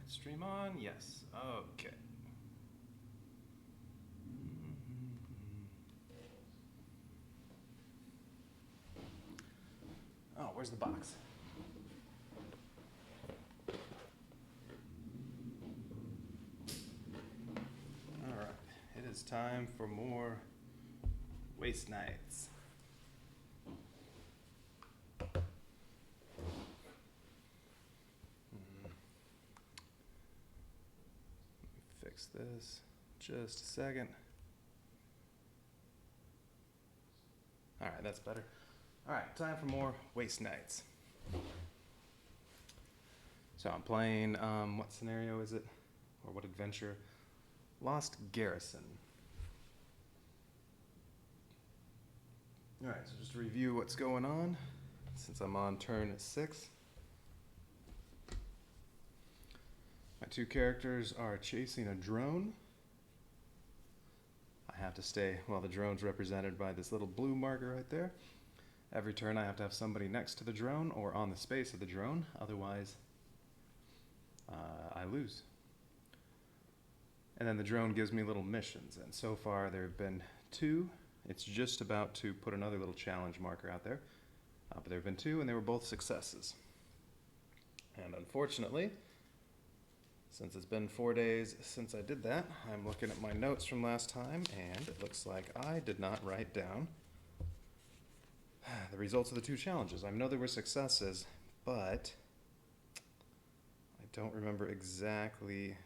Stream on? Yes. Okay. Oh, where's the box? Alright, it is time for more Waste Nights. Fix this just a second. Alright, that's better. Alright, time for more Waste Nights. So I'm playing, what scenario is it? Or what adventure? Lost Garrison. Alright, so just to review what's going on, since I'm on turn 6. My two characters are chasing a drone. I have to stay, well, the drone's represented by this little blue marker right there. Every turn I have to have somebody next to the drone or on the space of the drone, otherwise I lose. And then the drone gives me little missions, and so far there have been 2. It's just about to put another little challenge marker out there, but there have been 2 and they were both successes. And unfortunately, since it's been 4 days since I did that, I'm looking at my notes from last time, and it looks like I did not write down the results of the 2 challenges. I know there were successes, but I don't remember exactly.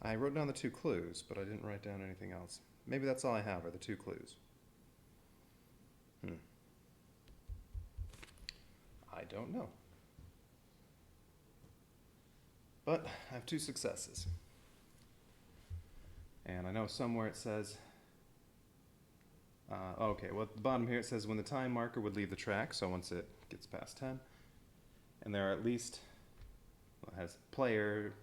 I wrote down the 2 clues, but I didn't write down anything else. Maybe that's all I have, are the 2 clues. I don't know. But I have 2 successes. And I know somewhere it says, okay, well at the bottom here it says when the time marker would leave the track, so once it gets past 10. And there are at least, well, it has player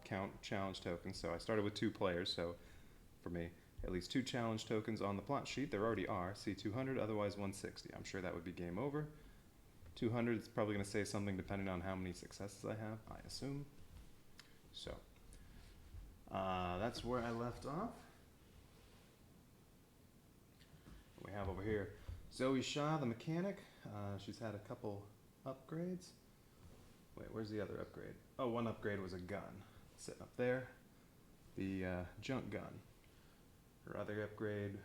count challenge tokens, so I started with 2 players, so for me, at least 2 challenge tokens on the plot sheet. There already are. See 200, otherwise 160. I'm sure that would be game over. 200 is probably going to say something depending on how many successes I have, I assume. So, that's where I left off. We have over here Zoe Shaw, the mechanic. She's had a couple upgrades. Wait, where's the other upgrade? Oh, one upgrade was a gun. Sitting up there. The junk gun. Her other upgrade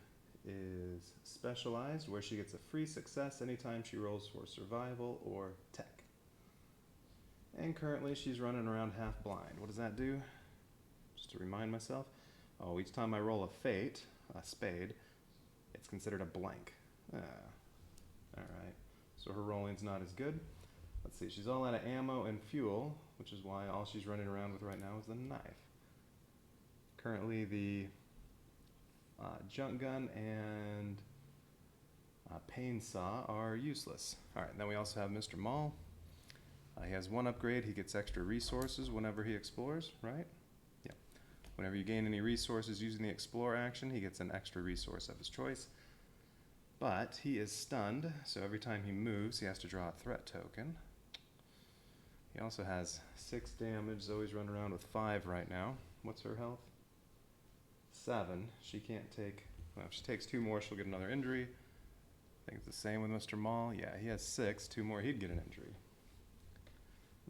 is specialized, where she gets a free success anytime she rolls for survival or tech. And currently she's running around half blind. What does that do? Just to remind myself. Oh, each time I roll a fate, a spade, it's considered a blank. Alright, so her rolling's not as good. Let's see, she's all out of ammo and fuel, which is why all she's running around with right now is the knife. Currently the junk gun and pain saw are useless. Alright, then we also have Mr. Mall. He has 1 upgrade. He gets extra resources whenever he explores, right? Yeah. Whenever you gain any resources using the explore action, he gets an extra resource of his choice. But he is stunned, so every time he moves, he has to draw a threat token. He also has 6 damage. Zoe's running around with 5 right now. What's her health? 7. She can't take, well, if she takes 2 more, she'll get another injury. I think it's the same with Mr. Mall. Yeah, he has 6. 2 more, he'd get an injury.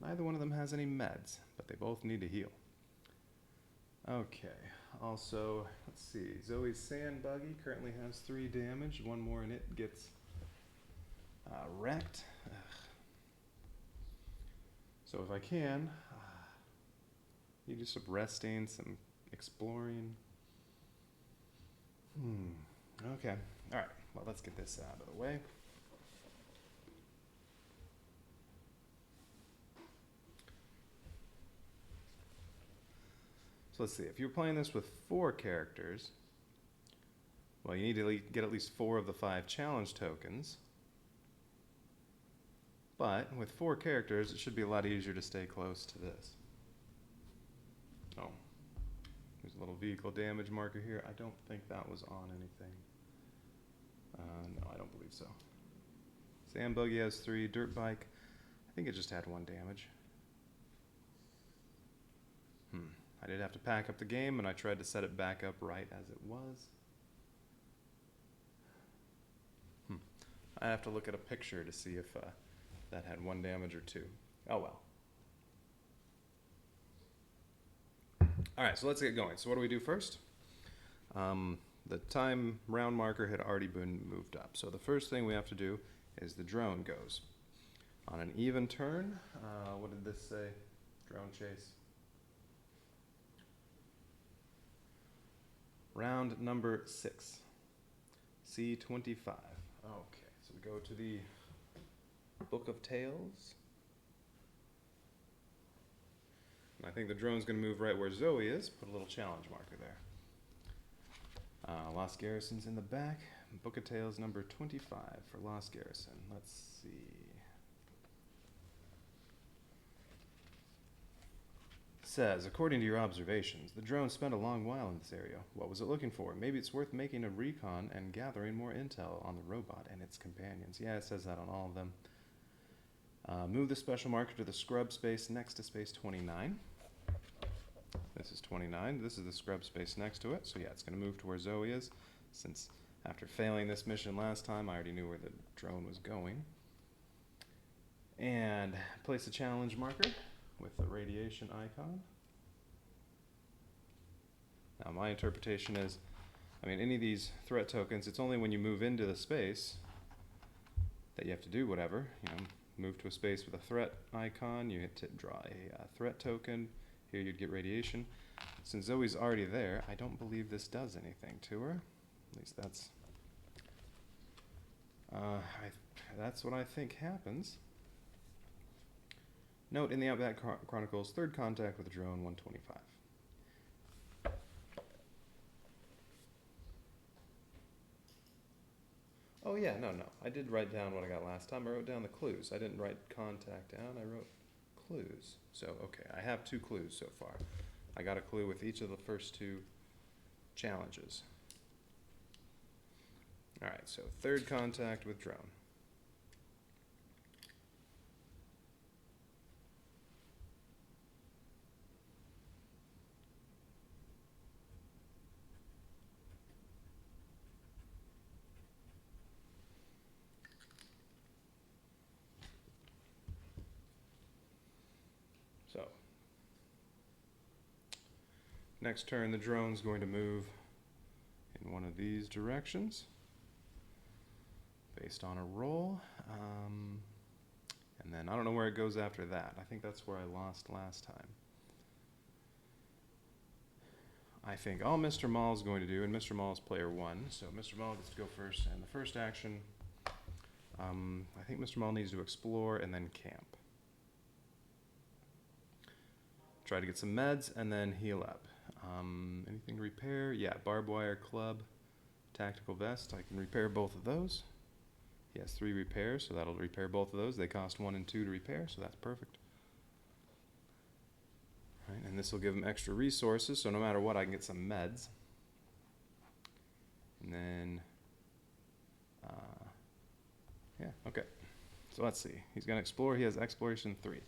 Neither one of them has any meds, but they both need to heal. Okay, also, let's see, Zoe's sand buggy currently has 3 damage. 1 more and it gets wrecked. Ugh. So if I can, you do some resting, some exploring. Okay, alright, well let's get this out of the way. So let's see, if you're playing this with 4 characters, well, you need to get at least 4 of the 5 challenge tokens. But with 4 characters, it should be a lot easier to stay close to this. Oh, there's a little vehicle damage marker here. I don't think that was on anything. No, I don't believe so. Sand buggy has 3, dirt bike, I think it just had 1 damage. did have to pack up the game, and I tried to set it back up right as it was. I have to look at a picture to see if that had 1 damage or 2. Oh well. Alright, so let's get going. So what do we do first? The time round marker had already been moved up. So the first thing we have to do is the drone goes. On an even turn, what did this say? Drone chase. Round number 6. C25. Okay, so we go to the Book of Tales. And I think the drone's going to move right where Zoe is. Put a little challenge marker there. Lost Garrison's in the back. Book of Tales number 25 for Lost Garrison. Let's see. Says, according to your observations, the drone spent a long while in this area. What was it looking for? Maybe it's worth making a recon and gathering more intel on the robot and its companions. Yeah, it says that on all of them. Move the special marker to the scrub space next to space 29. This is 29. This is the scrub space next to it. So yeah, it's going to move to where Zoe is, since after failing this mission last time, I already knew where the drone was going. And place a challenge marker with the radiation icon. Now my interpretation is, any of these threat tokens, it's only when you move into the space that you have to do whatever. Move to a space with a threat icon, you hit to draw a threat token. Here you'd get radiation. Since Zoe's already there, I don't believe this does anything to her. At least that's what I think happens. Note in the Outback Chronicles, third contact with the drone, 125. Oh yeah, no. I did write down what I got last time. I wrote down the clues. I didn't write contact down, I wrote clues. So, okay, I have 2 clues so far. I got a clue with each of the first 2 challenges. Alright, so third contact with drone. So, next turn the drone's going to move in one of these directions based on a roll. And then I don't know where it goes after that. I think that's where I lost last time. I think all Mr. Maul's going to do, and Mr. Maul's player 1, so Mr. Maul gets to go first, and the first action, I think Mr. Maul needs to explore and then camp. Try to get some meds and then heal up. Anything to repair? Yeah, barbed wire club, tactical vest. I can repair both of those. He has 3 repairs, so that'll repair both of those. They cost 1 and 2 to repair, so that's perfect. Right, and this will give him extra resources, so no matter what, I can get some meds. And then, yeah, okay. So let's see. He's going to explore. He has exploration 3.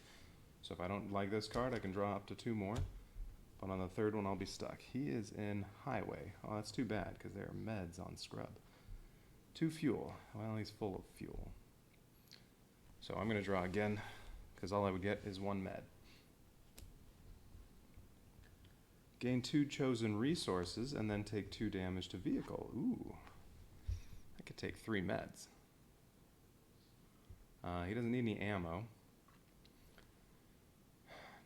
So if I don't like this card, I can draw up to 2 more. But on the third one, I'll be stuck. He is in highway. Oh, that's too bad, because there are meds on scrub. 2 fuel. Well, he's full of fuel. So I'm going to draw again, because all I would get is 1 med. Gain 2 chosen resources, and then take 2 damage to vehicle. Ooh. I could take 3 meds. He doesn't need any ammo.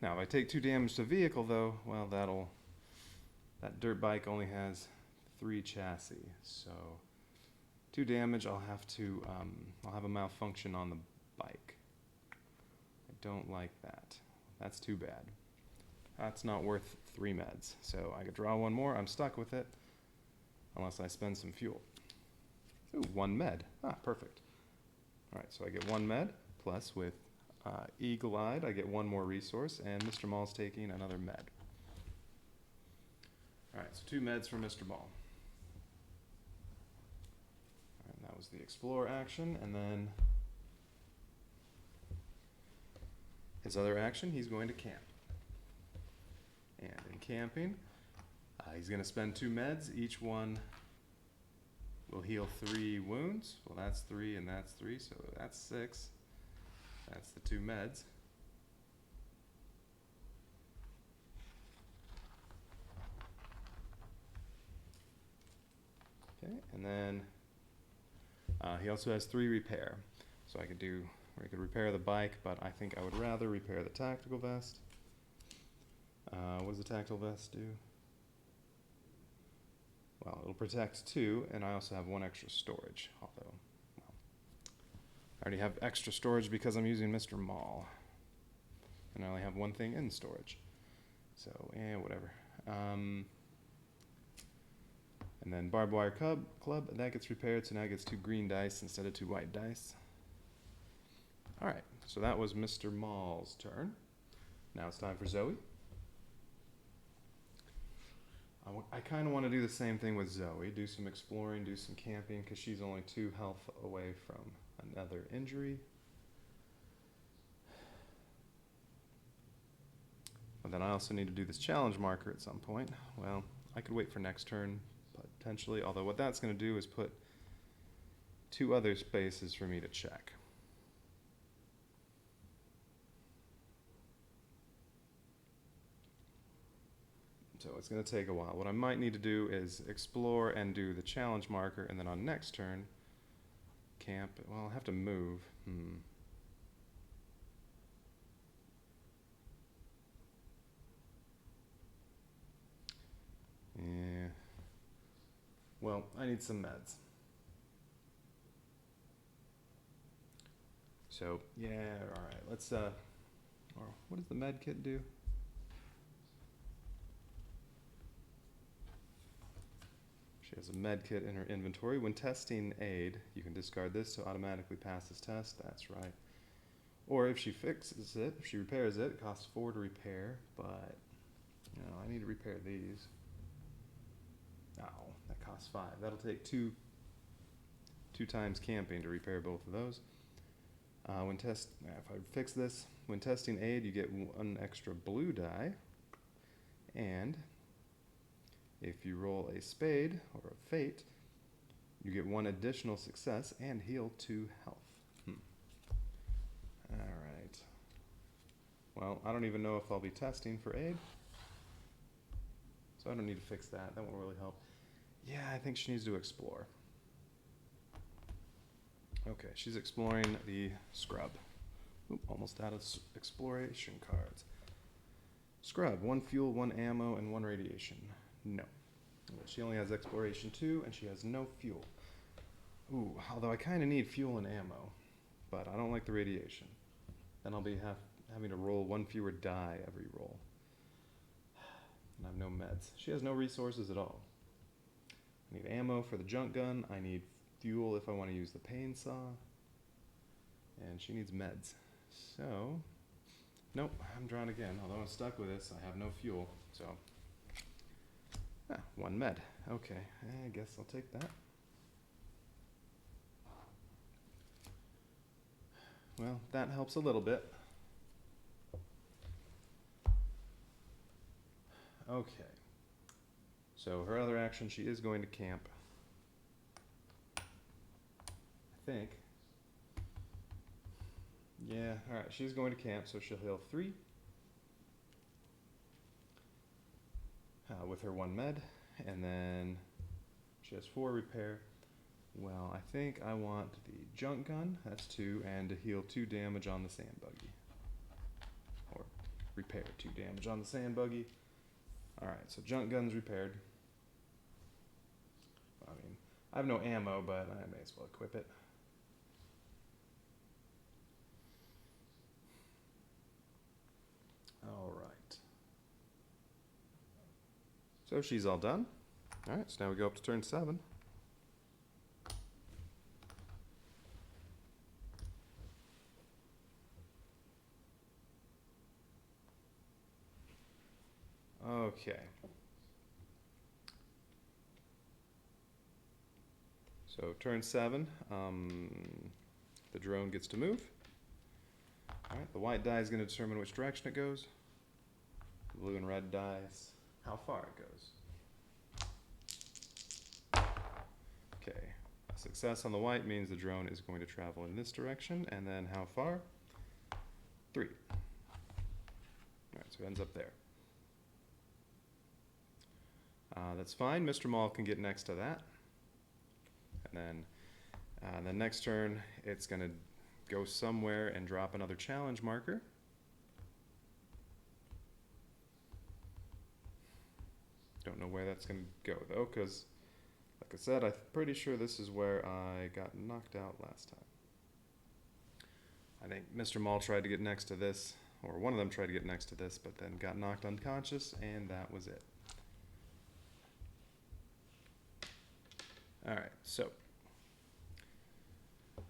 Now, if I take 2 damage to vehicle, though, well, that dirt bike only has 3 chassis, so 2 damage, I'll have a malfunction on the bike. I don't like that. That's too bad. That's not worth 3 meds, so I could draw 1 more. I'm stuck with it, unless I spend some fuel. Ooh, 1 med. Ah, perfect. All right, so I get 1 med, plus with Eagle-Eyed, I get 1 more resource, and Mr. Maul's taking another med. Alright, so 2 meds for Mr. Maul. Alright, that was the explore action, and then his other action, he's going to camp. And in camping. He's going to spend 2 meds. Each one will heal 3 wounds. Well, that's 3 and that's 3, so that's 6. That's the 2 meds. Okay, and then he also has 3 repair. So I could repair the bike, but I think I would rather repair the tactical vest. What does the tactical vest do? Well, it'll protect 2, and I also have 1 extra storage, although, well, I already have extra storage because I'm using Mr. Mall. And I only have 1 thing in storage. So, whatever. And then barbed wire club, that gets repaired, so now it gets 2 green dice instead of 2 white dice. Alright, so that was Mr. Mall's turn. Now it's time for Zoe. I kind of want to do the same thing with Zoe, do some exploring, do some camping, because she's only 2 health away from another injury. But then I also need to do this challenge marker at some point. Well, I could wait for next turn, potentially, although what that's going to do is put 2 other spaces for me to check. So it's going to take a while. What I might need to do is explore and do the challenge marker, and then on next turn, camp. Well, I'll have to move. Yeah. Well, I need some meds. So, yeah, alright, let's, what does the med kit do? She has a med kit in her inventory. When testing aid, you can discard this to automatically pass this test. That's right. Or if she fixes it, if she repairs it, it costs 4 to repair, but, you know, I need to repair these. Oh, that costs 5. That'll take 2 times camping to repair both of those. If I fix this, when testing aid, you get 1 extra blue die, and if you roll a spade or a fate, you get 1 additional success and heal 2 health. Alright. Well, I don't even know if I'll be testing for aid, so I don't need to fix that. That won't really help. Yeah, I think she needs to explore. Okay, she's exploring the scrub. Oop, almost out of exploration cards. Scrub, 1 fuel, 1 ammo, and 1 radiation. No. She only has exploration 2, and she has no fuel. Ooh, although I kind of need fuel and ammo, but I don't like the radiation. Then I'll be having to roll 1 fewer die every roll. And I have no meds. She has no resources at all. I need ammo for the junk gun. I need fuel if I want to use the pain saw. And she needs meds. So, nope, I'm drawn again. Although I'm stuck with this, I have no fuel, so. 1 med. Okay, I guess I'll take that. Well, that helps a little bit. Okay. So her other action, she is going to camp. I think. Yeah, alright, she's going to camp, so she'll heal 3. With her 1 med, and then she has 4 repair. Well, I think I want the junk gun, that's 2, and to heal 2 damage on the sand buggy. Or repair 2 damage on the sand buggy. Alright, so junk gun's repaired. I mean, I have no ammo, but I may as well equip it. Alright. So she's all done. Alright, so now we go up to turn 7. Okay. So turn 7, the drone gets to move. Alright, the white die is going to determine which direction it goes. The blue and red dice how far it goes. Okay, a success on the white means the drone is going to travel in this direction, and then how far? 3. Alright, so it ends up there. That's fine, Mr. Maul can get next to that. And then the next turn, it's going to go somewhere and drop another challenge marker. Don't know where that's going to go though, because like I said, I'm pretty sure this is where I got knocked out last time. I think Mr. Maul tried to get next to this, or one of them tried to get next to this, but then got knocked unconscious, and that was it. Alright, so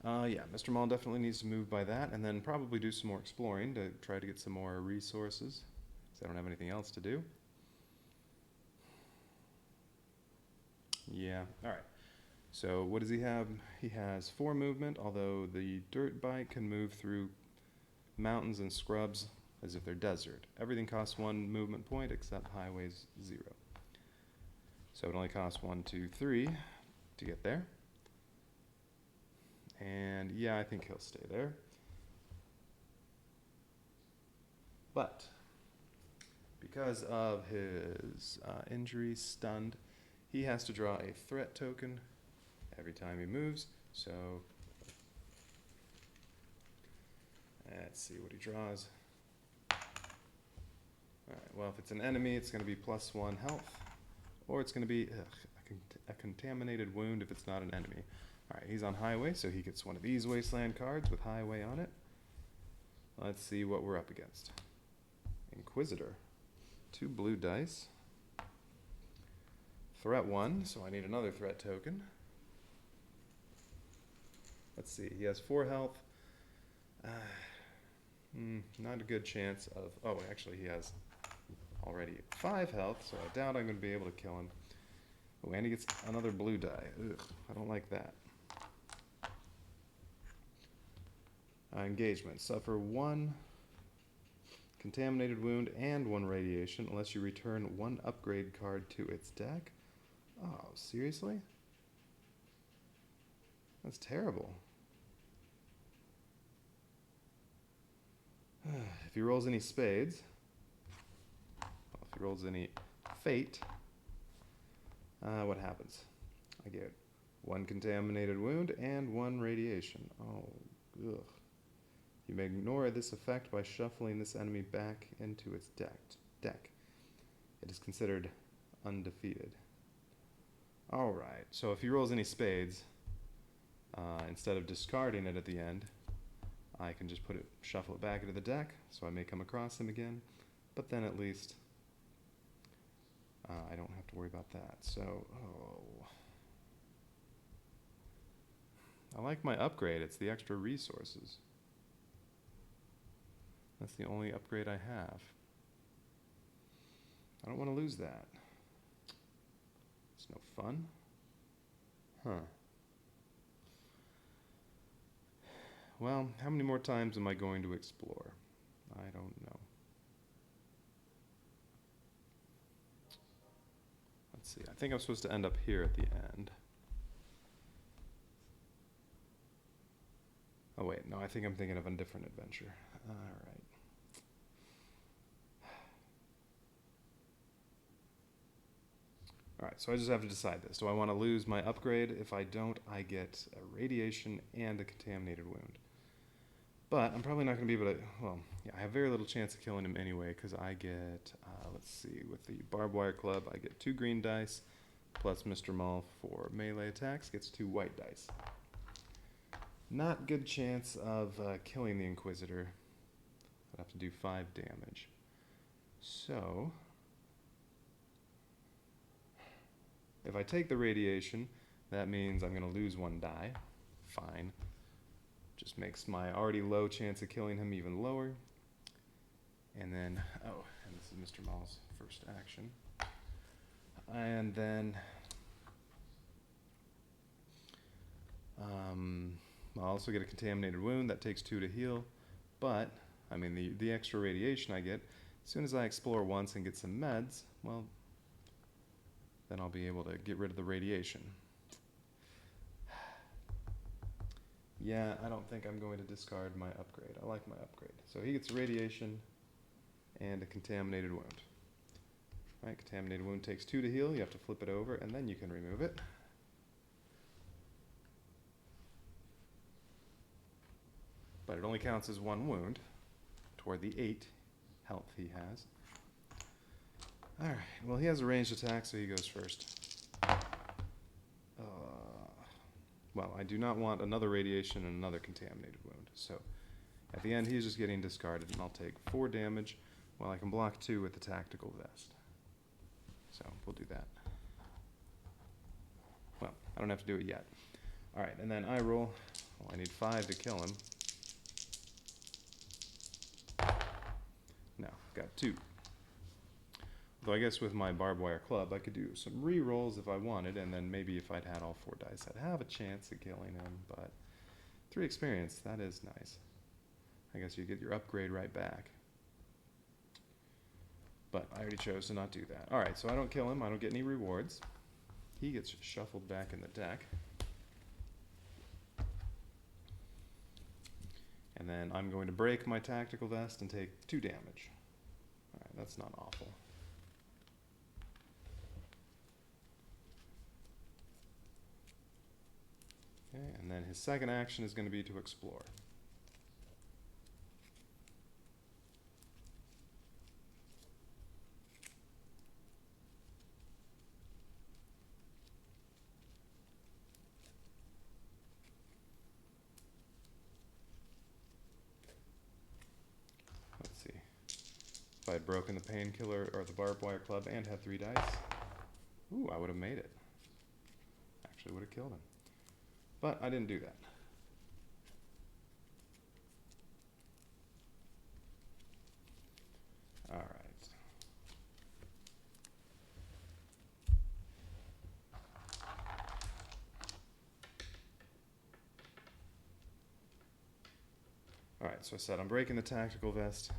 yeah, Mr. Maul definitely needs to move by that, and then probably do some more exploring to try to get some more resources, because I don't have anything else to do. Yeah, alright. So what does he have? He has 4 movement, although the dirt bike can move through mountains and scrubs as if they're desert. Everything costs 1 movement point except highways 0. So it only costs 1, 2, 3 to get there. And yeah, I think he'll stay there. But because of his injury, stunned, he has to draw a threat token every time he moves. So let's see what he draws. Alright, well, if it's an enemy, it's going to be +1 health, or it's going to be a contaminated wound if it's not an enemy. Alright, he's on highway, so he gets one of these wasteland cards with highway on it. Let's see what we're up against. Inquisitor. 2 blue dice. Threat 1, so I need another threat token. Let's see, he has 4 health. Not a good chance of... Oh, actually he has already 5 health, so I doubt I'm going to be able to kill him. Oh, and he gets another blue die. Ugh, I don't like that. Engagement. Suffer 1 contaminated wound and 1 radiation unless you return 1 upgrade card to its deck. Oh, seriously? That's terrible. If he rolls any spades, well, if he rolls any fate, what happens? I get 1 contaminated wound and 1 radiation. Oh, ugh. You may ignore this effect by shuffling this enemy back into its deck. It is considered undefeated. Alright, so if he rolls any spades, instead of discarding it at the end, I can just shuffle it back into the deck, so I may come across him again, but then at least I don't have to worry about that. So, I like my upgrade. It's the extra resources. That's the only upgrade I have. I don't want to lose that. It's no fun. Huh. Well, how many more times am I going to explore? I don't know. Let's see. I think I'm supposed to end up here at the end. Oh wait, no, I think I'm thinking of a different adventure. Alright. Alright, so I just have to decide this. Do I want to lose my upgrade? If I don't, I get a radiation and a contaminated wound. But I'm probably not going to be able to... Well, yeah, I have very little chance of killing him anyway, because I get... let's see, with the barbed wire club, I get 2 green dice, plus Mr. Maul for melee attacks gets 2 white dice. Not good chance of killing the Inquisitor. I'd have to do 5 damage. So... if I take the radiation, that means I'm going to lose 1 die. Fine. Just makes my already low chance of killing him even lower. And then, oh, and this is Mr. Maul's first action. And then, I'll also get a contaminated wound. That takes 2 to heal. But, I mean, the extra radiation I get, as soon as I explore once and get some meds, well, then I'll be able to get rid of the radiation. Yeah, I don't think I'm going to discard my upgrade. I like my upgrade. So he gets radiation and a contaminated wound. All right, contaminated wound takes 2 to heal. You have to flip it over, and then you can remove it. But it only counts as 1 wound toward the 8 health he has. All right, well, he has a ranged attack, so he goes first. Well, I do not want another radiation and another contaminated wound. So at the end, he's just getting discarded, and I'll take 4 damage while I can block 2 with the tactical vest. So we'll do that. Well, I don't have to do it yet. All right, and then I roll. Well, I need 5 to kill him. No, got 2. Though I guess with my barbed wire club, I could do some re-rolls if I wanted, and then maybe if I'd had all 4 dice, I'd have a chance at killing him, but 3 experience, that is nice. I guess you get your upgrade right back. But I already chose to not do that. Alright, so I don't kill him, I don't get any rewards. He gets shuffled back in the deck. And then I'm going to break my tactical vest and take 2 damage. Alright, that's not awful. Okay, and then his second action is going to be to explore. Let's see. If I had broken the painkiller or the barbed wire club and had 3 dice, ooh, I would have made it. Actually would have killed him. But I didn't do that. All right. All right, so I said I'm breaking the tactical vest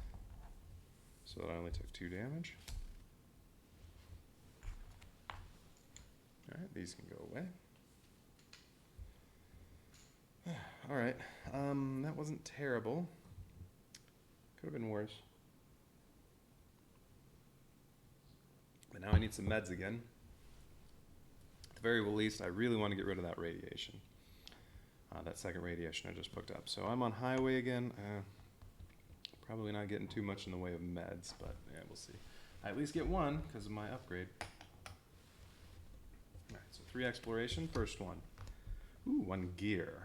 so that I only took 2 damage. All right, these can go away. All right, that wasn't terrible. Could have been worse. But now I need some meds again. At the very least, I really want to get rid of that radiation. That second radiation I just picked up. So I'm on highway again. Probably not getting too much in the way of meds, but yeah, we'll see. I at least get 1 because of my upgrade. All right, so 3 exploration, first one. Ooh, 1 gear.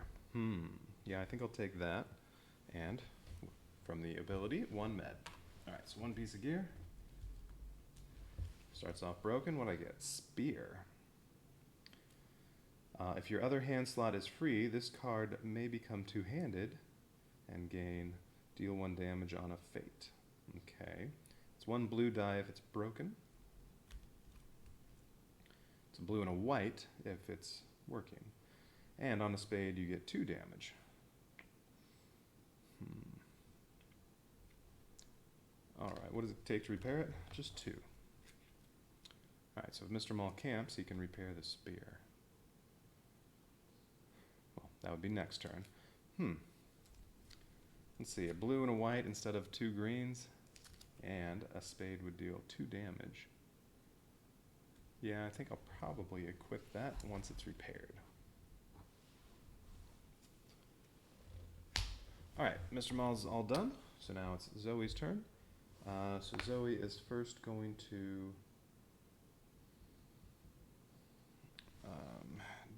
Yeah, I think I'll take that. And from the ability, 1 med. All right, so 1 piece of gear. Starts off broken. What do I get? Spear. If your other hand slot is free, this card may become 2-handed and deal 1 damage on a fate. Okay. It's 1 blue die if it's broken. It's a blue and a white if it's working. And on a spade, you get 2 damage. All right, what does it take to repair it? Just 2. All right, so if Mr. Maul camps, he can repair the spear. Well, that would be next turn. Let's see, a blue and a white instead of 2 greens, and a spade would deal 2 damage. Yeah, I think I'll probably equip that once it's repaired. All right, Mr. Maul's all done, so now it's Zoe's turn. So Zoe is first going to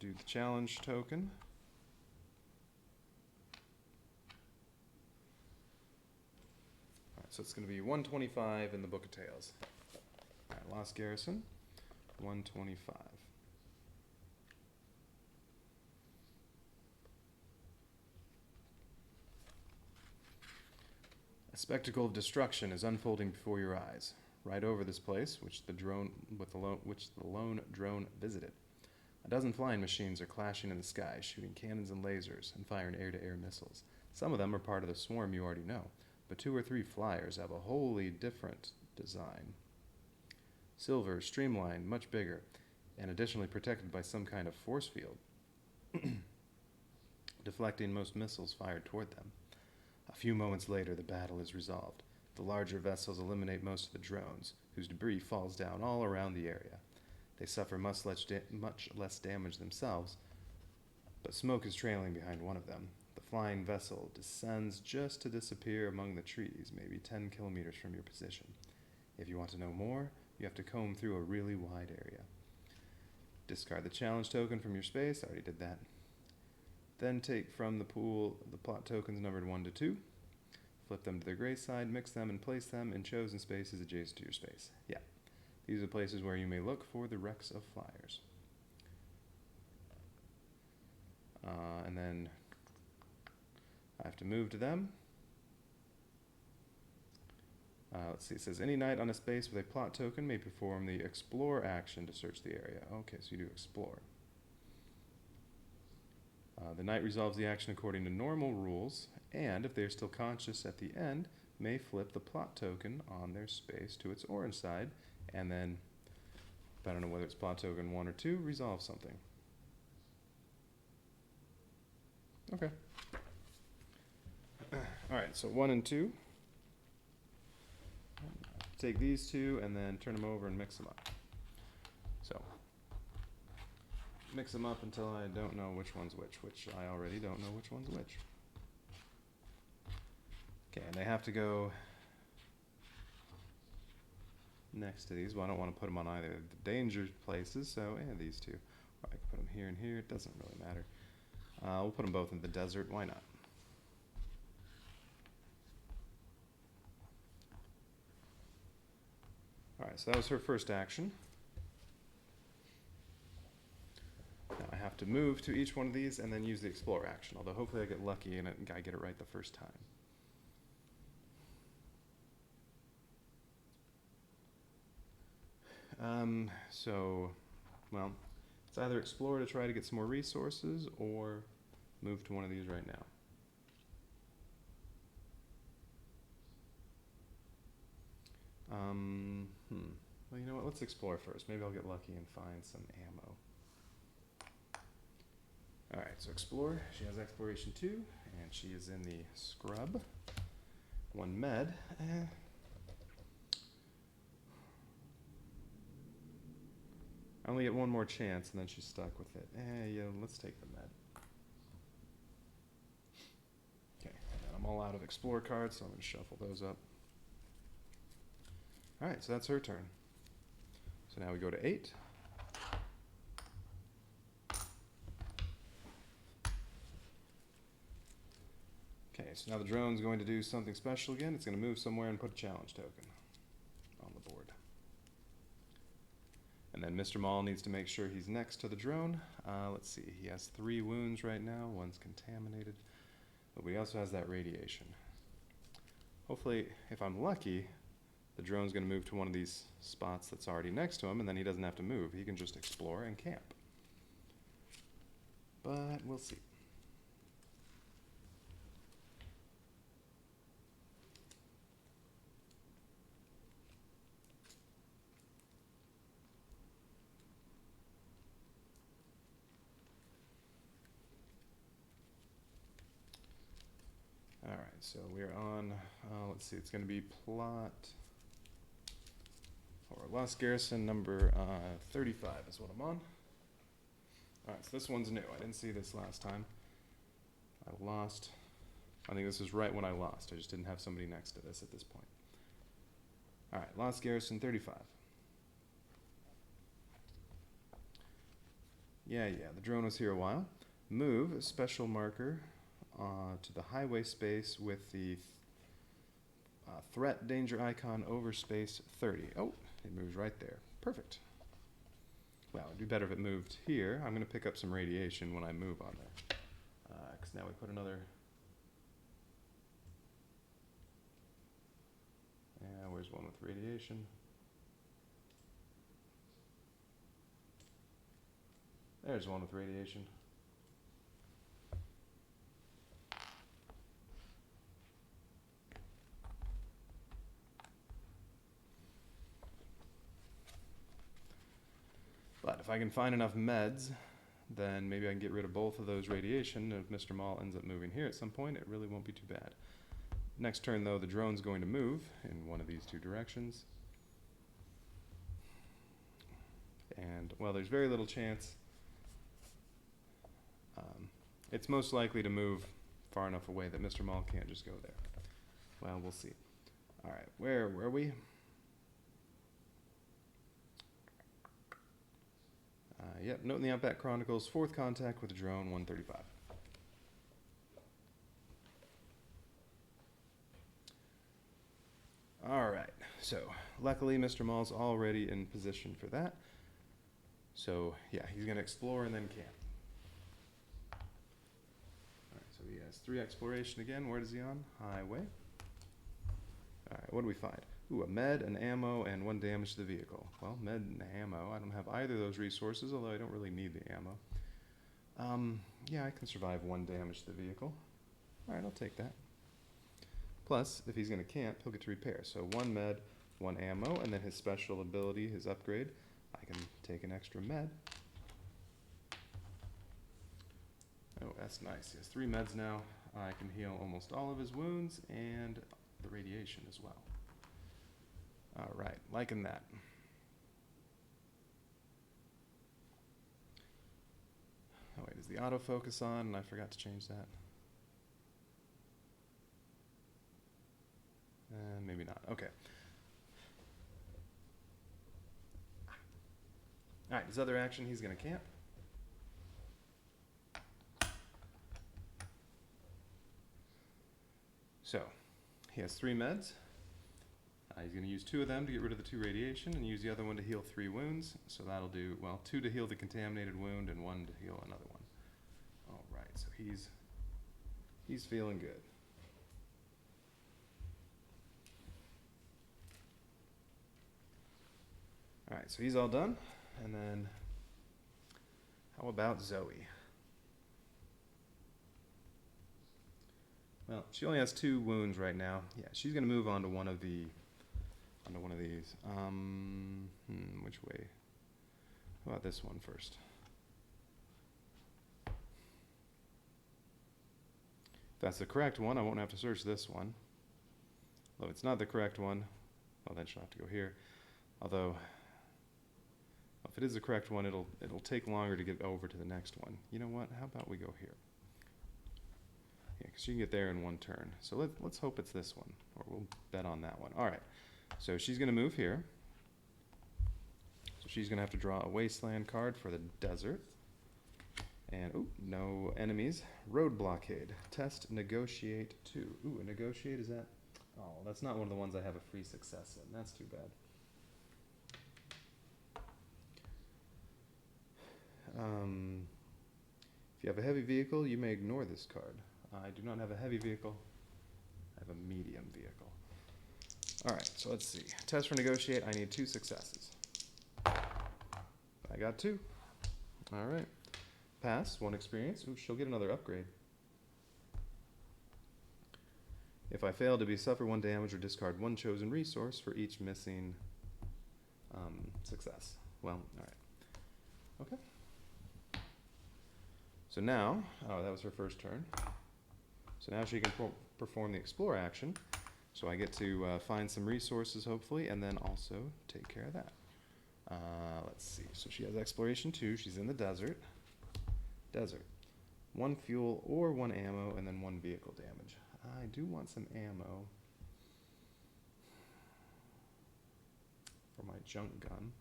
do the challenge token. All right, so it's going to be 125 in the Book of Tales. All right, Lost Garrison, 125. A spectacle of destruction is unfolding before your eyes. Right over this place, which the lone drone visited. A dozen flying machines are clashing in the sky, shooting cannons and lasers, and firing air-to-air missiles. Some of them are part of the swarm you already know, but 2 or 3 flyers have a wholly different design. Silver, streamlined, much bigger. and additionally protected by some kind of force field, deflecting most missiles fired toward them. A few moments later, the battle is resolved. The larger vessels eliminate most of the drones, whose debris falls down all around the area. They suffer much less damage themselves, but smoke is trailing behind one of them. The flying vessel descends just to disappear among the trees, maybe 10 kilometers from your position. If you want to know more, you have to comb through a really wide area. Discard the challenge token from your space. I already did that. Then take from the pool the plot tokens numbered 1 to 2. Flip them to their gray side, mix them, and place them in chosen spaces adjacent to your space. Yeah, these are places where you may look for the wrecks of flyers. And then I have to move to them. Let's see, it says any knight on a space with a plot token may perform the explore action to search the area. Okay, so you do explore. The knight resolves the action according to normal rules, and if they are still conscious at the end, may flip the plot token on their space to its orange side, and then, I don't know whether it's plot token 1 or 2, resolve something. Okay. Alright, so 1 and 2. Take these two and then turn them over and mix them up. So, mix them up until I don't know which one's which I already don't know which one's which. Okay, and they have to go next to these. Well, I don't want to put them on either of the danger places, so these two. Or I can put them here and here. It doesn't really matter. We'll put them both in the desert. Why not? Alright, so that was her first action. Now I have to move to each one of these and then use the explore action, although hopefully I get lucky and I get it right the first time. Well, it's either explore to try to get some more resources or move to one of these right now. Well, you know what? Let's explore first. Maybe I'll get lucky and find some ammo. Alright, so explore. She has exploration 2, and she is in the scrub. 1 med. I only get 1 more chance, and then she's stuck with it. Yeah, let's take the med. Okay, and I'm all out of explore cards, so I'm going to shuffle those up. Alright, so that's her turn. So now we go to 8. Okay, so now the drone's going to do something special again. It's going to move somewhere and put a challenge token on the board. And then Mr. Maul needs to make sure he's next to the drone. Let's see, he has 3 wounds right now. 1's contaminated. But he also has that radiation. Hopefully, if I'm lucky, the drone's going to move to one of these spots that's already next to him, and then he doesn't have to move. He can just explore and camp. But we'll see. Alright, so we're on, let's see, it's going to be plot, or Lost Garrison number 35 is what I'm on. Alright, so this one's new. I didn't see this last time. I lost. I think this is right when I lost. I just didn't have somebody next to this at this point. Alright, Lost Garrison 35. Yeah, the drone was here a while. Move a special marker to the highway space with the threat danger icon over space 30. Oh, it moves right there. Perfect. Well, it'd be better if it moved here. I'm going to pick up some radiation when I move on there. Because now we put another... Yeah, where's one with radiation? There's one with radiation. But if I can find enough meds, then maybe I can get rid of both of those radiation. If Mr. Maul ends up moving here at some point, it really won't be too bad. Next turn, though, the drone's going to move in one of these two directions. And, well, there's very little chance. It's most likely to move far enough away that Mr. Maul can't just go there. Well, we'll see. All right, where were we? Yep, note in the Outback Chronicles, 4th contact with a drone, 135. All right, so luckily Mr. Maul's already in position for that. So yeah, he's gonna explore and then camp. All right, so he has 3 exploration again. Where is he on? Highway. All right, what do we find? Ooh, a med, an ammo, and 1 damage to the vehicle. Well, med and ammo. I don't have either of those resources, although I don't really need the ammo. Yeah, I can survive 1 damage to the vehicle. All right, I'll take that. Plus, if he's going to camp, he'll get to repair. So 1 med, 1 ammo, and then his special ability, his upgrade, I can take an extra med. Oh, that's nice. He has 3 meds now. I can heal almost all of his wounds and the radiation as well. All right, liking that. Oh wait, is the autofocus on? And I forgot to change that. Maybe not. Okay. All right, his other action, he's going to camp. So, he has 3 meds. He's going to use 2 of them to get rid of the 2 radiation and use the other one to heal 3 wounds. So that'll do, well, 2 to heal the contaminated wound and 1 to heal another one. All right, so he's feeling good. All right, so he's all done. And then how about Zoe? Well, she only has 2 wounds right now. Yeah, she's going to move on to one of these. Which way? How about this one first? If that's the correct one, I won't have to search this one. Although if it's not the correct one, well, then she'll have to go here. Although, if it is the correct one, it'll take longer to get over to the next one. You know what? How about we go here? Yeah, because you can get there in 1 turn. So let's hope it's this one, or we'll bet on that one. All right. So she's going to move here. So she's going to have to draw a wasteland card for the desert. And, oh, no enemies. Road blockade. Test negotiate 2. Ooh, a negotiate, is that? Oh, that's not one of the ones I have a free success in. That's too bad. If you have a heavy vehicle, you may ignore this card. I do not have a heavy vehicle. I have a medium vehicle. All right, so let's see. Test for negotiate, I need 2 successes. I got 2. All right. Pass, 1 experience. Ooh, she'll get another upgrade. If I fail to suffer 1 damage or discard 1 chosen resource for each missing success. Well, all right. Okay. So now, oh, that was her first turn. So now she can perform the explore action. So I get to find some resources, hopefully, and then also take care of that. Let's see. So she has exploration 2. She's in the desert. Desert. 1 fuel or 1 ammo, and then 1 vehicle damage. I do want some ammo for my junk gun.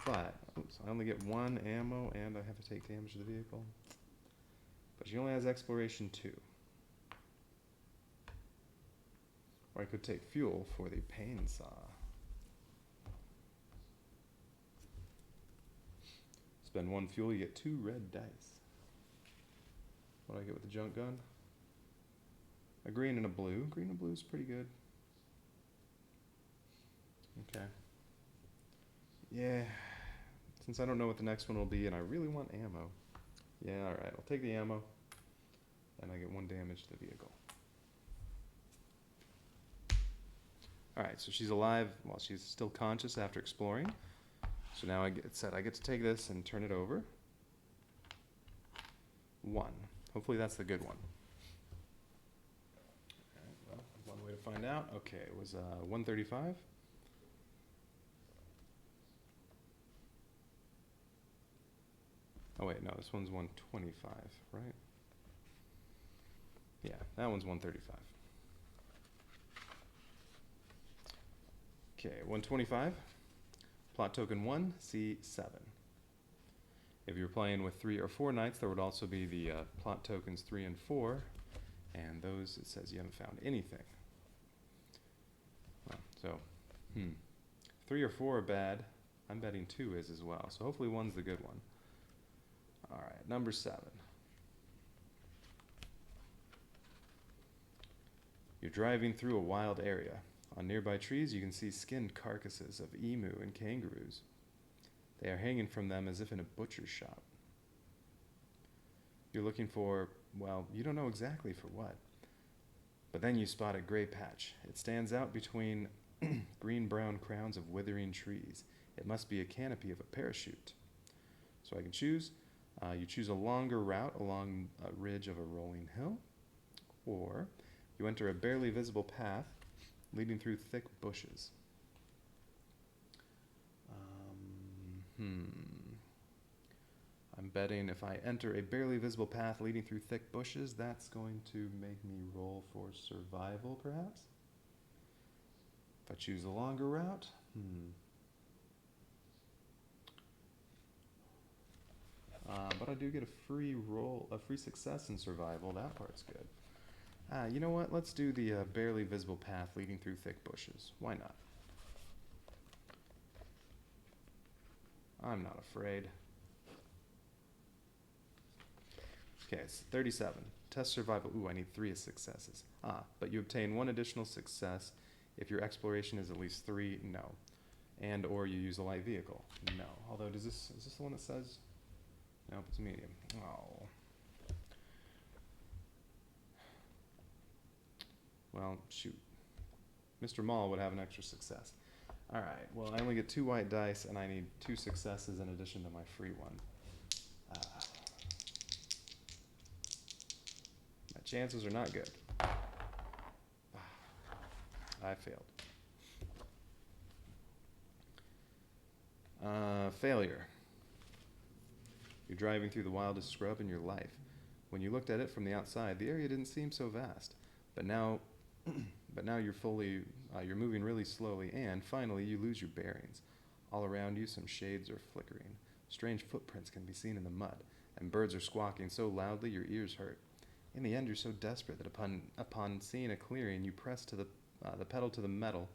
But, oops, I only get 1 ammo, and I have to take damage to the vehicle. But she only has exploration 2. Or I could take fuel for the pain saw. Spend 1 fuel, you get 2 red dice. What do I get with the junk gun? A green and a blue. Green and blue is pretty good. Okay. Yeah. Since I don't know what the next one will be, and I really want ammo. Yeah, alright. I'll take the ammo. And I get 1 damage to the vehicle. Alright, so she's alive while she's still conscious after exploring. So now I get to take this and turn it over. 1. Hopefully that's the good one. Alright, well, one way to find out. Okay, it was 135. Oh wait, no, this one's 125, right? Yeah, that one's 135. Okay, 125. Plot token 1, C7. If you're playing with 3 or 4 knights, there would also be the plot tokens 3 and 4, and those, it says you haven't found anything. Well, so, 3 or 4 are bad. I'm betting 2 is as well, so hopefully 1's the good one. Alright, number 7. You're driving through a wild area. On nearby trees, you can see skinned carcasses of emu and kangaroos. They are hanging from them as if in a butcher's shop. You're looking for, well, you don't know exactly for what. But then you spot a gray patch. It stands out between green-brown crowns of withering trees. It must be a canopy of a parachute. So I can choose. You choose a longer route along a ridge of a rolling hill, or you enter a barely visible path leading through thick bushes. I'm betting if I enter a barely visible path leading through thick bushes, that's going to make me roll for survival, perhaps? If I choose a longer route, but I do get a free success in survival. That part's good. You know what? Let's do the barely visible path leading through thick bushes. Why not? I'm not afraid. Okay, it's 37. Test survival. Ooh, I need 3 successes. But you obtain 1 additional success if your exploration is at least 3. No. And or you use a light vehicle. No. Although, is this the one that says? Nope, it's medium. Oh. Well, shoot. Mr. Mall would have an extra success. All right. Well, I only get 2 white dice, and I need 2 successes in addition to my free one. My chances are not good. I failed. Failure. You're driving through the wildest scrub in your life. When you looked at it from the outside, the area didn't seem so vast. But now you're moving really slowly, and finally you lose your bearings. All around you, some shades are flickering. Strange footprints can be seen in the mud, and birds are squawking so loudly your ears hurt. In the end, you're so desperate that upon seeing a clearing, you press to the pedal to the metal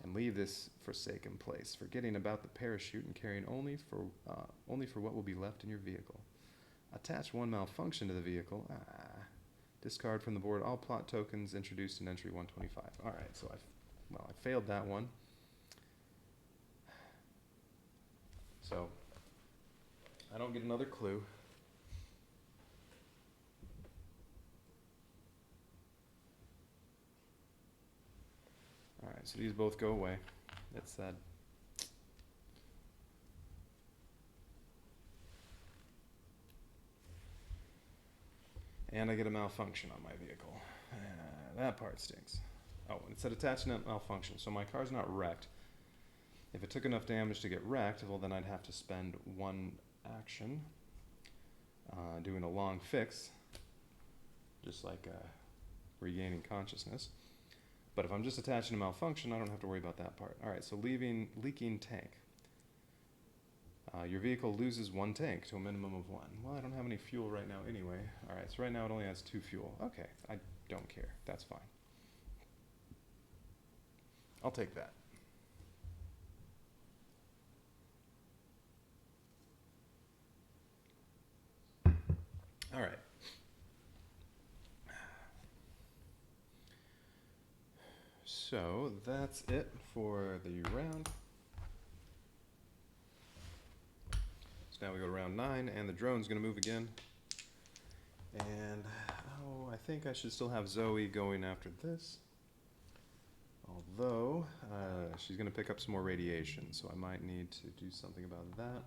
and leave this forsaken place, forgetting about the parachute and caring only for what will be left in your vehicle. Attach 1 malfunction to the vehicle. Discard from the board all plot tokens introduced in entry 125. All right, so I failed that one. So I don't get another clue. All right, so these both go away. That's sad. And I get a malfunction on my vehicle. That part stinks. Oh, and it said attaching a malfunction, so my car's not wrecked. If it took enough damage to get wrecked, well, then I'd have to spend 1 action doing a long fix, just like regaining consciousness. But if I'm just attaching a malfunction, I don't have to worry about that part. All right, so leaking tank. Your vehicle loses 1 tank to a minimum of 1. Well, I don't have any fuel right now anyway. All right, so right now it only has 2 fuel. Okay, I don't care. That's fine. I'll take that. All right. So that's it for the round. So now we go to round 9, and the drone's going to move again. And, I think I should still have Zoe going after this. Although, she's going to pick up some more radiation, so I might need to do something about that.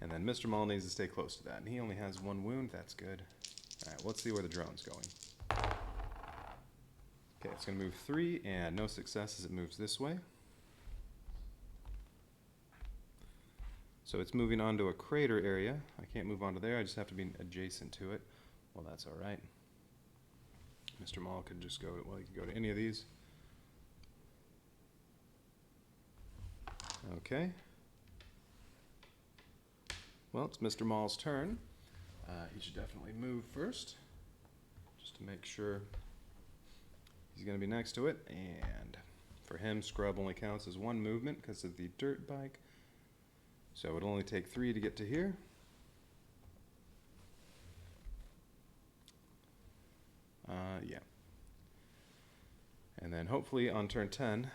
And then Mr. Maul needs to stay close to that. And he only has 1 wound. That's good. Alright, let's see where the drone's going. Okay, it's going to move 3, and no success as it moves this way. So it's moving onto a crater area. I can't move onto there. I just have to be adjacent to it. Well, that's alright. Mr. Maul could just go, well, he could go to any of these. Okay. Well, it's Mr. Maul's turn. He should definitely move first, just to make sure he's going to be next to it. And for him, scrub only counts as 1 movement because of the dirt bike. So it'll only take 3 to get to here. Yeah. And then hopefully on turn 10,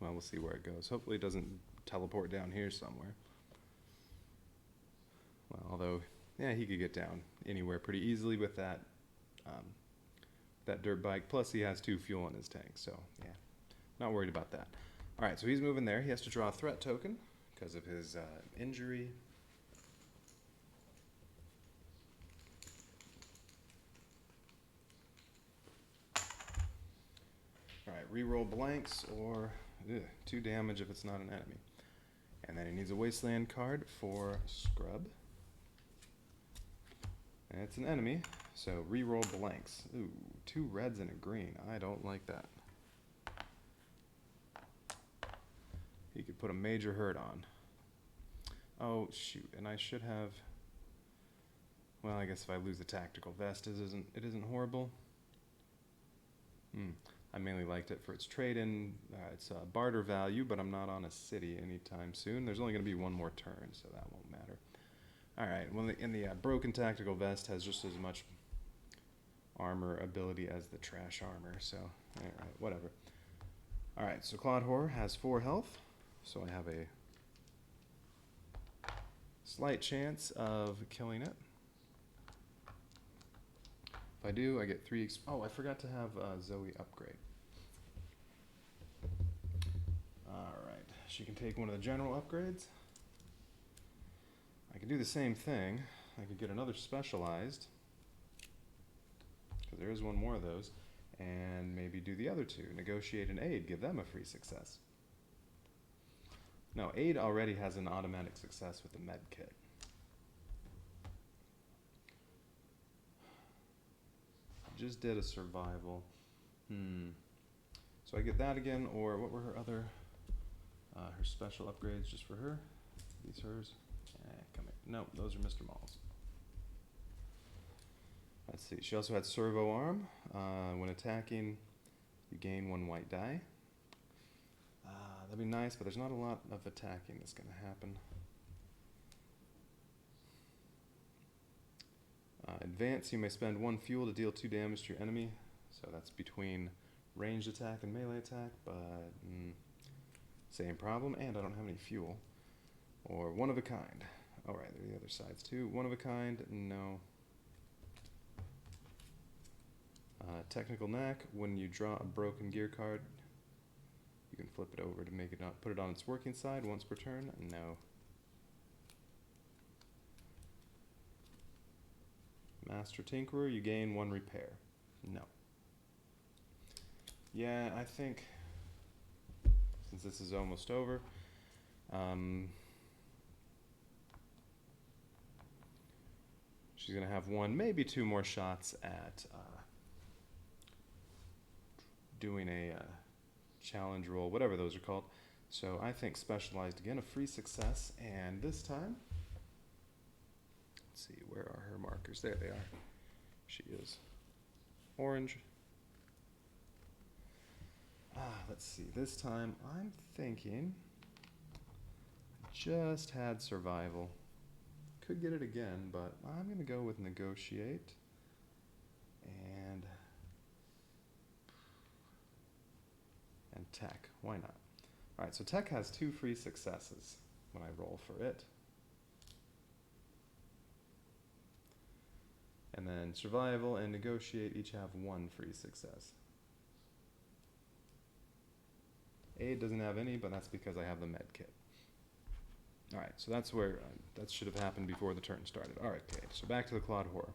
well, we'll see where it goes. Hopefully it doesn't teleport down here somewhere. Well, although, yeah, he could get down anywhere pretty easily with that that dirt bike. Plus he has 2 fuel in his tank, so yeah, not worried about that. All right, so he's moving there. He has to draw a threat token because of his injury. All right, reroll blanks or 2 damage if it's not an enemy. And then he needs a wasteland card for scrub. And it's an enemy, so reroll blanks. Ooh, 2 reds and a green. I don't like that. He could put a major hurt on. Oh, shoot, and I should have... Well, I guess if I lose the tactical vest, it isn't horrible. I mainly liked it for its trade-in. It's a barter value, but I'm not on a city anytime soon. There's only going to be 1 more turn, so that won't matter. Alright, well, in the broken tactical vest has just as much armor ability as the trash armor, so, alright, whatever. Alright, so Claude Horror has 4 health, so I have a slight chance of killing it. If I do, I get 3 oh, I forgot to have Zoe upgrade. Alright, she can take one of the general upgrades. I can do the same thing. I could get another specialized, because there is 1 more of those, and maybe do the other 2. Negotiate an aid, give them a free success. No, aid already has an automatic success with the med kit. I just did a survival. So I get that again, or what were her other, her special upgrades just for her? These hers? Come here. No, those are Mr. Maul's. Let's see. She also had servo arm. When attacking, you gain 1 white die. That'd be nice, but there's not a lot of attacking that's going to happen. Advance, you may spend 1 fuel to deal 2 damage to your enemy. So that's between ranged attack and melee attack, but same problem, and I don't have any fuel. Or 1 of a kind. Alright, there are the other sides too. 1 of a kind, no. Technical knack, when you draw a broken gear card, you can flip it over to make it put it on its working side once per turn. No. Master Tinkerer, you gain 1 repair. No. Yeah, I think, since this is almost over, she's going to have 1, maybe 2 more shots at doing a challenge roll, whatever those are called. So I think specialized again, a free success, and this time, let's see, where are her markers? There they are. She is orange. Let's see, this time I'm thinking I just had survival. Could get it again, but I'm going to go with negotiate. And tech. Why not? Alright, so tech has 2 free successes when I roll for it. And then survival and negotiate each have 1 free success. Aid doesn't have any, but that's because I have the med kit. Alright, so that's where, that should have happened before the turn started. Alright, okay, so back to the Clawed Horror.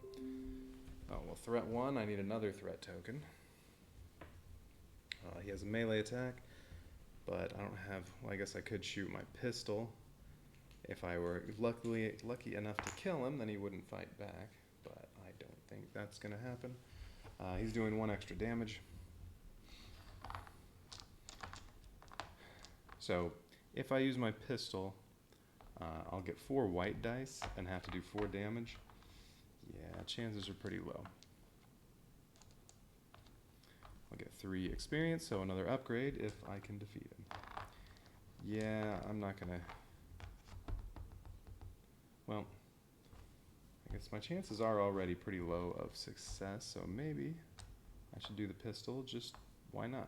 Oh, well, threat 1, I need another threat token. He has a melee attack, but I don't have, well, I guess I could shoot my pistol. If I were lucky enough to kill him, then he wouldn't fight back, but I don't think that's going to happen. He's doing 1 extra damage. So, if I use my pistol, I'll get 4 white dice and have to do 4 damage. Yeah, chances are pretty low. I'll get 3 experience, so another upgrade if I can defeat him. Yeah, I'm not gonna... Well, I guess my chances are already pretty low of success, so maybe I should do the pistol, just why not?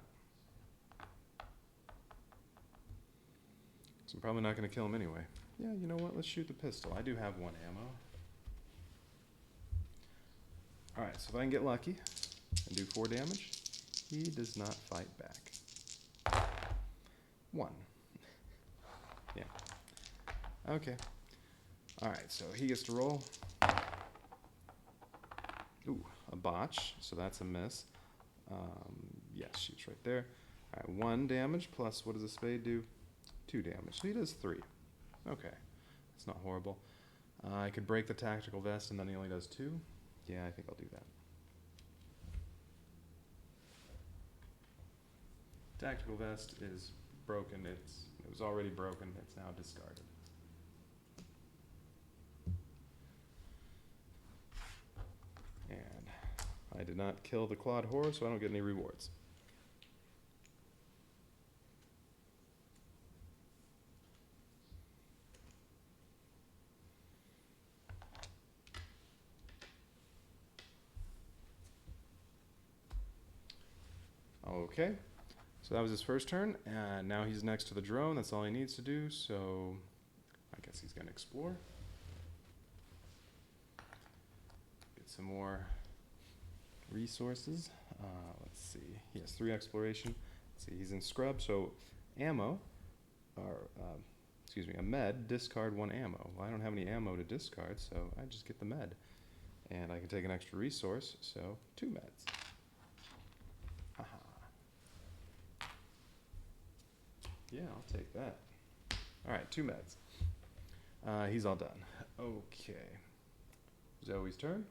So I'm probably not gonna kill him anyway. Yeah, you know what, let's shoot the pistol. I do have 1 ammo. Alright, so if I can get lucky and do 4 damage, he does not fight back. 1. Yeah. Okay. Alright, so he gets to roll. Ooh, a botch, so that's a miss. Yes, shoots right there. Alright, 1 damage plus, what does a spade do? 2 damage, so he does 3. Okay, that's not horrible. I could break the tactical vest and then he only does 2. Yeah, I think I'll do that. Tactical vest is broken. It was already broken. It's now discarded. And I did not kill the Clawed Horror, so I don't get any rewards. Okay, so that was his first turn, and now he's next to the drone. That's all he needs to do, so I guess he's going to explore. Get some more resources. Let's see, he has 3 exploration. Let's see, he's in scrub, so ammo, or excuse me, a med, discard 1 ammo. Well, I don't have any ammo to discard, so I just get the med. And I can take an extra resource, so 2 meds. Yeah, I'll take that. Alright, 2 meds. He's all done. Okay. Zoe's turn.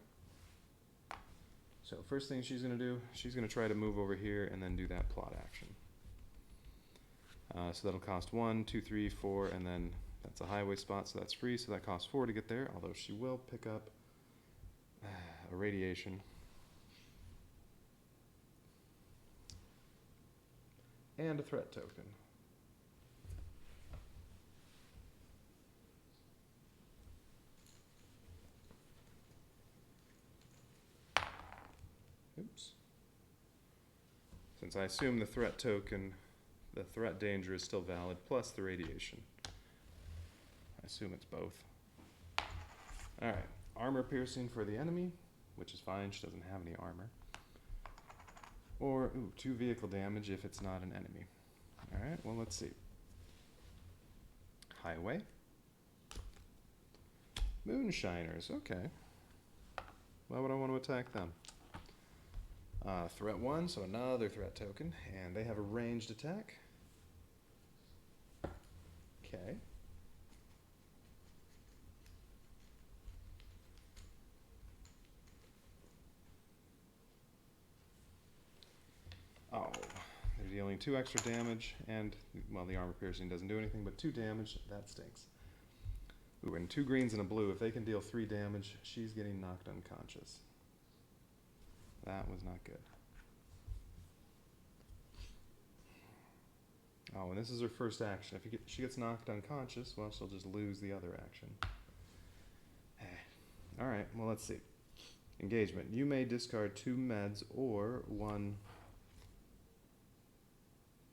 So first thing she's going to do, she's going to try to move over here and then do that plot action. So that'll cost 1, 2, 3, 4, and then that's a highway spot, so that's free, so that costs 4 to get there, although she will pick up a radiation. And a threat token. Oops. Since I assume the threat token, the threat danger is still valid, plus the radiation. I assume it's both. Alright, armor piercing for the enemy, which is fine, she doesn't have any armor. Or, ooh, 2 vehicle damage if it's not an enemy. Alright, well let's see. Highway. Moonshiners, okay. Why would I want to attack them? Threat 1, so another threat token, and they have a ranged attack. Okay. Oh, they're dealing 2 extra damage, and, well, the armor piercing doesn't do anything, but 2 damage, that stinks. Ooh, and 2 greens and a blue. If they can deal 3 damage, she's getting knocked unconscious. That was not good. Oh, and this is her first action. If she gets knocked unconscious, well, she'll just lose the other action. Alright, well, let's see. Engagement. You may discard 2 meds or 1...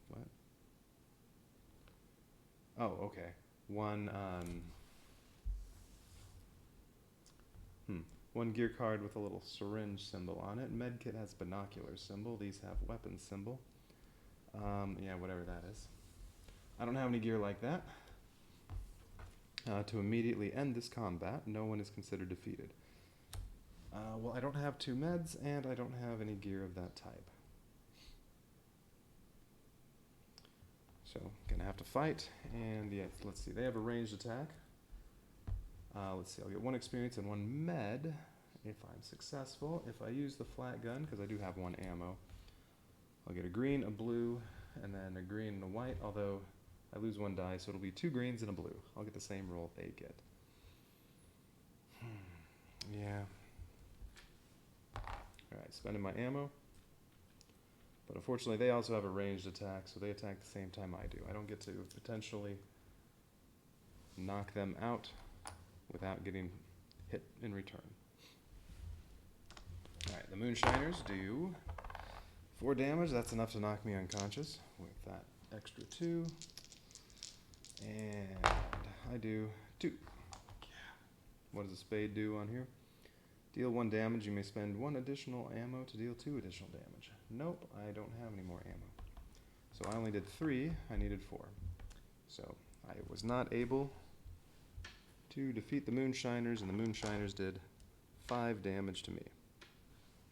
What? Oh, okay. 1, 1 gear card with a little syringe symbol on it. Medkit has binocular symbol. These have weapon symbol. Yeah, whatever that is. I don't have any gear like that. To immediately end this combat, no one is considered defeated. Well, I don't have 2 meds, and I don't have any gear of that type. So, gonna have to fight, and yeah, let's see, they have a ranged attack. Let's see, I'll get 1 experience and 1 med if I'm successful. If I use the flat gun, because I do have 1 ammo, I'll get a green, a blue, and then a green and a white, although I lose 1 die, so it'll be 2 greens and a blue. I'll get the same roll they get. Yeah. Alright, spending my ammo. But unfortunately, they also have a ranged attack, so they attack the same time I do. I don't get to potentially knock them out without getting hit in return. Alright, the Moonshiners do 4 damage. That's enough to knock me unconscious with that extra 2. And I do 2. What does a spade do on here? Deal 1 damage. You may spend 1 additional ammo to deal 2 additional damage. Nope, I don't have any more ammo. So I only did 3. I needed 4. So I was not able to defeat the Moonshiners, and the Moonshiners did 5 damage to me.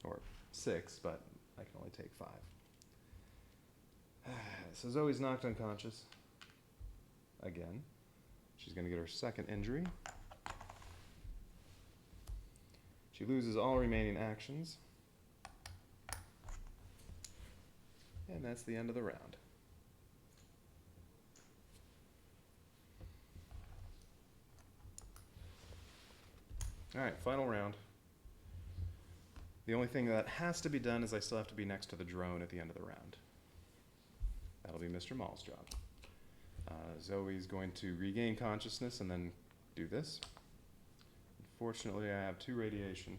Or 6, but I can only take 5. So Zoe's knocked unconscious. Again. She's going to get her 2nd injury. She loses all remaining actions. And that's the end of the round. Alright, final round. The only thing that has to be done is I still have to be next to the drone at the end of the round. That'll be Mr. Maul's job. Zoe's going to regain consciousness and then do this. Unfortunately, I have 2 radiation.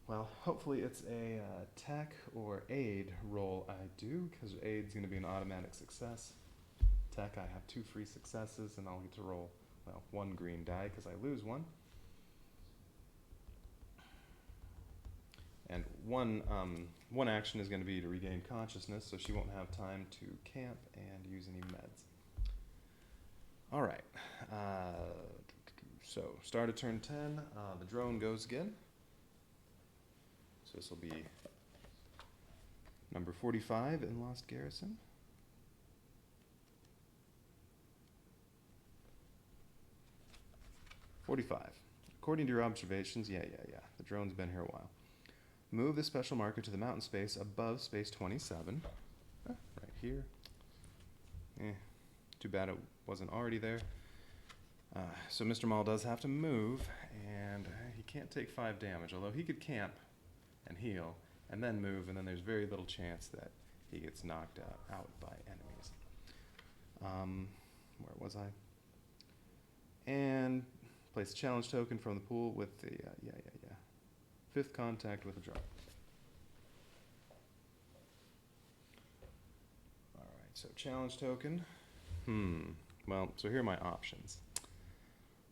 Well, hopefully it's a tech or aid roll I do, because aid's going to be an automatic success. Tech, I have 2 free successes, and I'll get to roll, well, 1 green die, because I lose 1. And one action is going to be to regain consciousness, so she won't have time to camp and use any meds. Alright, so start of turn 10, the drone goes again. So this will be number 45 in Lost Garrison. According to your observations, yeah, the drone's been here a while. Move the special marker to the mountain space above space 27, right here. Too bad it wasn't already there. So Mr. Maul does have to move, and he can't take 5 damage, although he could camp and heal, and then move, and then there's very little chance that he gets knocked out by enemies. Where was I? And place a challenge token from the pool with the, 5th contact with a drone. Alright, so challenge token. Well, so here are my options.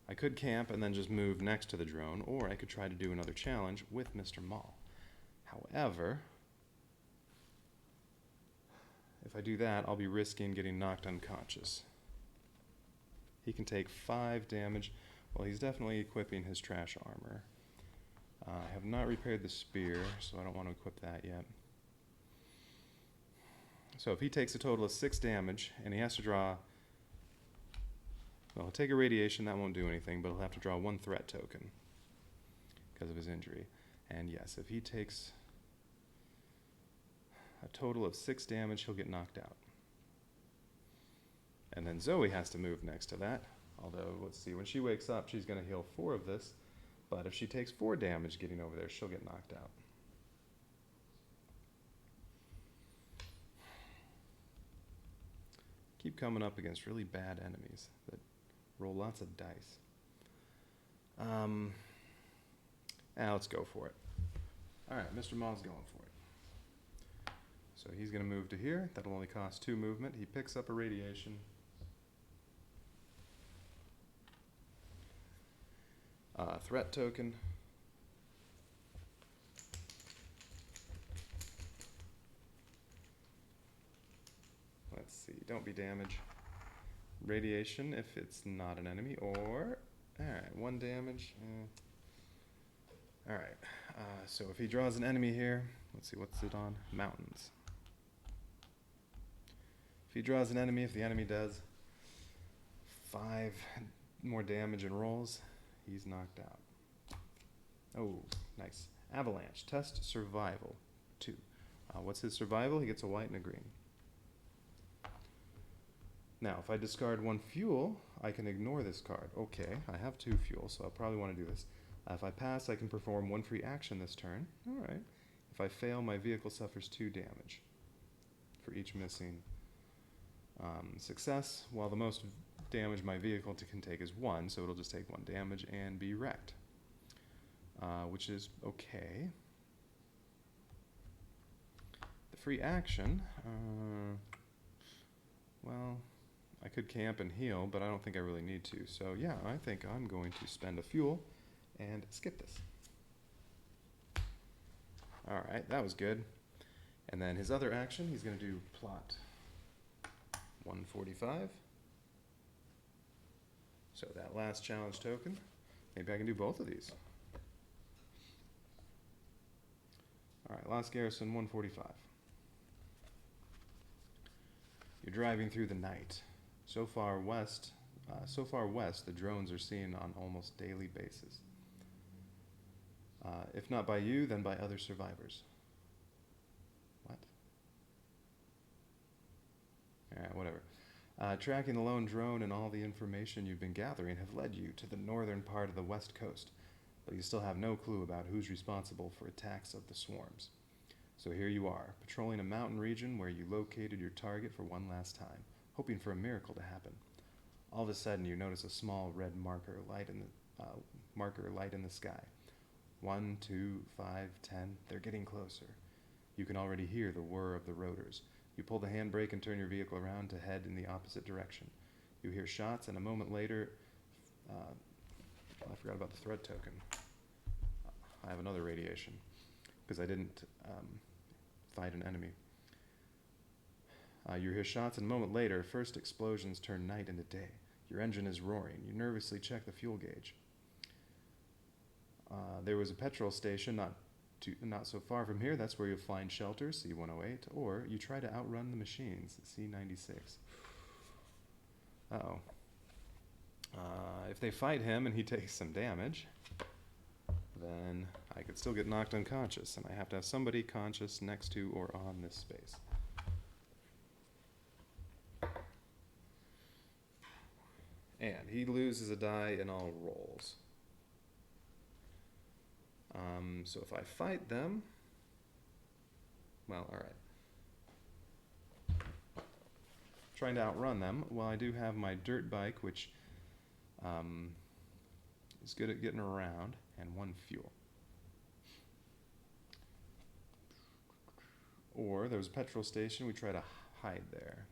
I could camp and then just move next to the drone, or I could try to do another challenge with Mr. Maul. However, if I do that, I'll be risking getting knocked unconscious. He can take 5 damage. Well, he's definitely equipping his trash armor. I have not repaired the spear, so I don't want to equip that yet. So if he takes a total of 6 damage, and he has to draw... Well, he'll take a radiation, that won't do anything, but he'll have to draw 1 threat token because of his injury. And yes, if he takes a total of 6 damage, he'll get knocked out. And then Zoe has to move next to that. Although, let's see, when she wakes up, she's going to heal 4 of this. But if she takes 4 damage getting over there, she'll get knocked out. Keep coming up against really bad enemies that roll lots of dice. Let's go for it. Alright, Mr. Maul's going for it. So he's going to move to here. That'll only cost 2 movement. He picks up a radiation. Threat token. Let's see, don't be damaged. radiation if it's not an enemy, or... Alright, 1 damage. Alright, so if he draws an enemy here, let's see, what's it on? Mountains. If he draws an enemy, if the enemy does 5 more damage and rolls, he's knocked out. Oh, nice. Avalanche. Test survival. 2. What's his survival? He gets a white and a green. Now, if I discard 1 fuel, I can ignore this card. Okay, I have 2 fuel, so I'll probably want to do this. If I pass, I can perform 1 free action this turn. Alright. If I fail, my vehicle suffers 2 damage for each missing success, while the most damage my vehicle can take is 1, so it'll just take 1 damage and be wrecked. Which is okay. The free action, well, I could camp and heal, but I don't think I really need to. So yeah, I think I'm going to spend a fuel and skip this. Alright, that was good. And then his other action, he's going to do plot 145. So that last challenge token, maybe I can do both of these. Alright, Lost Garrison 145. You're driving through the night. So far west, the drones are seen on almost daily basis. If not by you, then by other survivors. What? Alright, whatever. Tracking the lone drone and all the information you've been gathering have led you to the northern part of the west coast, but you still have no clue about who's responsible for attacks of the swarms. So here you are, patrolling a mountain region where you located your target for one last time, hoping for a miracle to happen. All of a sudden, you notice a small red marker light in the sky. 1, 2, 5, 10, they're getting closer. You can already hear the whir of the rotors. You pull the handbrake and turn your vehicle around to head in the opposite direction. You hear shots, and a moment later, I forgot about the threat token. I have another radiation, because I didn't fight an enemy. You hear shots, and a moment later, first explosions turn night into day. Your engine is roaring. You nervously check the fuel gauge. There was a petrol station not so far from here. That's where you'll find shelter, C108, or you try to outrun the machines, C96. Uh-oh. If they fight him and he takes some damage, then I could still get knocked unconscious, and I have to have somebody conscious next to or on this space. And he loses a die in all rolls. So if I fight them, well, alright. Trying to outrun them. Well, I do have my dirt bike, which is good at getting around, and 1 fuel. Or there's a petrol station, we try to hide there.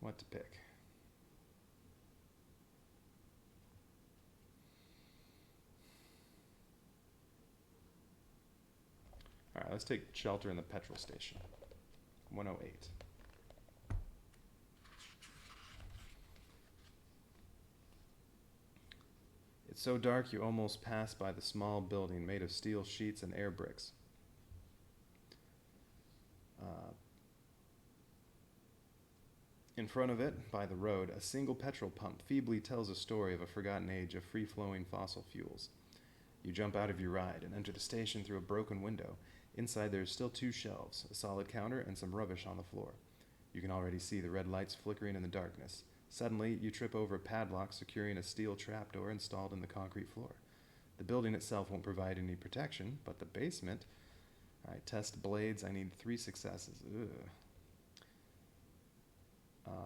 What to pick? Alright, let's take shelter in the petrol station. 108. It's so dark you almost pass by the small building made of steel sheets and air bricks. In front of it, by the road, a single petrol pump feebly tells a story of a forgotten age of free-flowing fossil fuels. You jump out of your ride and enter the station through a broken window. Inside there are still 2 shelves, a solid counter, and some rubbish on the floor. You can already see the red lights flickering in the darkness. Suddenly, you trip over a padlock securing a steel trapdoor installed in the concrete floor. The building itself won't provide any protection, but the basement... Alright, test blades. I need 3 successes.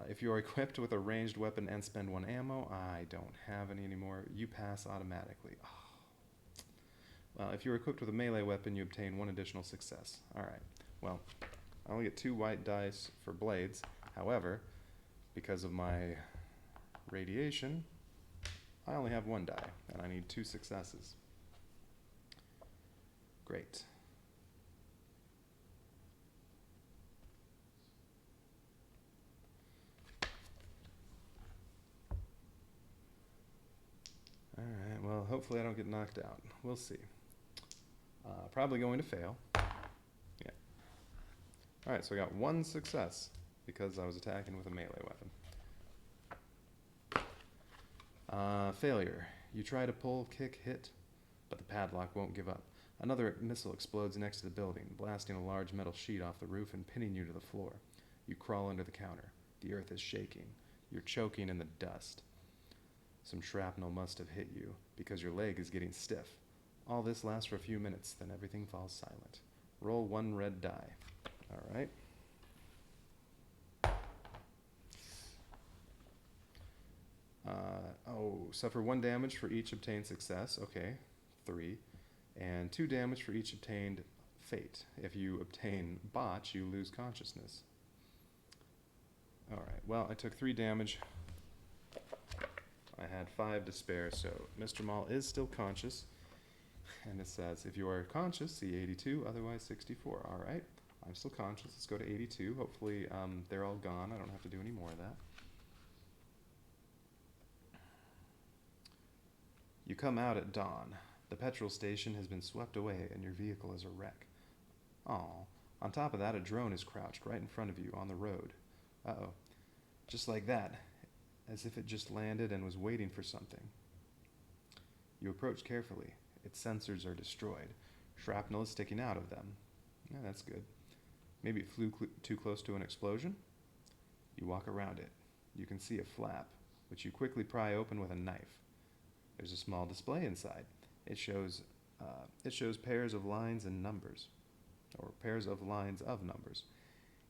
If you are equipped with a ranged weapon and spend 1 ammo, I don't have any anymore. You pass automatically. Oh. Well, if you're equipped with a melee weapon, you obtain 1 additional success. Alright, well, I only get 2 white dice for blades. However, because of my radiation, I only have 1 die, and I need 2 successes. Great. hopefully I don't get knocked out. We'll see. Probably going to fail. Yeah. Alright, so I got one success because I was attacking with a melee weapon. Failure. You try to pull, kick, hit, but the padlock won't give up. Another missile explodes next to the building, blasting a large metal sheet off the roof and pinning you to the floor. You crawl under the counter. The earth is shaking. You're choking in the dust. Some shrapnel must have hit you, because your leg is getting stiff. All this lasts for a few minutes, then everything falls silent. Roll 1 red die. Alright. Suffer 1 damage for each obtained success. Okay, 3. And 2 damage for each obtained fate. If you obtain botch, you lose consciousness. Alright, well, I took 3 damage. I had 5 to spare, so Mr. Maul is still conscious. And it says, if you are conscious, see 82, otherwise 64. Alright, I'm still conscious. Let's go to 82. Hopefully they're all gone. I don't have to do any more of that. You come out at dawn. The petrol station has been swept away and your vehicle is a wreck. Aw. On top of that, a drone is crouched right in front of you on the road. Uh-oh. Just like that, as if it just landed and was waiting for something. You approach carefully. Its sensors are destroyed. Shrapnel is sticking out of them. Yeah, that's good. Maybe it flew too close to an explosion? You walk around it. You can see a flap, which you quickly pry open with a knife. There's a small display inside. It shows pairs of lines and numbers, or pairs of lines of numbers.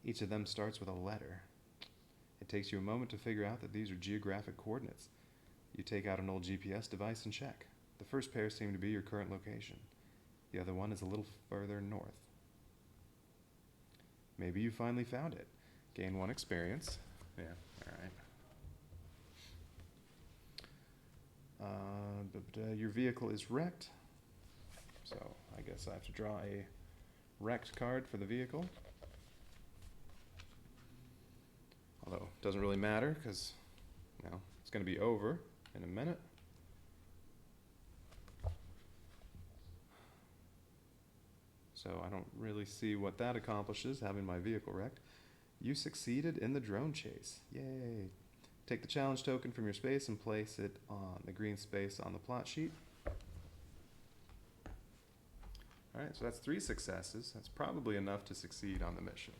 Each of them starts with a letter. It takes you a moment to figure out that these are geographic coordinates. You take out an old GPS device and check. The first pair seem to be your current location. The other one is a little further north. Maybe you finally found it. Gain 1 experience. Yeah, alright. Your vehicle is wrecked. So I guess I have to draw a wrecked card for the vehicle. Although it doesn't really matter because, you know, it's going to be over in a minute. So I don't really see what that accomplishes, having my vehicle wrecked. You succeeded in the drone chase. Yay. Take the challenge token from your space and place it on the green space on the plot sheet. Alright, so that's 3 successes. That's probably enough to succeed on the mission.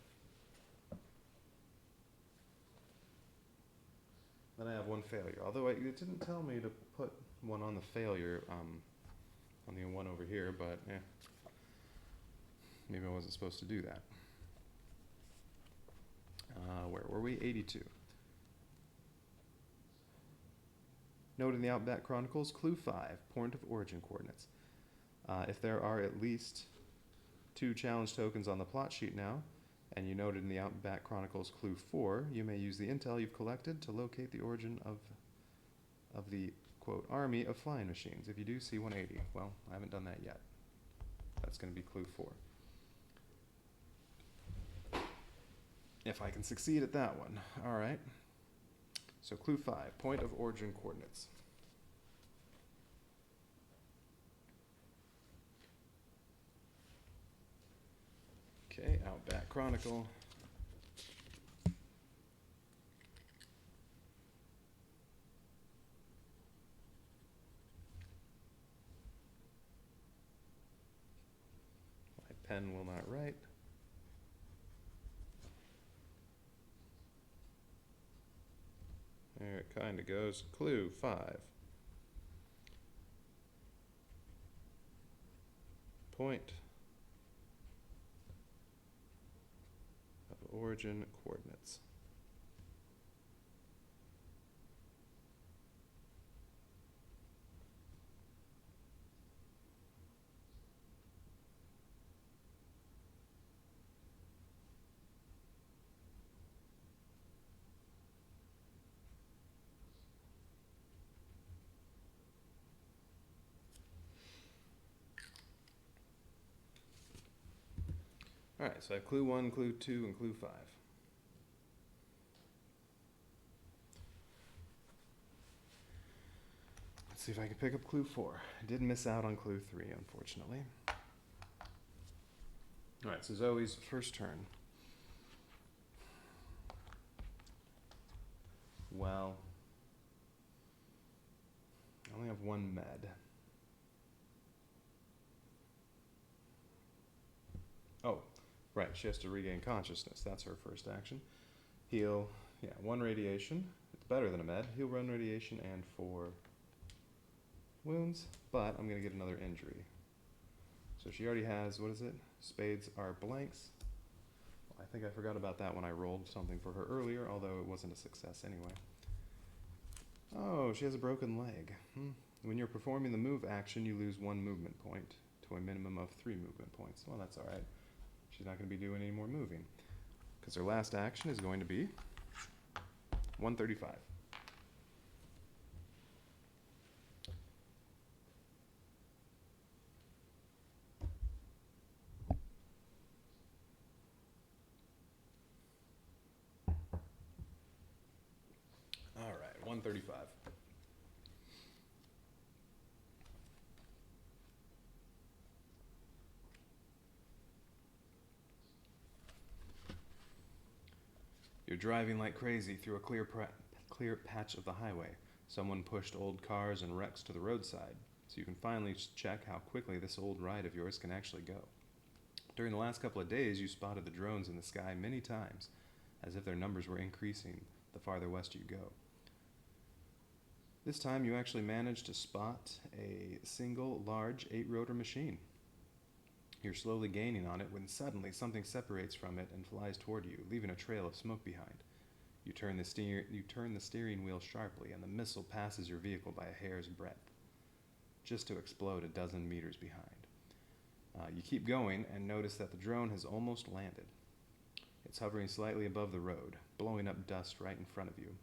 Then I have 1 failure. Although it didn't tell me to put 1 on the failure, on the one over here, but yeah. Maybe I wasn't supposed to do that. Where were we? 82. Note in the Outback Chronicles, Clue 5, Point of Origin Coordinates. If there are at least 2 challenge tokens on the plot sheet now, and you noted in the Outback Chronicles Clue 4, you may use the intel you've collected to locate the origin of the, quote, army of flying machines. If you do, see 180. Well, I haven't done that yet. That's going to be Clue 4. If I can succeed at that one. Alright. So Clue 5, Point of Origin Coordinates. Okay, Outback Chronicle. My pen will not write. There it kind of goes. Clue 5. Point of origin coordinates. Alright, so I have Clue 1, Clue 2, and Clue 5. Let's see if I can pick up clue 4. I did miss out on clue 3, unfortunately. Alright, so Zoe's first turn. Well, I only have one med. Oh, right, she has to regain consciousness. That's her first action. Heal, 1 radiation. It's better than a med. Heal 1 radiation and 4 wounds, but I'm going to get another injury. So she already has, what is it? Spades are blanks. I think I forgot about that when I rolled something for her earlier, although it wasn't a success anyway. Oh, she has a broken leg. When you're performing the move action, you lose 1 movement point to a minimum of 3 movement points. Well, that's alright. She's not going to be doing any more moving, because her last action is going to be 135. Alright, 135. You're driving like crazy through a clear patch of the highway. Someone pushed old cars and wrecks to the roadside, so you can finally check how quickly this old ride of yours can actually go. During the last couple of days, you spotted the drones in the sky many times, as if their numbers were increasing the farther west you go. This time you actually managed to spot a single large 8-rotor machine. You're slowly gaining on it when suddenly something separates from it and flies toward you, leaving a trail of smoke behind. You turn the steering wheel sharply, and the missile passes your vehicle by a hair's breadth, just to explode a dozen meters behind. You keep going and notice that the drone has almost landed. It's hovering slightly above the road, blowing up dust right in front of you.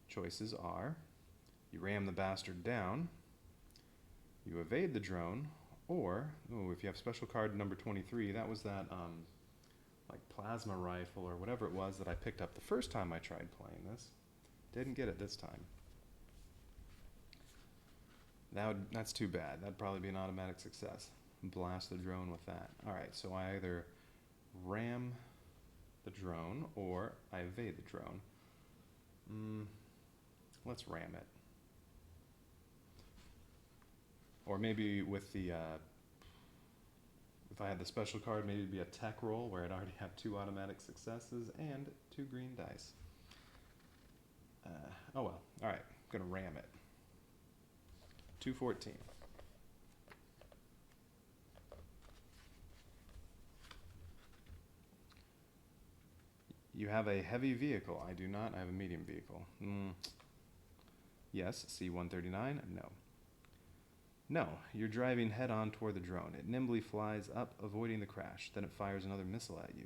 Choices are: you ram the bastard down, you evade the drone, or, if you have special card number 23, that was that like plasma rifle or whatever it was that I picked up the first time I tried playing this. Didn't get it this time. That's too bad. That'd probably be an automatic success. Blast the drone with that. Alright, so I either ram the drone or I evade the drone. Let's ram it. Or maybe with the, if I had the special card, maybe it'd be a tech roll where I'd already have 2 automatic successes and 2 green dice. Oh well, alright, I'm gonna ram it. 214. You have a heavy vehicle. I do not. I have a medium vehicle. Yes, C-139, no. No, you're driving head-on toward the drone. It nimbly flies up, avoiding the crash. Then it fires another missile at you.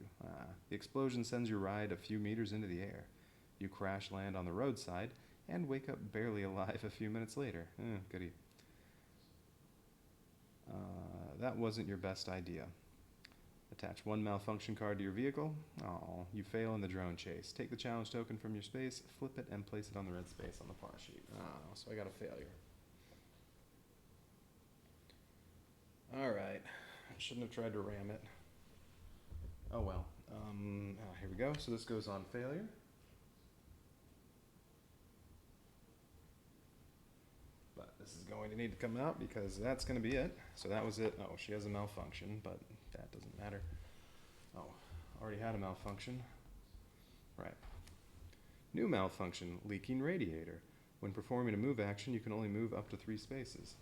The explosion sends your ride a few meters into the air. You crash land on the roadside and wake up barely alive a few minutes later. Goody. That wasn't your best idea. Attach 1 malfunction card to your vehicle. Oh, you fail in the drone chase. Take the challenge token from your space, flip it, and place it on the red space on the plot sheet. So I got a failure. Alright, I shouldn't have tried to ram it. Oh well. Here we go. So this goes on failure. But this is going to need to come out because that's going to be it. So that was it. Oh, she has a malfunction, but that doesn't matter. Oh, already had a malfunction. Right. New malfunction, leaking radiator. When performing a move action, you can only move up to 3 spaces.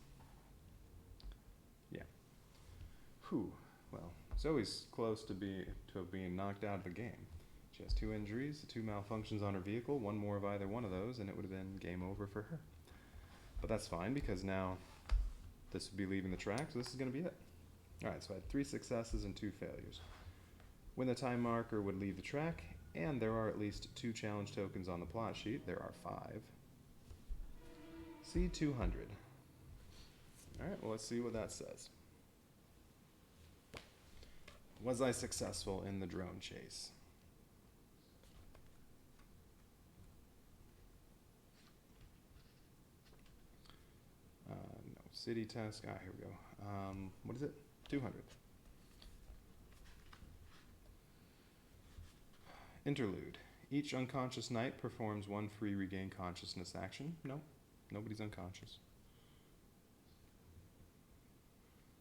Yeah. Whew. Well, Zoe's close to being knocked out of the game. She has 2 injuries, 2 malfunctions on her vehicle, 1 more of either one of those, and it would have been game over for her. But that's fine, because now this would be leaving the track, so this is going to be it. Alright, so I had 3 successes and 2 failures. When the time marker would leave the track, and there are at least 2 challenge tokens on the plot sheet, there are 5. C200. Alright, well let's see what that says. Was I successful in the drone chase? City task. Here we go. What is it? 200. Interlude. Each unconscious knight performs one free regain consciousness action. No, nobody's unconscious.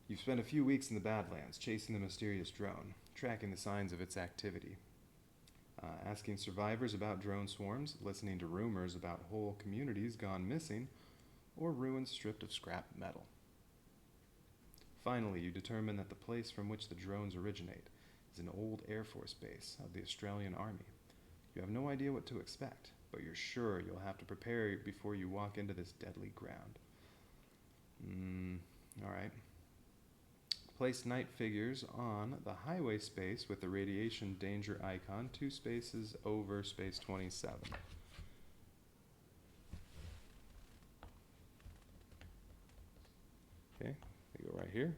You've spent a few weeks in the Badlands chasing the mysterious drone, tracking the signs of its activity, asking survivors about drone swarms, listening to rumors about whole communities gone missing, or ruins stripped of scrap metal. Finally, you determine that the place from which the drones originate is an old Air Force base of the Australian Army. You have no idea what to expect, but you're sure you'll have to prepare before you walk into this deadly ground. Alright. Place night figures on the highway space with the radiation danger icon 2 spaces over space 27. Okay, they go right here.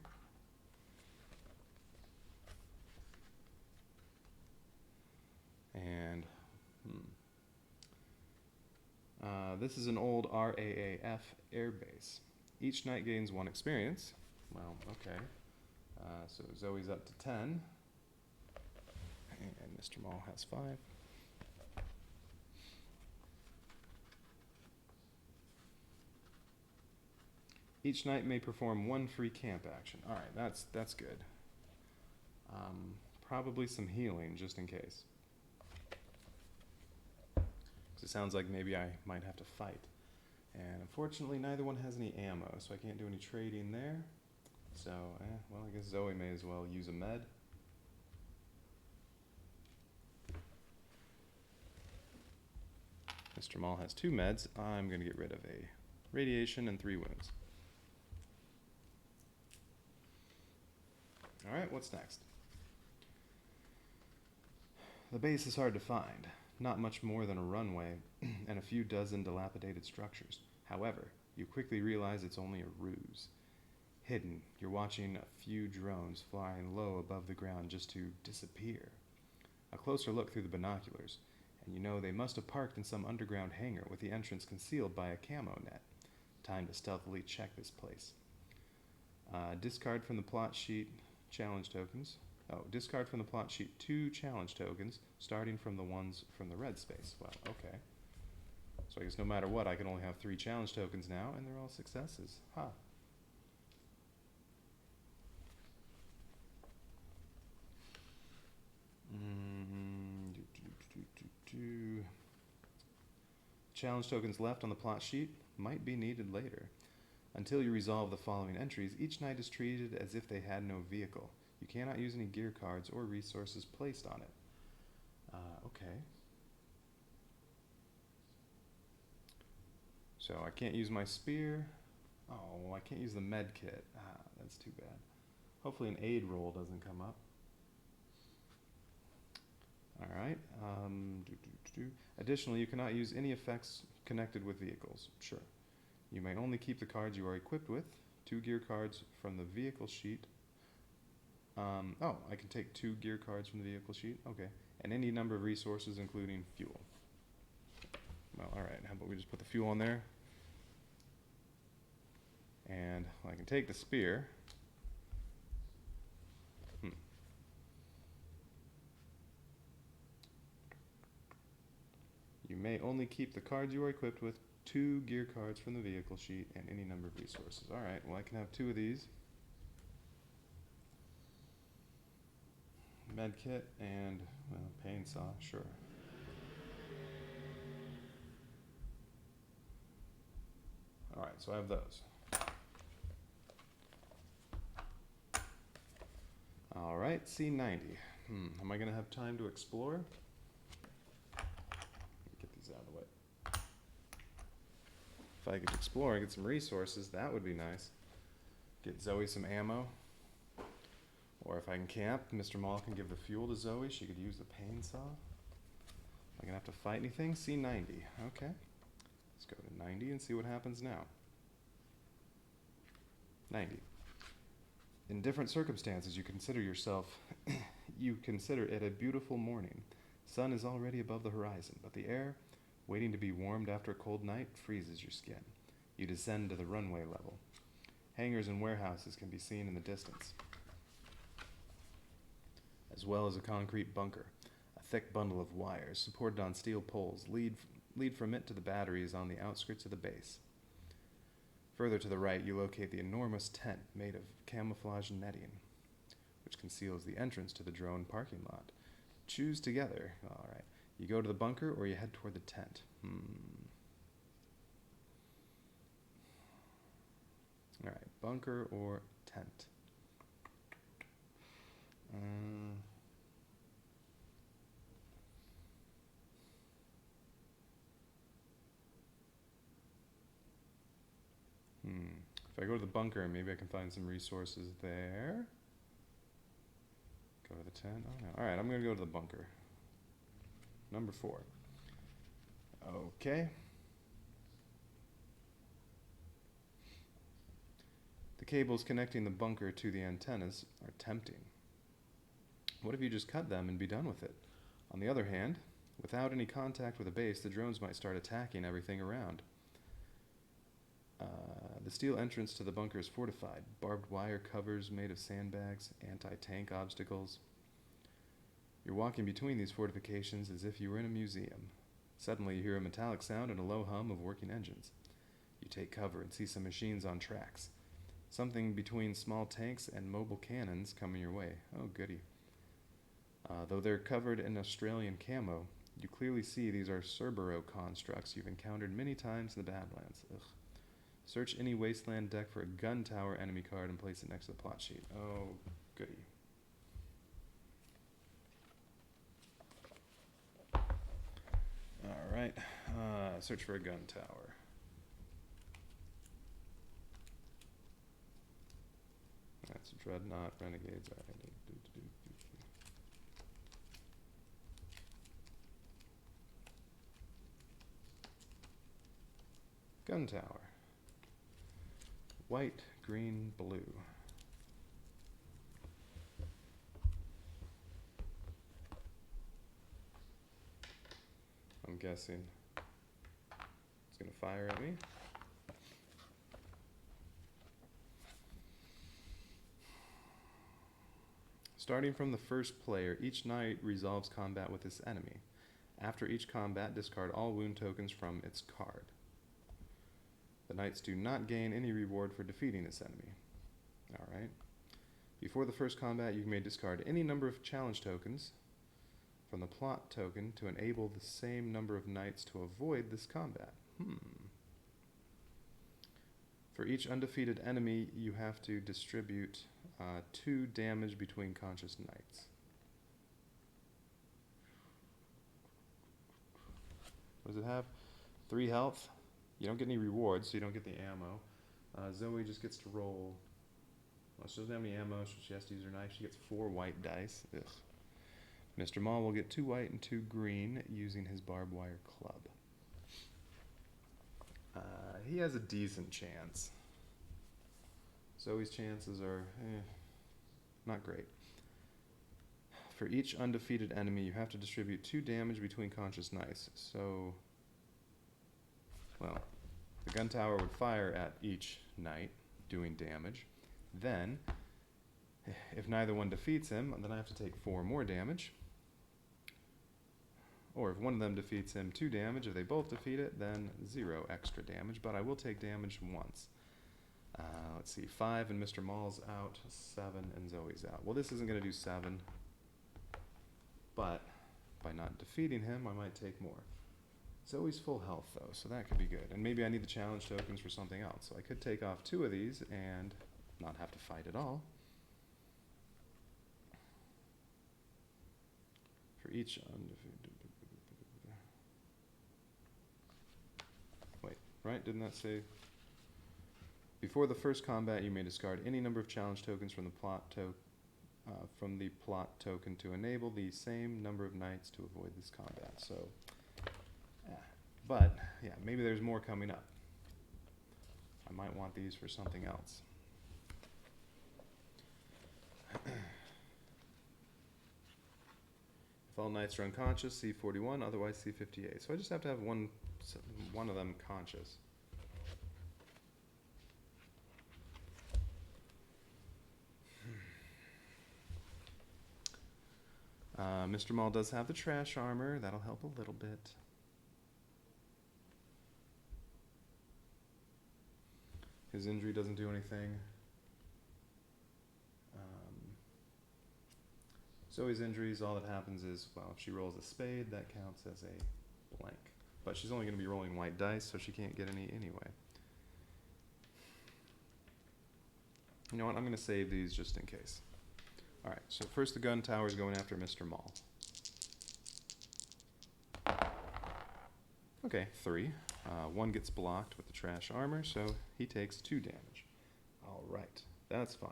And this is an old RAAF air base. Each knight gains 1 experience. Well, okay. So Zoe's up to 10. And Mr. Mall has 5. Each knight may perform 1 free camp action. Alright, that's good. Probably some healing, just in case. Because it sounds like maybe I might have to fight. And unfortunately, neither one has any ammo, so I can't do any trading there. So, well, I guess Zoe may as well use a med. Mr. Mall has 2 meds. I'm going to get rid of a radiation and 3 wounds. Alright, what's next? The base is hard to find. Not much more than a runway and a few dozen dilapidated structures. However, you quickly realize it's only a ruse. Hidden, you're watching a few drones flying low above the ground just to disappear. A closer look through the binoculars, and you know they must have parked in some underground hangar with the entrance concealed by a camo net. Time to stealthily check this place. Discard from the plot sheet challenge tokens. Discard from the plot sheet 2 challenge tokens, starting from the ones from the red space. Well, okay. So I guess no matter what, I can only have 3 challenge tokens now, and they're all successes. Ha. Challenge tokens left on the plot sheet might be needed later. Until you resolve the following entries, each knight is treated as if they had no vehicle. You cannot use any gear cards or resources placed on it. Okay. So I can't use my spear. Oh, I can't use the med kit. That's too bad. Hopefully an aid roll doesn't come up. Alright. Additionally, you cannot use any effects connected with vehicles. Sure. You may only keep the cards you are equipped with. 2 gear cards from the vehicle sheet. I can take 2 gear cards from the vehicle sheet. Okay. And any number of resources, including fuel. Well, alright. How about we just put the fuel on there? And I can take the spear. You may only keep the cards you are equipped with, 2 gear cards from the vehicle sheet, and any number of resources. Alright, well I can have 2 of these. Med kit and, well, pain saw, sure. Alright, so I have those. Alright, C90. Am I going to have time to explore? Get these out of the way. If I could explore and get some resources, that would be nice. Get Zoe some ammo. Or if I can camp, Mr. Mall can give the fuel to Zoe. She could use the pain saw. Am I going to have to fight anything? C90. Okay. Let's go to 90 and see what happens now. 90. In different circumstances, you consider it a beautiful morning. Sun is already above the horizon, but the air, waiting to be warmed after a cold night, freezes your skin. You descend to the runway level. Hangars and warehouses can be seen in the distance, as well as a concrete bunker. A thick bundle of wires, supported on steel poles, lead from it to the batteries on the outskirts of the base. Further to the right, you locate the enormous tent made of camouflage netting, which conceals the entrance to the drone parking lot. Choose together. All right. You go to the bunker or you head toward the tent. All right. Bunker or tent. If I go to the bunker, maybe I can find some resources there. Go to the tent. Oh, no. All right, I'm going to go to the bunker. Number 4. Okay. The cables connecting the bunker to the antennas are tempting. What if you just cut them and be done with it? On the other hand, without any contact with a base, the drones might start attacking everything around. The steel entrance to the bunker is fortified. Barbed wire covers made of sandbags, anti-tank obstacles. You're walking between these fortifications as if you were in a museum. Suddenly you hear a metallic sound and a low hum of working engines. You take cover and see some machines on tracks. Something between small tanks and mobile cannons coming your way. Oh, goody. Though they're covered in Australian camo, you clearly see these are Cerbero constructs you've encountered many times in the Badlands. Ugh. Search any wasteland deck for a gun tower enemy card and place it next to the plot sheet. Oh, goody. Alright, search for a gun tower. That's Dreadnought, Renegades. All right. Gun tower. White, green, blue. I'm guessing it's going to fire at me. Starting from the first player, each knight resolves combat with this enemy. After each combat, discard all wound tokens from its card. The knights do not gain any reward for defeating this enemy. Alright. Before the first combat, you may discard any number of challenge tokens from the plot token to enable the same number of knights to avoid this combat. For each undefeated enemy, you have to distribute 2 damage between conscious knights. What does it have? 3 health. You don't get any rewards, so you don't get the ammo. Zoe just gets to roll. Well, she doesn't have any ammo, so she has to use her knife. She gets 4 white dice. Ugh. Mr. Maul will get 2 white and 2 green using his barbed wire club. He has a decent chance. Zoe's chances are not great. For each undefeated enemy, you have to distribute 2 damage between conscious knights. So, well, the gun tower would fire at each knight, doing damage. Then, if neither one defeats him, then I have to take 4 more damage. Or if one of them defeats him, 2 damage. If they both defeat it, then 0 extra damage. But I will take damage once. Let's see, 5 and Mr. Maul's out, 7 and Zoe's out. Well, this isn't going to do 7. But by not defeating him, I might take more. Zoe's full health, though, so that could be good. And maybe I need the challenge tokens for something else. So I could take off 2 of these and not have to fight at all. For each undefeated... Wait, right? Didn't that say... Before the first combat, you may discard any number of challenge tokens from the plot token to enable the same number of knights to avoid this combat. So, but yeah, maybe there's more coming up. I might want these for something else. If all knights are unconscious, C41, otherwise C58. So I just have to have one of them conscious. Mr. Maul does have the trash armor. That'll help a little bit. His injury doesn't do anything. Zoe's injuries, all that happens is, well, if she rolls a spade, that counts as a blank. But she's only going to be rolling white dice, so she can't get any anyway. You know what? I'm going to save these just in case. Alright, so first the gun tower is going after Mr. Maul. Okay, 3. 1 gets blocked with the trash armor, so he takes 2 damage. Alright, that's fine.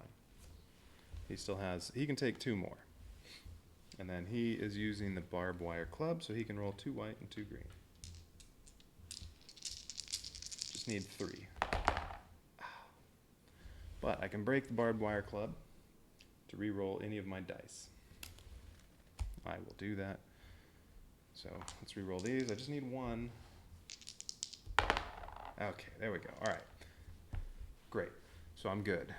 He still has, he can take 2 more. And then he is using the barbed wire club, so he can roll 2 white and 2 green. Just need 3. But I can break the barbed wire club to re-roll any of my dice. I will do that. So let's re-roll these. I just need 1. Okay, there we go. All right. Great. So I'm good.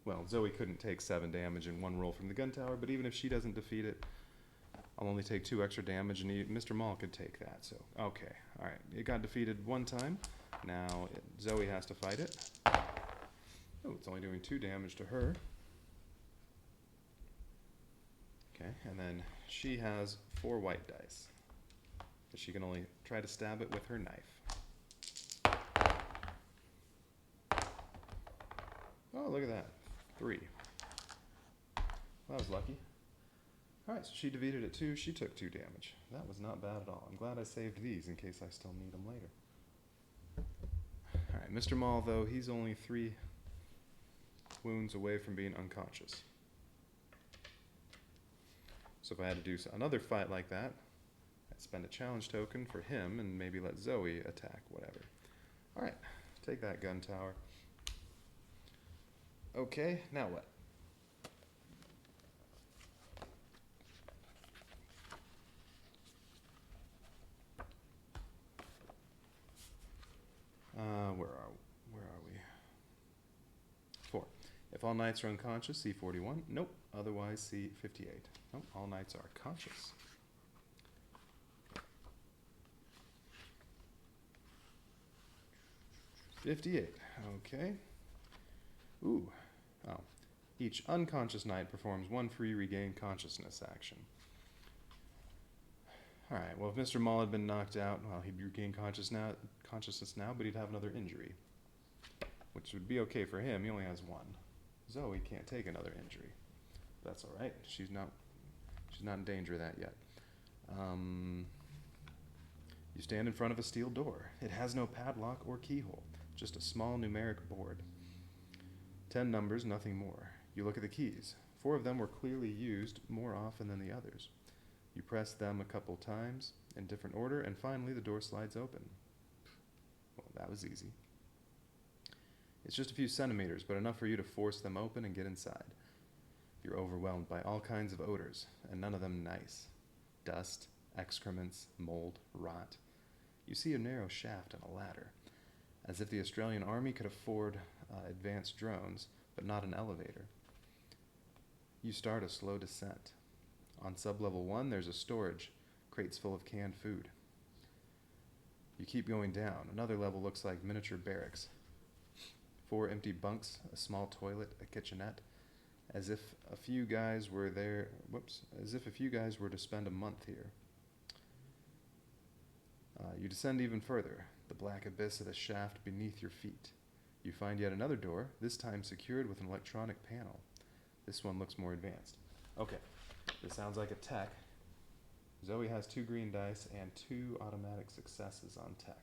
Well, Zoe couldn't take 7 damage in 1 roll from the gun tower, but even if she doesn't defeat it, I'll only take 2 extra damage, and Mr. Maul could take that. So, okay. All right. It got defeated 1 time. Now Zoe has to fight it. Oh, it's only doing 2 damage to her. Okay, and then she has 4 white dice. But she can only try to stab it with her knife. Oh, look at that. 3. Well, that was lucky. Alright, so she defeated it too. She took 2 damage. That was not bad at all. I'm glad I saved these in case I still need them later. Alright, Mr. Maul, though, he's only 3 wounds away from being unconscious. So if I had to do another fight like that, I'd spend a challenge token for him and maybe let Zoe attack, whatever. Alright, take that gun tower. Okay, now what? Where are we? 4. If all knights are unconscious, C41. Nope. Otherwise, C58. Nope. All knights are conscious. $58. Okay. Ooh. Oh. Each unconscious knight performs 1 free regain consciousness action. Alright, well, if Mr. Maul had been knocked out, well, he'd regain consciousness now, but he'd have another injury. Which would be okay for him. He only has 1. Zoe can't take another injury. That's alright. She's not in danger of that yet. You stand in front of a steel door. It has no padlock or keyhole, just a small numeric board. 10 numbers, nothing more. You look at the keys. 4 of them were clearly used more often than the others. You press them a couple times in different order, and finally the door slides open. Well, that was easy. It's just a few centimeters, but enough for you to force them open and get inside. You're overwhelmed by all kinds of odors, and none of them nice. Dust, excrements, mold, rot. You see a narrow shaft and a ladder, as if the Australian Army could afford advanced drones, but not an elevator. You start a slow descent. On sublevel 1, there's a storage, crates full of canned food. You keep going down. Another level looks like miniature barracks. 4 empty bunks, a small toilet, a kitchenette, as if a few guys were there, as if a few guys were to spend a month here. You descend even further, the black abyss of the shaft beneath your feet. You find yet another door, this time secured with an electronic panel. This one looks more advanced. Okay, this sounds like a tech. Zoe has 2 green dice and 2 automatic successes on tech.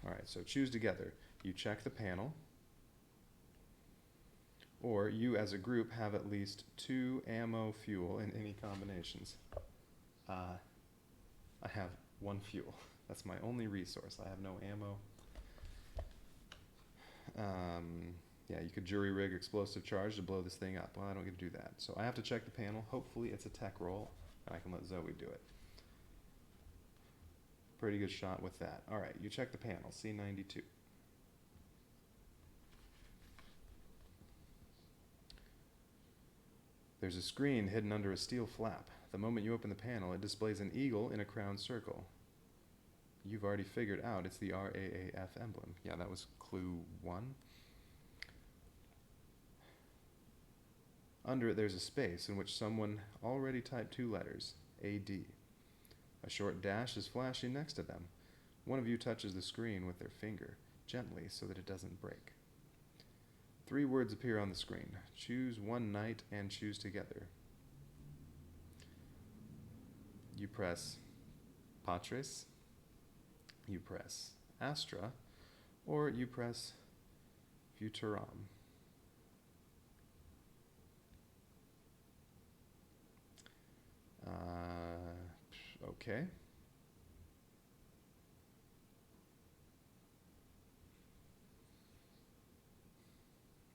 Alright, so choose together. You check the panel, or you as a group have at least 2 ammo fuel in any combinations. I have 1 fuel. That's my only resource. I have no ammo. Yeah, you could jury rig explosive charge to blow this thing up. Well, I don't get to do that. So I have to check the panel. Hopefully it's a tech roll, and I can let Zoe do it. Pretty good shot with that. Alright, you check the panel, C92. There's a screen hidden under a steel flap. The moment you open the panel, it displays an eagle in a crowned circle. You've already figured out it's the RAAF emblem. Yeah, that was clue 1. Under it, there's a space in which someone already typed 2 letters, AD. A short dash is flashing next to them. One of you touches the screen with their finger, gently so that it doesn't break. 3 words appear on the screen. Choose one night and choose together. You press Patres, you press Astra, or you press Futuram. Okay.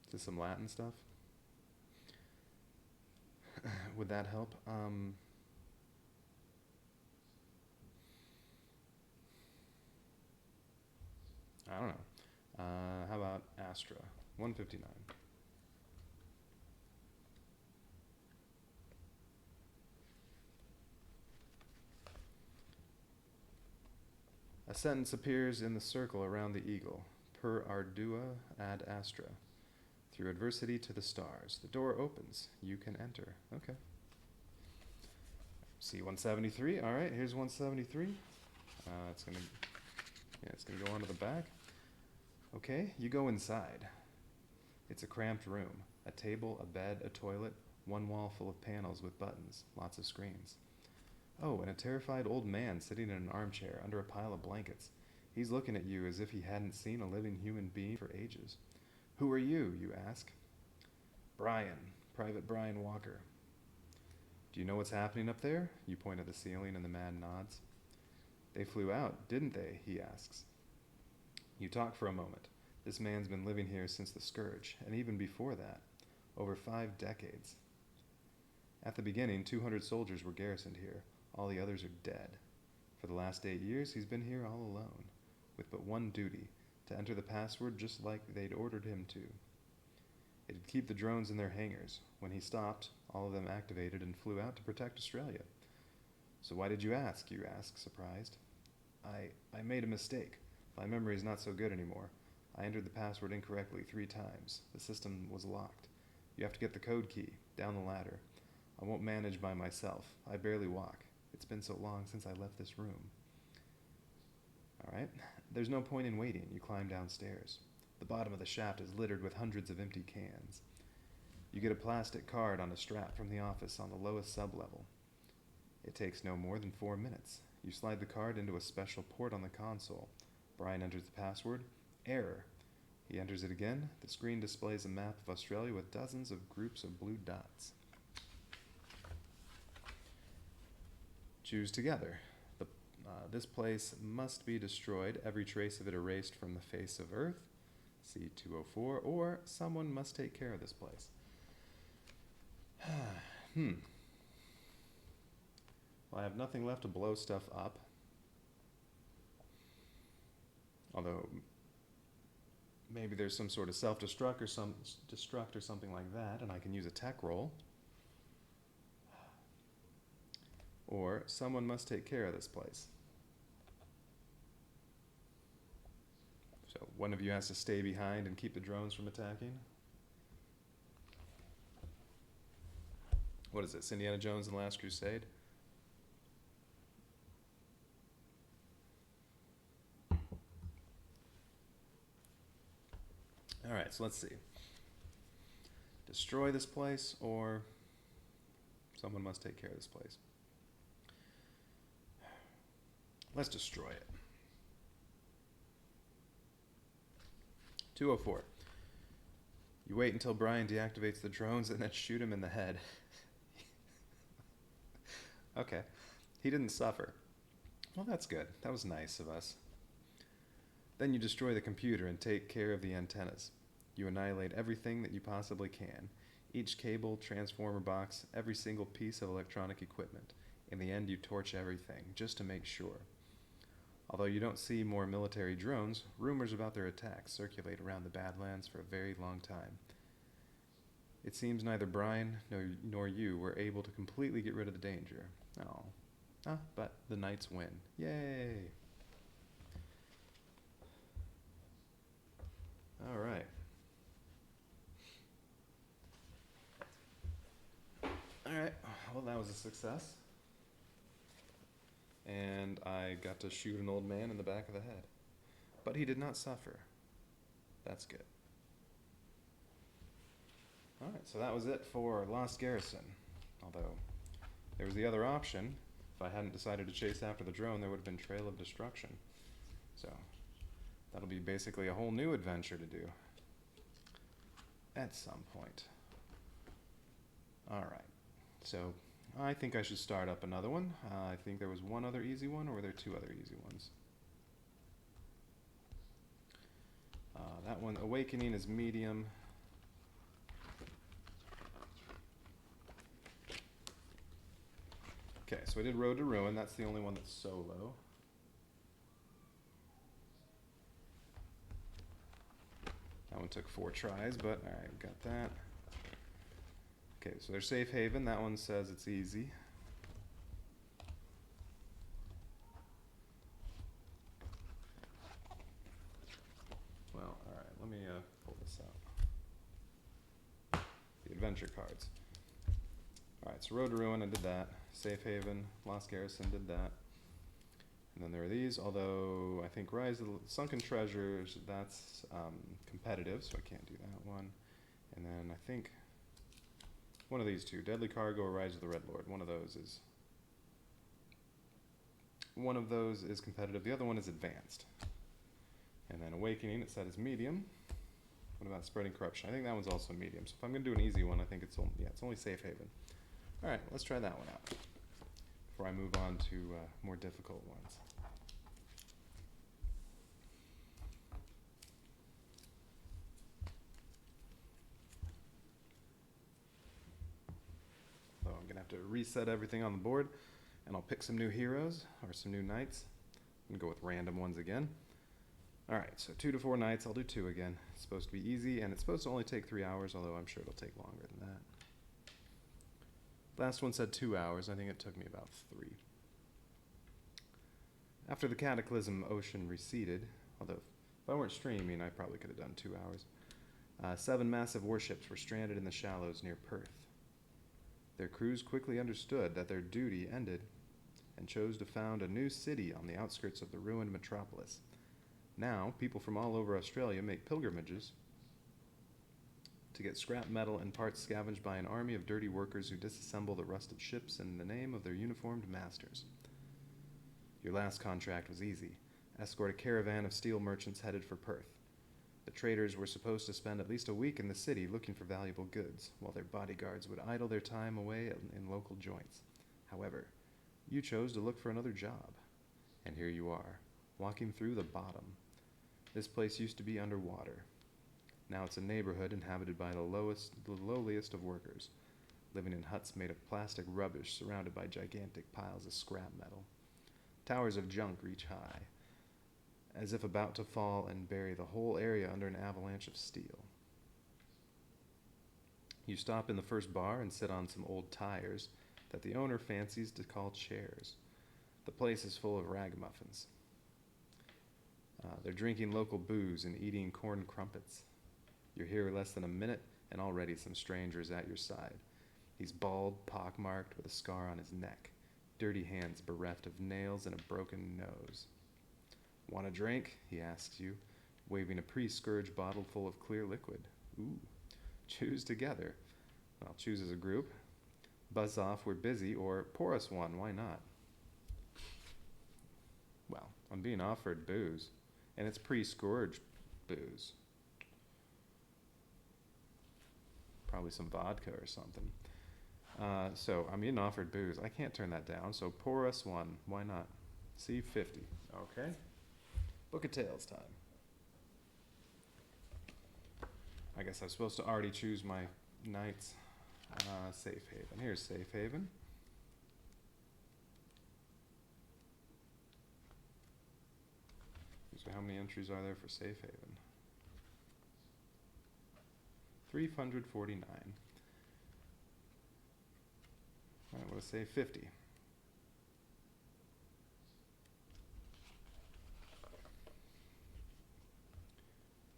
Is this some Latin stuff? Would that help? I don't know. How about Astra? 159. A sentence appears in the circle around the eagle. Per ardua ad astra. Through adversity to the stars. The door opens. You can enter. Okay. C-173. All right, here's 173. It's gonna go onto the back. Okay, you go inside. It's a cramped room. A table, a bed, a toilet, one wall full of panels with buttons, lots of screens. Oh, and a terrified old man sitting in an armchair under a pile of blankets. He's looking at you as if he hadn't seen a living human being for ages. Who are you, you ask? Brian, Private Brian Walker. Do you know what's happening up there? You point at the ceiling and the man nods. They flew out, didn't they? He asks. You talk for a moment. This man's been living here since the Scourge, and even before that, over 5 decades. At the beginning, 200 soldiers were garrisoned here. All the others are dead. For the last 8 years, he's been here all alone, with but one duty, to enter the password just like they'd ordered him to. It'd keep the drones in their hangars. When he stopped, all of them activated and flew out to protect Australia. So why did you ask? You ask, surprised. I made a mistake. My memory's not so good anymore. I entered the password incorrectly 3 times. The system was locked. You have to get the code key, down the ladder. I won't manage by myself. I barely walk. It's been so long since I left this room. All right. There's no point in waiting. You climb downstairs. The bottom of the shaft is littered with hundreds of empty cans. You get a plastic card on a strap from the office on the lowest sublevel. It takes no more than 4 minutes. You slide the card into a special port on the console. Brian enters the password. Error. He enters it again. The screen displays a map of Australia with dozens of groups of blue dots. Choose together. This place must be destroyed, every trace of it erased from the face of Earth, C-204, or someone must take care of this place. Well, I have nothing left to blow stuff up. Although, maybe there's some sort of self-destruct or something like that, and I can use a tech roll. Or someone must take care of this place. So one of you has to stay behind and keep the drones from attacking. What is this, Indiana Jones and the Last Crusade? All right, so let's see. Destroy this place, or someone must take care of this place. Let's destroy it. 204. You wait until Brian deactivates the drones and then shoot him in the head. Okay. He didn't suffer. Well, that's good. That was nice of us. Then you destroy the computer and take care of the antennas. You annihilate everything that you possibly can. Each cable, transformer box, every single piece of electronic equipment. In the end, you torch everything, just to make sure. Although you don't see more military drones, rumors about their attacks circulate around the Badlands for a very long time. It seems neither Brian nor you were able to completely get rid of the danger. Oh. But the knights win. Yay! Alright. Alright, well that was a success. And I got to shoot an old man in the back of the head. But he did not suffer. That's good. Alright, so that was it for Lost Garrison. Although, there was the other option. If I hadn't decided to chase after the drone, there would have been Trail of Destruction. So, that'll be basically a whole new adventure to do. At some point. Alright, so I think I should start up another one. I think there was one other easy one, or were there two other easy ones? That one, Awakening, is medium. Okay, so I did Road to Ruin. That's the only one that's solo. That one took 4 tries, but alright, got that. Okay, so there's Safe Haven. That one says it's easy. Well, alright, let me pull this out. The adventure cards. Alright, so Road to Ruin, I did that. Safe Haven, Lost Garrison, did that. And then there are these, although I think Rise of the Sunken Treasures, that's competitive, so I can't do that one. And then I think one of these two, Deadly Cargo or Rise of the Red Lord, one of those is competitive, the other one is advanced. And then Awakening, it said is medium. What about Spreading Corruption? I think that one's also medium. So if I'm going to do an easy one, I think it's only Safe Haven. Alright, let's try that one out before I move on to more difficult ones. So I'm going to have to reset everything on the board, and I'll pick some new heroes, or some new knights. I'm going to go with random ones again. Alright, so 2 to 4 knights, I'll do 2 again. It's supposed to be easy, and it's supposed to only take 3 hours, although I'm sure it'll take longer than that. Last one said 2 hours. I think it took me about 3. After the cataclysm ocean receded, although if I weren't streaming, I probably could have done 2 hours, 7 massive warships were stranded in the shallows near Perth. Their crews quickly understood that their duty ended and chose to found a new city on the outskirts of the ruined metropolis. Now, people from all over Australia make pilgrimages to get scrap metal and parts scavenged by an army of dirty workers who disassemble the rusted ships in the name of their uniformed masters. Your last contract was easy. Escort a caravan of steel merchants headed for Perth. The traders were supposed to spend at least a week in the city looking for valuable goods, while their bodyguards would idle their time away in local joints. However, you chose to look for another job. And here you are, walking through the bottom. This place used to be underwater. Now it's a neighborhood inhabited by the lowliest of workers, living in huts made of plastic rubbish surrounded by gigantic piles of scrap metal. Towers of junk reach high, as if about to fall and bury the whole area under an avalanche of steel. You stop in the first bar and sit on some old tires that the owner fancies to call chairs. The place is full of ragamuffins. They're drinking local booze and eating corn crumpets. You're here less than a minute, and already some strangers at your side. He's bald, pockmarked, with a scar on his neck, dirty hands bereft of nails and a broken nose. Want a drink? He asks you, waving a pre-scourge bottle full of clear liquid. Ooh. Choose together. Well, choose as a group. Buzz off, we're busy, or pour us one, why not? Well, I'm being offered booze, and it's pre-scourge booze. Probably some vodka or something. So I'm being offered booze. I can't turn that down, so pour us one. Why not? C50. Okay. Book of Tales time. I guess I'm supposed to already choose my knights. Safe Haven. Here's Safe Haven. So how many entries are there for Safe Haven? 349. would say 50.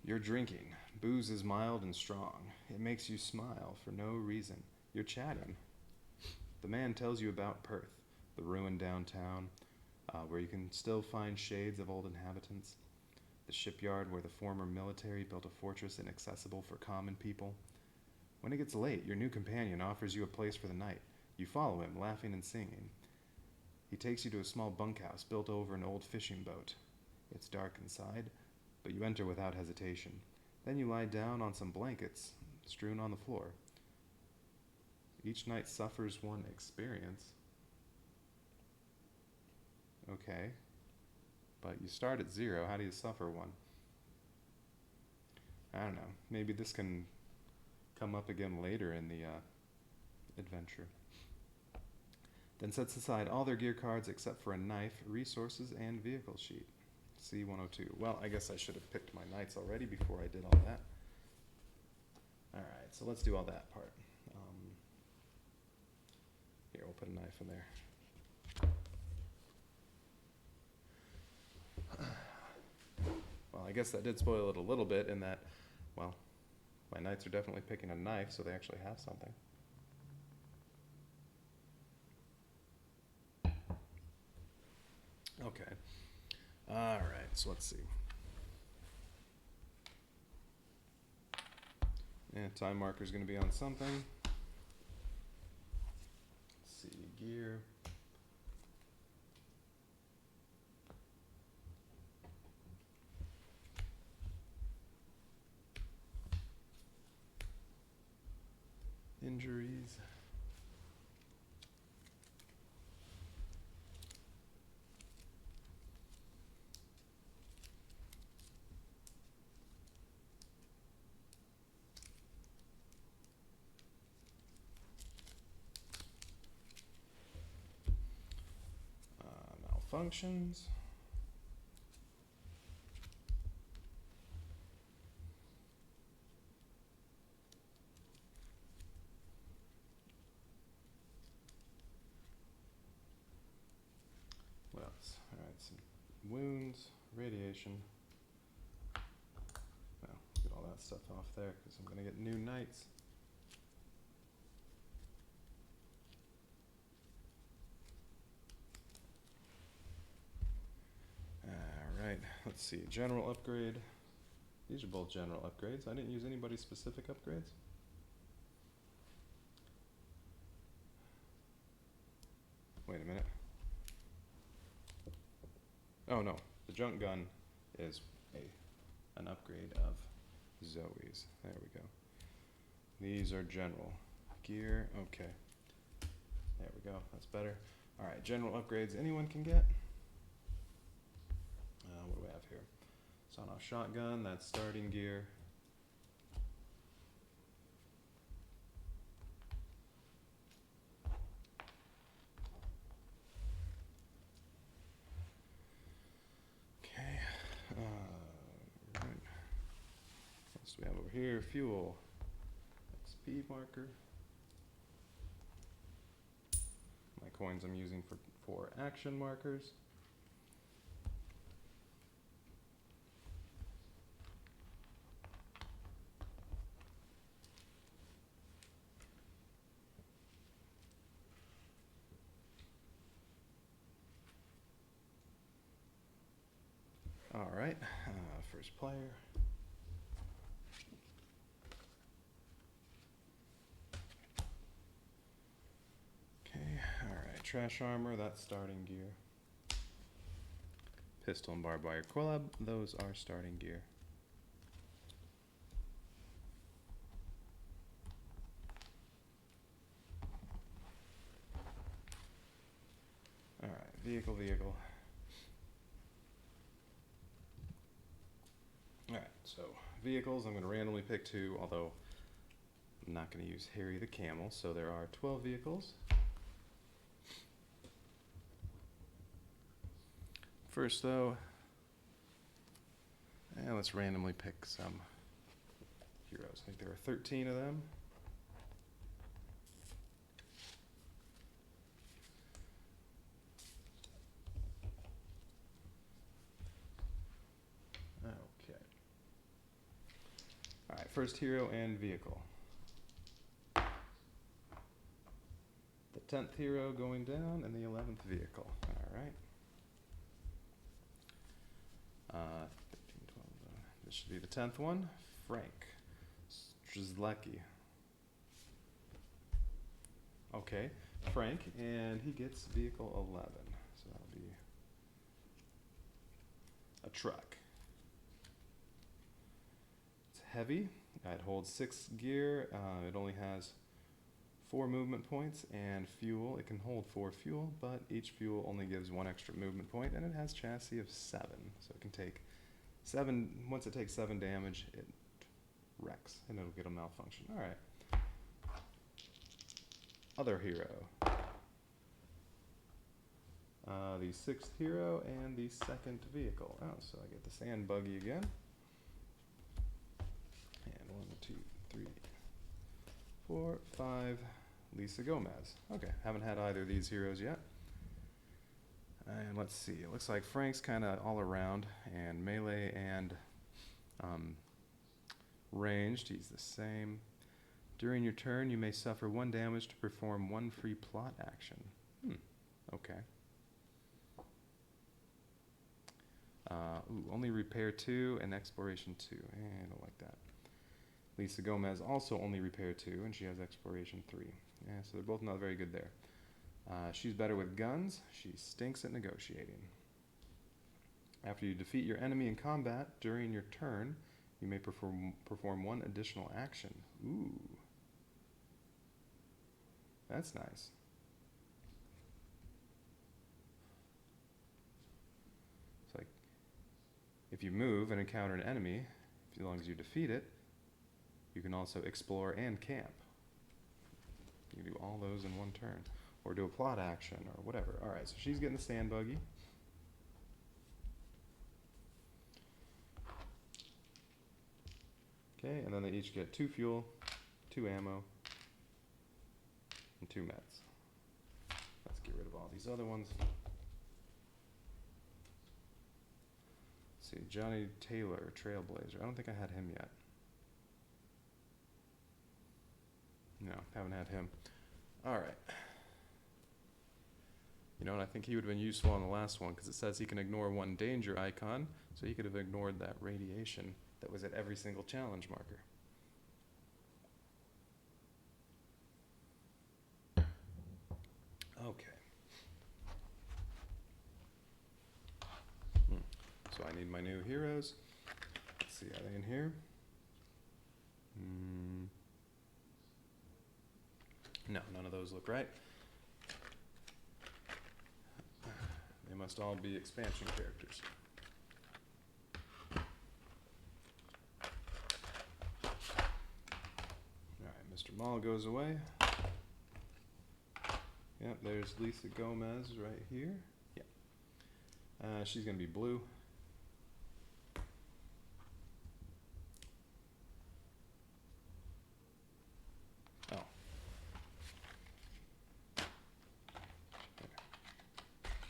You're drinking. Booze is mild and strong. It makes you smile for no reason. You're chatting. The man tells you about Perth, the ruined downtown, where you can still find shades of old inhabitants, the shipyard where the former military built a fortress inaccessible for common people. When it gets late, your new companion offers you a place for the night. You follow him, laughing and singing. He takes you to a small bunkhouse built over an old fishing boat. It's dark inside, but you enter without hesitation. Then you lie down on some blankets strewn on the floor. Each night suffers one experience. Okay, but you start at 0. How do you suffer one? I don't know. Maybe this can come up again later in the adventure. Then sets aside all their gear cards except for a knife, resources, and vehicle sheet. C-102. Well, I guess I should have picked my knights already before I did all that. Alright, so let's do all that part. Here, we'll put a knife in there. Well, I guess that did spoil it a little bit in that, well, my knights are definitely picking a knife, so they actually have something. Okay. Alright, so let's see. Yeah, time marker's going to be on something. Let's see, gear. Injuries. Malfunctions. What else? Alright, some wounds, radiation. Well, get all that stuff off there because I'm going to get new knights. Alright, let's see. General upgrade. These are both general upgrades. I didn't use anybody's specific upgrades. Wait a minute. Oh no, the junk gun is an upgrade of Zoe's. There we go. These are general. Gear, okay. There we go, that's better. Alright, general upgrades anyone can get. What do we have here? Sawn-off shotgun, that's starting gear. Right. What else do we have over here? Fuel. XP marker. My coins I'm using for action markers. Alright, first player. Okay, alright, trash armor, that's starting gear. Pistol and barbed wire club, those are starting gear. Alright, vehicle. Alright, so vehicles, I'm going to randomly pick 2, although I'm not going to use Harry the Camel, so there are 12 vehicles. First though, let's randomly pick some heroes. I think there are 13 of them. first hero and vehicle. The 10th hero going down and the 11th vehicle. Alright. 13, 12, this should be the 10th one. Frank Strzelecki. Okay, Frank, and he gets vehicle 11. So that'll be a truck. It's heavy. It holds 6 gear. It only has 4 movement points and fuel. It can hold 4 fuel, but each fuel only gives 1 extra movement point, and it has chassis of 7. So it can take 7, once it takes 7 damage, it wrecks, and it'll get a malfunction. Alright. Other hero. The 6th hero and the 2nd vehicle. Oh, so I get the sand buggy again. And 1, 2, 3, 4, 5. Lisa Gomez. Okay, haven't had either of these heroes yet. And let's see, it looks like Frank's kind of all around, and melee and ranged, he's the same. During your turn, you may suffer 1 damage to perform 1 free plot action. Okay. Only repair 2 and exploration 2. I don't like that. Lisa Gomez also only repair 2, and she has exploration 3. Yeah, so they're both not very good there. She's better with guns. She stinks at negotiating. After you defeat your enemy in combat during your turn, you may perform 1 additional action. Ooh. That's nice. It's like, if you move and encounter an enemy, as long as you defeat it, you can also explore and camp. You can do all those in 1 turn. Or do a plot action, or whatever. Alright, so she's getting the sand buggy. Okay, and then they each get 2 fuel, 2 ammo, and 2 meds. Let's get rid of all these other ones. Let's see, Johnny Taylor, Trailblazer. I don't think I had him yet. No, haven't had him. Alright. You know what, I think he would have been useful on the last one, because it says he can ignore 1 danger icon, so he could have ignored that radiation that was at every single challenge marker. Okay. So I need my new heroes. Let's see, are they in here? No, none of those look right. They must all be expansion characters. Alright, Mr. Maul goes away. Yep, there's Lisa Gomez right here. Yep. She's going to be blue. Oh.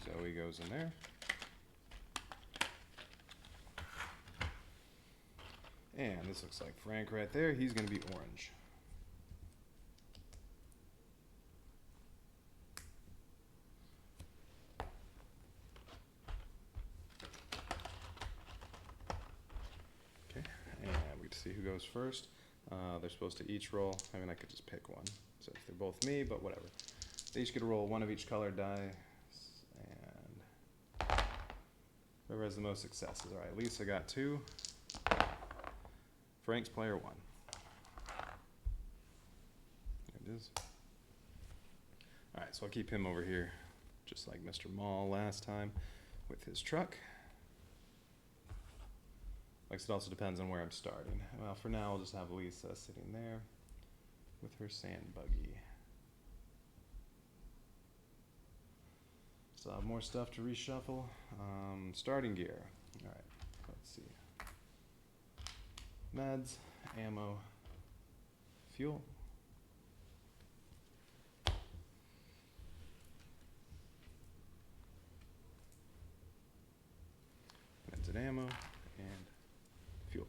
Zoe goes in there. And this looks like Frank right there. He's going to be orange. Okay, and we get to see who goes first. They're supposed to each roll. I mean, I could just pick one. So if they're both me, but whatever. They each get to roll 1 of each color die. And whoever has the most successes. All right, Lisa got 2. Frank's player 1. There it is. All right, so I'll keep him over here, just like Mr. Maul last time, with his truck. Like I said, it also depends on where I'm starting. Well, for now, I'll just have Lisa sitting there with her sand buggy. So I have more stuff to reshuffle. Starting gear. All right, let's see. Meds, ammo, fuel. Meds and ammo, and fuel.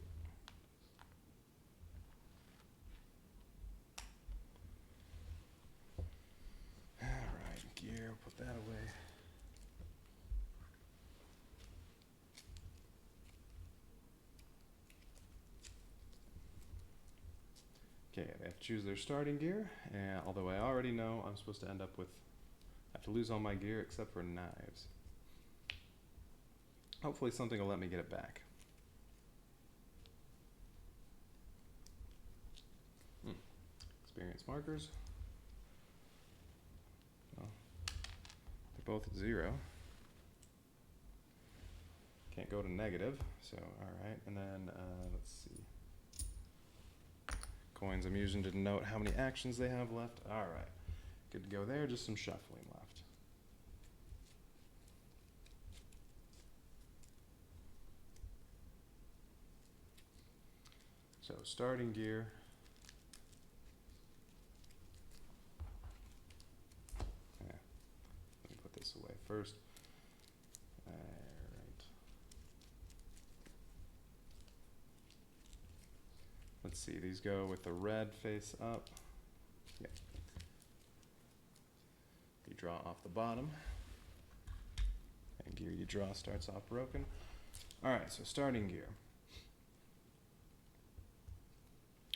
Okay, they have to choose their starting gear, and although I already know I'm supposed to end up with, I have to lose all my gear except for knives. Hopefully something will let me get it back. Experience markers. Well, they're both at 0. Can't go to negative, so alright, and then let's see. Coins I'm using to denote how many actions they have left. Alright, good to go there, just some shuffling left. So starting gear. Yeah, let me put this away first. Alright. Let's see, these go with the red face up. Yeah. You draw off the bottom. And gear you draw starts off broken. Alright, so starting gear.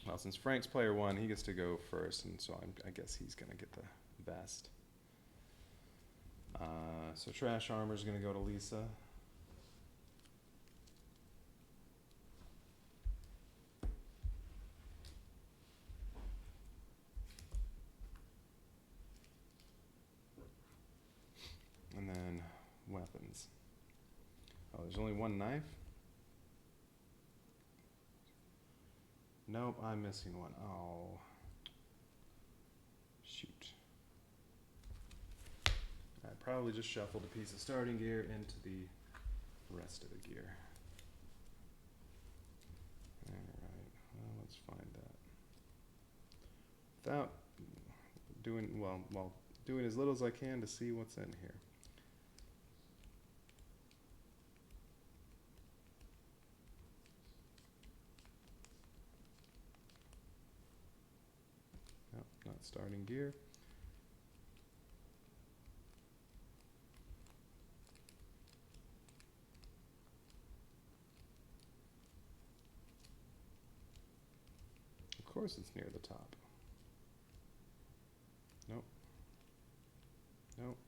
Well, since Frank's player 1, he gets to go first, and so I guess he's going to get the best. So trash armor is going to go to Lisa. And then weapons. Oh, there's only one knife? Nope, I'm missing one. Oh. Shoot. I probably just shuffled a piece of starting gear into the rest of the gear. Alright, well, let's find that. Without doing, well, doing as little as I can to see what's in here. Nope, not starting gear. Of course it's near the top. Nope. Nope.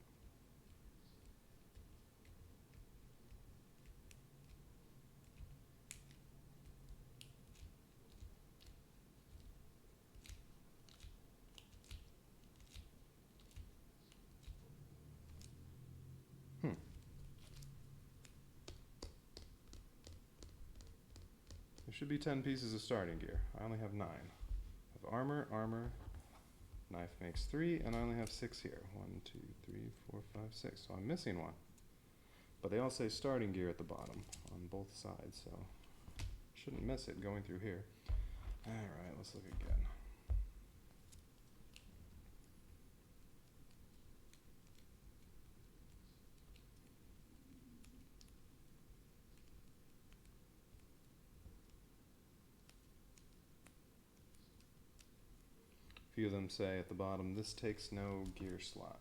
There should be 10 pieces of starting gear. I only have 9. I have armor, knife makes 3, and I only have 6 here. 1, 2, 3, 4, 5, 6. So I'm missing one. But they all say starting gear at the bottom on both sides, so shouldn't miss it going through here. Alright, let's look again. A few of them say at the bottom, this takes no gear slot.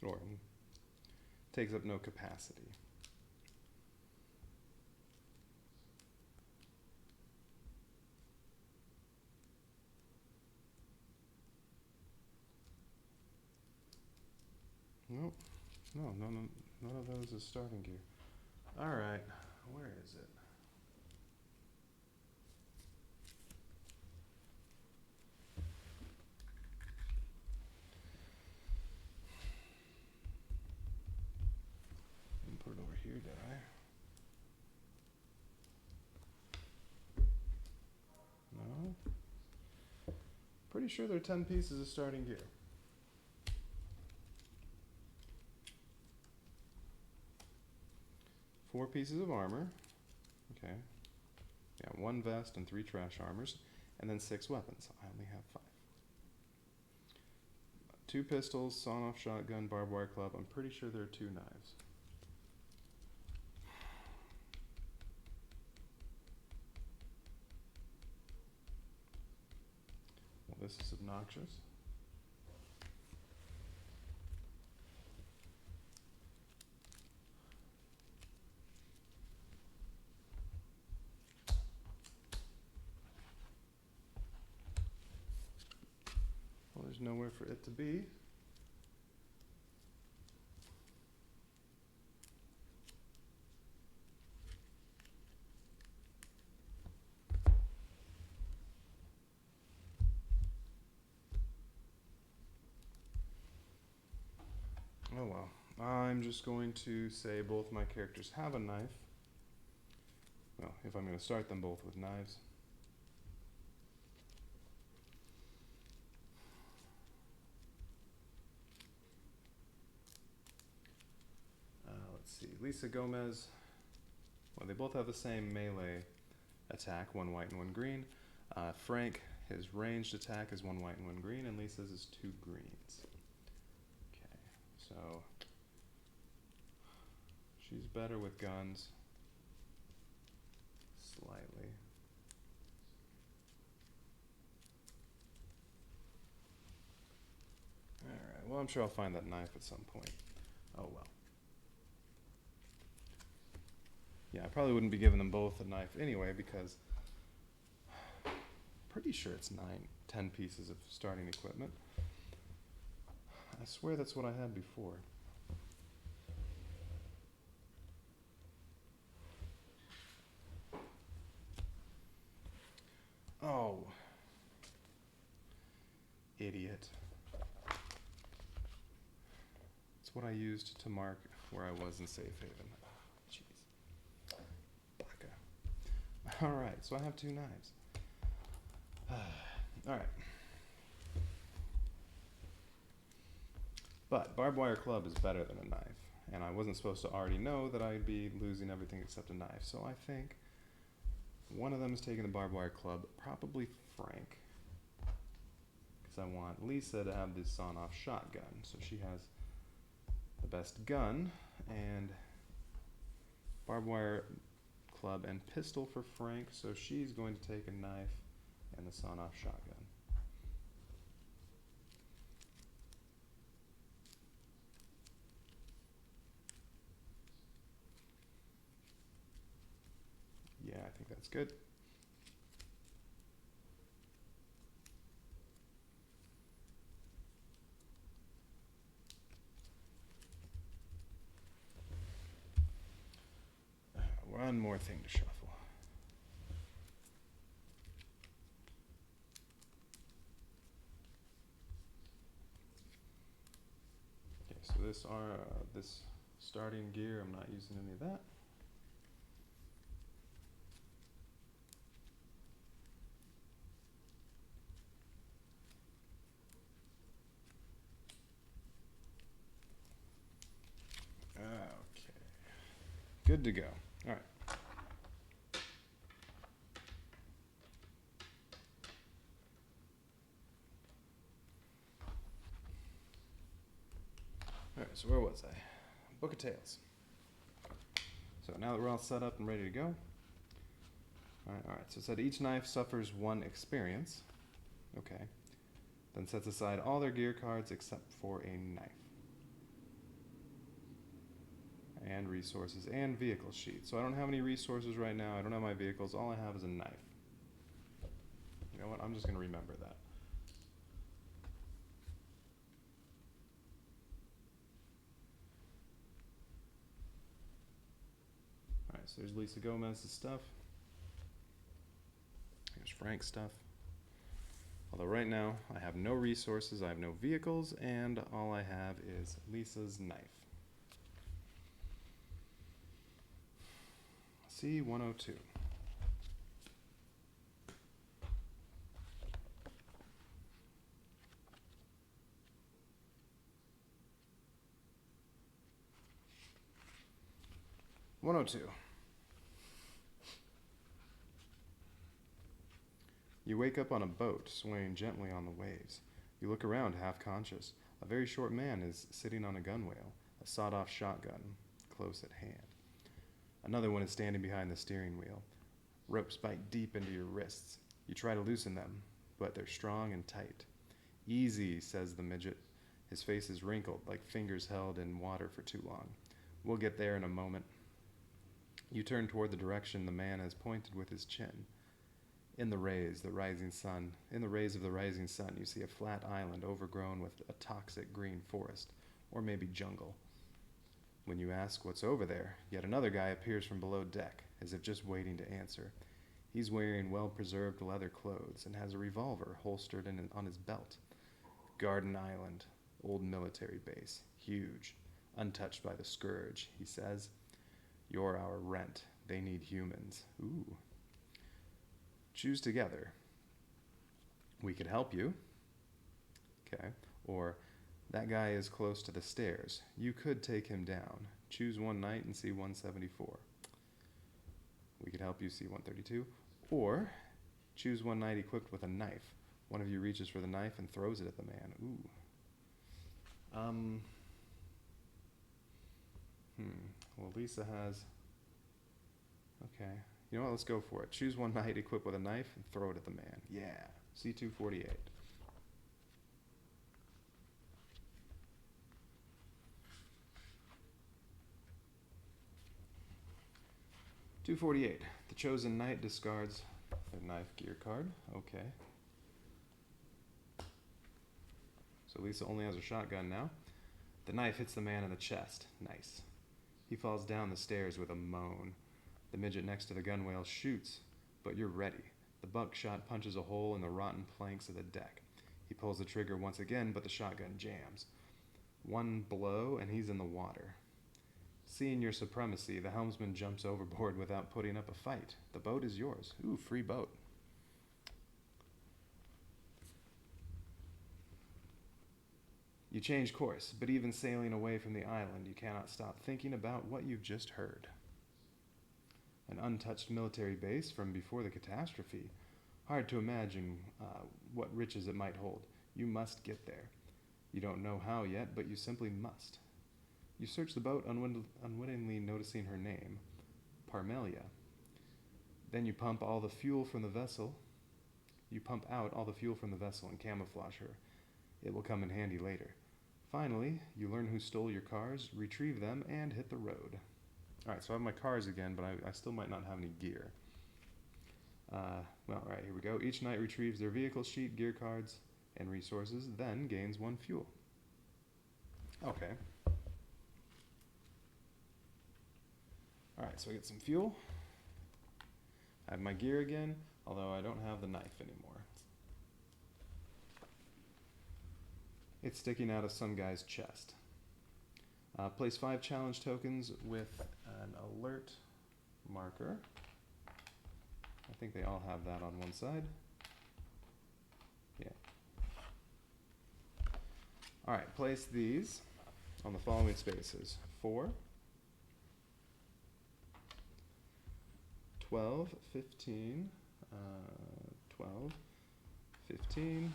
Or takes up no capacity. Nope. No, none of those is starting gear. Alright, where is it? Didn't put it over here, did I? No? Pretty sure there are 10 pieces of starting gear. Four pieces of armor. Okay. Yeah, 1 vest and 3 trash armors. And then 6 weapons. I only have 5. 2 pistols, sawn-off shotgun, barbed wire club. I'm pretty sure there are 2 knives. Well, this is obnoxious. there's nowhere for it to be. Oh well. I'm just going to say both my characters have a knife. Well, if I'm going to start them both with knives. Let's see. Lisa Gomez. Well, they both have the same melee attack, 1 white and 1 green. Frank, his ranged attack is 1 white and 1 green, and Lisa's is 2 greens. Okay, so she's better with guns. Slightly. Alright, well, I'm sure I'll find that knife at some point. Oh well. Yeah, I probably wouldn't be giving them both a knife anyway because I'm pretty sure it's 10 pieces of starting equipment. I swear that's what I had before. Oh. Idiot. It's what I used to mark where I was in Safe Haven. Jeez. Baka. Alright, so I have 2 knives. Alright. But barbed wire club is better than a knife. And I wasn't supposed to already know that I'd be losing everything except a knife. So I think one of them is taking the barbed wire club, probably Frank. Because I want Lisa to have this sawn-off shotgun. So she has the best gun, and barbed wire club and pistol for Frank. So she's going to take a knife and the sawn-off shotgun. Yeah, I think that's good. One more thing to shuffle. Okay, so this starting gear, I'm not using any of that. Okay, good to go. All right. All right, so where was I? Book of Tales. So now that we're all set up and ready to go. All right, so it said each knife suffers 1 experience. Okay. Then sets aside all their gear cards except for a knife. And resources and vehicle sheet. So I don't have any resources right now. I don't have my vehicles. All I have is a knife. You know what? I'm just going to remember that. Alright, so there's Lisa Gomez's stuff. Here's Frank's stuff. Although right now I have no resources, I have no vehicles, and all I have is Lisa's knife. C-102. You wake up on a boat, swaying gently on the waves. You look around, half conscious. A very short man is sitting on a gunwale, a sawed-off shotgun, close at hand. Another one is standing behind the steering wheel. Ropes bite deep into your wrists. You try to loosen them, but they're strong and tight. Easy, says the midget. His face is wrinkled, like fingers held in water for too long. We'll get there in a moment. You turn toward the direction the man has pointed with his chin. In the rays of the rising sun, you see a flat island overgrown with a toxic green forest, or maybe jungle. When you ask what's over there, yet another guy appears from below deck, as if just waiting to answer. He's wearing well-preserved leather clothes and has a revolver holstered on his belt. Garden Island, old military base, huge, untouched by the scourge, he says. You're our rent. They need humans. Ooh. Choose together. We could help you. Okay. Or, that guy is close to the stairs. You could take him down. Choose one night and see 174. We could help you see 132. Or, choose one night equipped with a knife. One of you reaches for the knife and throws it at the man. Ooh. Well, Lisa has... Okay. You know what? Let's go for it. Choose one night equipped with a knife and throw it at the man. Yeah. C248. $248. The chosen knight discards a knife gear card. Okay. So Lisa only has her shotgun now. The knife hits the man in the chest. Nice. He falls down the stairs with a moan. The midget next to the gunwale shoots, but you're ready. The buckshot punches a hole in the rotten planks of the deck. He pulls the trigger once again, but the shotgun jams. One blow, and he's in the water. Seeing your supremacy, the helmsman jumps overboard without putting up a fight. The boat is yours. Ooh, free boat. You change course, but even sailing away from the island, you cannot stop thinking about what you've just heard. An untouched military base from before the catastrophe. Hard to imagine what riches it might hold. You must get there. You don't know how yet, but you simply must. You search the boat, unwittingly noticing her name, Parmelia. Then you pump all the fuel from the vessel. You pump out all the fuel from the vessel and camouflage her. It will come in handy later. Finally, you learn who stole your cars, retrieve them, and hit the road. Alright, so I have my cars again, but I still might not have any gear. Well, alright, here we go. Each knight retrieves their vehicle sheet, gear cards, and resources, then gains 1 fuel. Okay. Alright, so I get some fuel. I have my gear again, although I don't have the knife anymore. It's sticking out of some guy's chest. Place 5 challenge tokens with an alert marker. I think they all have that on one side. Yeah. Alright, place these on the following spaces. 4, 12, 15, 12, 15,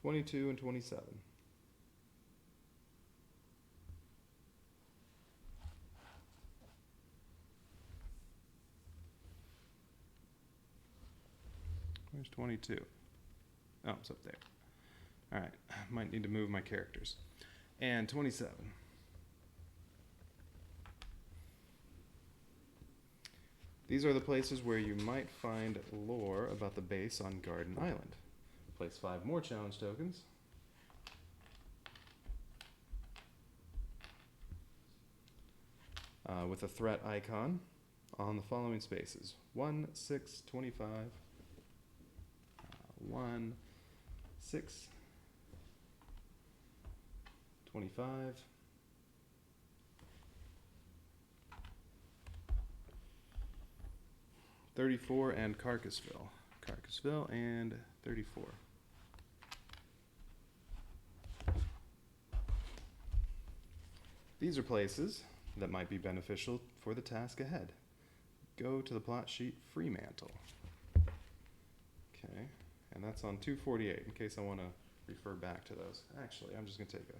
22, and 27. Where's 22? Oh, it's up there. Alright, might need to move my characters. And 27. These are the places where you might find lore about the base on Garden Island. Place 5 more challenge tokens. With a threat icon on the following spaces. 1, 6, 25, 1, 6, 25, 34, and Carcassville. Carcassville and 34. These are places that might be beneficial for the task ahead. Go to the plot sheet Fremantle. Okay, and that's on 248 in case I want to refer back to those. Actually, I'm just going to take a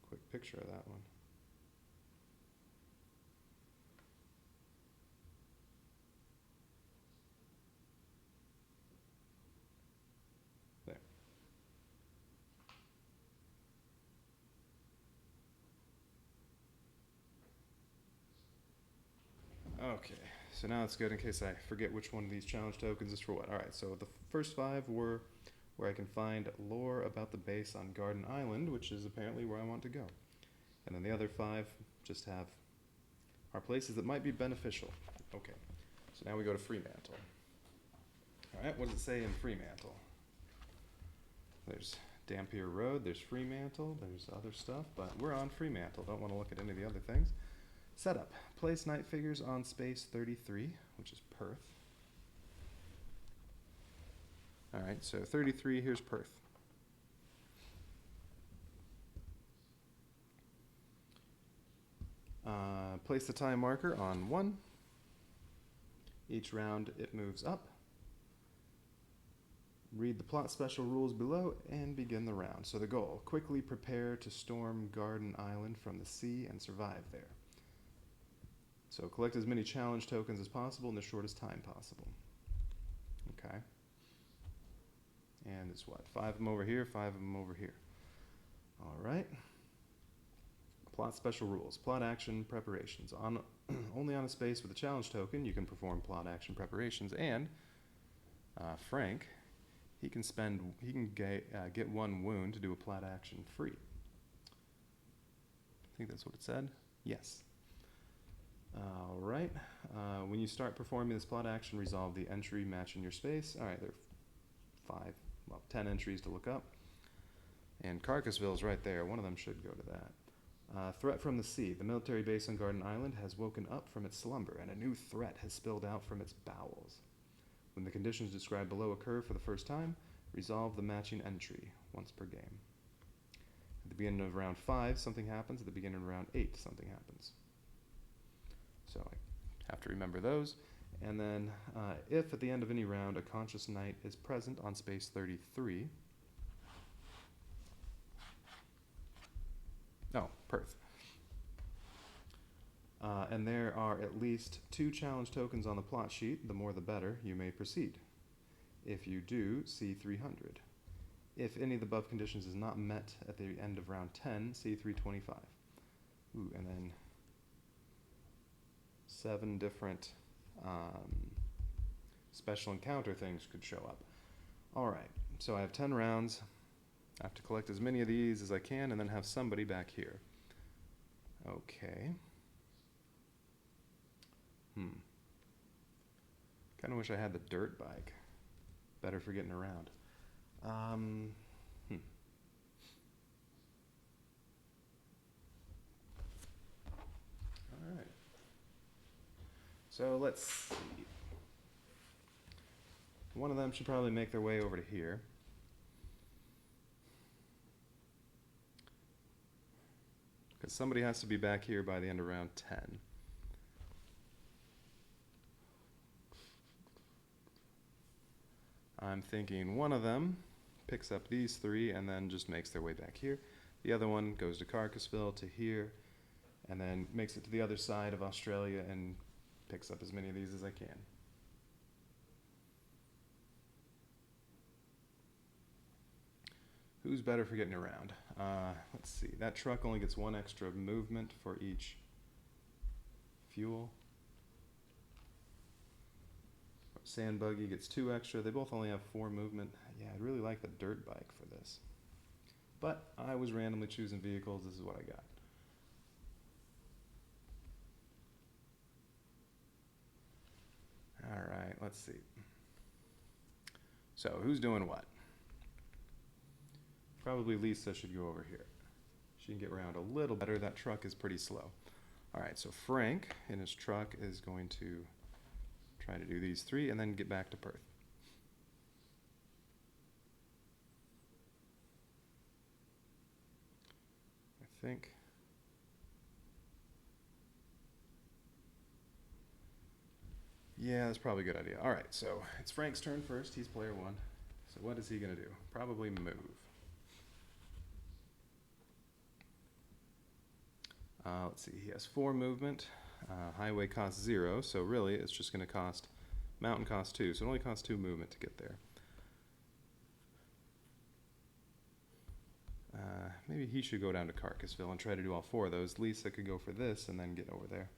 quick picture of that one. Okay, so now it's good in case I forget which one of these challenge tokens is for what. Alright, so the first 5 were where I can find lore about the base on Garden Island, which is apparently where I want to go. And then the other 5 just are places that might be beneficial. Okay, so now we go to Fremantle. Alright, what does it say in Fremantle? There's Dampier Road, there's Fremantle, there's other stuff, but we're on Fremantle. Don't want to look at any of the other things. Setup. Place night figures on space 33, which is Perth. Alright, so 33, here's Perth. Place the time marker on 1. Each round it moves up. Read the plot special rules below and begin the round. So the goal, quickly prepare to storm Garden Island from the sea and survive there. So collect as many challenge tokens as possible in the shortest time possible. Okay. And it's what? 5 of them over here, 5 of them over here. Alright. Plot special rules. Plot action preparations. Only on a space with a challenge token you can perform plot action preparations, and Frank, he can get 1 wound to do a plot action free. I think that's what it said. Yes. Alright. When you start performing this plot action, resolve the entry match in your space. Alright, there are 10 entries to look up. And Carcassville is right there. One of them should go to that. Threat from the sea. The military base on Garden Island has woken up from its slumber, and a new threat has spilled out from its bowels. When the conditions described below occur for the first time, resolve the matching entry once per game. At the beginning of round 5, something happens. At the beginning of round 8, something happens. So I have to remember those. And then if at the end of any round a conscious knight is present on space 33, Perth. And there are at least 2 challenge tokens on the plot sheet. The more the better. You may proceed. If you do, see 300. If any of the above conditions is not met at the end of round 10, see 325. Ooh, and then 7 different special encounter things could show up. Alright, so I have 10 rounds. I have to collect as many of these as I can and then have somebody back here. Okay. Kind of wish I had the dirt bike. Better for getting around. Alright. So let's see. One of them should probably make their way over to here. Because somebody has to be back here by the end of round 10. I'm thinking one of them picks up these 3 and then just makes their way back here. The other one goes to Carcassville to here and then makes it to the other side of Australia and picks up as many of these as I can. Who's better for getting around? Let's see. That truck only gets 1 extra movement for each fuel. Sand buggy gets 2 extra. They both only have 4 movement. Yeah, I'd really like the dirt bike for this. But I was randomly choosing vehicles. This is what I got. Alright, let's see. So, who's doing what? Probably Lisa should go over here. She can get around a little better. That truck is pretty slow. Alright, so Frank in his truck is going to try to do these 3 and then get back to Perth. I think. Yeah, that's probably a good idea. Alright, so it's Frank's turn first. He's player 1. So what is he going to do? Probably move. Let's see, he has 4 movement. Highway costs 0, so really it's just going to cost, mountain costs 2, so it only costs 2 movement to get there. Maybe he should go down to Carcassville and try to do all 4 of those. Lisa could go for this and then get over there.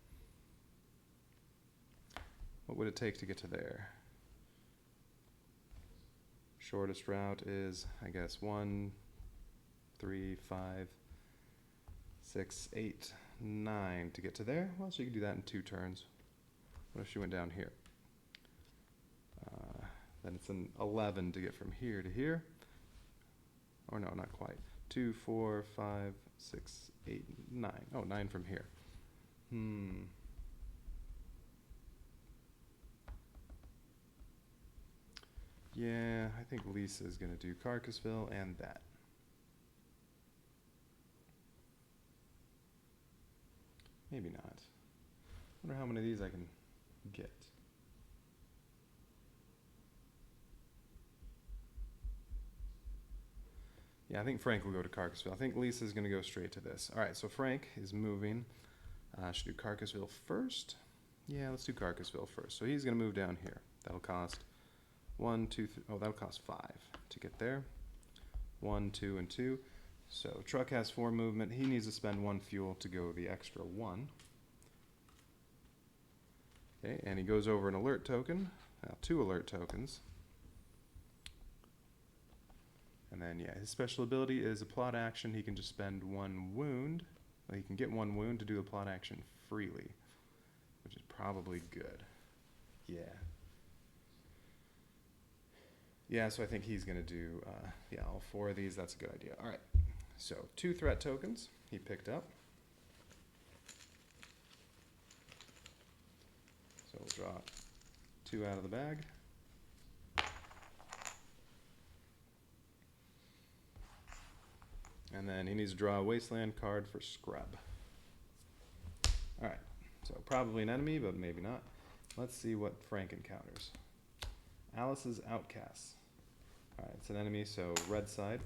What would it take to get to there? Shortest route is, I guess, 1, 3, 5, 6, 8, 9 to get to there. Well, she could do that in 2 turns. What if she went down here? Then it's an 11 to get from here to here. Or no, not quite. 2, 4, 5, 6, 8, 9. Oh, 9 from here. Yeah, I think Lisa's gonna do Carcassville and that. Maybe not. Wonder how many of these I can get. Yeah, I think Frank will go to Carcassville. I think Lisa's going to go straight to this. All right, so Frank is moving. Should do Carcassville first. Yeah, let's do Carcassville first. So he's going to move down here. That'll cost 1, 2, 3. Oh, that'll cost 5 to get there. 1, 2, and 2. So truck has 4 movement. He needs to spend 1 fuel to go the extra 1. Okay, and he goes over an alert token. 2 alert tokens. And then, yeah, his special ability is a plot action. He can just spend 1 wound. Well, he can get 1 wound to do the plot action freely, which is probably good. Yeah. Yeah, so I think he's going to do, yeah, all 4 of these. That's a good idea. All right, so 2 threat tokens he picked up. So we'll draw 2 out of the bag. And then he needs to draw a Wasteland card for Scrub. Alright, so probably an enemy, but maybe not. Let's see what Frank encounters. Alice's Outcasts. Alright, it's an enemy, so red side.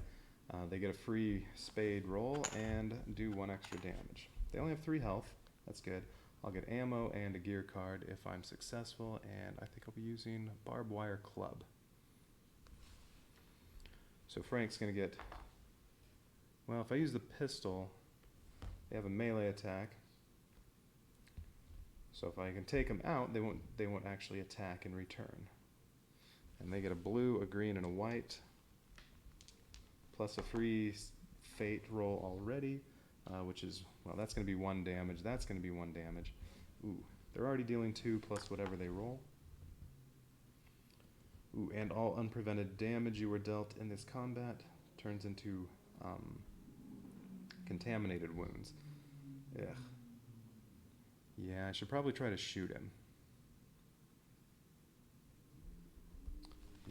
They get a free spade roll and do 1 extra damage. They only have 3 health. That's good. I'll get ammo and a gear card if I'm successful, and I think I'll be using Barbed Wire Club. So Frank's going to get... Well, if I use the pistol, they have a melee attack. So if I can take them out, they won't actually attack in return. And they get a blue, a green, and a white, plus a free fate roll already, which is, well, that's going to be 1 damage. That's going to be 1 damage. Ooh, they're already dealing 2 plus whatever they roll. Ooh, and all unprevented damage you were dealt in this combat turns into contaminated wounds. Ugh. Yeah, I should probably try to shoot him.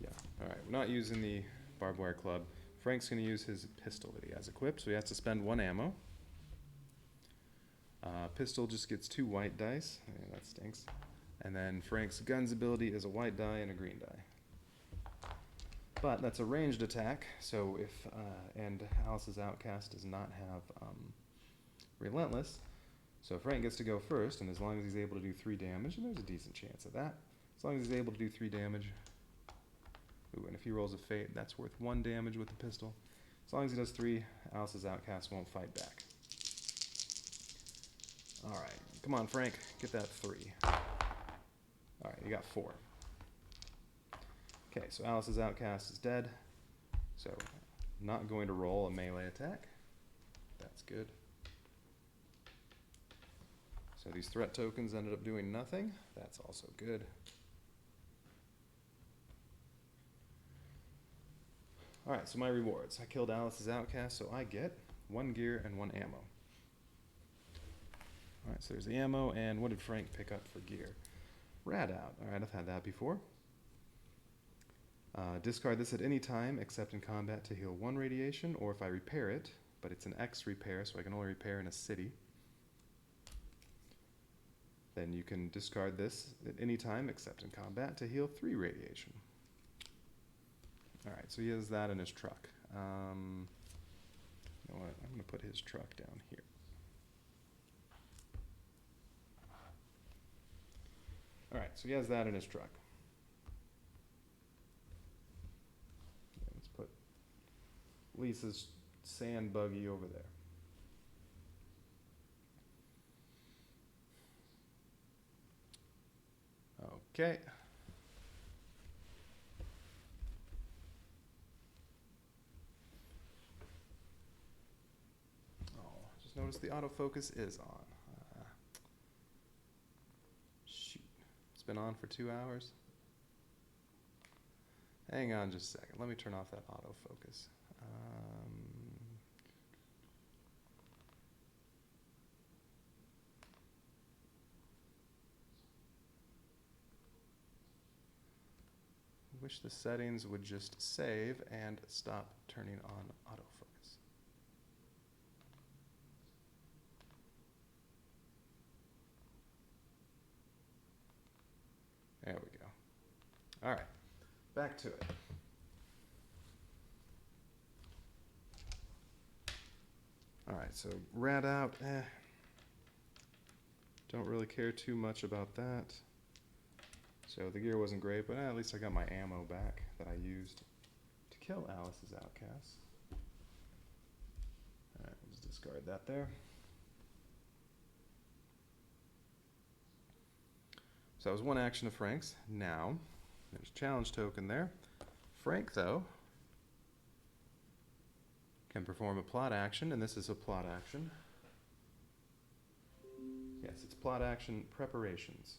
Yeah, alright, we're not using the barbed wire club. Frank's going to use his pistol that he has equipped, so he has to spend 1 ammo. Pistol just gets 2 white dice. Yeah, that stinks. And then Frank's guns ability is a white die and a green die. But that's a ranged attack, so if, and Alice's Outcast does not have Relentless, so Frank gets to go first, and as long as he's able to do 3 damage, and there's a decent chance of that, as long as he's able to do 3 damage, ooh, and if he rolls a fate, that's worth 1 damage with the pistol. As long as he does 3, Alice's Outcast won't fight back. Alright, come on Frank, get that 3. Alright, you got 4. Okay, so Alice's Outcast is dead, so not going to roll a melee attack. That's good. So these threat tokens ended up doing nothing. That's also good. Alright, so my rewards. I killed Alice's Outcast, so I get 1 gear and 1 ammo. Alright, so there's the ammo, and what did Frank pick up for gear? Rad out. Alright, I've had that before. Discard this at any time except in combat to heal 1 radiation, or if I repair it, but it's an X repair, so I can only repair in a city. Then you can discard this at any time except in combat to heal 3 radiation. Alright, so he has that in his truck. You know what? I'm going to put his truck down here. Alright, so he has that in his truck. Yeah, let's put Lisa's sand buggy over there. Okay. Oh, just noticed the autofocus is on. Shoot. It's been on for 2 hours. Hang on just a second. Let me turn off that autofocus. Wish the settings would just save and stop turning on autofocus. There we go. All right, back to it. All right, so rat out, don't really care too much about that. So the gear wasn't great, but at least I got my ammo back that I used to kill Alice's outcasts. All right, we'll just discard that there. So that was one action of Frank's. Now, there's a challenge token there. Frank, though, can perform a plot action, and this is a plot action. Yes, it's plot action preparations.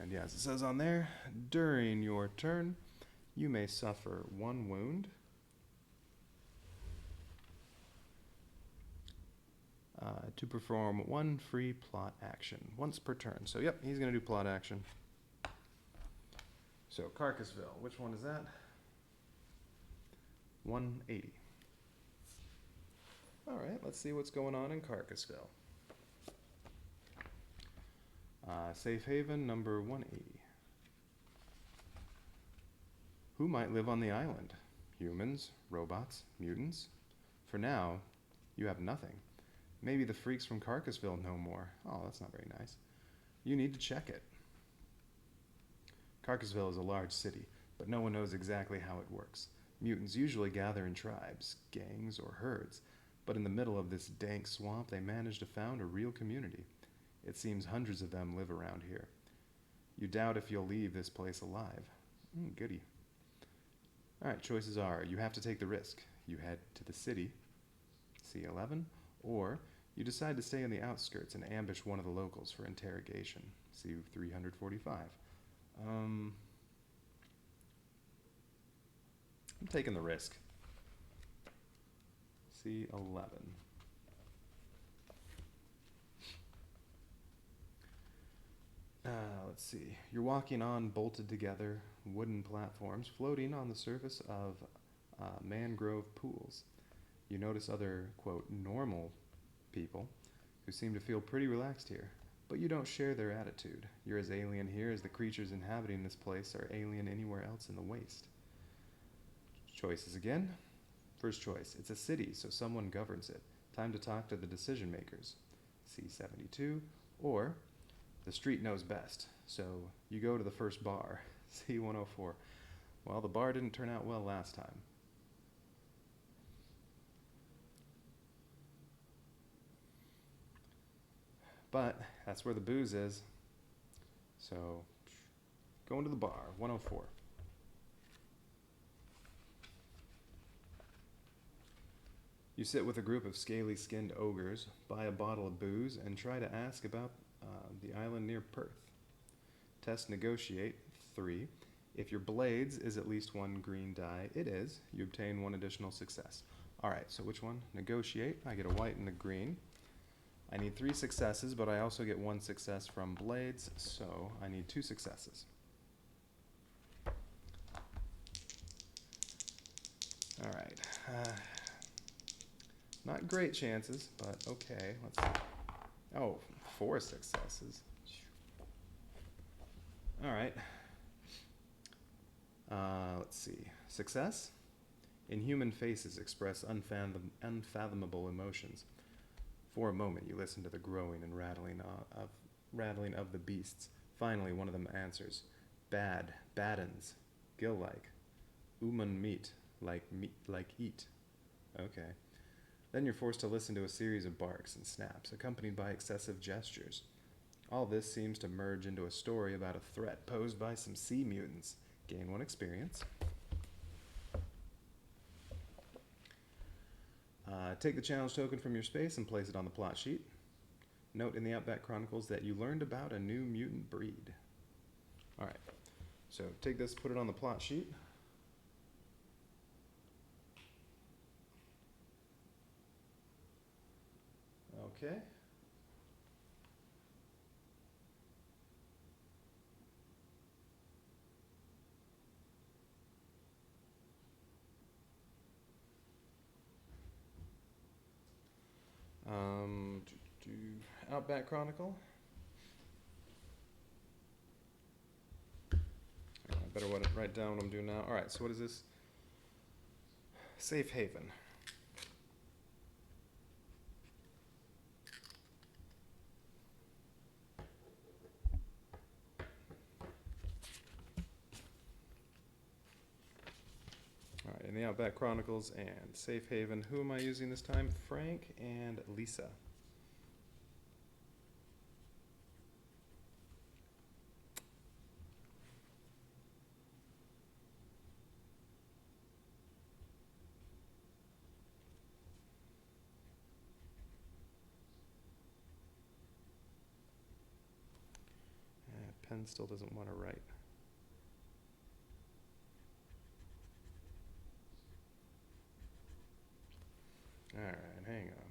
And yeah, as it says on there, during your turn, you may suffer 1 wound. To perform 1 free plot action once per turn. So yep, he's going to do plot action. So Carcassville, which one is that? 180. All right, let's see what's going on in Carcassville. Safe haven number 180. Who might live on the island? Humans, robots, mutants? For now, you have nothing. Maybe the freaks from Carcassville know more. Oh, that's not very nice. You need to check it. Carcassville is a large city, but no one knows exactly how it works. Mutants usually gather in tribes, gangs, or herds, but in the middle of this dank swamp, they manage to found a real community. It seems hundreds of them live around here. You doubt if you'll leave this place alive. Goody. Alright, choices are, you have to take the risk. You head to the city, C11, or you decide to stay in the outskirts and ambush one of the locals for interrogation, C345. I'm taking the risk. C11. Let's see. You're walking on bolted together wooden platforms floating on the surface of mangrove pools. You notice other, quote, normal people who seem to feel pretty relaxed here, but you don't share their attitude. You're as alien here as the creatures inhabiting this place are alien anywhere else in the waste. Choices again. First choice, it's a city, so someone governs it. Time to talk to the decision makers, C72, or the street knows best, so you go to the first bar, C104. Well, the bar didn't turn out well last time. But that's where the booze is. So, going to the bar, 104. You sit with a group of scaly-skinned ogres, buy a bottle of booze, and try to ask about the island near Perth. Test negotiate, 3. If your blades is at least 1 green die, it is. You obtain 1 additional success. Alright, so which one? Negotiate. I get a white and a green. I need 3 successes, but I also get 1 success from blades, so I need 2 successes. Alright. Not great chances, but okay. Let's see. Oh, 4 successes. Alright. Let's see. Success? Inhuman faces express unfathomable emotions. For a moment, you listen to the growing and rattling of the beasts. Finally, one of them answers. Bad, baddens, gill-like. Uman meat, like eat. Okay. Then you're forced to listen to a series of barks and snaps, accompanied by excessive gestures. All this seems to merge into a story about a threat posed by some sea mutants. Gain 1 experience. Take the challenge token from your space and place it on the plot sheet. Note in the Outback Chronicles that you learned about a new mutant breed. Alright, so take this, put it on the plot sheet. Okay. Outback Chronicle. I better write down what I'm doing now. Alright, so what is this? Safe Haven. Alright, in the Outback Chronicles and Safe Haven, who am I using this time? Frank and Lisa. Pen still doesn't want to write. Alright, hang on.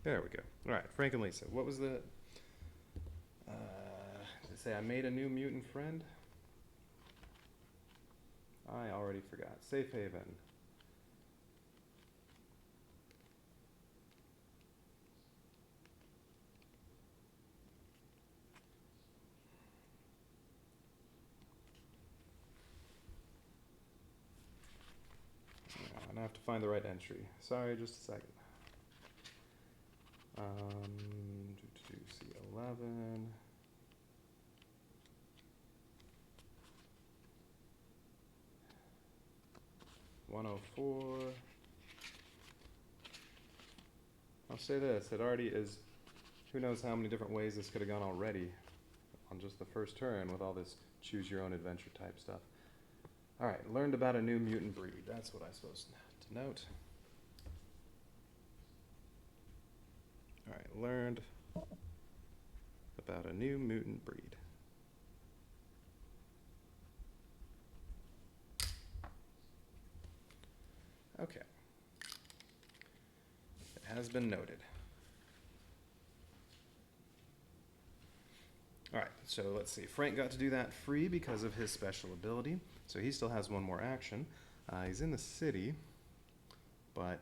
There we go. Alright, Frank and Lisa. What was the... did it say I made a new mutant friend? I already forgot. Safe Haven. And I have to find the right entry. Sorry, just a second. C11. $104. I'll say this, it already is, who knows how many different ways this could have gone already on just the first turn with all this choose your own adventure type stuff. Alright, learned about a new mutant breed. That's what I'm supposed to note. Alright, learned about a new mutant breed. Okay. It has been noted. Alright, so let's see. Frank got to do that free because of his special ability, so he still has one more action. He's in the city, but,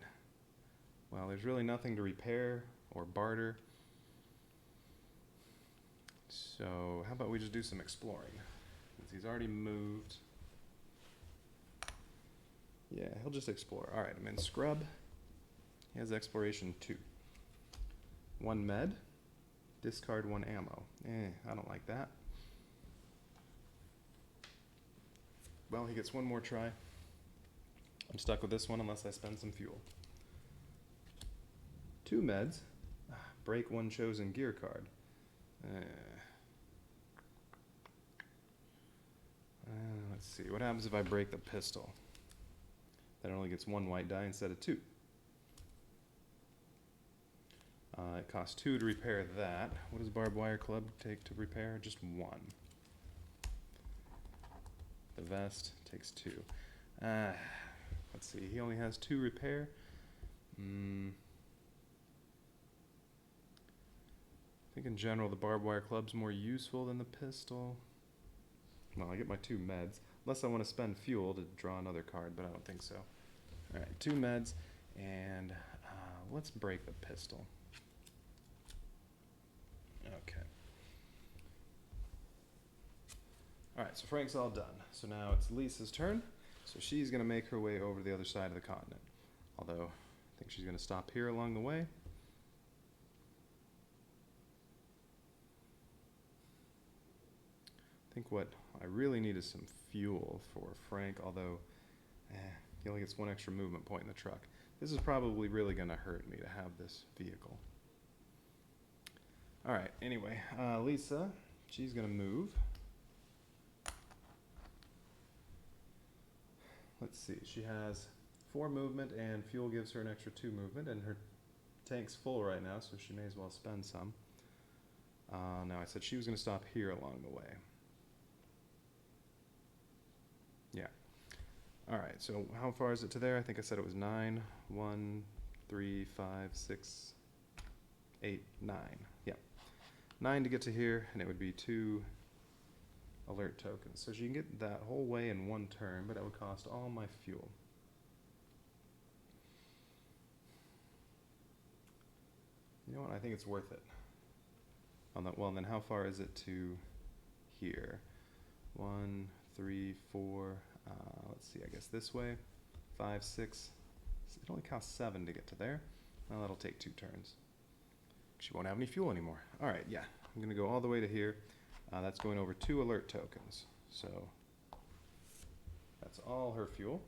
well, there's really nothing to repair or barter. So, how about we just do some exploring? Since he's already moved. Yeah, he'll just explore. Alright, I'm in Scrub. He has Exploration 2. 1 med. Discard 1 ammo. I don't like that. Well, he gets one more try. I'm stuck with this one unless I spend some fuel. 2 meds. Break 1 chosen gear card. Let's see. What happens if I break the pistol? That only gets 1 white die instead of 2. It costs 2 to repair that. What does Barbed Wire Club take to repair? Just 1. The vest takes 2. Let's see. He only has 2 repair. I think in general the Barbed Wire Club's more useful than the pistol. Well, I get my 2 meds. Unless I want to spend fuel to draw another card, but I don't think so. Alright, 2 meds, and let's break the pistol. Okay. Alright, so Frank's all done. So now it's Lisa's turn. So she's going to make her way over to the other side of the continent. Although, I think she's going to stop here along the way. I think what I really need is some fuel for Frank, although he only gets one extra movement point in the truck. This is probably really going to hurt me to have this vehicle. Alright, anyway, Lisa, she's going to move. Let's see, she has 4 movement and fuel gives her an extra 2 movement, and her tank's full right now, so she may as well spend some. Now I said she was going to stop here along the way. Yeah. Alright, so how far is it to there? I think I said it was 9. 1, 3, 5, 6, 8, 9. Yep. 9 to get to here, and it would be 2 alert tokens. So she can get that whole way in 1 turn, but it would cost all my fuel. You know what? I think it's worth it. Well, then how far is it to here? 1, 3, 4. Let's see, I guess this way. 5, 6. It only costs 7 to get to there. Well, that'll take 2 turns. She won't have any fuel anymore. Alright, yeah. I'm going to go all the way to here. That's going over 2 alert tokens. So that's all her fuel.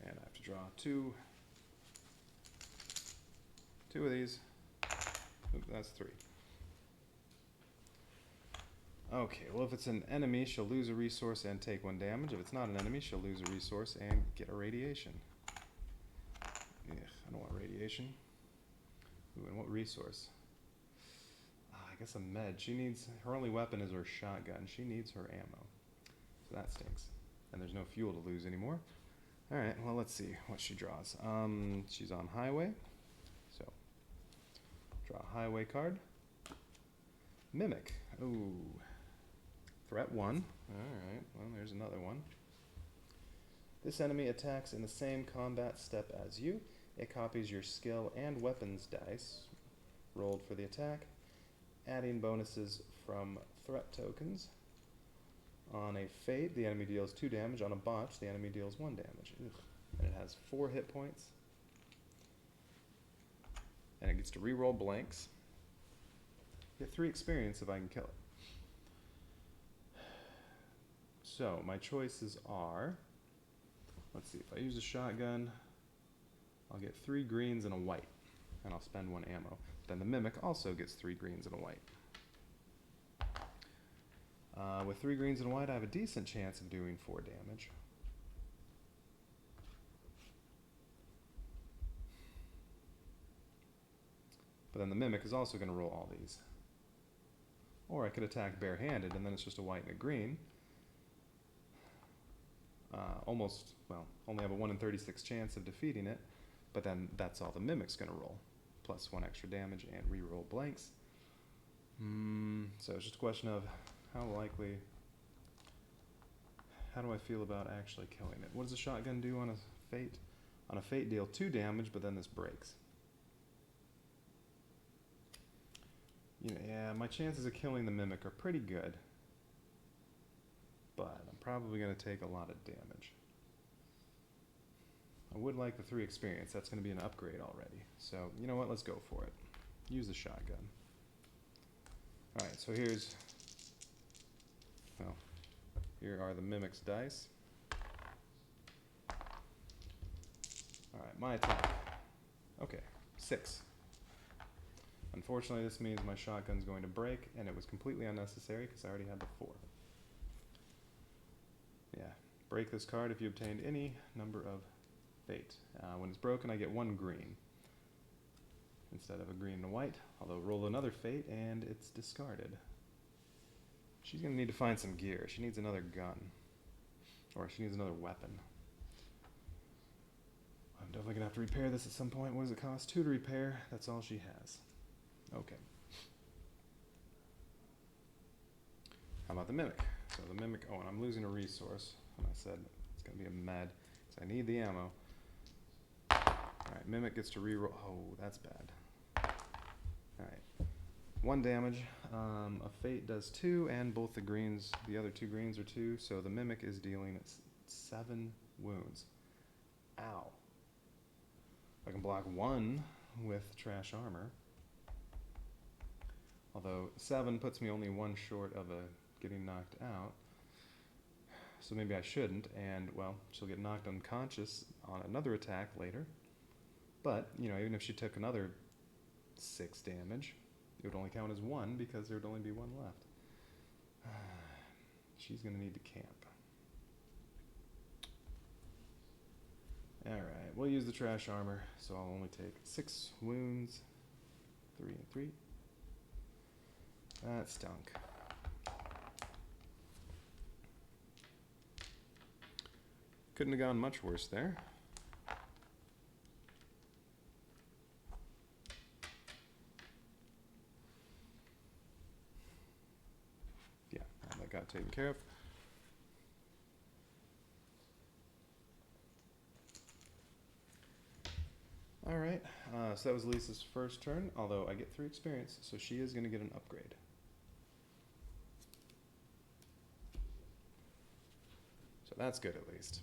And I have to draw 2 of these. Oops, that's 3. Okay, well if it's an enemy, she'll lose a resource and take 1 damage. If it's not an enemy, she'll lose a resource and get a radiation. Ugh, I don't want radiation. Ooh, and what resource? I guess a med. She needs, her only weapon is her shotgun. She needs her ammo. So that stinks. And there's no fuel to lose anymore. Alright, well let's see what she draws. She's on highway. So, draw a highway card. Mimic. Ooh. Threat 1. Alright, well there's another one. This enemy attacks in the same combat step as you. It copies your skill and weapons dice rolled for the attack, adding bonuses from threat tokens. On a fate, the enemy deals 2 damage. On a botch, the enemy deals 1 damage. Ugh. And it has 4 hit points. And it gets to reroll blanks. Get 3 experience if I can kill it. So, my choices are, let's see, if I use a shotgun, I'll get 3 greens and a white, and I'll spend 1 ammo. Then the Mimic also gets 3 greens and a white. With 3 greens and a white, I have a decent chance of doing 4 damage. But then the Mimic is also going to roll all these. Or I could attack barehanded, and then it's just a white and a green. Only have a 1 in 36 chance of defeating it, but then that's all the Mimic's going to roll. Plus 1 extra damage and re-roll blanks. So it's just a question of how do I feel about actually killing it? What does a shotgun do on a fate? On a fate, deal 2 damage, but then this breaks. Yeah, my chances of killing the Mimic are pretty good, but I'm probably going to take a lot of damage. I would like the 3 experience. That's going to be an upgrade already. So, you know what? Let's go for it. Use the shotgun. Alright, so here are the Mimic's dice. Alright, my attack. Okay, 6. Unfortunately, this means my shotgun's going to break, and it was completely unnecessary because I already had the 4. Yeah, break this card if you obtained any number of fate. When it's broken, I get 1 green instead of a green and a white, although roll another fate and it's discarded. She's going to need to find some gear. She needs another gun, or she needs another weapon. I'm definitely going to have to repair this at some point. What does it cost? 2 to repair. That's all she has. Okay. How about the Mimic? So the Mimic, oh, and I'm losing a resource. And I said it's going to be a med, because I need the ammo. Alright, Mimic gets to reroll. Oh, that's bad. Alright. 1 damage. A fate does 2, and both the other 2 greens are 2, so the mimic is dealing 7 wounds. Ow. I can block 1 with trash armor. Although 7 puts me only 1 short of getting knocked out. So maybe I shouldn't, and well, she'll get knocked unconscious on another attack later. But, you know, even if she took another 6 damage, it would only count as 1 because there would only be 1 left. She's going to need to camp. Alright, we'll use the trash armor, so I'll only take 6 wounds. 3 and 3. That stunk. Couldn't have gone much worse there. Yeah, that got taken care of. Alright, so that was Lisa's first turn, although I get 3 experience, so she is going to get an upgrade. So that's good at least.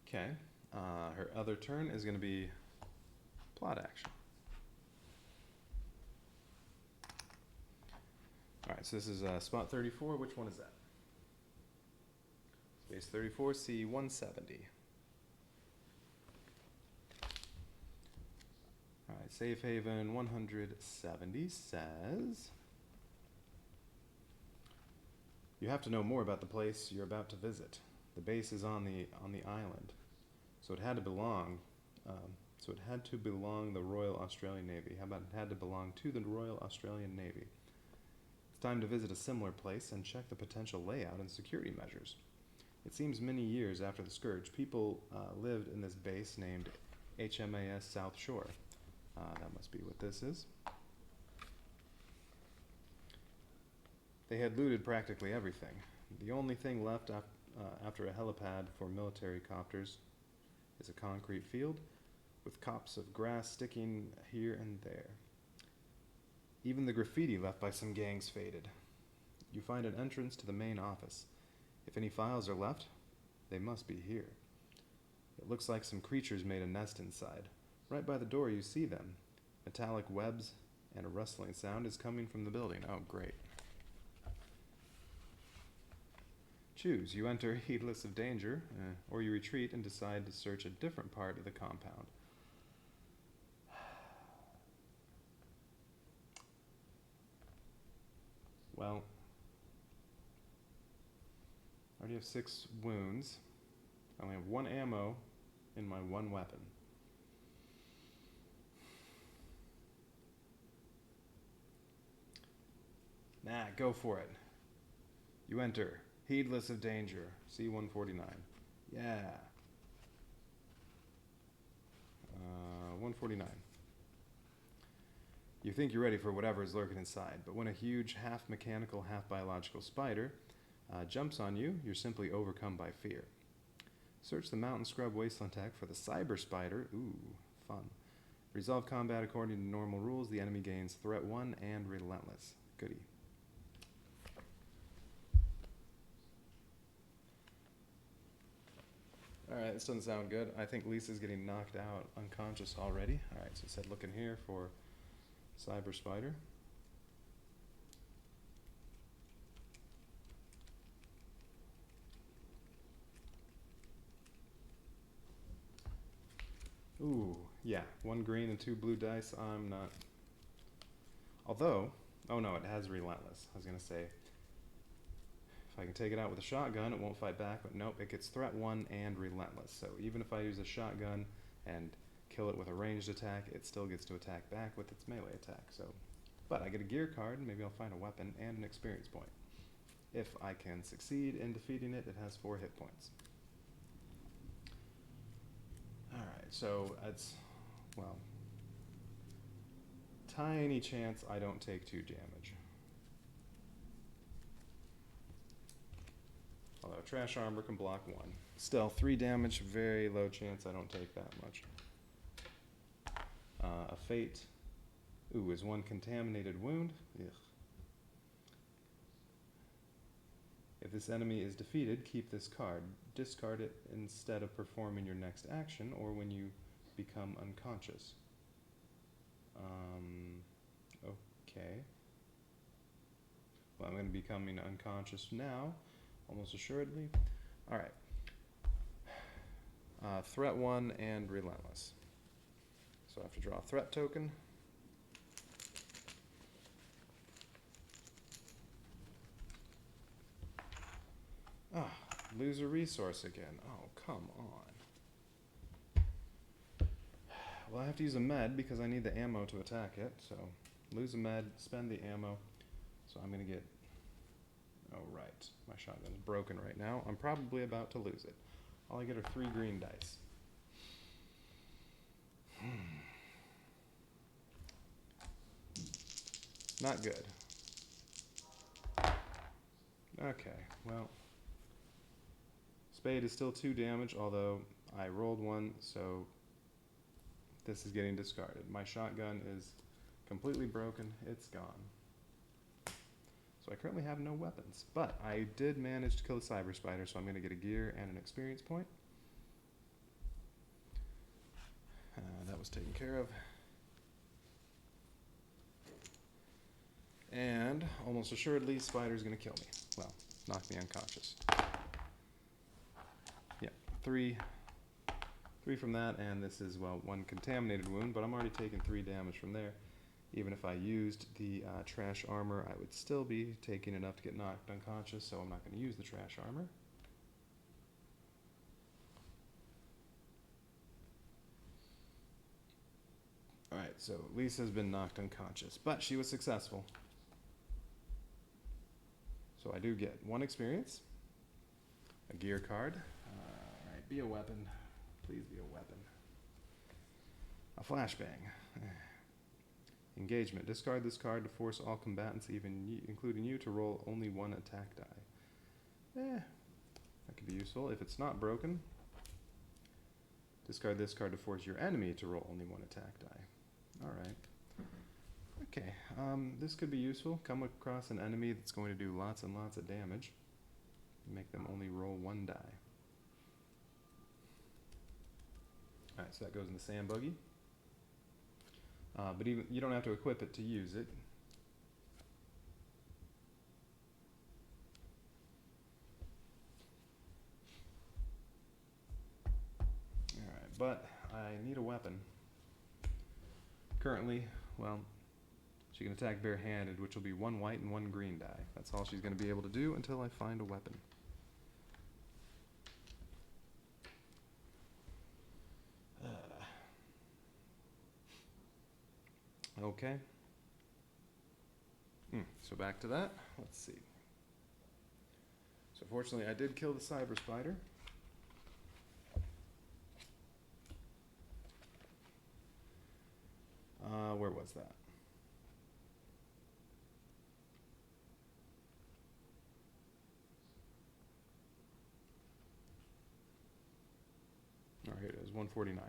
Okay, her other turn is going to be plot action. Alright, so this is spot 34. Which one is that? Space 34, C 170. Alright, Safe Haven 170 says, you have to know more about the place you're about to visit. The base is on the island, so it had to belong. The Royal Australian Navy. How about it had to belong to the Royal Australian Navy? It's time to visit a similar place and check the potential layout and security measures. It seems many years after the Scourge, people lived in this base named HMAS South Shore. That must be what this is. They had looted practically everything. The only thing left after a helipad for military copters is a concrete field with copse of grass sticking here and there. Even the graffiti left by some gangs faded. You find an entrance to the main office. If any files are left, they must be here. It looks like some creatures made a nest inside. Right by the door you see them. Metallic webs and a rustling sound is coming from the building. Oh, great. Choose. You enter heedless of danger, or you retreat and decide to search a different part of the compound. Well, I already have 6 wounds. I only have 1 ammo in my 1 weapon. Nah, go for it. You enter, heedless of danger, C-149. Yeah. 149. You think you're ready for whatever is lurking inside, but when a huge, half-mechanical, half-biological spider jumps on you, you're simply overcome by fear. Search the mountain scrub wasteland tech for the cyber spider. Ooh, fun. Resolve combat according to normal rules. The enemy gains threat 1 and relentless. Goodie. Alright, this doesn't sound good. I think Lisa's getting knocked out unconscious already. Alright, so it said look in here for cyber spider. Ooh, yeah, 1 green and 2 blue dice. I'm not. Although, oh no, it has relentless. I was going to say, if I can take it out with a shotgun, it won't fight back, but nope, it gets threat 1 and relentless. So even if I use a shotgun and kill it with a ranged attack, it still gets to attack back with its melee attack. So, but I get a gear card, and maybe I'll find a weapon and an experience point. If I can succeed in defeating it, it has 4 hit points. Alright, so it's, well, tiny chance I don't take 2 damage. Although trash armor can block 1. Still, 3 damage, very low chance I don't take that much. A fate. Ooh, is 1 contaminated wound? Ugh. If this enemy is defeated, keep this card. Discard it instead of performing your next action or when you become unconscious. Okay. Well, I'm going to be becoming unconscious now, almost assuredly. Alright. Threat 1 and Relentless. So I have to draw a threat token. Lose a resource again. Oh, come on. Well, I have to use a med because I need the ammo to attack it. So, lose a med, spend the ammo. So I'm going to get... Oh, right. My shotgun's broken right now. I'm probably about to lose it. All I get are 3 green dice. Not good. Okay, well... Spade is still 2 damage, although I rolled 1, so this is getting discarded. My shotgun is completely broken. It's gone. So I currently have no weapons, but I did manage to kill the cyber spider, so I'm going to get a gear and an experience point. That was taken care of. And almost assuredly, spider's going to kill me. Well, knock me unconscious. Yeah, 3 from that, and this is, well, 1 contaminated wound, but I'm already taking 3 damage from there. Even if I used the trash armor, I would still be taking enough to get knocked unconscious, so I'm not going to use the trash armor. Alright, so Lisa's been knocked unconscious, but she was successful. So I do get 1 experience, a gear card. Alright, be a weapon. Please be a weapon. A flashbang. Engagement. Discard this card to force all combatants, including you, to roll only 1 attack die. That could be useful. If it's not broken, discard this card to force your enemy to roll only 1 attack die. Alright. Okay, this could be useful. Come across an enemy that's going to do lots and lots of damage. Make them only roll 1 die. Alright, so that goes in the sand buggy. But even you don't have to equip it to use it. Alright, but I need a weapon. Currently, well, she can attack barehanded, which will be 1 white and 1 green die. That's all she's going to be able to do until I find a weapon. Okay. So back to that. Let's see. So fortunately, I did kill the cyber spider. Where was that? Oh, here it is, 149.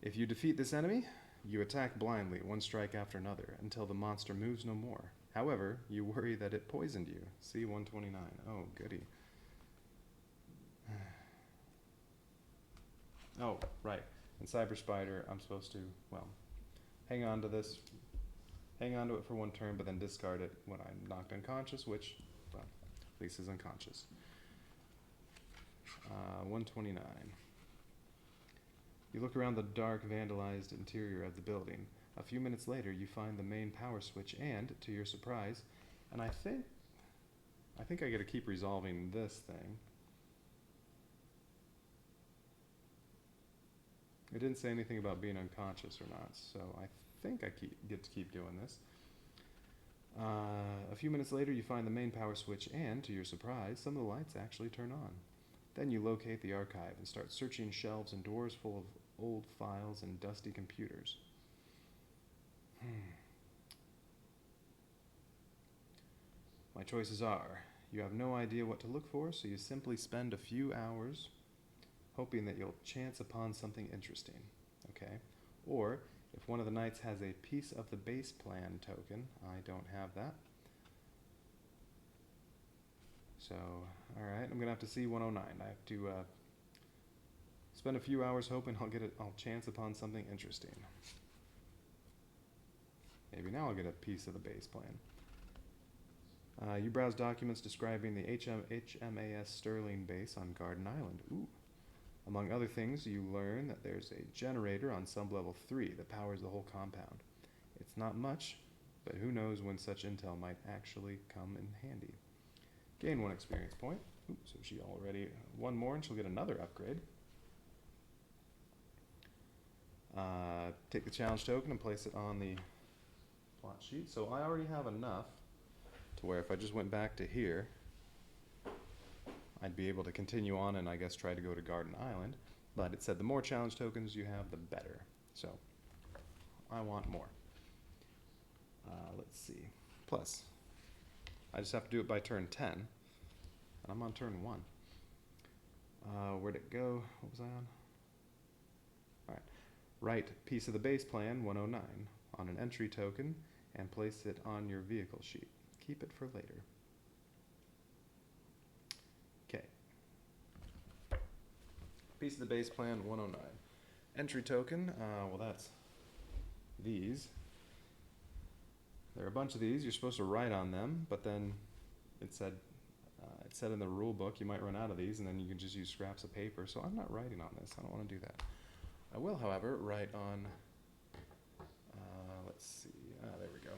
If you defeat this enemy, you attack blindly, 1 strike after another, until the monster moves no more. However, you worry that it poisoned you. See 129. Oh, goody. Oh, right. In Cyber Spider, I'm supposed to, well, hang on to this. Hang on to it for 1 turn, but then discard it when I'm knocked unconscious, which, well, Lisa's unconscious. 129. You look around the dark, vandalized interior of the building. A few minutes later, you find the main power switch and, to your surprise, and I think I gotta keep resolving this thing. It didn't say anything about being unconscious or not, so I think I get to keep doing this. A few minutes later, you find the main power switch and, to your surprise, some of the lights actually turn on. Then you locate the archive and start searching shelves and drawers full of old files and dusty computers. My choices are, You have no idea what to look for, so you simply spend a few hours hoping that you'll chance upon something interesting. Okay? Or, if one of the knights has a piece of the base plan token, I don't have that. So, alright, I'm gonna have to see 109. I have to spend a few hours hoping I'll chance upon something interesting. Maybe now I'll get a piece of the base plan. You browse documents describing the HMAS Sterling base on Garden Island. Ooh. Among other things, you learn that there's a generator on sub-level 3 that powers the whole compound. It's not much, but who knows when such intel might actually come in handy. Gain 1 experience point. Ooh, so she already one more and she'll get another upgrade. Take the challenge token and place it on the plot sheet. So I already have enough to where if I just went back to here, I'd be able to continue on and I guess try to go to Garden Island. But it said the more challenge tokens you have, the better. So I want more. Let's see. Plus, I just have to do it by turn 10. And I'm on turn 1. Where'd it go? What was I on? Alright. Write piece of the base plan 109 on an entry token and place it on your vehicle sheet. Keep it for later. Okay. Piece of the base plan 109. Entry token, well that's these. There are a bunch of these. You're supposed to write on them, but then it said in the rule book you might run out of these and then you can just use scraps of paper. So I'm not writing on this. I don't want to do that. I will, however, write on, let's see, there we go.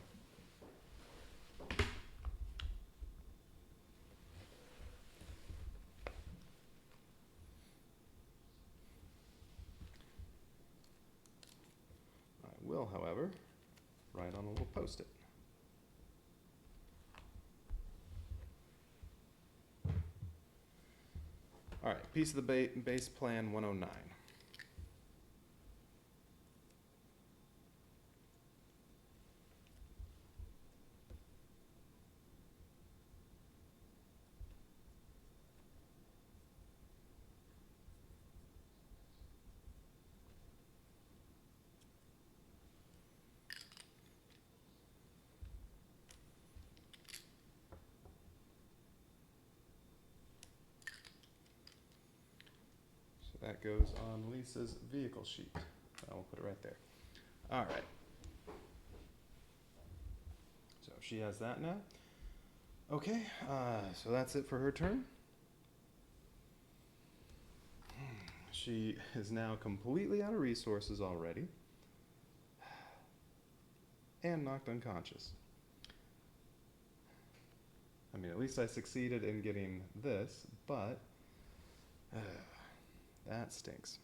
I will, however, write on a little post-it. All right, piece of the base plan 109. That goes on Lisa's vehicle sheet. I'll put it right there. All right. So she has that now. Okay, so that's it for her turn. She is now completely out of resources already and knocked unconscious. I mean, at least I succeeded in getting this, but that stinks.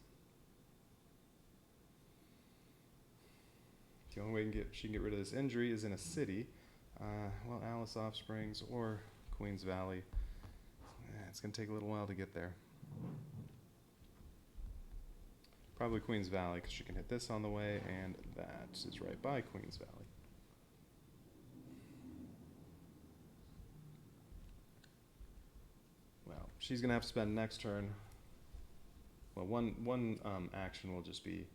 The only way she can get rid of this injury is in a city. Well, Alice Offsprings or Queens Valley. It's going to take a little while to get there. Probably Queens Valley, because she can hit this on the way, and that is right by Queens Valley. Well, she's going to have to spend next turn. Well, one action will just be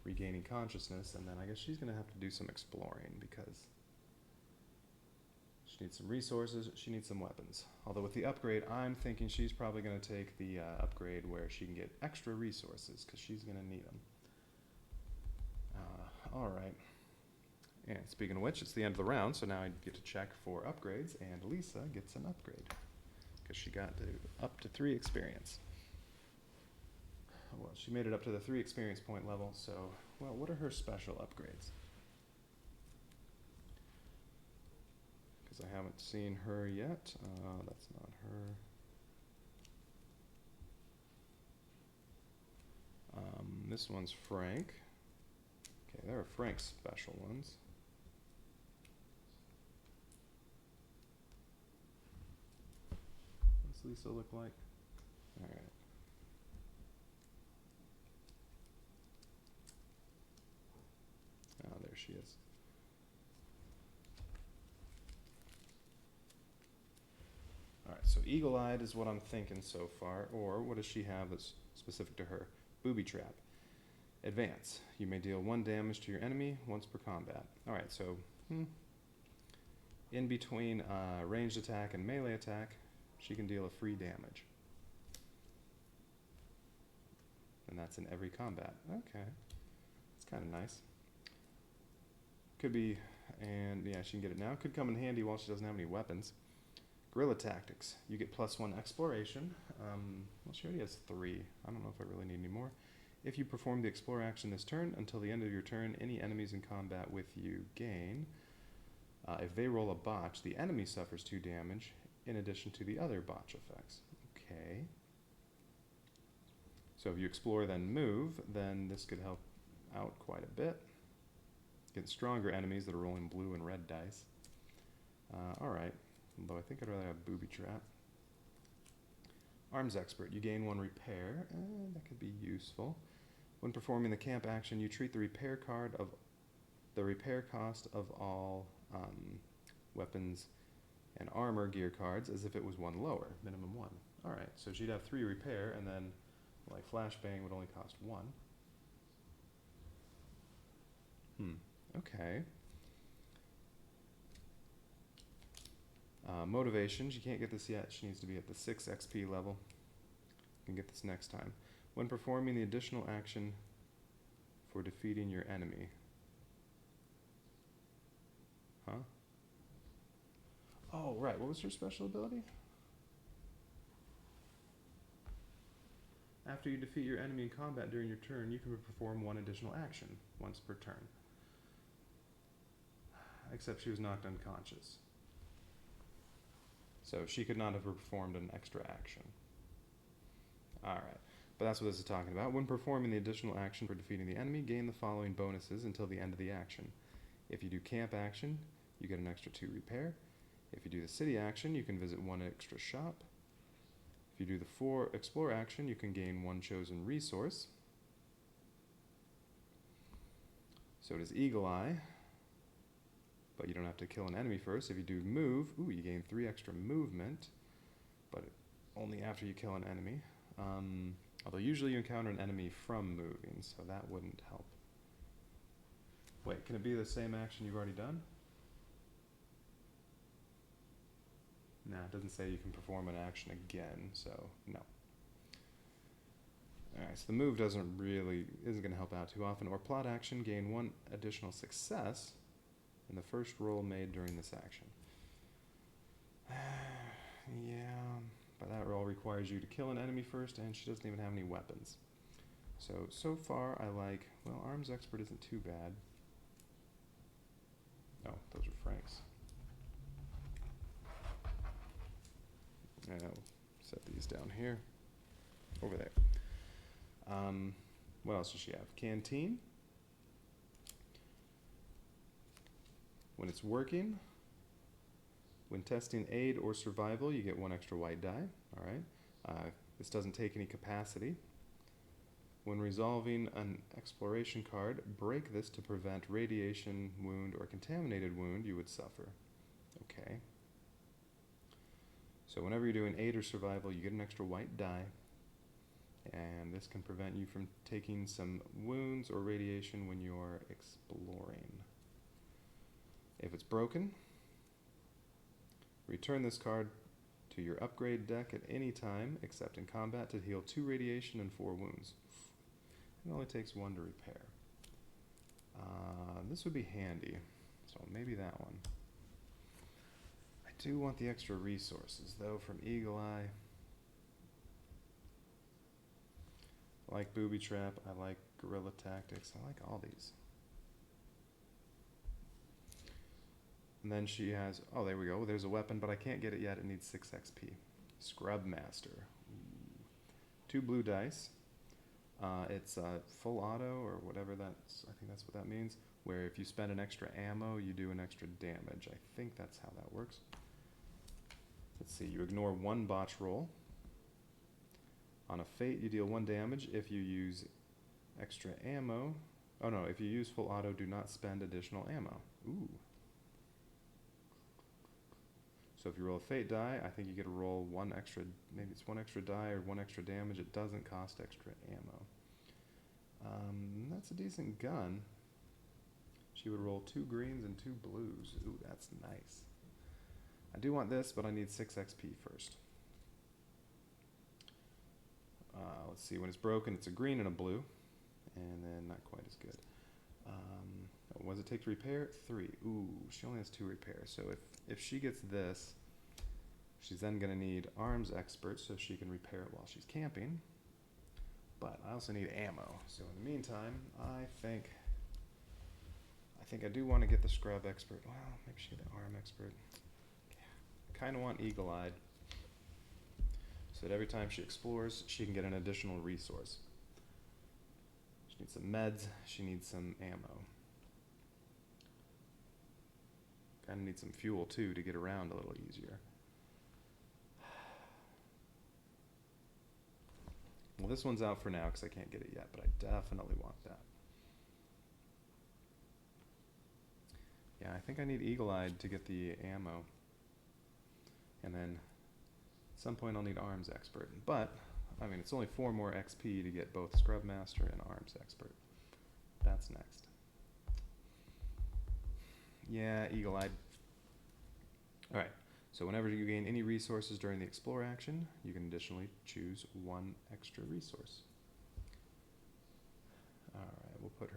regaining consciousness, and then I guess she's going to have to do some exploring because she needs some resources, she needs some weapons. Although with the upgrade, I'm thinking she's probably going to take the upgrade where she can get extra resources because she's going to need them. Alright. And speaking of which, it's the end of the round, so now I get to check for upgrades, and Lisa gets an upgrade because she got up to 3 experience. Well, she made it up to the 3 experience point level, so, well, what are her special upgrades? Because I haven't seen her yet. That's not her. This one's Frank. Okay, there are Frank's special ones. What's Lisa look like? Alright. Oh, there she is. Alright, so eagle-eyed is what I'm thinking so far. Or what does she have that's specific to her? Booby trap. Advance. You may deal 1 damage to your enemy once per combat. Alright, so in between ranged attack and melee attack, she can deal a free damage. And that's in every combat. Okay. It's kind of nice. Could be, and yeah, she can get it now. Could come in handy while she doesn't have any weapons. Guerrilla tactics. You get +1 exploration. Well, she already has 3. I don't know if I really need any more. If you perform the explore action this turn, until the end of your turn, any enemies in combat with you gain. If they roll a botch, the enemy suffers 2 damage in addition to the other botch effects. Okay. So if you explore then move, then this could help out quite a bit. Get stronger enemies that are rolling blue and red dice. Alright, although I think I'd rather have booby trap. Arms expert, you gain 1 repair. That could be useful. When performing the camp action, you treat the repair card of the repair cost of all weapons and armor gear cards as if it was 1 lower, minimum 1. Alright, so she'd have 3 repair, and then like flashbang would only cost 1. Okay. Motivations, you can't get this yet. She needs to be at the 6 XP level. You can get this next time. When performing the additional action for defeating your enemy. Huh? Oh, right. What was her special ability? After you defeat your enemy in combat during your turn, you can perform 1 additional action once per turn. Except she was knocked unconscious. So she could not have performed an extra action. Alright, but that's what this is talking about. When performing the additional action for defeating the enemy, gain the following bonuses until the end of the action. If you do camp action, you get an extra 2 repair. If you do the city action, you can visit 1 extra shop. If you do the 4 explore action, you can gain 1 chosen resource. So does Eagle Eye. But you don't have to kill an enemy first. If you do move, you gain 3 extra movement, but only after you kill an enemy. Although usually you encounter an enemy from moving, so that wouldn't help. Wait, can it be the same action you've already done? Nah, it doesn't say you can perform an action again, so no. Alright, so the move isn't going to help out too often. Or plot action, gain 1 additional success in the first roll made during this action. Yeah, but that roll requires you to kill an enemy first, and she doesn't even have any weapons. So far I like, well, arms expert isn't too bad. Oh, those are Frank's. And I'll set these down here, over there. What else does she have? Canteen. When it's working, when testing aid or survival, you get 1 extra white die. Alright. This doesn't take any capacity. When resolving an exploration card, break this to prevent radiation wound or contaminated wound you would suffer. Okay. So whenever you're doing aid or survival, you get an extra white die. And this can prevent you from taking some wounds or radiation when you're exploring. If it's broken, return this card to your upgrade deck at any time, except in combat, to heal 2 radiation and 4 wounds. It only takes 1 to repair. This would be handy, so maybe that one. I do want the extra resources, though, from Eagle Eye. I like Booby Trap, I like Guerrilla Tactics, I like all these. And then she has, oh, there we go. There's a weapon, but I can't get it yet. It needs 6 XP. Scrub Master. 2 blue dice. It's full auto or whatever that's, I think that's what that means, where if you spend an extra ammo, you do an extra damage. I think that's how that works. Let's see, you ignore 1 botch roll. On a fate, you deal 1 damage. If you use extra ammo, oh no, if you use full auto, do not spend additional ammo. Ooh. So if you roll a fate die, I think you get to roll one extra, maybe it's one extra die or one extra damage. It doesn't cost extra ammo. That's a decent gun. She would roll 2 greens and 2 blues. Ooh, that's nice. I do want this, but I need 6 XP first. Let's see, when it's broken, it's a green and a blue. And then not quite as good. What does it take to repair? 3. Ooh, she only has 2 repairs. So if she gets this, she's then going to need arms expert so she can repair it while she's camping. But I also need ammo. So in the meantime, I think I do want to get the scrub expert. Well, maybe she get the arm expert. Yeah. I kind of want eagle-eyed, so that every time she explores, she can get an additional resource. She needs some meds. She needs some ammo. Kind of needs some fuel too to get around a little easier. Well, this one's out for now because I can't get it yet, but I definitely want that. Yeah, I think I need eagle-eyed to get the ammo. And then at some point I'll need arms expert. But, I mean, it's only 4 more XP to get both scrub master and arms expert. That's next. Yeah, eagle-eyed. Alright, so whenever you gain any resources during the explore action, you can additionally choose 1 extra resource. Alright, we'll put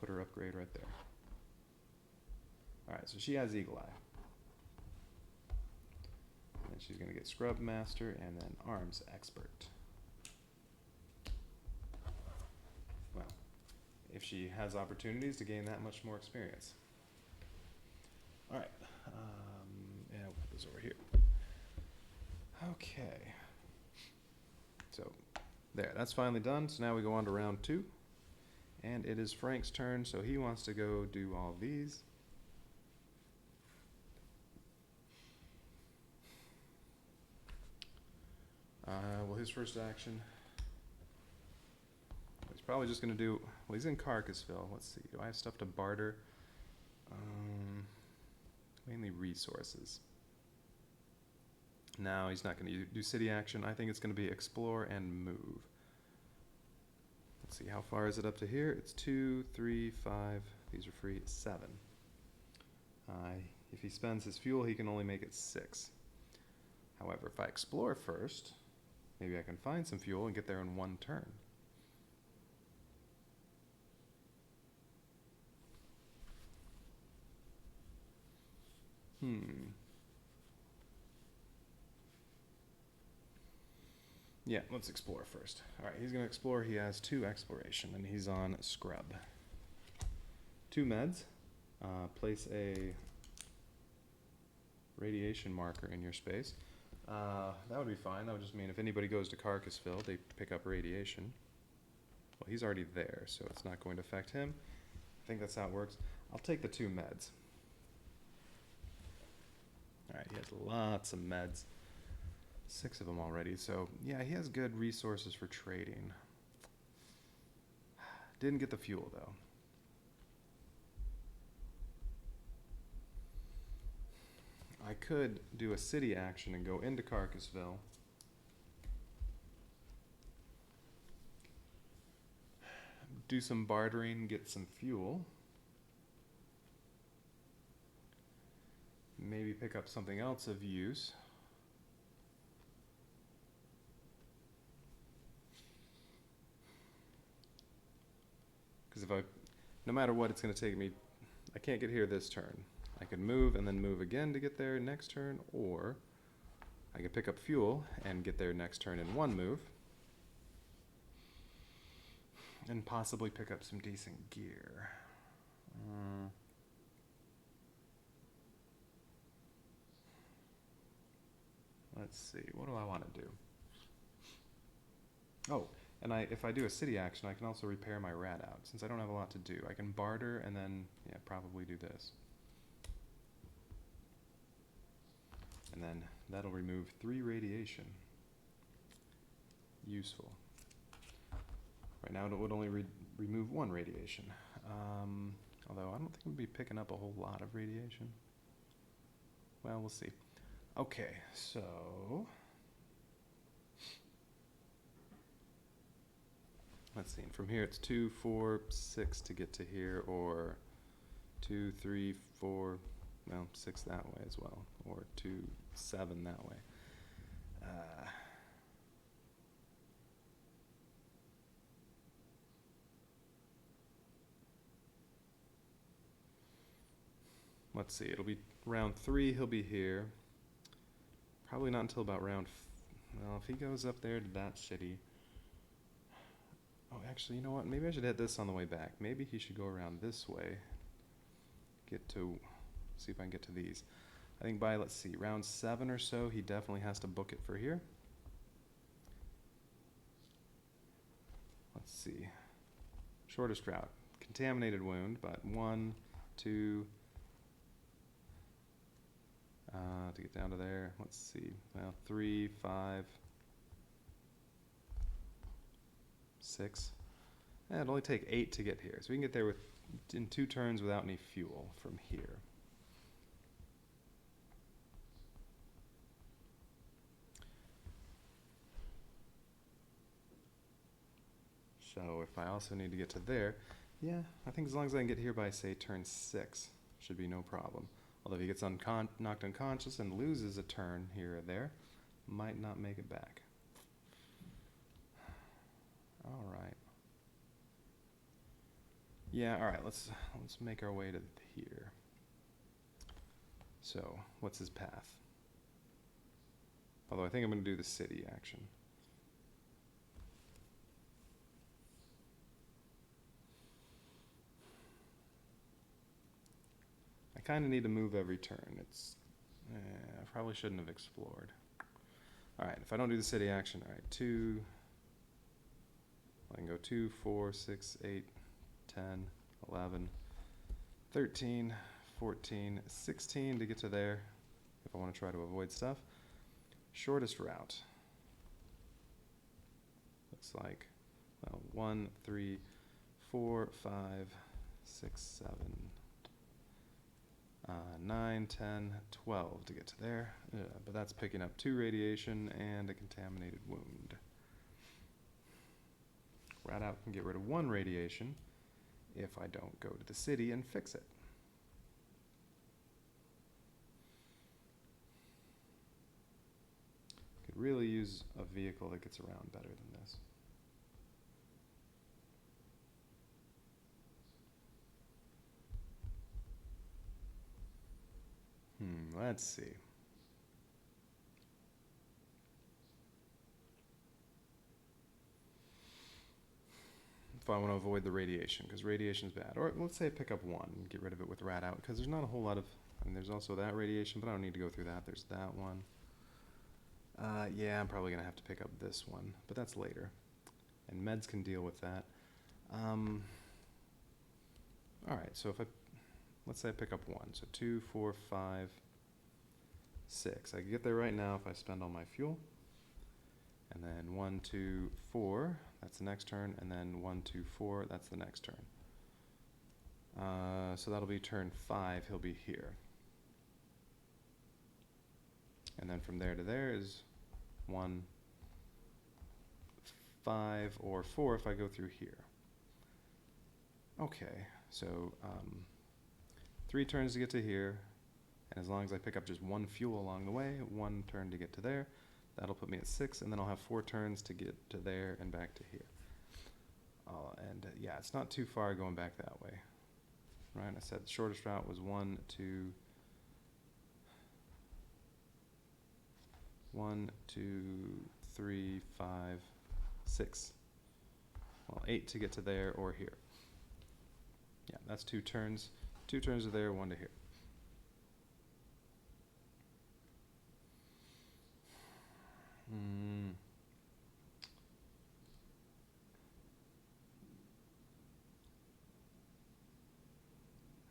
her upgrade right there. Alright, so she has eagle eye. And she's going to get scrub master and then arms expert. Well, if she has opportunities to gain that much more experience. Alright, yeah, we'll put this over here. Okay. So, there, that's finally done. So now we go on to round 2. And it is Frank's turn, so he wants to go do all these. Well, his first action, he's probably just going to do, well, he's in Carcassville. Let's see, do I have stuff to barter? Mainly resources. No, he's not going to do city action. I think it's going to be explore and move. Let's see, how far is it up to here? It's 2, 3, 5, these are free, 7. If he spends his fuel, he can only make it 6. However, if I explore first, maybe I can find some fuel and get there in 1 turn. Yeah, let's explore first. Alright, he's going to explore. He has 2 exploration, and he's on scrub. 2 meds. Place a radiation marker in your space. That would be fine. That would just mean if anybody goes to Carcassville, they pick up radiation. Well, he's already there, so it's not going to affect him. I think that's how it works. I'll take the 2 meds. Alright, he has lots of meds. 6 of them already, so yeah, he has good resources for trading. Didn't get the fuel, though. I could do a city action and go into Carcassville. Do some bartering, get some fuel. Maybe pick up something else of use. Because no matter what, it's going to take me, I can't get here this turn. I could move and then move again to get there next turn, or I could pick up fuel and get there next turn in 1 move. And possibly pick up some decent gear. Let's see, what do I want to do? Oh, and if I do a city action, I can also repair my rat out. Since I don't have a lot to do, I can barter and then, yeah, probably do this. And then that'll remove 3 radiation. Useful. Right now it would only remove 1 radiation. Although I don't think I'm going to be picking up a whole lot of radiation. well, we'll see. Okay, so let's see. From here, it's 2, 4, 6 to get to here, or 2, 3, 4. Well, 6 that way as well, or 2, 7 that way. Let's see, it'll be round 3, he'll be here. Probably not until about round, well, if he goes up there to that city. Oh, actually, you know what? Maybe I should hit this on the way back. Maybe he should go around this way. See if I can get to these. I think by, let's see, round 7 or so, he definitely has to book it for here. Let's see. Shortest route. Contaminated wound, but 1, 2, to get down to there. Let's see. Well, 3, 5, 6. It'll only take 8 to get here. So we can get there in 2 turns without any fuel from here. So if I also need to get to there, yeah, I think as long as I can get here by, say, turn 6, should be no problem. Although if he gets knocked unconscious and loses a turn here or there, might not make it back. All right. Yeah, all right, let's make our way to here. So, what's his path? Although I think I'm going to do the city action. I kind of need to move every turn. I probably shouldn't have explored. All right, if I don't do the city action, all right, 2, I can go 2, 4, 6, 8, 10, 11, 13, 14, 16 to get to there if I want to try to avoid stuff. Shortest route looks like, well, 1, 3, 4, 5, 6, 7, 9, 10, 12 to get to there. But that's picking up 2 radiation and a contaminated wound. Rat out can get rid of 1 radiation if I don't go to the city and fix it. Could really use a vehicle that gets around better than this. Let's see. If I want to avoid the radiation, because radiation is bad. Or let's say I pick up 1 and get rid of it with rat out, because there's not a whole lot of, I mean, there's also that radiation, but I don't need to go through that. There's that one. Yeah, I'm probably going to have to pick up this one, but that's later. And meds can deal with that. Alright, so let's say I pick up 1. So 2, 4, 5, 6. I can get there right now if I spend all my fuel. And then 1, 2, 4, that's the next turn. And then 1, 2, 4, that's the next turn. So that'll be turn 5, he'll be here. And then from there to there is 1, 5, or 4 if I go through here. Okay, so 3 turns to get to here. And as long as I pick up just 1 fuel along the way, 1 turn to get to there, that'll put me at 6, and then I'll have 4 turns to get to there and back to here. Yeah, it's not too far going back that way. Right, I said the shortest route was 1, 2, 3, 5, 6. Well, 8 to get to there or here. Yeah, that's 2 turns. 2 turns to there, 1 to here.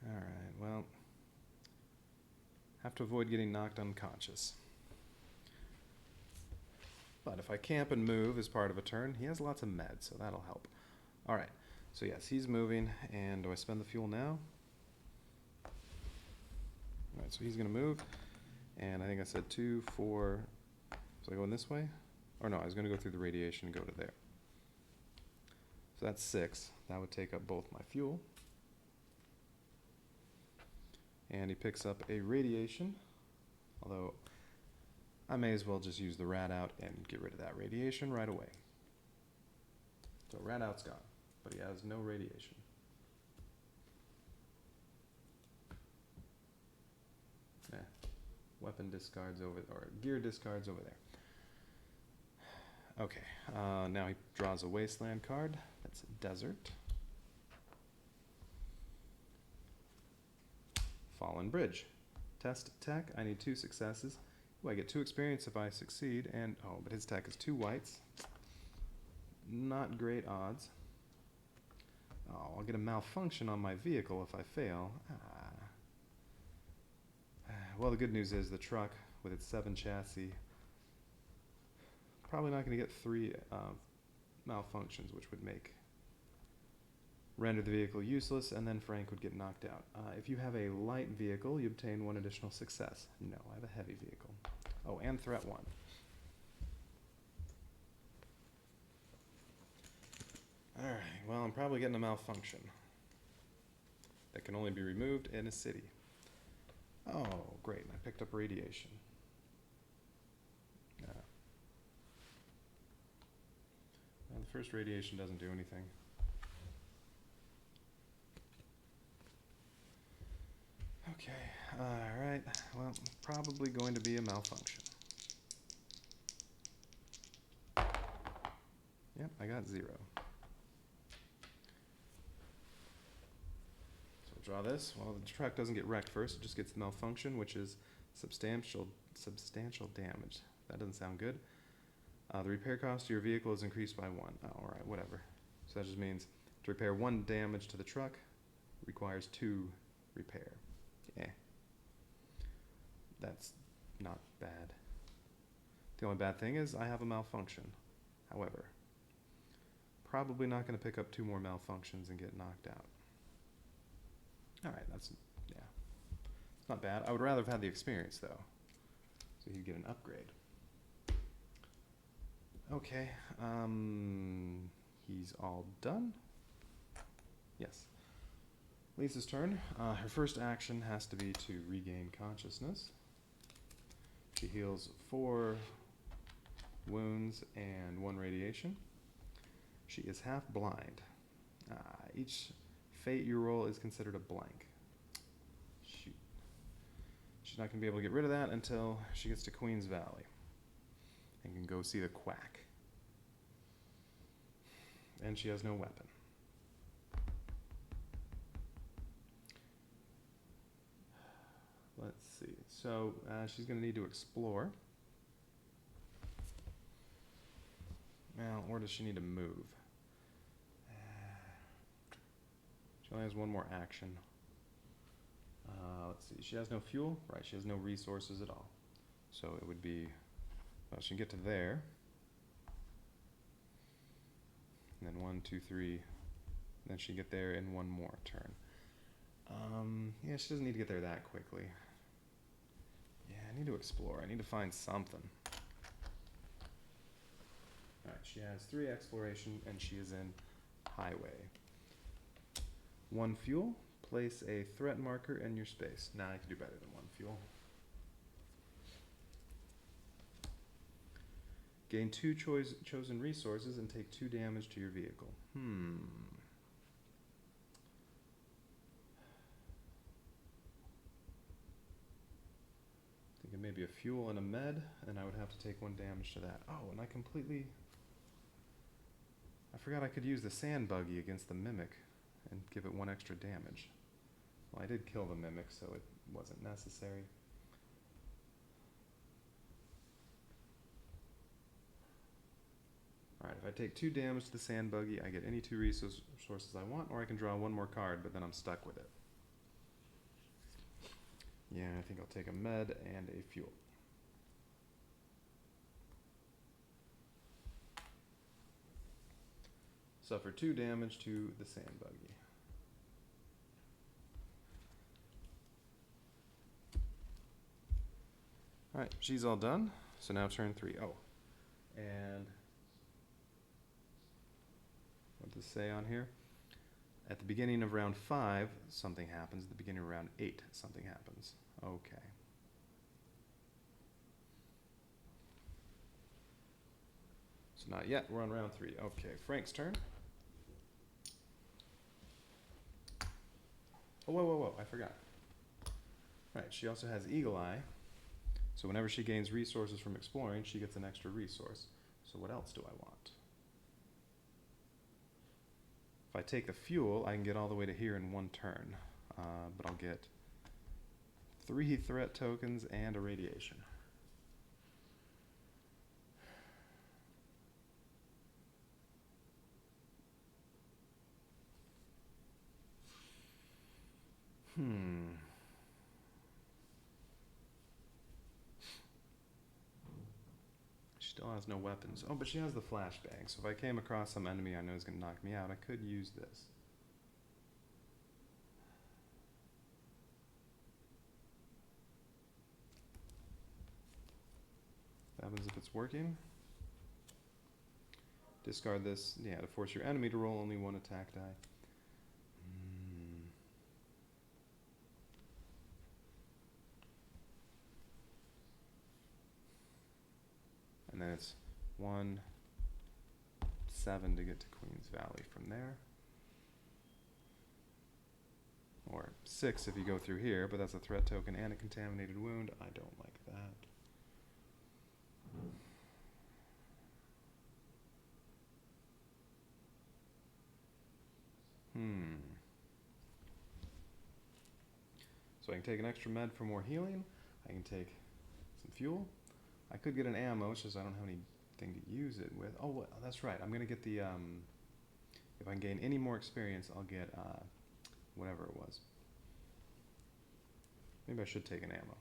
Alright, well, have to avoid getting knocked unconscious. But if I camp and move as part of a turn, he has lots of meds, so that'll help. Alright, so yes, he's moving, and do I spend the fuel now? Alright, so he's going to move, And I think I said 2, 4. Was I going this way? Or no, I was going to go through the radiation and go to there. So that's 6. That would take up both my fuel. And he picks up a radiation, although I may as well just use the rat out and get rid of that radiation right away. So rat out's gone, but he has no radiation. Weapon discards over, or gear discards over there. Okay, now he draws a wasteland card. That's desert. Fallen bridge. Test tech. I need 2 successes. Ooh, I get 2 experience if I succeed, and oh, but his tech is 2 whites. Not great odds. Oh, I'll get a malfunction on my vehicle if I fail. Well, the good news is the truck, with its 7 chassis, probably not going to get 3 malfunctions, which would render the vehicle useless, and then Frank would get knocked out. If you have a light vehicle, you obtain 1 additional success. No, I have a heavy vehicle. Oh, and threat 1. Alright, well, I'm probably getting a malfunction that can only be removed in a city. Oh, great, I picked up radiation. Well, the first radiation doesn't do anything. Okay, alright, well, probably going to be a malfunction. Yep, I got 0. So we'll draw this. Well, the truck doesn't get wrecked first, it just gets malfunction, which is substantial damage. That doesn't sound good. The repair cost of your vehicle is increased by 1. Oh, alright, whatever. So that just means to repair 1 damage to the truck requires 2 repair. Yeah. That's not bad. The only bad thing is I have a malfunction. However, probably not going to pick up 2 more malfunctions and get knocked out. Alright, yeah. It's not bad. I would rather have had the experience, though. So he'd get an upgrade. Okay, he's all done. Yes. Lisa's turn. Her first action has to be to regain consciousness. She heals 4 wounds and 1 radiation. She is half blind. Each fate you roll is considered a blank. Shoot. She's not going to be able to get rid of that until she gets to Queen's Valley and can go see the quack. And she has no weapon. Let's see. So she's going to need to explore. Well, or does she need to move? She only has 1 more action. Let's see. She has no fuel. Right, she has no resources at all. So it would be, well, she can get to there. And then 1, 2, 3. Then she can get there in 1 more turn. Yeah, she doesn't need to get there that quickly. Yeah, I need to explore. I need to find something. Alright, she has 3 exploration, and she is in highway. 1 fuel. Place a threat marker in your space. Nah, I can do better than 1 fuel. Gain 2 chosen resources and take 2 damage to your vehicle. Thinking maybe a fuel and a med, and I would have to take 1 damage to that. Oh, and I forgot I could use the sand buggy against the mimic and give it 1 extra damage. Well, I did kill the mimic, so it wasn't necessary. Alright, if I take 2 damage to the sand buggy, I get any 2 resources I want, or I can draw 1 more card, but then I'm stuck with it. Yeah, I think I'll take a med and a fuel. Suffer 2 damage to the sand buggy. Alright, she's all done. So now turn 3. Oh, and what does it say on here? At the beginning of round 5, something happens. At the beginning of round 8, something happens. Okay. So not yet, we're on round 3. Okay, Frank's turn. Oh, whoa, I forgot. Right, she also has Eagle Eye. So whenever she gains resources from exploring, she gets an extra resource. So what else do I want? If I take the fuel, I can get all the way to here in 1 turn. But I'll get 3 threat tokens and a radiation. She still has no weapons. Oh, but she has the flashbang. So if I came across some enemy I know is going to knock me out, I could use this. What happens if it's working? Discard this, yeah, to force your enemy to roll only 1 attack die. And then it's 1, 7 to get to Queen's Valley from there. Or 6 if you go through here, but that's a threat token and a contaminated wound. I don't like that. So I can take an extra med for more healing. I can take some fuel. I could get an ammo, it's just I don't have anything to use it with. Oh, well, that's right. I'm going to get the, if I can gain any more experience, I'll get whatever it was. Maybe I should take an ammo.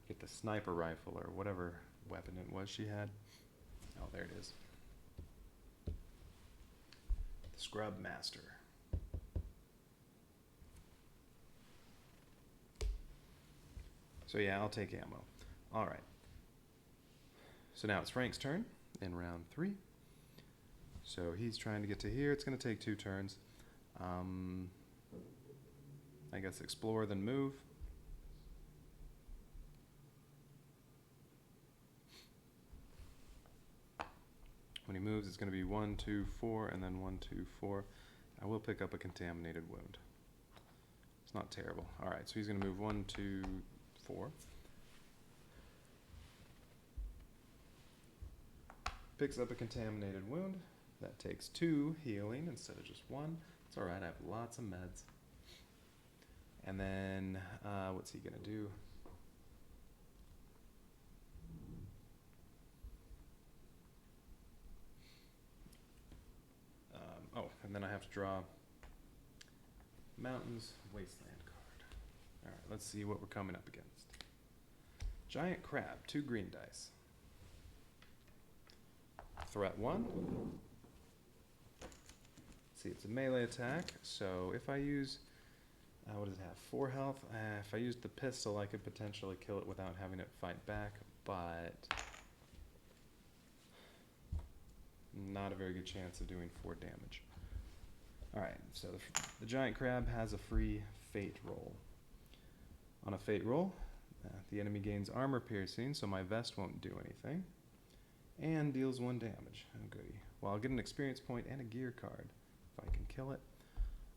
Get the sniper rifle or whatever weapon it was she had. Oh, there it is. The Scrub Master. So yeah, I'll take ammo. All right. So now it's Frank's turn in round 3. So he's trying to get to here. It's going to take 2 turns. I guess explore, then move. When he moves, it's going to be 1, 2, 4, and then 1, 2, 4. I will pick up a contaminated wound. It's not terrible. All right, so he's going to move 1, 2, 4. Picks up a contaminated wound. That takes 2 healing instead of just 1. It's all right, I have lots of meds. And then, what's he going to do? Oh, and then I have to draw Mountains Wasteland card. All right, let's see what we're coming up against. Giant Crab, 2 green dice. Threat 1. See, it's a melee attack, so if I use, what does it have, 4 health? If I used the pistol, I could potentially kill it without having it fight back, but not a very good chance of doing 4 damage. Alright, so the giant crab has a free fate roll. On a fate roll, the enemy gains armor piercing, so my vest won't do anything, and deals 1 damage. Oh goody. Well, I'll get an experience point and a gear card if I can kill it.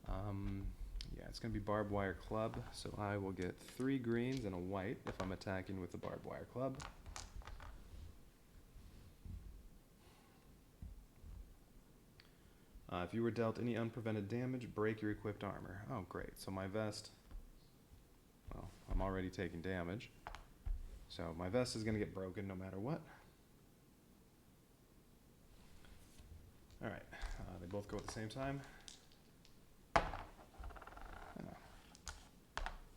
Yeah, it's going to be barbed wire club, so I will get 3 greens and a white if I'm attacking with the barbed wire club. If you were dealt any unprevented damage, break your equipped armor. Oh, great. So my vest, well, I'm already taking damage. So my vest is going to get broken no matter what. All right. They both go at the same time.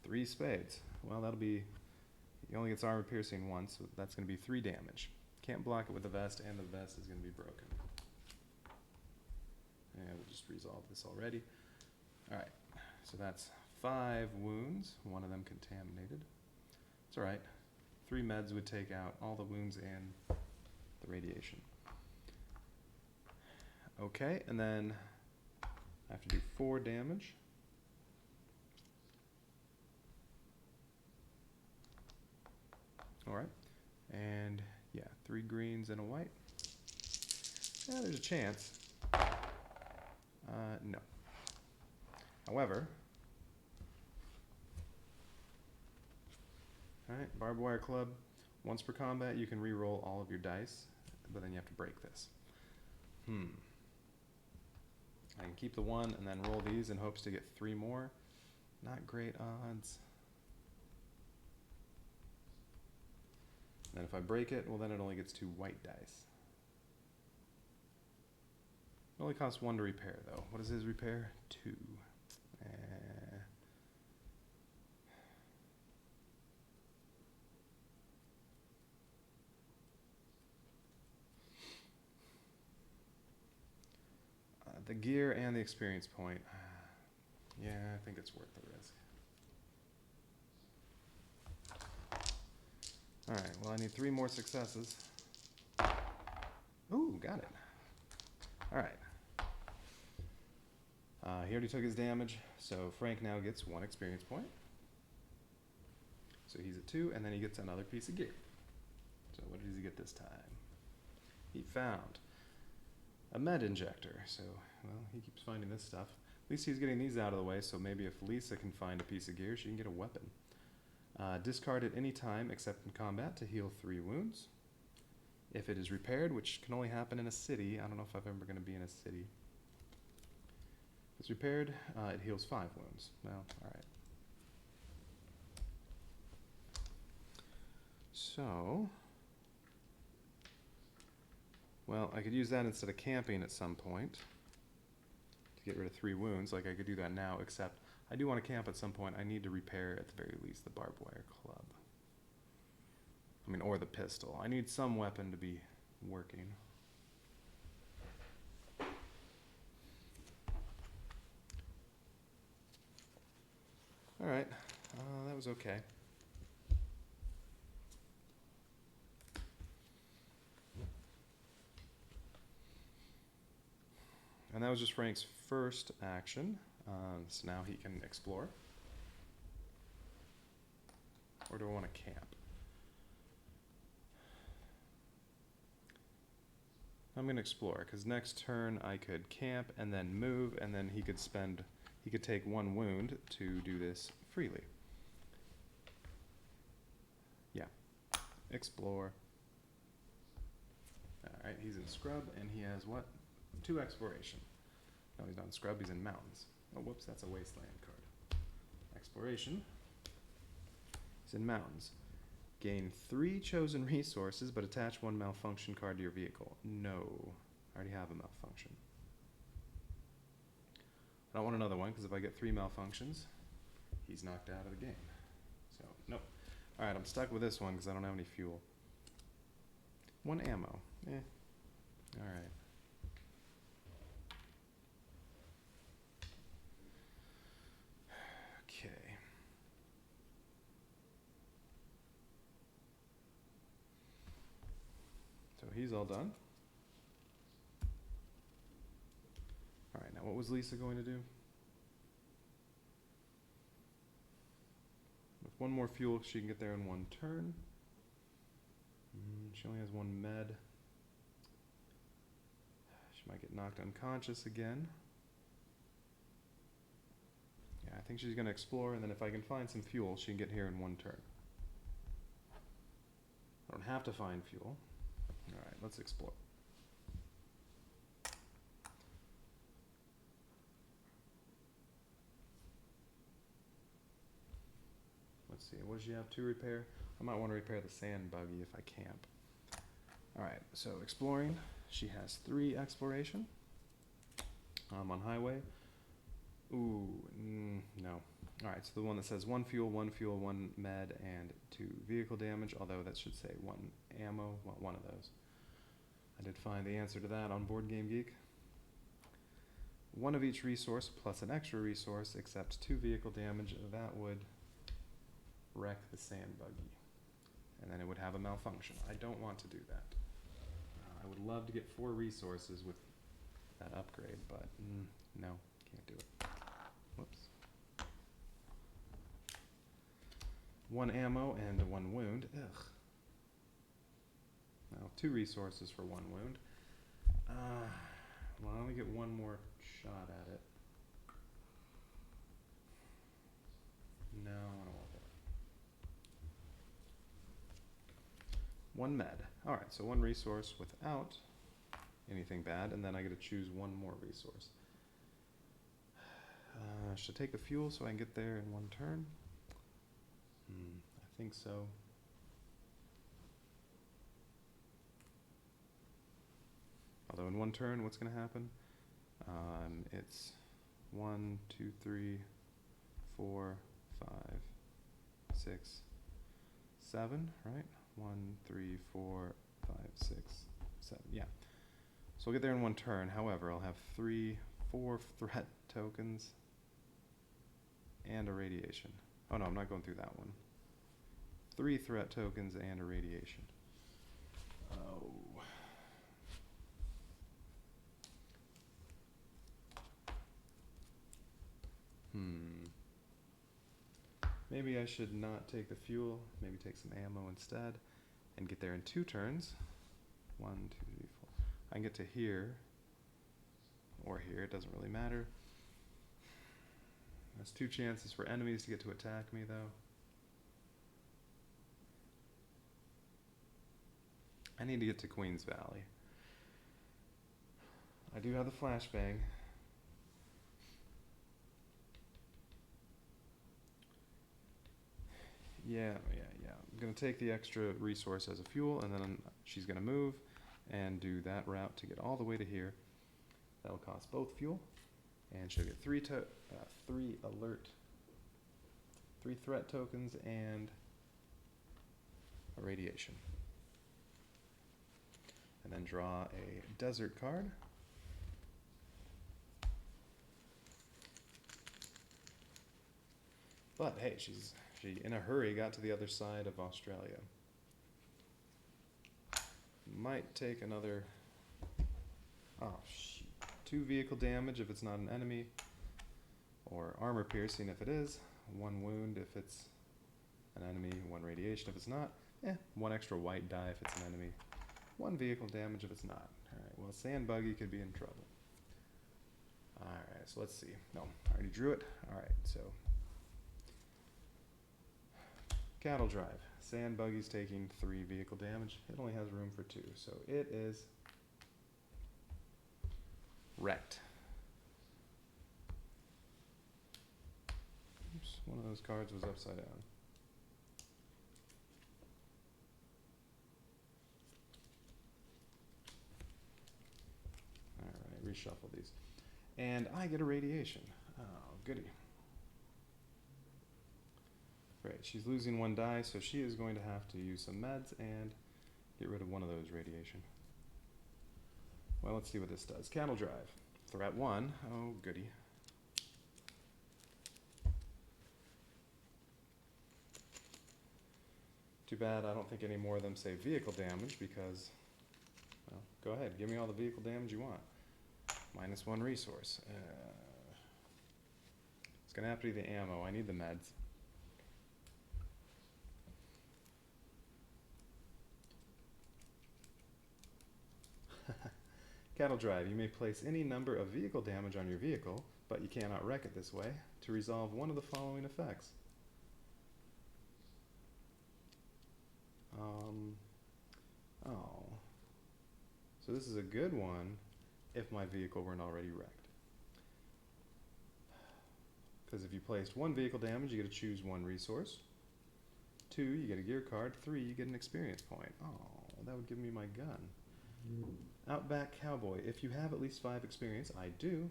3 spades. Well, that'll be, he only gets armor piercing once, so that's going to be 3 damage. Can't block it with the vest, and the vest is going to be broken. And we'll just resolve this already. Alright, so that's 5 wounds, one of them contaminated. It's alright. 3 meds would take out all the wounds and the radiation. Okay, and then I have to do 4 damage. Alright, and yeah, 3 greens and a white. Yeah, there's a chance. No. However, alright, barbed wire club. Once per combat, you can re-roll all of your dice, but then you have to break this. I can keep the 1 and then roll these in hopes to get 3 more. Not great odds. And if I break it, well then it only gets 2 white dice. It only costs 1 to repair though. What is his repair? 2. The gear and the experience point. Yeah, I think it's worth the risk. Alright, well I need 3 more successes. Ooh, got it. Alright. He already took his damage, so Frank now gets 1 experience point. So he's at 2, and then he gets another piece of gear. So what does he get this time? He found a med injector. So, well, he keeps finding this stuff. At least he's getting these out of the way, so maybe if Lisa can find a piece of gear, she can get a weapon. Discard at any time except in combat to heal 3 wounds. If it is repaired, which can only happen in a city, I don't know if I'm ever going to be in a city. If it's repaired, it heals 5 wounds. Well, alright. So, well, I could use that instead of camping at some point to get rid of 3 wounds. Like I could do that now, except I do want to camp at some point. I need to repair, at the very least, the barbed wire club. I mean, or the pistol. I need some weapon to be working. Alright, that was okay. And that was just Frank's first action. So now he can explore. Or do I want to camp? I'm going to explore, because next turn I could camp and then move, and then he could take 1 wound to do this freely. Yeah. Explore. Alright, he's in scrub, and he has what? 2 exploration. No, he's not in scrub, he's in mountains. Oh, whoops, that's a wasteland card. Exploration. He's in mountains. Gain 3 chosen resources, but attach 1 malfunction card to your vehicle. No, I already have a malfunction. I don't want another one, because if I get 3 malfunctions, he's knocked out of the game. So, nope. Alright, I'm stuck with this one, because I don't have any fuel. 1 ammo. Alright. Okay. So he's all done. Alright, now what was Lisa going to do? With 1 more fuel, she can get there in 1 turn. She only has 1 med. She might get knocked unconscious again. Yeah, I think she's going to explore, and then if I can find some fuel, she can get here in 1 turn. I don't have to find fuel. Alright, let's explore. Let's see, what does she have to repair? I might want to repair the sand buggy if I camp. Alright, so exploring. She has 3 exploration. On highway. Ooh, no. Alright, so the one that says 1 fuel, 1 med, and 2 vehicle damage, although that should say 1 ammo, well, 1 of those. I did find the answer to that on Board Game Geek. one of each resource plus an extra resource, except 2 vehicle damage. That would wreck the sand buggy. And then it would have a malfunction. I don't want to do that. I would love to get 4 resources with that upgrade, but no, can't do it. Whoops. 1 ammo and 1 wound. Ugh. Well, 2 resources for 1 wound. Well, I only get 1 more shot at it. No, I don't want that. 1 med. Alright, so 1 resource without anything bad, and then I get to choose 1 more resource. Should I take the fuel so I can get there in 1 turn? I think so. Although in 1 turn, what's going to happen? It's 1, 2, 3, 4, 5, 6, 7, right? 1, 3, 4, 5, 6, 7. Yeah. So we'll get there in 1 turn. However, I'll have 4 threat tokens and a radiation. Oh no, I'm not going through that one. 3 threat tokens and a radiation. Oh. Maybe I should not take the fuel, maybe take some ammo instead, and get there in 2 turns. 1, 2, 3, 4. I can get to here, or here, it doesn't really matter. There's 2 chances for enemies to get to attack me, though. I need to get to Queen's Valley. I do have the flashbang. Yeah. I'm going to take the extra resource as a fuel, and then she's going to move and do that route to get all the way to here. That'll cost both fuel, and she'll get 3 threat tokens and a radiation. And then draw a desert card. But hey, she in a hurry got to the other side of Australia. Might take another 2 vehicle damage if it's not an enemy, or armor piercing if it is, 1 wound if it's an enemy, 1 radiation if it's not, 1 extra white die if it's an enemy, 1 vehicle damage if it's not. Alright, well, sand buggy could be in trouble. Alright, so let's see. No, I already drew it. Alright, so cattle drive. Sand buggy's taking 3 vehicle damage. It only has room for 2, so it is wrecked. Oops, one of those cards was upside down. Alright, reshuffle these. And I get a radiation. Oh, goody. Great, she's losing 1 die, so she is going to have to use some meds and get rid of 1 of those radiation. Well, let's see what this does. Cattle drive. Threat 1. Oh, goody. Too bad I don't think any more of them say vehicle damage because, well, go ahead. Give me all the vehicle damage you want. -1 resource. It's going to have to be the ammo. I need the meds. Cattle drive. You may place any number of vehicle damage on your vehicle, but you cannot wreck it this way, to resolve one of the following effects. So this is a good one if my vehicle weren't already wrecked. Because if you placed 1 vehicle damage, you get to choose 1 resource. 2, you get a gear card. 3, you get an experience point. Oh, that would give me my gun. Outback Cowboy. If you have at least 5 experience, I do,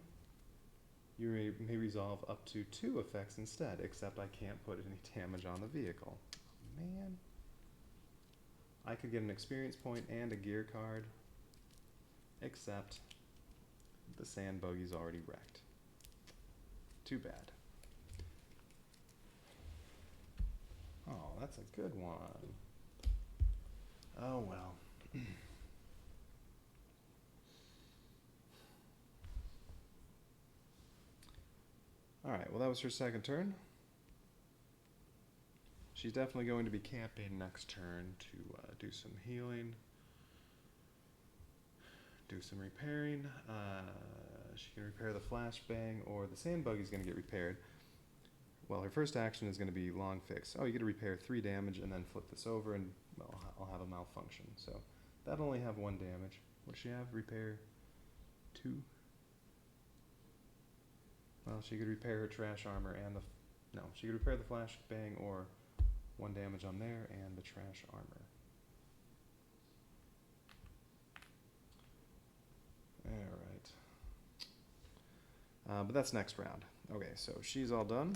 you may resolve up to 2 effects instead, except I can't put any damage on the vehicle. Oh, man. I could get an experience point and a gear card, except the sand buggy's already wrecked. Too bad. Oh, that's a good one. Oh well. Alright, well that was her second turn. She's definitely going to be camping next turn to do some healing, do some repairing. She can repair the flashbang, or the sand buggy's going to get repaired. Well, her first action is going to be long fix. Oh, you get to repair 3 damage and then flip this over, and well, I'll have a malfunction. So that'll only have 1 damage. What does she have? Repair 2. Well, she could repair her trash armor and the... No, she could repair the flashbang or 1 damage on there and the trash armor. Alright. But that's next round. Okay, so she's all done.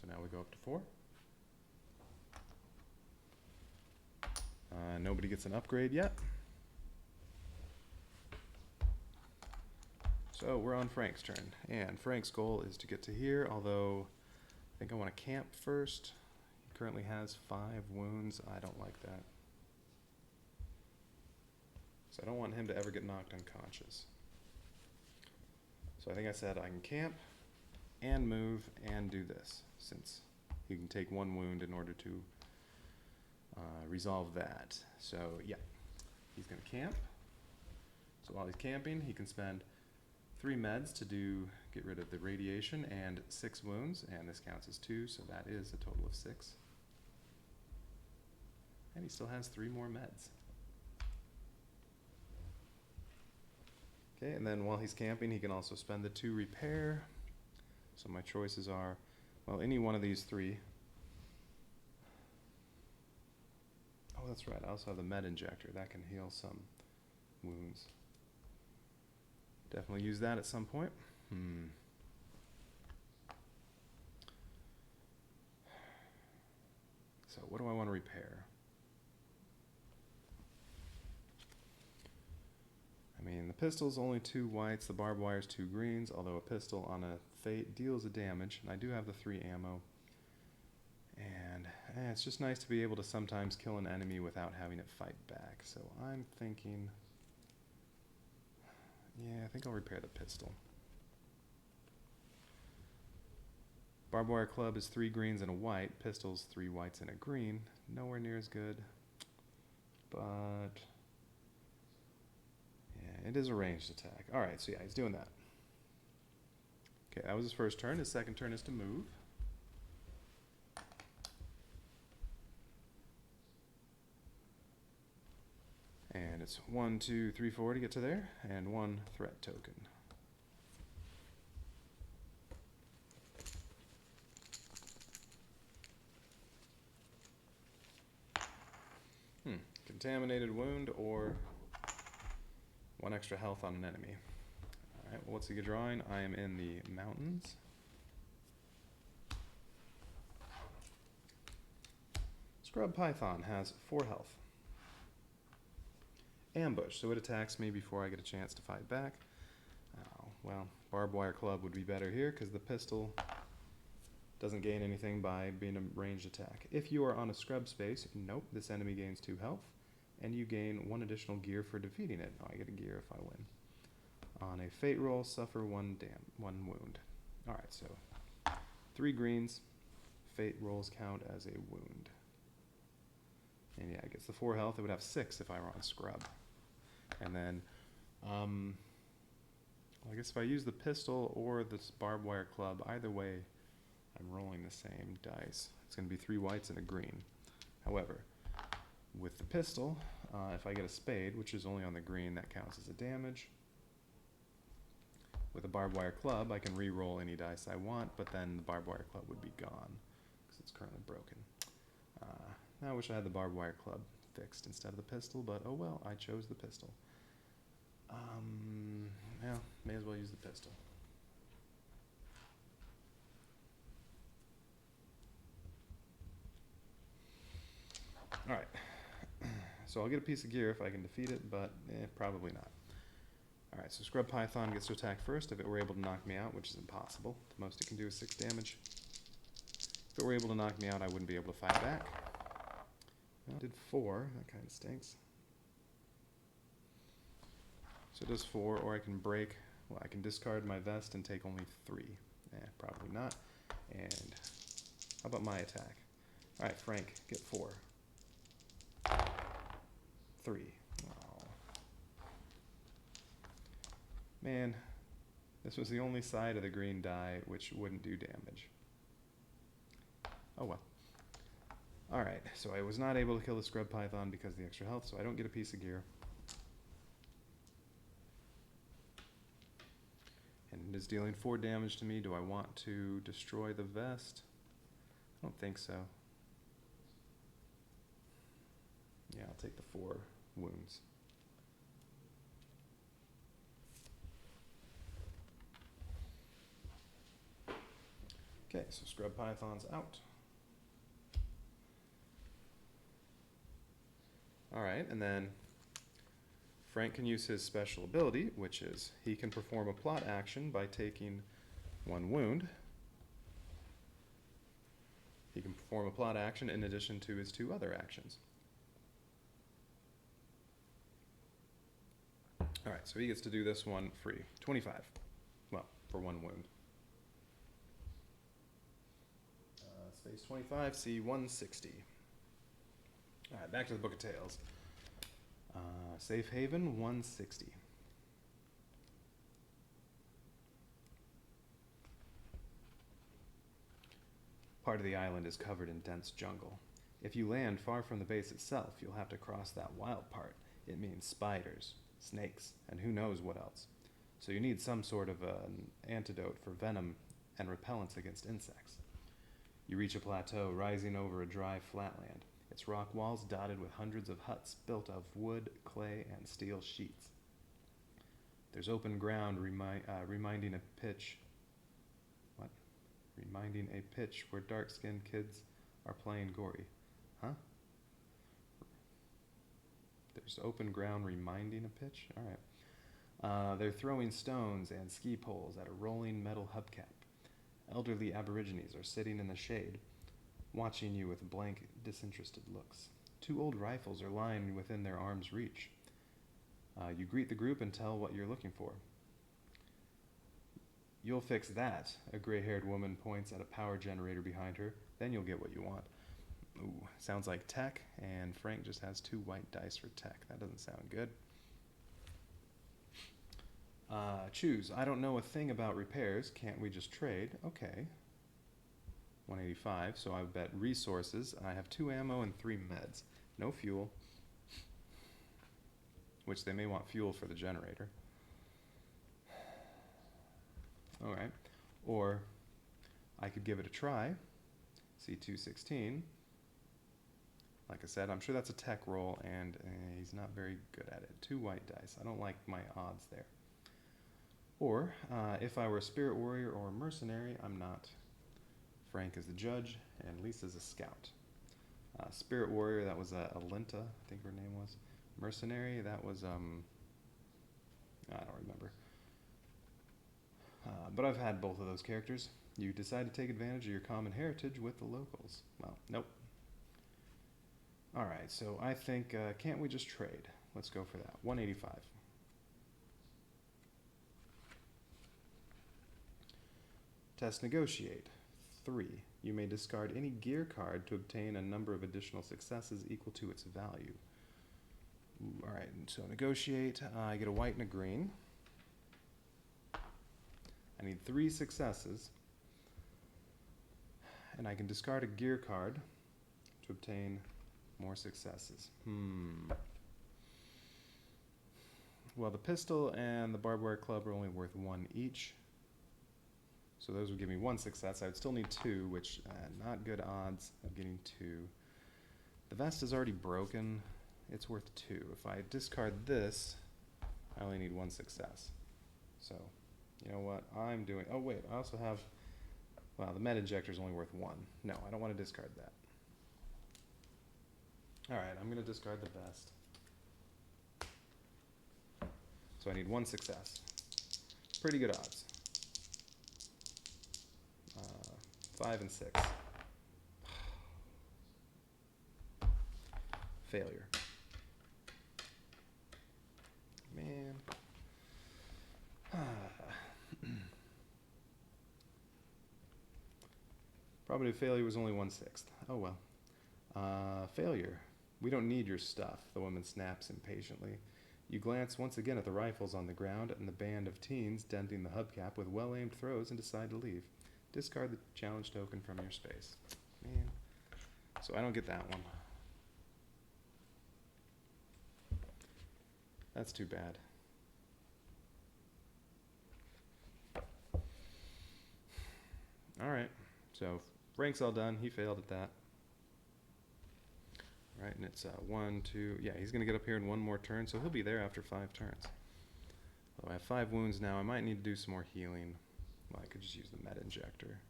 So now we go up to 4. Nobody gets an upgrade yet. So we're on Frank's turn, and Frank's goal is to get to here, although I think I want to camp first. He currently has 5 wounds. I don't like that. So I don't want him to ever get knocked unconscious. So I think I said I can camp and move and do this, since he can take 1 wound in order to resolve that. So yeah, he's going to camp. So while he's camping, he can spend 3 meds to get rid of the radiation and 6 wounds, and this counts as 2, so that is a total of 6. And he still has 3 more meds. Okay, and then while he's camping, he can also spend the 2 repair. So my choices are, well, any one of these 3. Oh, that's right, I also have the med injector. That can heal some wounds. Definitely use that at some point. So what do I want to repair? I mean, the pistol's only 2 whites, the barbed wire's 2 greens, although a pistol on a fate deals a damage, and I do have the 3 ammo. And it's just nice to be able to sometimes kill an enemy without having it fight back. So I'm thinking... yeah, I think I'll repair the pistol. Barbed wire club is 3 greens and a white. Pistol's 3 whites and a green. Nowhere near as good. But... yeah, it is a ranged attack. Alright, so yeah, he's doing that. Okay, that was his first turn. His second turn is to move. And it's 1, 2, 3, 4 to get to there, and 1 threat token. Contaminated wound or 1 extra health on an enemy. Alright, well, what's he drawing? I am in the mountains. Scrub Python has 4 health. Ambush, so it attacks me before I get a chance to fight back. Oh, well, barbed wire club would be better here because the pistol doesn't gain anything by being a ranged attack. If you are on a scrub space, nope, this enemy gains 2 health, and you gain 1 additional gear for defeating it. Oh, I get a gear if I win. On a fate roll, suffer 1 wound. Alright, so 3 greens, fate rolls count as a wound. And yeah, it gets the 4 health. It would have 6 if I were on scrub. And then, well, I guess if I use the pistol or this barbed wire club, either way, I'm rolling the same dice. It's going to be 3 whites and a green. However, with the pistol, if I get a spade, which is only on the green, that counts as a damage. With a barbed wire club, I can re-roll any dice I want, but then the barbed wire club would be gone because it's currently broken. Now I wish I had the barbed wire club fixed instead of the pistol, but oh well, I chose the pistol. Well, may as well use the pistol. Alright, so I'll get a piece of gear if I can defeat it, but probably not. Alright, so Scrub Python gets to attack first. If it were able to knock me out, which is impossible, the most it can do is 6 damage. If it were able to knock me out, I wouldn't be able to fight back. Well, it did 4, that kind of stinks. So it does 4, or I can break, well, I can discard my vest and take only 3. Probably not. And how about my attack? Alright, Frank, get 4. 3. Oh. Man, this was the only side of the green die which wouldn't do damage. Oh well. Alright, so I was not able to kill the Scrub Python because of the extra health, so I don't get a piece of gear. And it is dealing 4 damage to me. Do I want to destroy the vest? I don't think so. Yeah, I'll take the 4 wounds. Okay, so Scrub Python's out. Alright, and then Frank can use his special ability, which is he can perform a plot action by taking 1 wound. He can perform a plot action in addition to his 2 other actions. Alright, so he gets to do this one free. 25. Well, for 1 wound. Space 25, C 160. Alright, back to the Book of Tales. Safe Haven 160. Part of the island is covered in dense jungle. If you land far from the base itself, you'll have to cross that wild part. It means spiders, snakes, and who knows what else. So you need some sort of an antidote for venom and repellents against insects. You reach a plateau rising over a dry flatland. Its rock walls dotted with hundreds of huts built of wood, clay, and steel sheets. There's open ground reminding a pitch. What? Reminding a pitch where dark-skinned kids are playing gory. Huh? There's open ground reminding a pitch? Alright. They're throwing stones and ski poles at a rolling metal hubcap. Elderly aborigines are sitting in the shade, watching you with blank, disinterested looks. 2 old rifles are lying within their arm's reach. You greet the group and tell what you're looking for. You'll fix that, a gray-haired woman points at a power generator behind her. Then you'll get what you want. Ooh, sounds like tech, and Frank just has 2 white dice for tech. That doesn't sound good. Choose. I don't know a thing about repairs. Can't we just trade? Okay. 185, so I bet resources. I have 2 ammo and 3 meds. No fuel. Which they may want fuel for the generator. Alright. Or I could give it a try. C216. Like I said, I'm sure that's a tech roll, and he's not very good at it. 2 white dice. I don't like my odds there. Or, if I were a spirit warrior or a mercenary, I'm not. Frank is the judge, and Lisa's a scout. Spirit warrior, that was Alenta, I think her name was. Mercenary, that was, I don't remember. But I've had both of those characters. You decide to take advantage of your common heritage with the locals. Well, nope. Alright, so I think, can't we just trade? Let's go for that. 185. Test negotiate. 3. You may discard any gear card to obtain a number of additional successes equal to its value. Alright, so negotiate. I get a white and a green. I need 3 successes. And I can discard a gear card to obtain more successes. Well, the pistol and the barbed wire club are only worth 1 each. So those would give me 1 success. I would still need 2, which not good odds of getting 2. The vest is already broken. It's worth 2. If I discard this, I only need 1 success. So, you know what I'm doing? Oh wait, I also have, well, the med injector is only worth 1. No, I don't want to discard that. Alright, I'm going to discard the vest. So I need 1 success. Pretty good odds. 5 and 6. Failure. Man. Probability of failure was only 1/6. Oh well. Failure. We don't need your stuff, the woman snaps impatiently. You glance once again at the rifles on the ground and the band of teens denting the hubcap with well-aimed throws and decide to leave. Discard the challenge token from your space. Man. So I don't get that one. That's too bad. Alright. So Frank's all done. He failed at that. Right, and it's 1, 2. Yeah, he's going to get up here in 1 more turn, so he'll be there after 5 turns. Although I have 5 wounds now, I might need to do some more healing. Well, I could just use the med injector.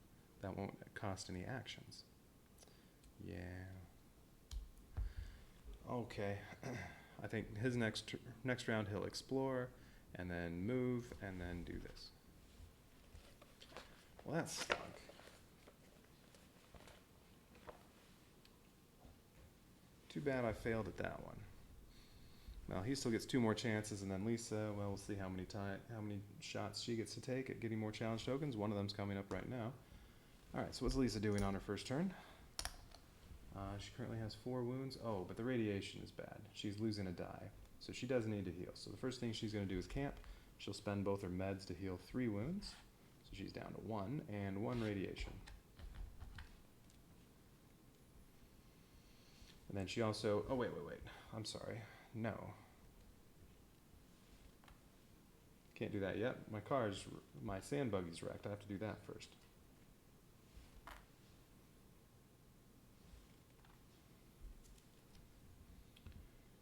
That won't cost any actions. Yeah. Okay. I think his next round he'll explore, and then move, and then do this. Well, that stunk. Too bad I failed at that one. Well, he still gets 2 more chances, and then Lisa, well, we'll see how many shots she gets to take at getting more challenge tokens. One of them's coming up right now. All right, so what's Lisa doing on her first turn? She currently has 4 wounds. Oh, but the radiation is bad. She's losing a die, so she does need to heal. So the first thing she's going to do is camp. She'll spend both her meds to heal 3 wounds. So she's down to 1 and 1 radiation. And then she also, oh wait, I'm sorry, no. Can't do that yet. My sand buggy's wrecked. I have to do that first.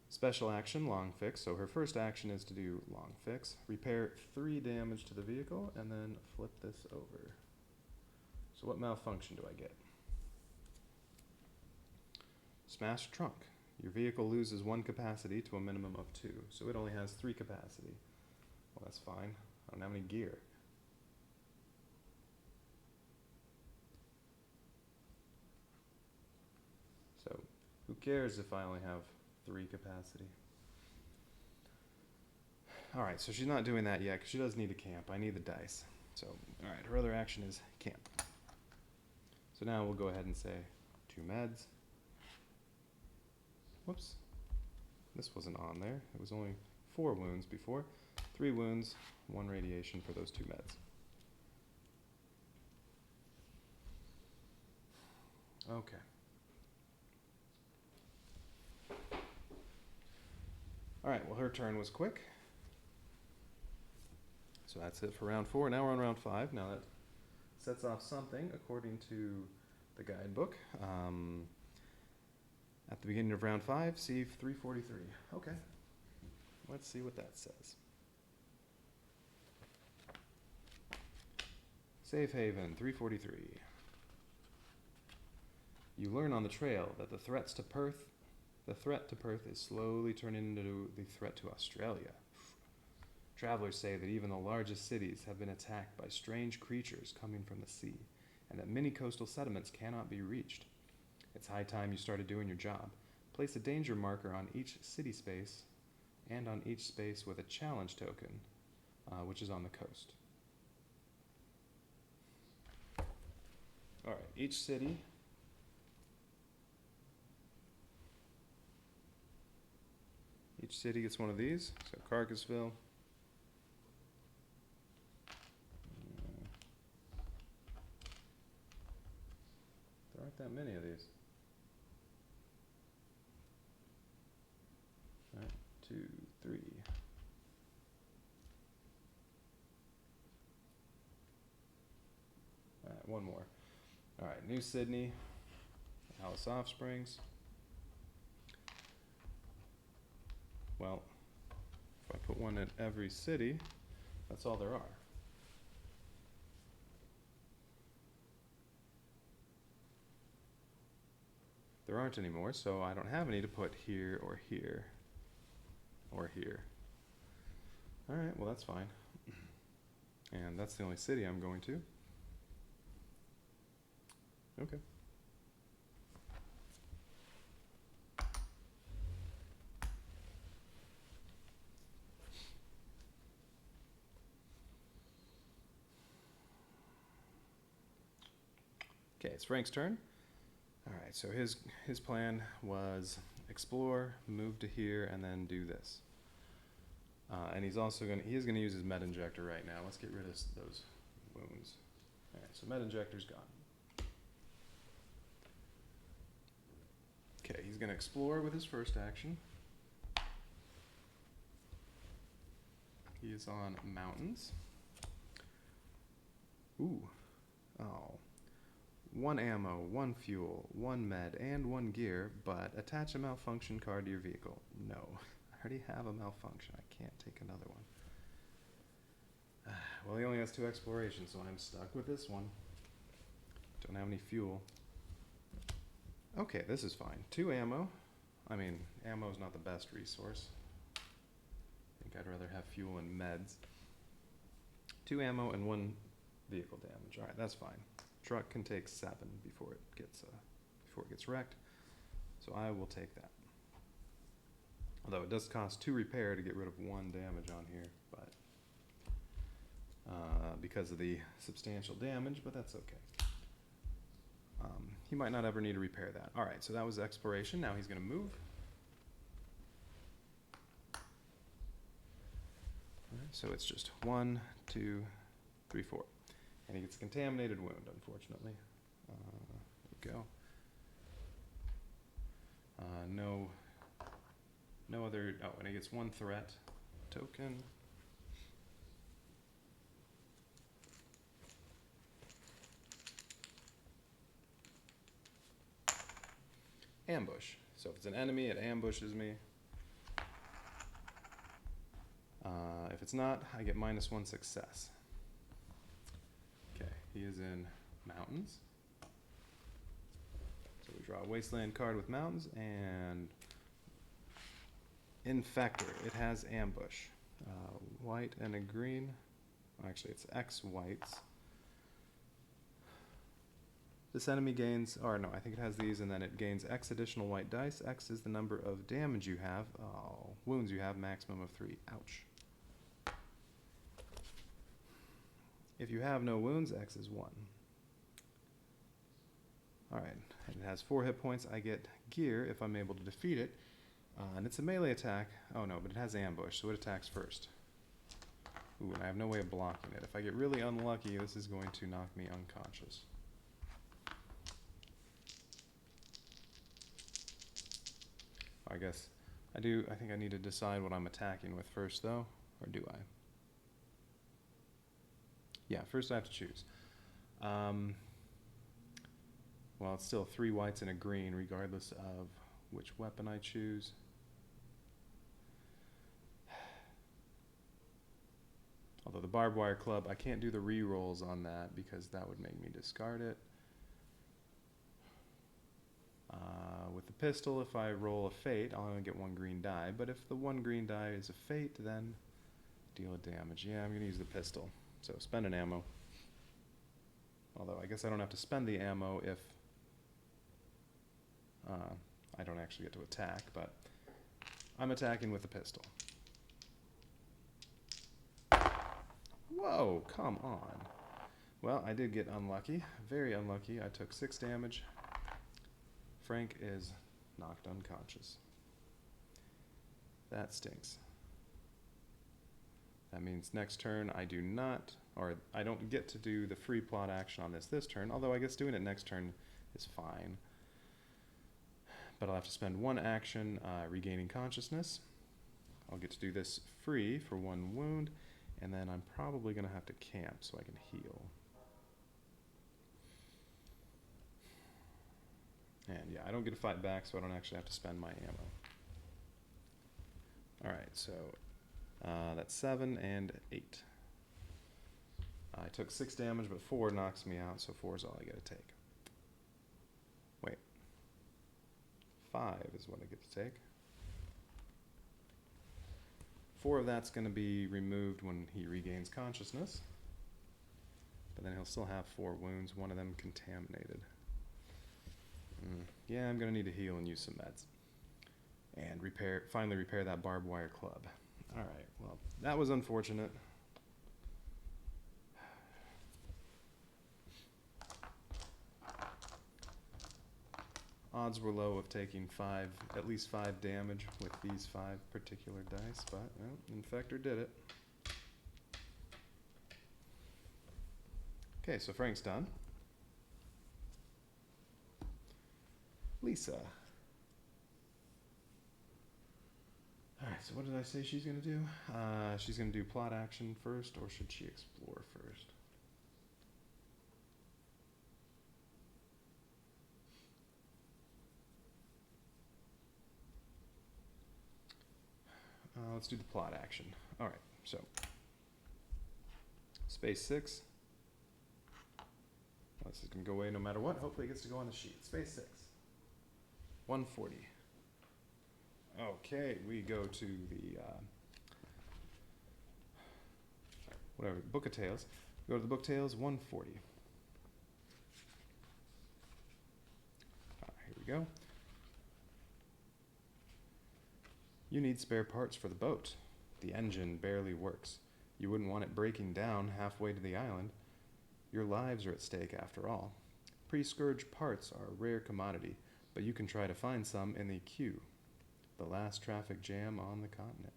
Special action, long fix. So her first action is to do long fix. Repair 3 damage to the vehicle, and then flip this over. So what malfunction do I get? Smash trunk. Your vehicle loses 1 capacity to a minimum of 2, so it only has 3 capacity. Well, that's fine. I don't have any gear. So, who cares if I only have 3 capacity? Alright, so she's not doing that yet, because she does need to camp. I need the dice. So, alright, her other action is camp. So now we'll go ahead and say 2 meds. Whoops. This wasn't on there. It was only 4 wounds before. 3 wounds, 1 radiation for those 2 meds. Okay. Alright, well her turn was quick. So that's it for round 4. Now we're on round 5. Now that sets off something according to the guidebook. At the beginning of round 5, save 343. Okay. Let's see what that says. Safe haven, 343. You learn on the trail that the threat to Perth is slowly turning into the threat to Australia. Travelers say that even the largest cities have been attacked by strange creatures coming from the sea, and that many coastal settlements cannot be reached. It's high time you started doing your job. Place a danger marker on each city space and on each space with a challenge token, which is on the coast. Alright, each city gets one of these. So Carcassville. There aren't that many of these. 2, 3. Alright, 1 more. Alright, New Sydney, Alice Offsprings. Well, if I put 1 in every city, that's all there are. There aren't any more, so I don't have any to put here or here. Or here. Alright, well that's fine. And that's the only city I'm going to. Okay. Okay, it's Frank's turn. Alright, so his plan was explore, move to here, and then do this. And he's gonna use his med injector right now. Let's get rid of those wounds. Alright, so med injector's gone. Okay, he's gonna explore with his first action. He is on mountains. Ooh. Oh. 1 ammo, 1 fuel, 1 med, and 1 gear, but attach a malfunction card to your vehicle. No. I already have a malfunction. I can't take another one. Well, he only has 2 explorations, so I'm stuck with this one. Don't have any fuel. Okay, this is fine. 2 ammo. I mean, ammo is not the best resource. I think I'd rather have fuel and meds. 2 ammo and 1 vehicle damage. Alright, that's fine. Truck can take 7 before it gets wrecked, so I will take that. Although it does cost 2 repair to get rid of 1 damage on here, but because of the substantial damage, but that's okay. He might not ever need to repair that. Alright, so that was exploration. Now he's going to move. Alright, so it's just 1, 2, 3, 4. And he gets a contaminated wound, unfortunately. There we go. No other... Oh, and he gets 1 threat token. Ambush. So if it's an enemy, it ambushes me. If it's not, I get -1 success. Okay, he is in mountains. So we draw a wasteland card with mountains, and Infector. It has ambush. White and a green. Actually, it's X whites. This enemy gains, or no, I think it has these, and then it gains X additional white dice. X is the number of damage you have. Oh, wounds you have, maximum of 3. Ouch. If you have no wounds, X is 1. Alright, and it has 4 hit points. I get gear if I'm able to defeat it. And it's a melee attack. Oh no, but it has ambush, so it attacks first. Ooh, and I have no way of blocking it. If I get really unlucky, this is going to knock me unconscious. I guess I think I need to decide what I'm attacking with first, though. Or do I? Yeah, first I have to choose. Well, it's still 3 whites and a green, regardless of which weapon I choose. Although the barbed wire club, I can't do the re-rolls on that because that would make me discard it. With the pistol, if I roll a fate, I'll only get 1 green die. But if the 1 green die is a fate, then deal a damage. Yeah, I'm going to use the pistol. So spend an ammo. Although I guess I don't have to spend the ammo if I don't actually get to attack, but I'm attacking with the pistol. Whoa, come on. Well, I did get unlucky. Very unlucky. I took 6 damage. Frank is knocked unconscious. That stinks. That means next turn I do not, or I don't get to do the free plot action on this turn, although I guess doing it next turn is fine. But I'll have to spend 1 action regaining consciousness. I'll get to do this free for 1 wound, and then I'm probably going to have to camp so I can heal. And yeah, I don't get to fight back, so I don't actually have to spend my ammo. Alright, so that's 7 and 8. I took 6 damage, but 4 knocks me out, so 4 is all I get to take. Wait. 5 is what I get to take. 4 of that's going to be removed when he regains consciousness. But then he'll still have 4 wounds, 1 of them contaminated. Yeah, I'm going to need to heal and use some meds. And finally repair that barbed wire club. Alright, well, that was unfortunate. Odds were low of taking at least 5 damage with these 5 particular dice, but well, Infector did it. Okay, so Frank's done. Lisa. Alright, so what did I say she's going to do? She's going to do plot action first, or should she explore first? Let's do the plot action. Alright, so space 6. This is going to go away no matter what. Hopefully it gets to go on the sheet. Space 6. 140. Okay, we go to the Book of Tales. We go to the Book Tales 140. Here we go. You need spare parts for the boat. The engine barely works. You wouldn't want it breaking down halfway to the island. Your lives are at stake after all. Pre-scourge parts are a rare commodity, but you can try to find some in the queue, the last traffic jam on the continent.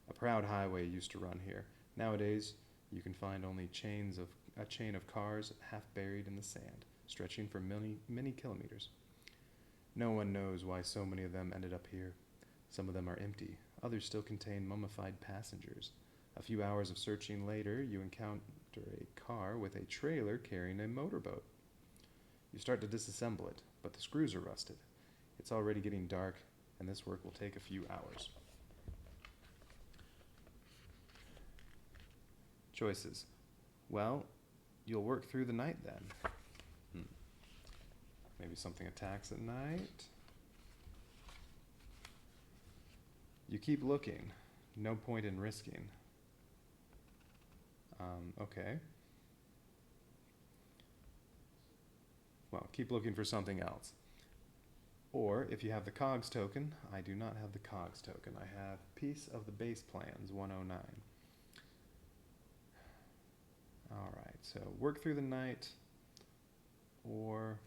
A proud highway used to run here. Nowadays, you can find only a chain of cars half buried in the sand, stretching for many kilometers. No one knows why so many of them ended up here. Some of them are empty. Others still contain mummified passengers. A few hours of searching later, you encounter a car with a trailer carrying a motorboat. You start to disassemble it, but the screws are rusted. It's already getting dark, and this work will take a few hours. Choices. Well, you'll work through the night then. Maybe something attacks at night. You keep looking. No point in risking. Okay. Well, keep looking for something else. Or, if you have the COGS token, I do not have the COGS token. I have Piece of the Base Plans 109. Alright, so work through the night, or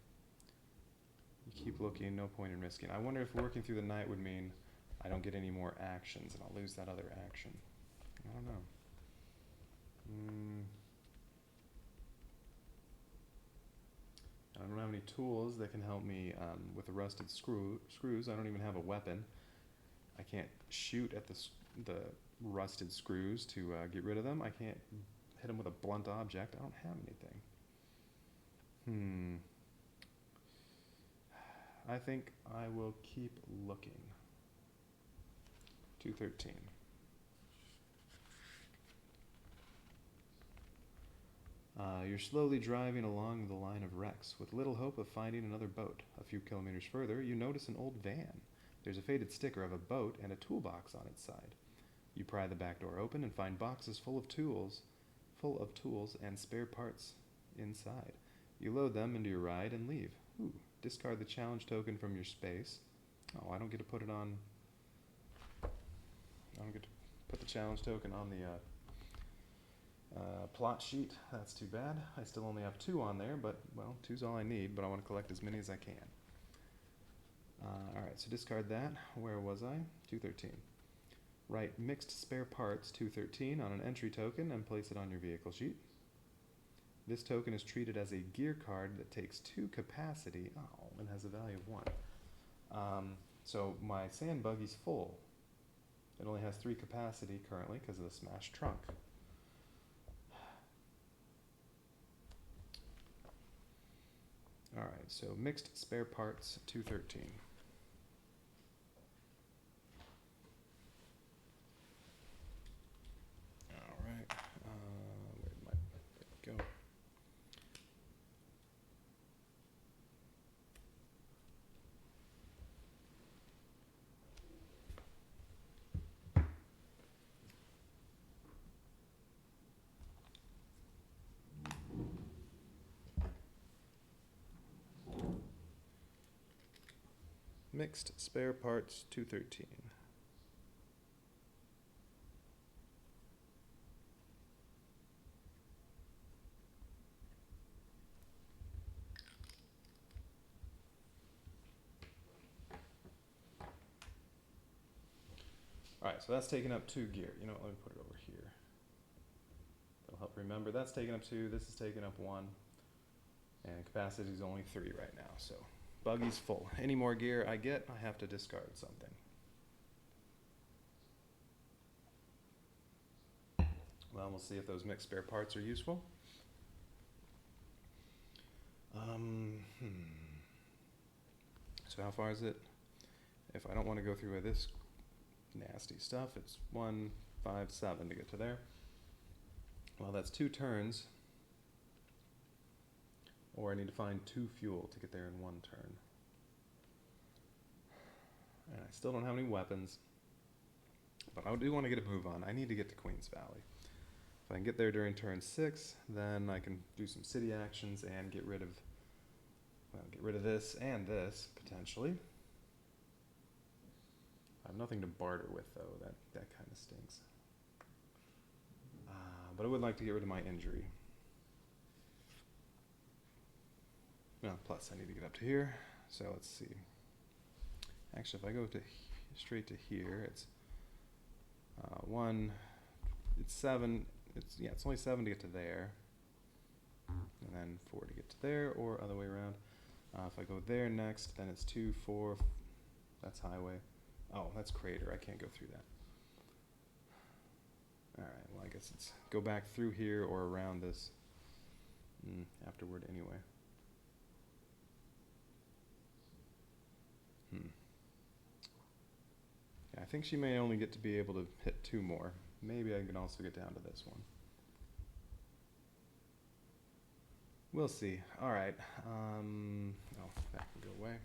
you keep looking, no point in risking. I wonder if working through the night would mean I don't get any more actions and I'll lose that other action. I don't know. I don't have any tools that can help me with the rusted screws. I don't even have a weapon. I can't shoot at the rusted screws to get rid of them. I can't hit them with a blunt object. I don't have anything. I think I will keep looking. 213. You're slowly driving along the line of wrecks with little hope of finding another boat. A few kilometers further, you notice an old van. There's a faded sticker of a boat and a toolbox on its side. You pry the back door open and find boxes full of tools and spare parts inside. You load them into your ride and leave. Ooh, discard the challenge token from your space. Oh, I don't get to put it on... I don't get to put the challenge token on the plot sheet. That's too bad. I still only have 2 on there, but, well, 2's all I need, but I want to collect as many as I can. Alright, so discard that. Where was I? 213. Write mixed spare parts 213 on an entry token and place it on your vehicle sheet. This token is treated as a gear card that takes 2 capacity, and has a value of 1. So my sand buggy's full. It only has 3 capacity currently because of the smashed trunk. Alright, so mixed spare parts 213. Alright, where did my bit go? Mixed spare parts 213. Alright, so that's taking up 2 gear. You know what, let me put it over here. That'll help remember. That's taking up 2, this is taking up 1. And capacity is only 3 right now, so buggy's full. Any more gear I get, I have to discard something. Well, we'll see if those mixed spare parts are useful. So how far is it? If I don't want to go through with this nasty stuff, it's 157 to get to there. Well, that's 2 turns. Or I need to find 2 fuel to get there in 1 turn. And I still don't have any weapons. But I do want to get a move on. I need to get to Queens Valley. If I can get there during turn 6, then I can do some city actions and get rid of this and this, potentially. I have nothing to barter with, though. That kind of stinks. But I would like to get rid of my injury. Well, plus I need to get up to here. So let's see. Actually, if I go to straight to here, it's 7. It's only 7 to get to there, and then 4 to get to there, or other way around. If I go there next, then it's 2, 4. That's highway. Oh, that's crater. I can't go through that. All right. Well, I guess it's go back through here or around this afterward anyway. Yeah, I think she may only get to be able to hit 2 more. Maybe I can also get down to this one. We'll see. All right. Oh, that can go away.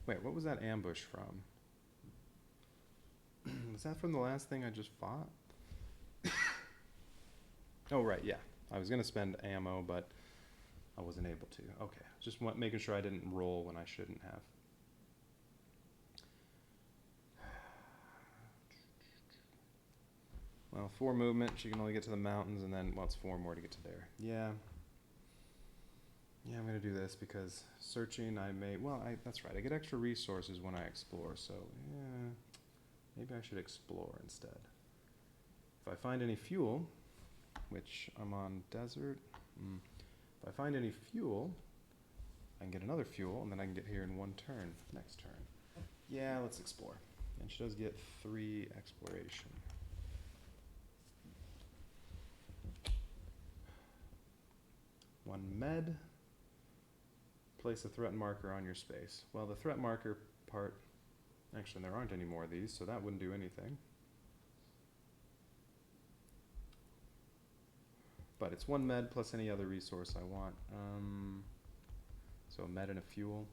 Wait, what was that ambush from? Was that from the last thing I just fought? Oh, right, yeah. I was going to spend ammo, but I wasn't able to. Okay, just making sure I didn't roll when I shouldn't have. Well, 4 movement, she can only get to the mountains, and then, well, it's 4 more to get to there. Yeah, I'm going to do this because searching that's right, I get extra resources when I explore, so yeah, maybe I should explore instead. If I find any fuel, which I'm on desert, if I find any fuel, I can get another fuel, and then I can get here in 1 turn, next turn. Yeah, let's explore. And she does get 3 exploration. One med. Place a threat marker on your space. Well, the threat marker part, actually there aren't any more of these, so that wouldn't do anything. But it's 1 med plus any other resource I want. So a med and a fuel.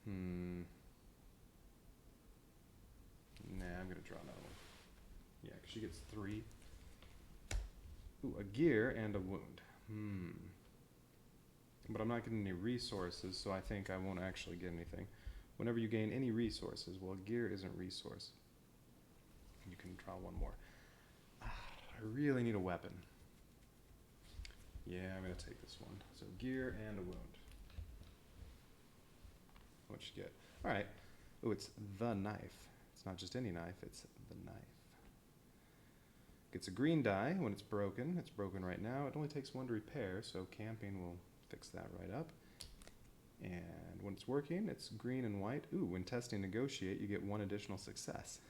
Nah, I'm gonna draw another one. Yeah, 'cause she gets 3. Ooh, a gear and a wound. But I'm not getting any resources, so I think I won't actually get anything. Whenever you gain any resources, well, gear isn't resource. You can draw 1 more. I really need a weapon. Yeah, I'm going to take this one. So gear and a wound. What'd you get? All right. Oh, it's the knife. It's not just any knife, it's the knife. Gets a green die when it's broken. It's broken right now. It only takes 1 to repair, so camping will fix that right up. And when it's working, it's green and white. Ooh, when testing negotiate, you get 1 additional success.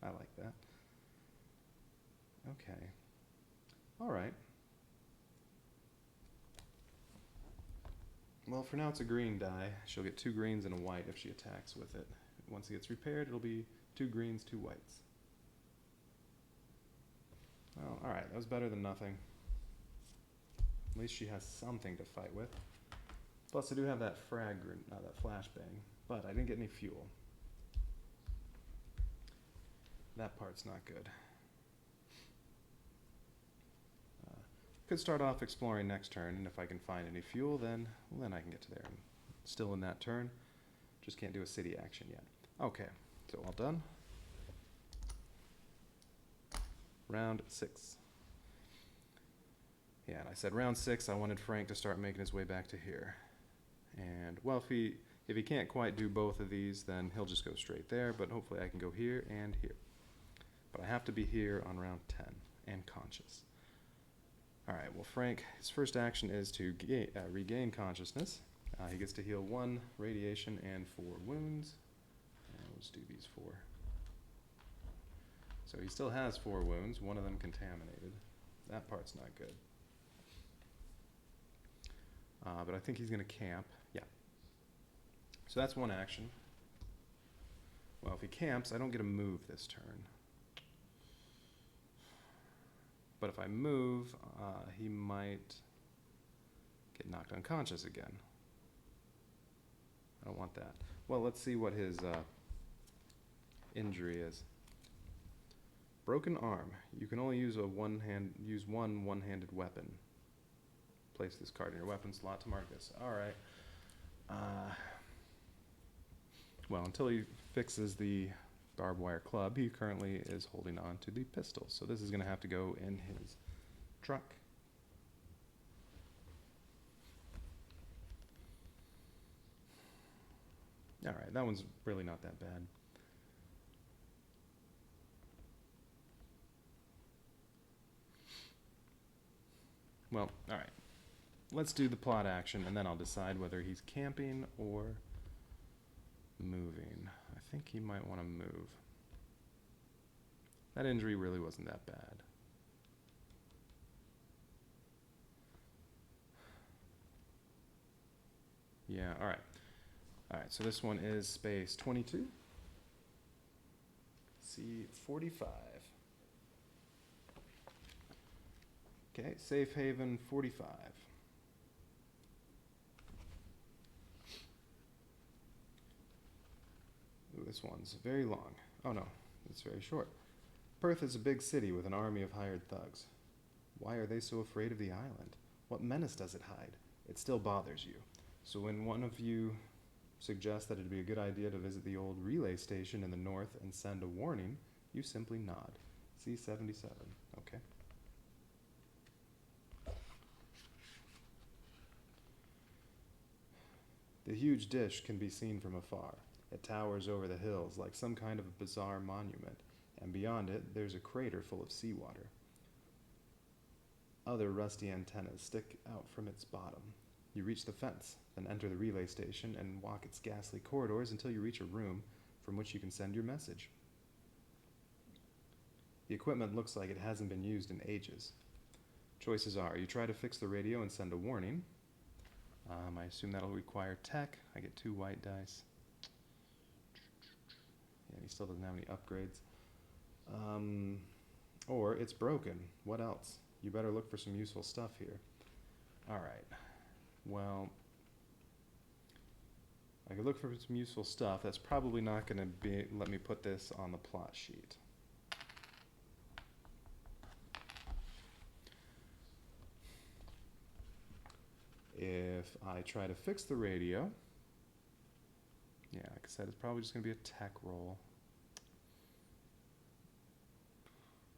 I like that. Okay. All right. Well, for now it's a green die. She'll get 2 greens and a white if she attacks with it. Once it gets repaired, it'll be 2 greens, 2 whites. Well, alright, that was better than nothing. At least she has something to fight with. Plus, I do have that that flashbang, but I didn't get any fuel. That part's not good. Could start off exploring next turn, and if I can find any fuel, then I can get to there. I'm still in that turn. Just can't do a city action yet. Okay, so all done. Round 6. Yeah, and I said round 6, I wanted Frank to start making his way back to here. And, well, if he can't quite do both of these, then he'll just go straight there, but hopefully I can go here and here. But I have to be here on round 10, and conscious. Alright, well, Frank, his first action is to regain consciousness. He gets to heal 1 radiation and 4 wounds. And we'll just do these 4. So he still has 4 wounds, 1 of them contaminated. That part's not good. But I think he's going to camp. Yeah. So that's 1 action. Well, if he camps, I don't get a move this turn. But if I move, he might get knocked unconscious again. I don't want that. Well, let's see what his injury is. Broken arm. You can only use one one-handed weapon. Place this card in your weapon slot to mark this. All right. Well, until he fixes the barbed wire club, he currently is holding on to the pistol. So this is going to have to go in his truck. All right, that one's really not that bad. Well, all right. Let's do the plot action, and then I'll decide whether he's camping or moving. I think he might want to move. That injury really wasn't that bad. Yeah, all right. All right, so this one is space 22. C45. Okay, safe haven 45. Ooh, this one's very long. Oh no, it's very short. Perth is a big city with an army of hired thugs. Why are they so afraid of the island? What menace does it hide? It still bothers you. So when one of you suggests that it'd be a good idea to visit the old relay station in the north and send a warning, you simply nod. C77. Okay. The huge dish can be seen from afar. It towers over the hills like some kind of a bizarre monument, and beyond it there's a crater full of seawater. Other rusty antennas stick out from its bottom. You reach the fence, then enter the relay station and walk its ghastly corridors until you reach a room from which you can send your message. The equipment looks like it hasn't been used in ages. Choices are, you try to fix the radio and send a warning. I assume that'll require tech. I get 2 white dice. Yeah, he still doesn't have any upgrades. Or it's broken. What else? You better look for some useful stuff here. Alright. Well, I could look for some useful stuff. That's probably not going to let me put this on the plot sheet. If I try to fix the radio, yeah, like I said, it's probably just going to be a tech roll.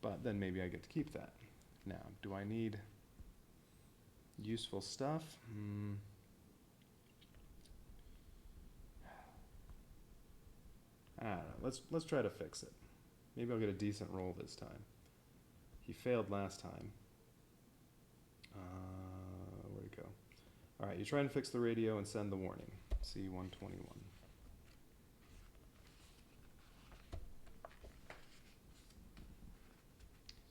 But then maybe I get to keep that. Now, do I need useful stuff? I don't know. Let's try to fix it. Maybe I'll get a decent roll this time. He failed last time. Where'd it go? All right, you try and fix the radio and send the warning. C121.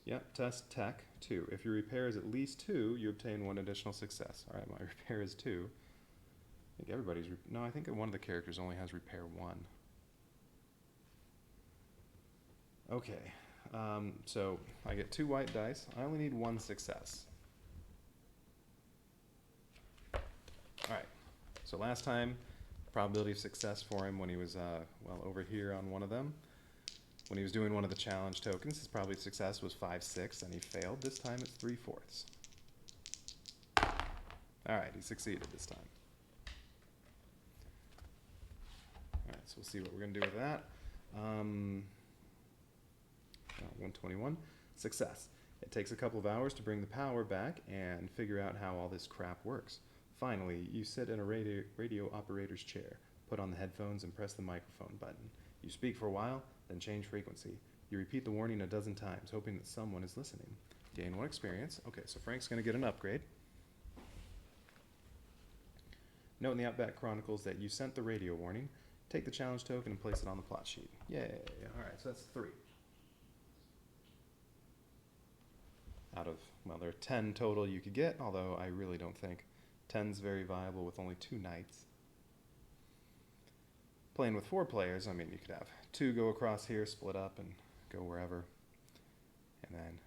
Yep, test tech 2. If your repair is at least 2, you obtain 1 additional success. All right, my repair is 2. I think everybody's... no, I think one of the characters only has repair 1. Okay, so I get 2 white dice. I only need 1 success. Alright, so last time, probability of success for him when he was, well, over here on one of them. When he was doing one of the challenge tokens, his probability of success was 5/6, and he failed. This time it's 3/4. Alright, he succeeded this time. Alright, so we'll see what we're going to do with that. 121. Success. It takes a couple of hours to bring the power back and figure out how all this crap works. Finally, you sit in a radio operator's chair, put on the headphones and press the microphone button. You speak for a while, then change frequency. You repeat the warning a dozen times, hoping that someone is listening. Gain 1 experience. Okay, so Frank's going to get an upgrade. Note in the Outback Chronicles that you sent the radio warning. Take the challenge token and place it on the plot sheet. Yay. Alright, so that's 3. Out of, well, there are 10 total you could get, although I really don't think 10's very viable with only 2 knights. Playing with 4 players, I mean, you could have 2 go across here, split up, and go wherever. And then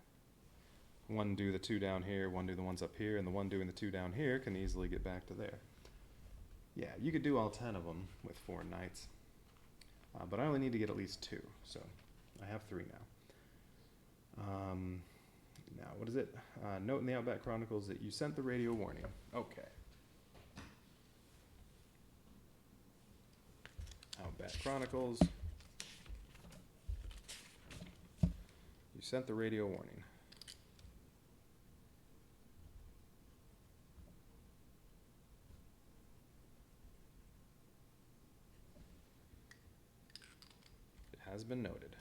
1 do the 2 down here, 1 do the ones up here, and the 1 doing the 2 down here can easily get back to there. Yeah, you could do all 10 of them with 4 knights. But I only need to get at least 2, so I have 3 now. Now, what is it? Note in the Outback Chronicles that you sent the radio warning. Okay. Outback Chronicles. You sent the radio warning. It has been noted.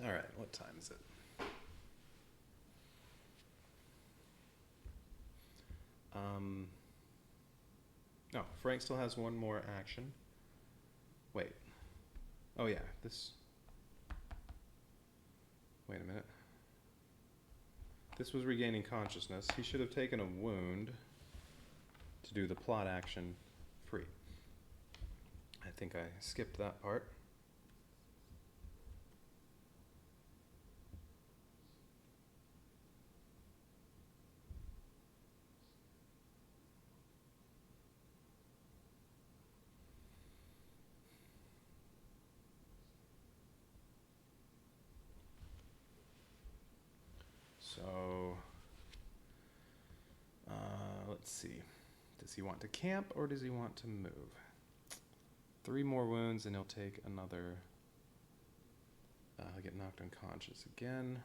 All right, what time is it? No, Frank still has 1 more action. Wait. Oh yeah, this. Wait a minute. This was regaining consciousness. He should have taken a wound to do the plot action free. I think I skipped that part. So, let's see. Does he want to camp or does he want to move? 3 more wounds and he'll take another. He'll get knocked unconscious again.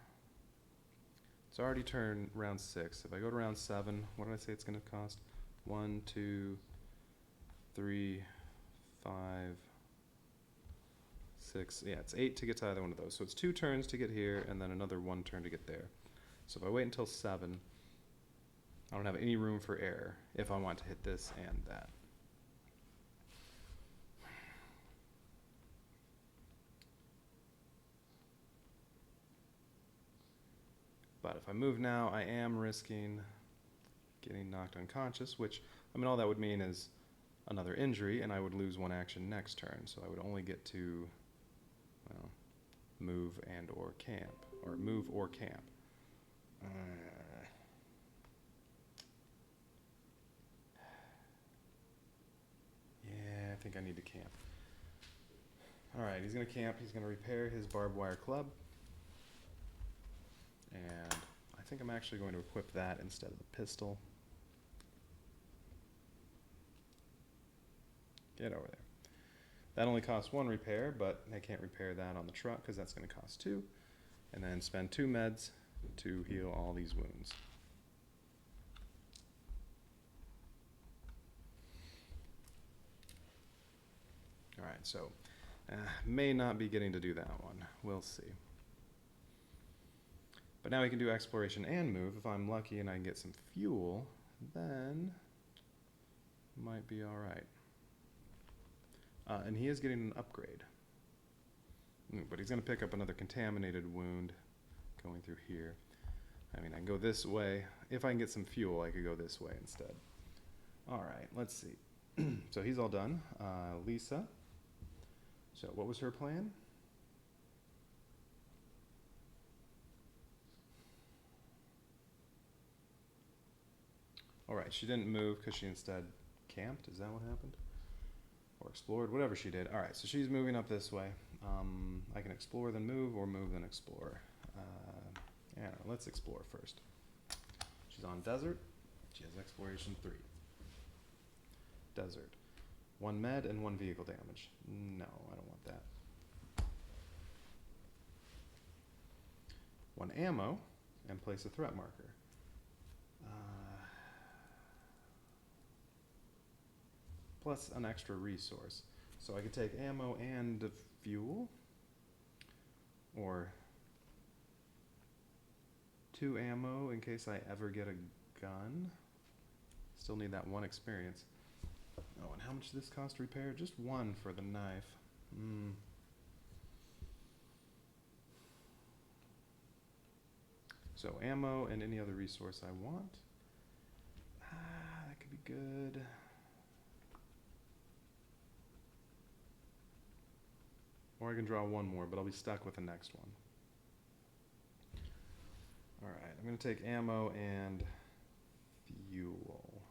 It's already turned round 6. If I go to round 7, what did I say it's going to cost? 1, 2, 3, 5, 6. Yeah, it's 8 to get to either one of those. So it's 2 turns to get here and then another 1 turn to get there. So if I wait until 7, I don't have any room for error if I want to hit this and that. But if I move now, I am risking getting knocked unconscious, which, I mean, all that would mean is another injury, and I would lose 1 action next turn. So I would only get to, well, move and or camp, or move or camp. Yeah, I think I need to camp. Alright, he's going to camp. He's going to repair his barbed wire club. And I think I'm actually going to equip that instead of the pistol. Get over there. That only costs 1 repair, but I can't repair that on the truck because that's going to cost 2. And then spend 2 meds to heal all these wounds. Alright, so may not be getting to do that one. We'll see. But now we can do exploration and move. If I'm lucky and I can get some fuel, then might be alright. And he is getting an upgrade. But he's going to pick up another contaminated wound going through here. I mean, I can go this way. If I can get some fuel, I could go this way instead. Alright, let's see. So he's all done. Lisa. So what was her plan? Alright, she didn't move because she instead camped. Is that what happened? Or explored, whatever she did. Alright, so she's moving up this way. I can explore then move, or move then explore. Yeah, let's explore first. She's on desert. She has exploration 3. Desert. 1 med and 1 vehicle damage. No, I don't want that. 1 ammo, and place a threat marker. Plus an extra resource. So I could take ammo and fuel, or 2 ammo in case I ever get a gun. Still need that 1 experience. Oh, and how much does this cost to repair? Just 1 for the knife. So ammo and any other resource I want. That could be good. Or I can draw 1 more, but I'll be stuck with the next one. Alright, I'm going to take ammo and fuel.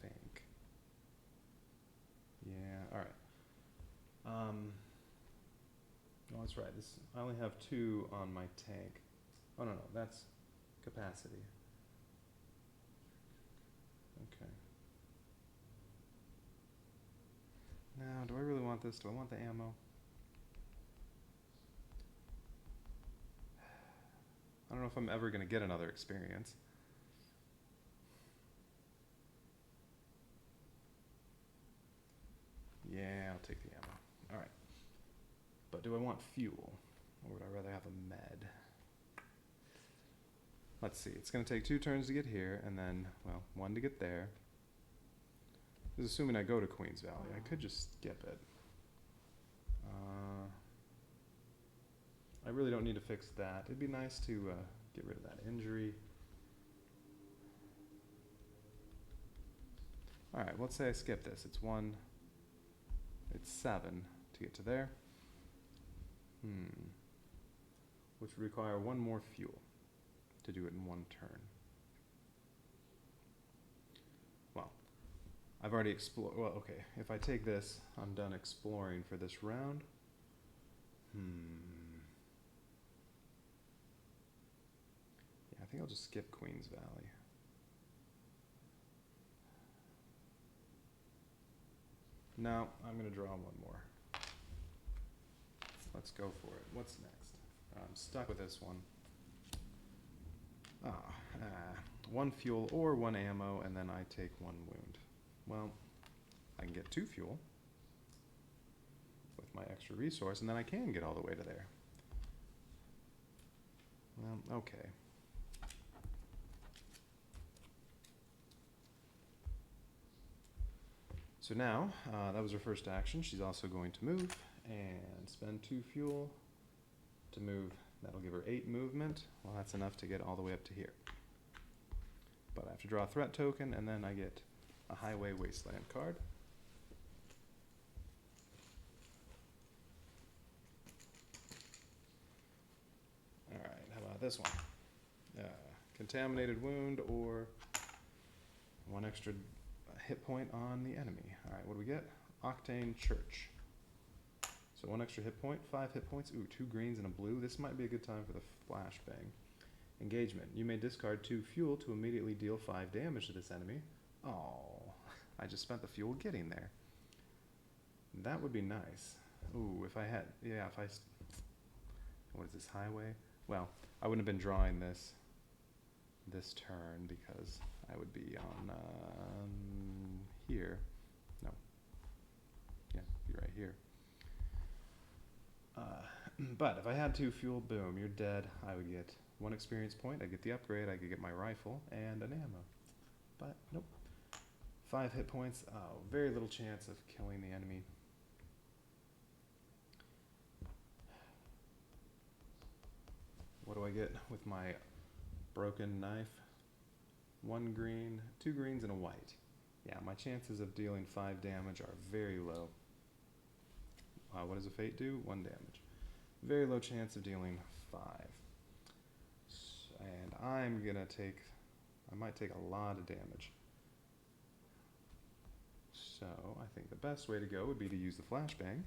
I think. Yeah, alright. Oh, that's right. I only have 2 on my tank. Oh, no, that's capacity. Okay. Now, do I really want this? Do I want the ammo? I don't know if I'm ever going to get another experience. Yeah, I'll take the ammo. Alright. But do I want fuel? Or would I rather have a med? Let's see. It's going to take 2 turns to get here, and then, well, 1 to get there. This is assuming I go to Queens Valley. I could just skip it. I really don't need to fix that. It'd be nice to get rid of that injury. Alright, let's say I skip this. It's 7 to get to there. Which would require 1 more fuel to do it in 1 turn. Well, I've already explored. Well, okay, if I take this, I'm done exploring for this round. Yeah, I think I'll just skip Queens Valley. No, I'm going to draw 1 more. Let's go for it. What's next? I'm stuck with this one. 1 fuel or 1 ammo, and then I take 1 wound. Well, I can get 2 fuel with my extra resource, and then I can get all the way to there. Well, okay. So now, that was her first action. She's also going to move and spend 2 fuel to move. That'll give her 8 movement. Well, that's enough to get all the way up to here. But I have to draw a threat token, and then I get a Highway Wasteland card. Alright, how about this one? Contaminated wound, or 1 extra hit point on the enemy. Alright, what do we get? Octane Church. So 1 extra hit point, 5 hit points. Ooh, 2 greens and a blue. This might be a good time for the flashbang. Engagement. You may discard 2 fuel to immediately deal 5 damage to this enemy. Oh, I just spent the fuel getting there. That would be nice. Ooh, if I had, yeah, if I, what is this, highway? Well, I wouldn't have been drawing this turn because I would be on here. No. Yeah, be right here. But if I had 2 fuel, boom, you're dead. I would get 1 experience point. I'd get the upgrade. I could get my rifle and an ammo. But nope. 5 hit points. Oh, very little chance of killing the enemy. What do I get with my broken knife? 1 green, 2 greens, and a white. Yeah, my chances of dealing 5 damage are very low. What does a fate do? 1 damage. Very low chance of dealing 5. And I'm gonna take, I might take a lot of damage. So I think the best way to go would be to use the flashbang.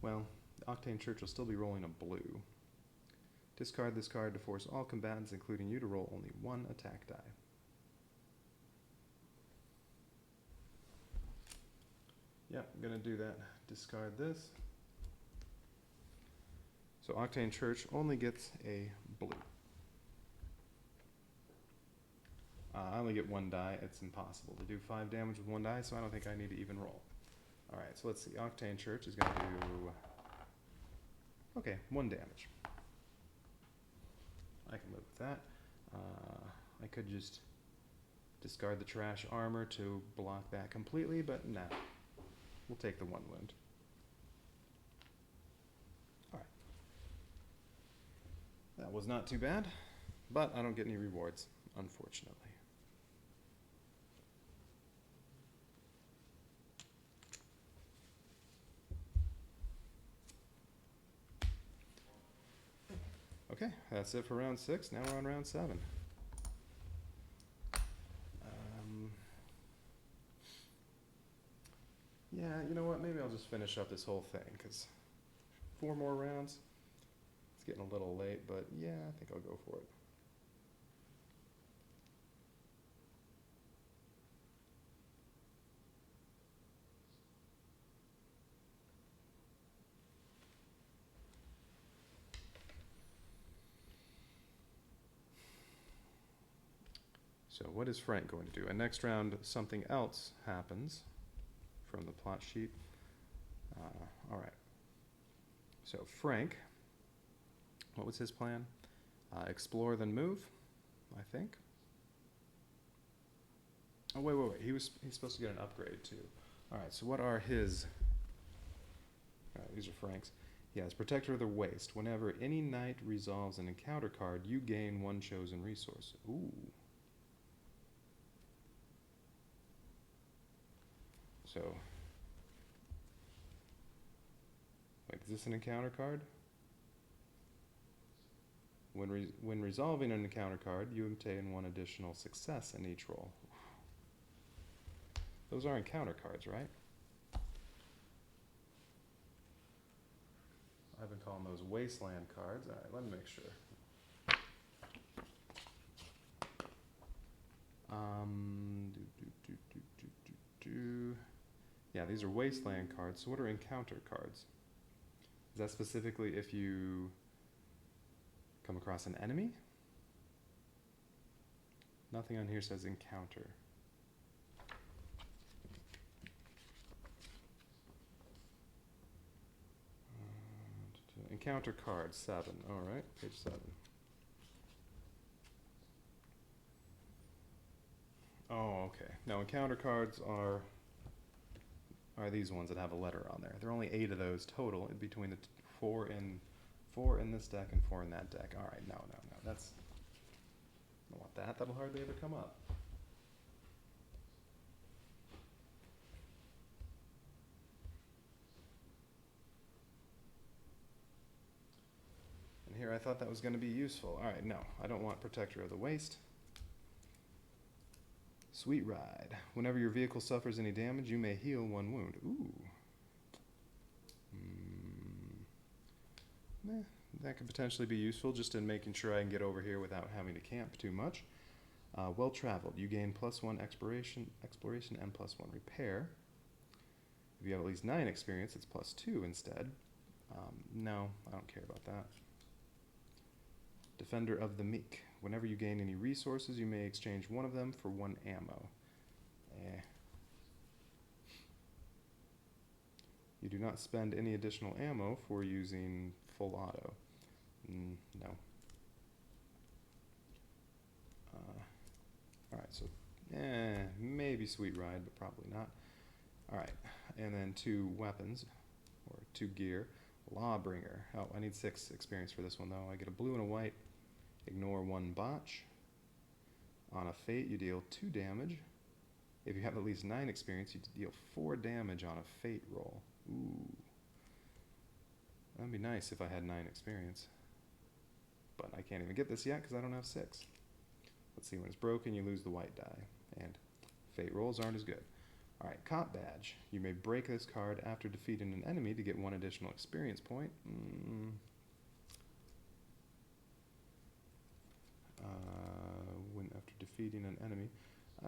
Well, the Octane Church will still be rolling a blue. Discard this card to force all combatants, including you, to roll only one attack die. Yep, I'm gonna do that. Discard this. So Octane Church only gets a blue. I only get one die. It's impossible to do 5 damage with one die, so I don't think I need to even roll. Alright, so let's see. Octane Church is going to do... Okay, 1 damage. I can live with that. I could just discard the trash armor to block that completely, but nah. We'll take the 1 wound. Alright. That was not too bad, but I don't get any rewards, unfortunately. Okay, that's it for round 6. Now we're on round 7. Yeah, you know what? Maybe I'll just finish up this whole thing, because 4 more rounds. It's getting a little late, but yeah, I think I'll go for it. So what is Frank going to do? And next round, something else happens from the plot sheet. All right. So Frank, what was his plan? Explore, then move, I think. Oh, wait. He's supposed to get an upgrade, too. All right, so what are his... All right, these are Frank's. He has Protector of the Waste. Whenever any knight resolves an encounter card, you gain 1 chosen resource. Ooh. So, wait, is this an encounter card? When resolving an encounter card, you obtain 1 additional success in each roll. Those are encounter cards, right? I've been calling those wasteland cards. All right, let me make sure. Yeah, these are wasteland cards. So what are encounter cards? Is that specifically if you come across an enemy? Nothing on here says encounter. Encounter card 7. All right, page 7. Oh, okay. Now encounter cards are these ones that have a letter on there. There are only 8 of those total in between the 4 in this deck and 4 in that deck. All right, no. That's, I don't want that. That'll hardly ever come up. And here I thought that was going to be useful. All right, no, I don't want Protector of the Waste. Sweet Ride. Whenever your vehicle suffers any damage, you may heal 1 wound. Ooh. That could potentially be useful just in making sure I can get over here without having to camp too much. Well traveled. You gain +1 exploration and +1 repair. If you have at least 9 experience, it's +2 instead. No, I don't care about that. Defender of the Meek. Whenever you gain any resources, you may exchange 1 of them for 1 ammo. You do not spend any additional ammo for using full auto. No. Alright, so maybe Sweet Ride, but probably not. Alright, and then 2 weapons, or 2 gear. Lawbringer. Oh, I need 6 experience for this one, though. I get a blue and a white. Ignore 1 botch. On a fate, you deal 2 damage. If you have at least 9 experience, you deal 4 damage on a fate roll. Ooh. That'd be nice if I had 9 experience. But I can't even get this yet because I don't have 6. Let's see, when it's broken, you lose the white die. And fate rolls aren't as good. Alright, Cop Badge. You may break this card after defeating an enemy to get 1 additional experience point. When after defeating an enemy.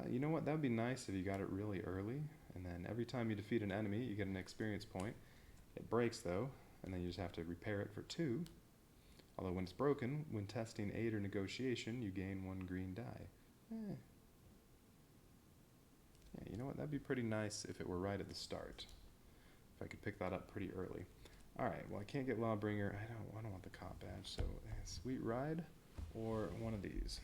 You know what? That would be nice if you got it really early, and then every time you defeat an enemy, you get an experience point. It breaks though, and then you just have to repair it for 2. Although when it's broken, when testing aid or negotiation, you gain 1 green die. Yeah, you know what? That'd be pretty nice if it were right at the start. If I could pick that up pretty early. Alright, well I can't get Lawbringer. I don't want the Cop Badge, so Sweet Ride or one of these.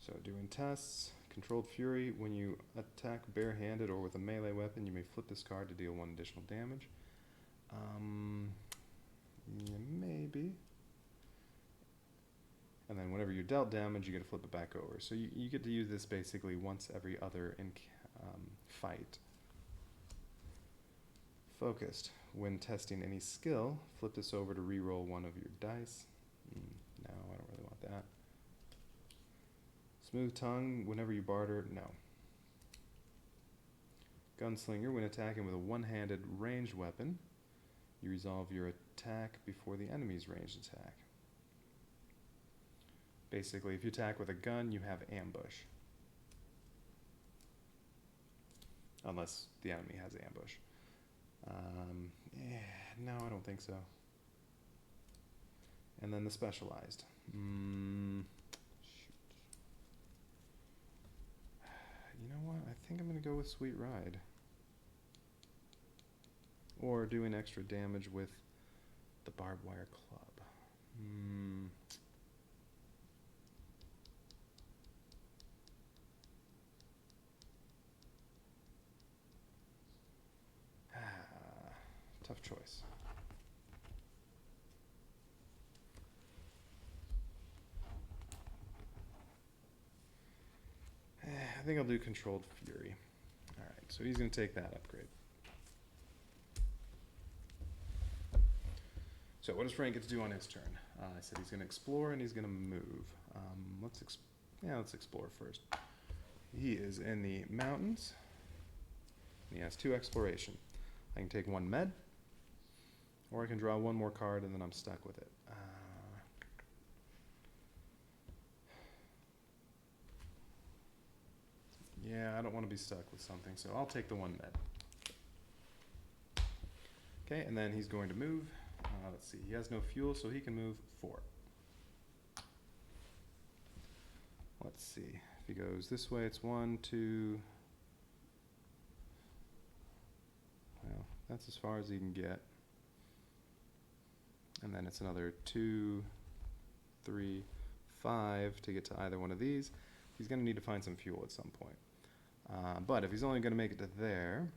So doing tests, Controlled Fury. When you attack barehanded or with a melee weapon, you may flip this card to deal 1 additional damage. Yeah, maybe. And then whenever you're dealt damage, you get to flip it back over. So you get to use this basically once every other fight. Focused. When testing any skill, flip this over to reroll 1 of your dice. No, I don't really want that. Smooth Tongue. Whenever you barter, no. Gunslinger. When attacking with a one-handed ranged weapon, you resolve your attack before the enemy's ranged attack. Basically, if you attack with a gun, you have ambush. Unless the enemy has ambush. No, I don't think so. And then the specialized. Shoot. You know what? I think I'm going to go with Sweet Ride. Or doing extra damage with the barbed wire club. Tough choice. I think I'll do Controlled Fury. Alright, so he's going to take that upgrade. So what does Frank get to do on his turn? I said he's going to explore and he's going to move. Let's explore first. He is in the mountains. And he has 2 exploration. I can take 1 med, or I can draw 1 more card and then I'm stuck with it. Yeah, I don't want to be stuck with something, so I'll take the 1 med. Okay, and then he's going to move. Let's see, he has no fuel, so he can move 4. Let's see, if he goes this way, it's 1, 2. Well, that's as far as he can get. And then it's another 2, 3, 5 to get to either one of these. He's going to need to find some fuel at some point. But if he's only going to make it to there,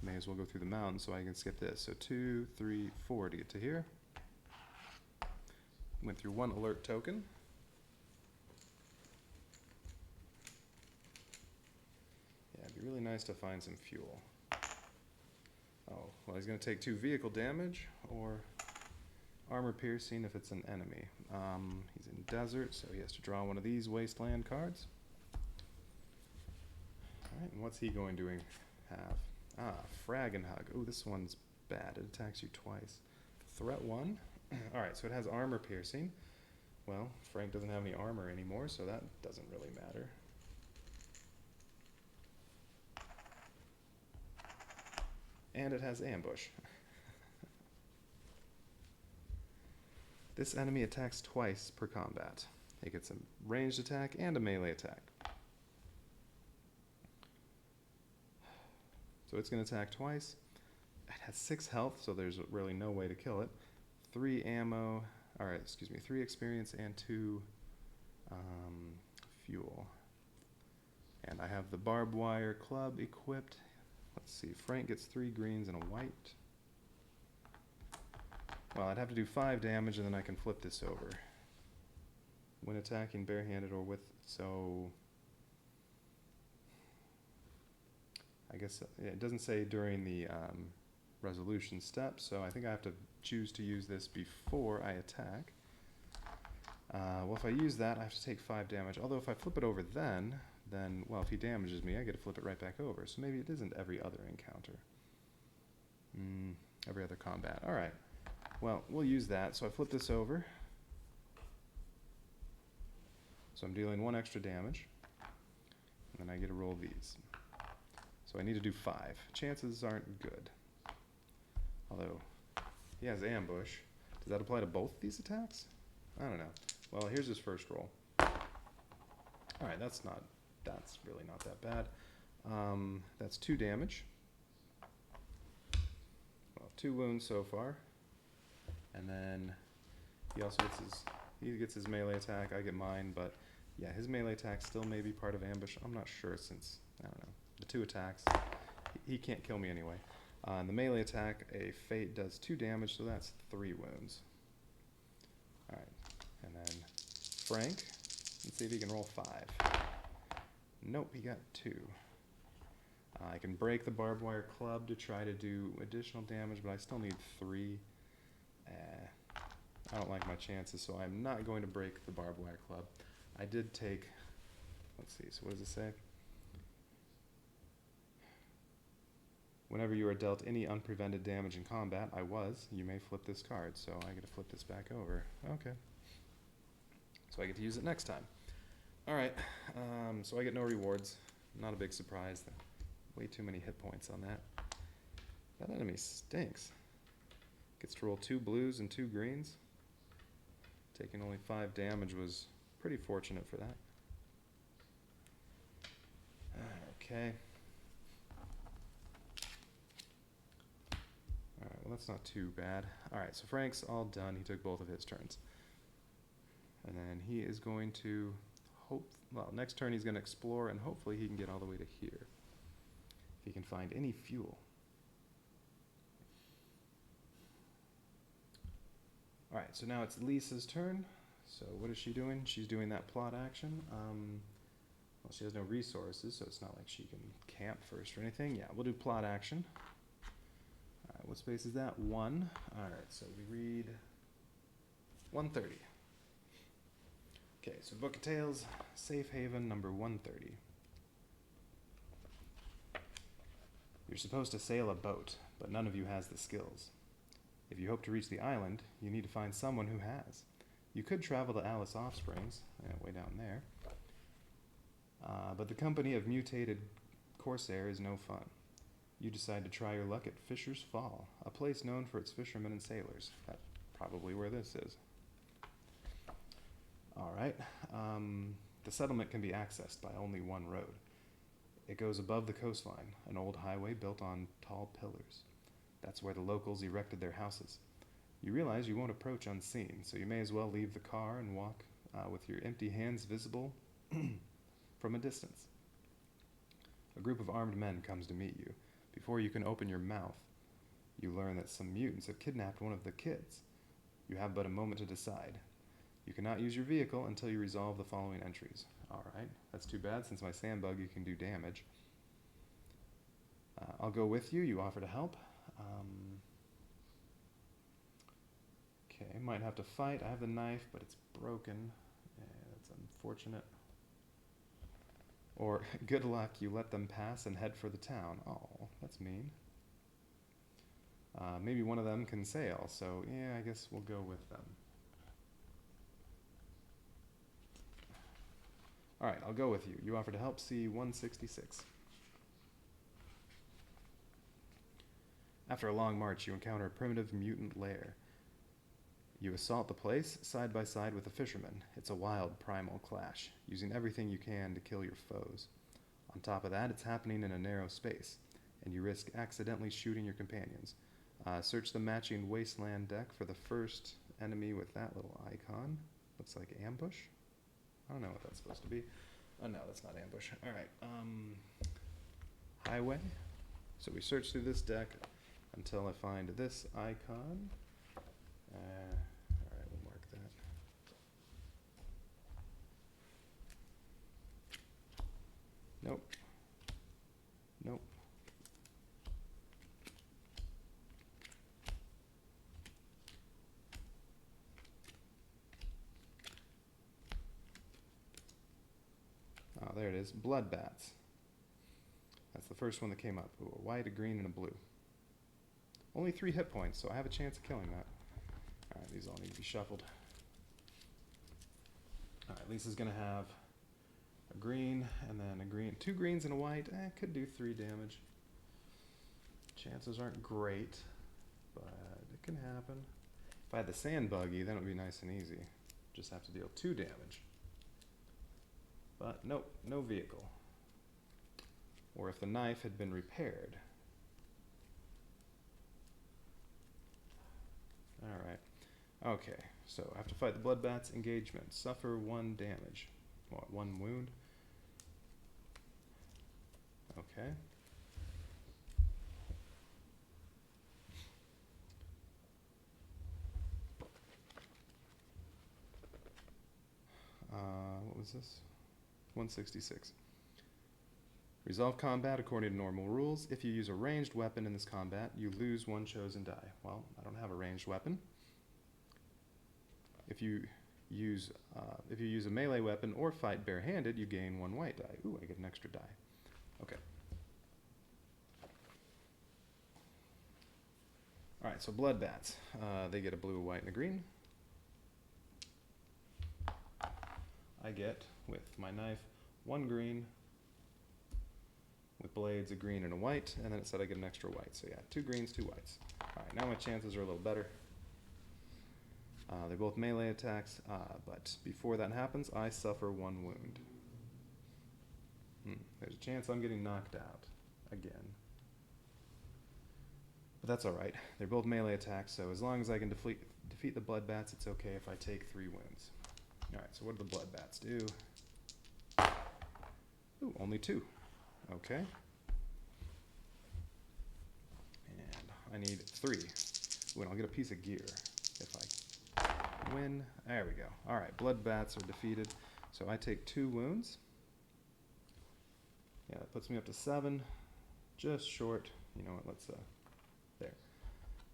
may as well go through the mountain so I can skip this. So 2, 3, 4 to get to here. Went through 1 alert token. Yeah, it'd be really nice to find some fuel. Oh, well, he's going to take 2 vehicle damage or armor piercing if it's an enemy. He's in desert, so he has to draw 1 of these wasteland cards. Alright, and what's he going to have? Frag and Hug. Oh, this one's bad. It attacks you twice. Threat 1. Alright, so it has armor piercing. Well, Frank doesn't have any armor anymore, so that doesn't really matter. And it has ambush. This enemy attacks twice per combat. It gets a ranged attack and a melee attack. So it's going to attack twice. It has 6 health, so there's really no way to kill it. 3 ammo, 3 experience and 2 fuel. And I have the barbed wire club equipped. Let's see, Frank gets 3 greens and a white. Well, I'd have to do 5 damage and then I can flip this over. When attacking barehanded or with, so I guess it doesn't say during the resolution step, so I think I have to choose to use this before I attack. Well, if I use that, I have to take 5 damage. Although if I flip it over then then, well, if he damages me, I get to flip it right back over. So maybe it isn't every other encounter. Every other combat. All right. Well, we'll use that. So I flip this over. So I'm dealing 1 extra damage. And then I get to roll these. So I need to do 5. Chances aren't good. Although, he has ambush. Does that apply to both these attacks? I don't know. Well, here's his first roll. Alright, that's really not that bad. That's 2 damage. Well, 2 wounds so far. And then he also gets his melee attack. I get mine, but yeah, his melee attack still may be part of ambush. I'm not sure since, I don't know, the 2 attacks. He can't kill me anyway. The melee attack, a fate does 2 damage, so that's 3 wounds. Alright, and then Frank, let's see if he can roll 5. Nope, he got 2. I can break the barbed wire club to try to do additional damage, but I still need 3. I don't like my chances, so I'm not going to break the barbed wire club. I did take, let's see, so what does it say? Whenever you are dealt any unprevented damage in combat, you may flip this card, so I get to flip this back over. Okay. So I get to use it next time. Alright, so I get no rewards. Not a big surprise. Way too many hit points on that. That enemy stinks. Gets to roll 2 blues and 2 greens. Taking only 5 damage was pretty fortunate for that. Okay. Alright, well that's not too bad. Alright, so Frank's all done. He took both of his turns. And then he is going to next turn he's going to explore, and hopefully he can get all the way to here. If he can find any fuel. Alright, so now it's Lisa's turn. So what is she doing? She's doing that plot action. Well, she has no resources, so it's not like she can camp first or anything. Yeah, we'll do plot action. Alright, what space is that? 1. Alright, so we read 130. Okay, so Book of Tales, Safe Haven, number 130. You're supposed to sail a boat, but none of you has the skills. If you hope to reach the island, you need to find someone who has. You could travel to Alice Offsprings, way down there. But the company of mutated corsair is no fun. You decide to try your luck at Fisher's Fall, a place known for its fishermen and sailors. That's probably where this is. Alright, the settlement can be accessed by only one road. It goes above the coastline, an old highway built on tall pillars. That's where the locals erected their houses. You realize you won't approach unseen, so you may as well leave the car and walk with your empty hands visible from a distance. A group of armed men comes to meet you. Before you can open your mouth, you learn that some mutants have kidnapped one of the kids. You have but a moment to decide. You cannot use your vehicle until you resolve the following entries. Alright, that's too bad since my sandbug you can do damage. I'll go with you. You offer to help. Okay, might have to fight. I have the knife, but it's broken. Yeah, that's unfortunate. Or, good luck, you let them pass and head for the town. Oh, that's mean. Maybe one of them can sail, so yeah, I guess we'll go with them. Alright, I'll go with you. You offer to help. C-166. After a long march, you encounter a primitive mutant lair. You assault the place, side by side with the fishermen. It's a wild, primal clash, using everything you can to kill your foes. On top of that, it's happening in a narrow space, and you risk accidentally shooting your companions. Search the matching wasteland deck for the first enemy with that little icon. Looks like ambush? I don't know what that's supposed to be. Oh no, that's not ambush. Alright, highway. So we search through this deck until I find this icon. Alright, we'll mark that. Nope. Nope. Oh, there it is Bloodbats. That's the first one that came up. Ooh, a white, a green, and a blue. Only 3 hit points, so I have a chance of killing that. Alright, these all need to be shuffled. Alright, Lisa's going to have a green, and then a green. 2 greens and a white. Could do 3 damage. Chances aren't great, but it can happen. If I had the sand buggy, then it would be nice and easy. Just have to deal 2 damage. But nope, no vehicle. Or if the knife had been repaired. Alright. Okay, so I have to fight the Bloodbats. Engagement. Suffer 1 damage. What, 1 wound? Okay. What was this? 166. Resolve combat according to normal rules. If you use a ranged weapon in this combat, you lose 1 chosen die. Well, I don't have a ranged weapon. If you use a melee weapon or fight barehanded, you gain 1 white die. Ooh, I get an extra die. Okay. Alright, so Bloodbats. They get a blue, a white, and a green. I get, with my knife, 1 green, with blades, a green and a white, and then it said I get an extra white. So yeah, 2 greens, 2 whites. Alright, now my chances are a little better. They're both melee attacks, but before that happens, I suffer 1 wound. There's a chance I'm getting knocked out again. But that's alright. They're both melee attacks, so as long as I can defeat the Bloodbats, it's okay if I take 3 wounds. Alright, so what do the Bloodbats do? Ooh, only 2. Okay. And I need 3. Ooh, and I'll get a piece of gear if I win. There we go. Alright, Bloodbats are defeated. So I take 2 wounds. Yeah, that puts me up to 7. Just short. You know what, let's, there.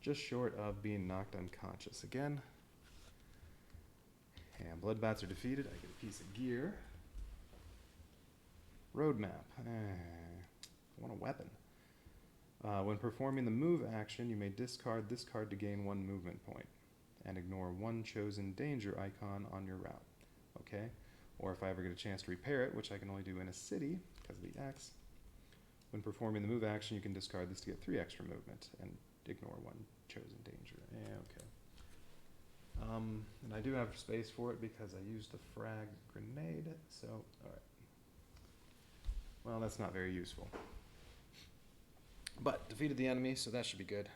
Just short of being knocked unconscious again. And Bloodbats are defeated. I get a piece of gear. Roadmap. I want a weapon. When performing the move action, you may discard this card to gain 1 movement point and ignore 1 chosen danger icon on your route. Okay? Or if I ever get a chance to repair it, which I can only do in a city because of the X, when performing the move action, you can discard this to get 3 extra movement and ignore 1 chosen danger. Yeah, okay. And I do have space for it because I used the frag grenade, so, alright. Well, that's not very useful. But, defeated the enemy, so that should be good.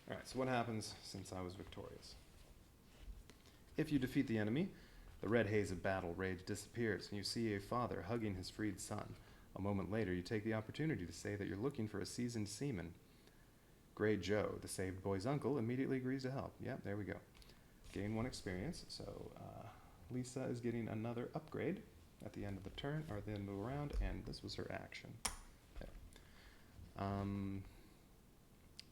Alright, so what happens since I was victorious? If you defeat the enemy, the red haze of battle rage disappears, and you see a father hugging his freed son. A moment later, you take the opportunity to say that you're looking for a seasoned seaman. Grey Joe, the saved boy's uncle, immediately agrees to help. Yep, there we go. Gain 1 experience, so Lisa is getting another upgrade at the end of the turn, or at the end of the round, and this was her action. There.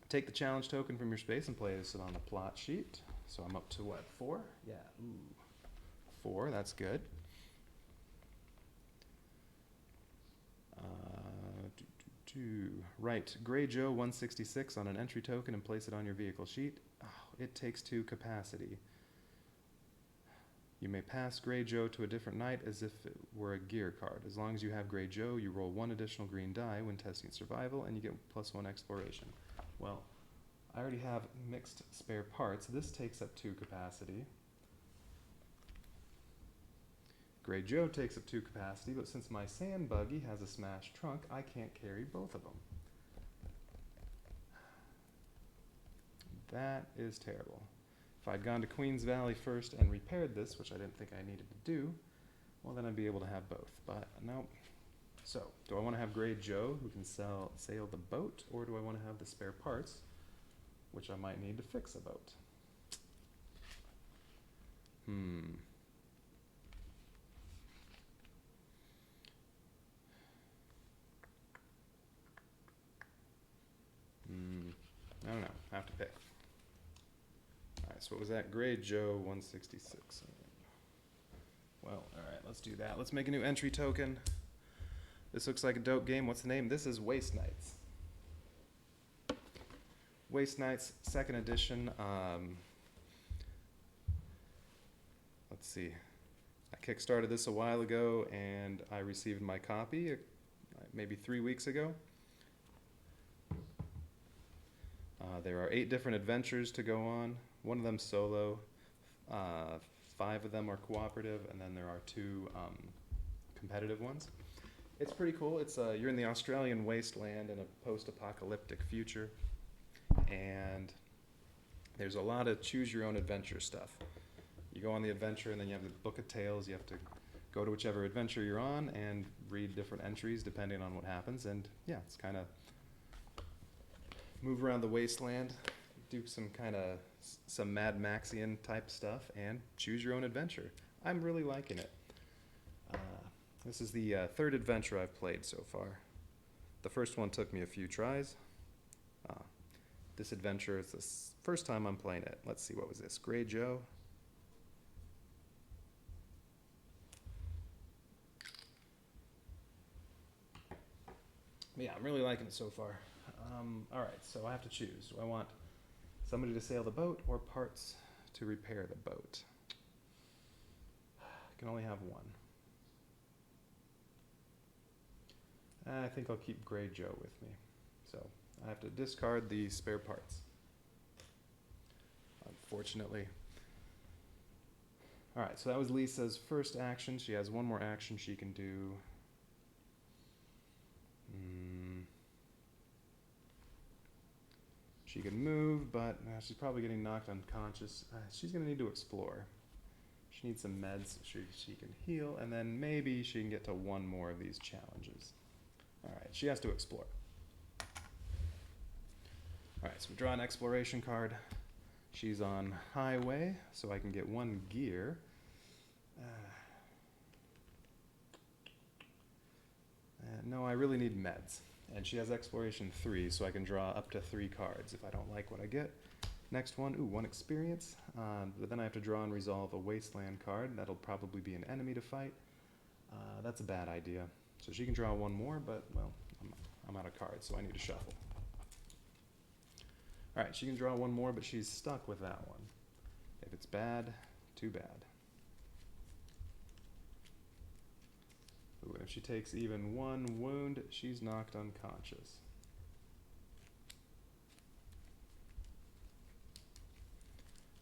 Take the challenge token from your space and place it on the plot sheet. So I'm up to what, 4? Yeah, ooh. 4, that's good. Write Grey Joe 166 on an entry token and place it on your vehicle sheet. Oh, it takes 2 capacity. You may pass Grey Joe to a different knight as if it were a gear card. As long as you have Grey Joe, you roll 1 additional green die when testing survival, and you get +1 exploration. Well, I already have mixed spare parts. This takes up 2 capacity. Grey Joe takes up 2 capacity, but since my sand buggy has a smashed trunk, I can't carry both of them. That is terrible. If I'd gone to Queens Valley first and repaired this, which I didn't think I needed to do, well then I'd be able to have both, but no. So, do I want to have Grey Joe who can sail the boat, or do I want to have the spare parts, which I might need to fix a boat? I don't know. I have to pick. So what was that? Grey Joe 166. Well, alright, let's do that. Let's make a new entry token. This looks like a dope game. What's the name? This is Waste Knights. Waste Knights, 2nd edition. Let's see. I kickstarted this a while ago, and I received my copy maybe 3 weeks ago. There are 8 different adventures to go on. One of them solo, 5 of them are cooperative, and then there are 2 competitive ones. It's pretty cool. It's you're in the Australian wasteland in a post-apocalyptic future, and there's a lot of choose-your-own-adventure stuff. You go on the adventure, and then you have the book of tales. You have to go to whichever adventure you're on and read different entries depending on what happens. And yeah, it's kind of move around the wasteland, do some Mad Maxian type stuff, and choose your own adventure. I'm really liking it. This is the 3rd adventure I've played so far. The first one took me a few tries. This adventure is the first time I'm playing it. Let's see, what was this? Grey Joe. Yeah, I'm really liking it so far. Alright, so I have to choose. Do I want somebody to sail the boat or parts to repair the boat? I can only have one. I think I'll keep Grey Joe with me. So I have to discard the spare parts, unfortunately. Alright, so that was Lisa's first action. She has one more action she can do. She can move, but she's probably getting knocked unconscious. She's going to need to explore. She needs some meds so she can heal, and then maybe she can get to one more of these challenges. Alright, she has to explore. Alright, so we draw an exploration card. She's on highway, so I can get 1 gear. No, I really need meds. And she has exploration 3, so I can draw up to 3 cards if I don't like what I get. Next one, 1 experience. But then I have to draw and resolve a wasteland card. That'll probably be an enemy to fight. That's a bad idea. So she can draw 1 more, but, well, I'm out of cards, so I need to shuffle. Alright, she can draw 1 more, but she's stuck with that one. If it's bad, too bad. Ooh, if she takes even 1 wound, she's knocked unconscious.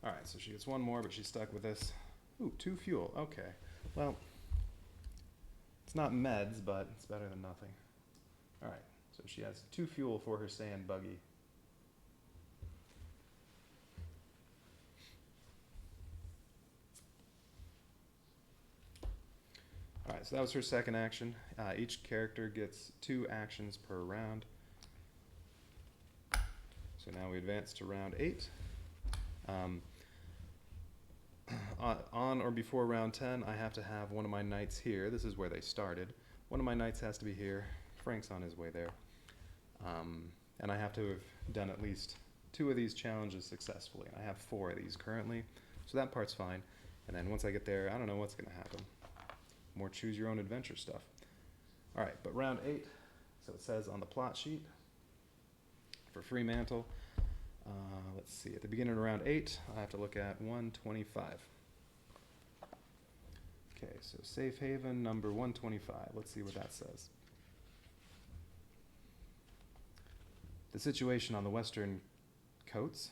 Alright, so she gets 1 more, but she's stuck with this. Ooh, 2 fuel. Okay. Well, it's not meds, but it's better than nothing. Alright, so she has 2 fuel for her sand buggy. Alright, so that was her second action. Each character gets 2 actions per round. So now we advance to round 8. On or before round 10, I have to have one of my knights here. This is where they started. One of my knights has to be here. Frank's on his way there. And I have to have done at least 2 of these challenges successfully. I have 4 of these currently, so that part's fine. And then once I get there, I don't know what's going to happen. More choose your own adventure stuff. Alright, but round 8, so it says on the plot sheet, for Fremantle, let's see, at the beginning of round 8, I have to look at 125. Okay, so safe haven number 125. Let's see what that says. The situation on the western coasts,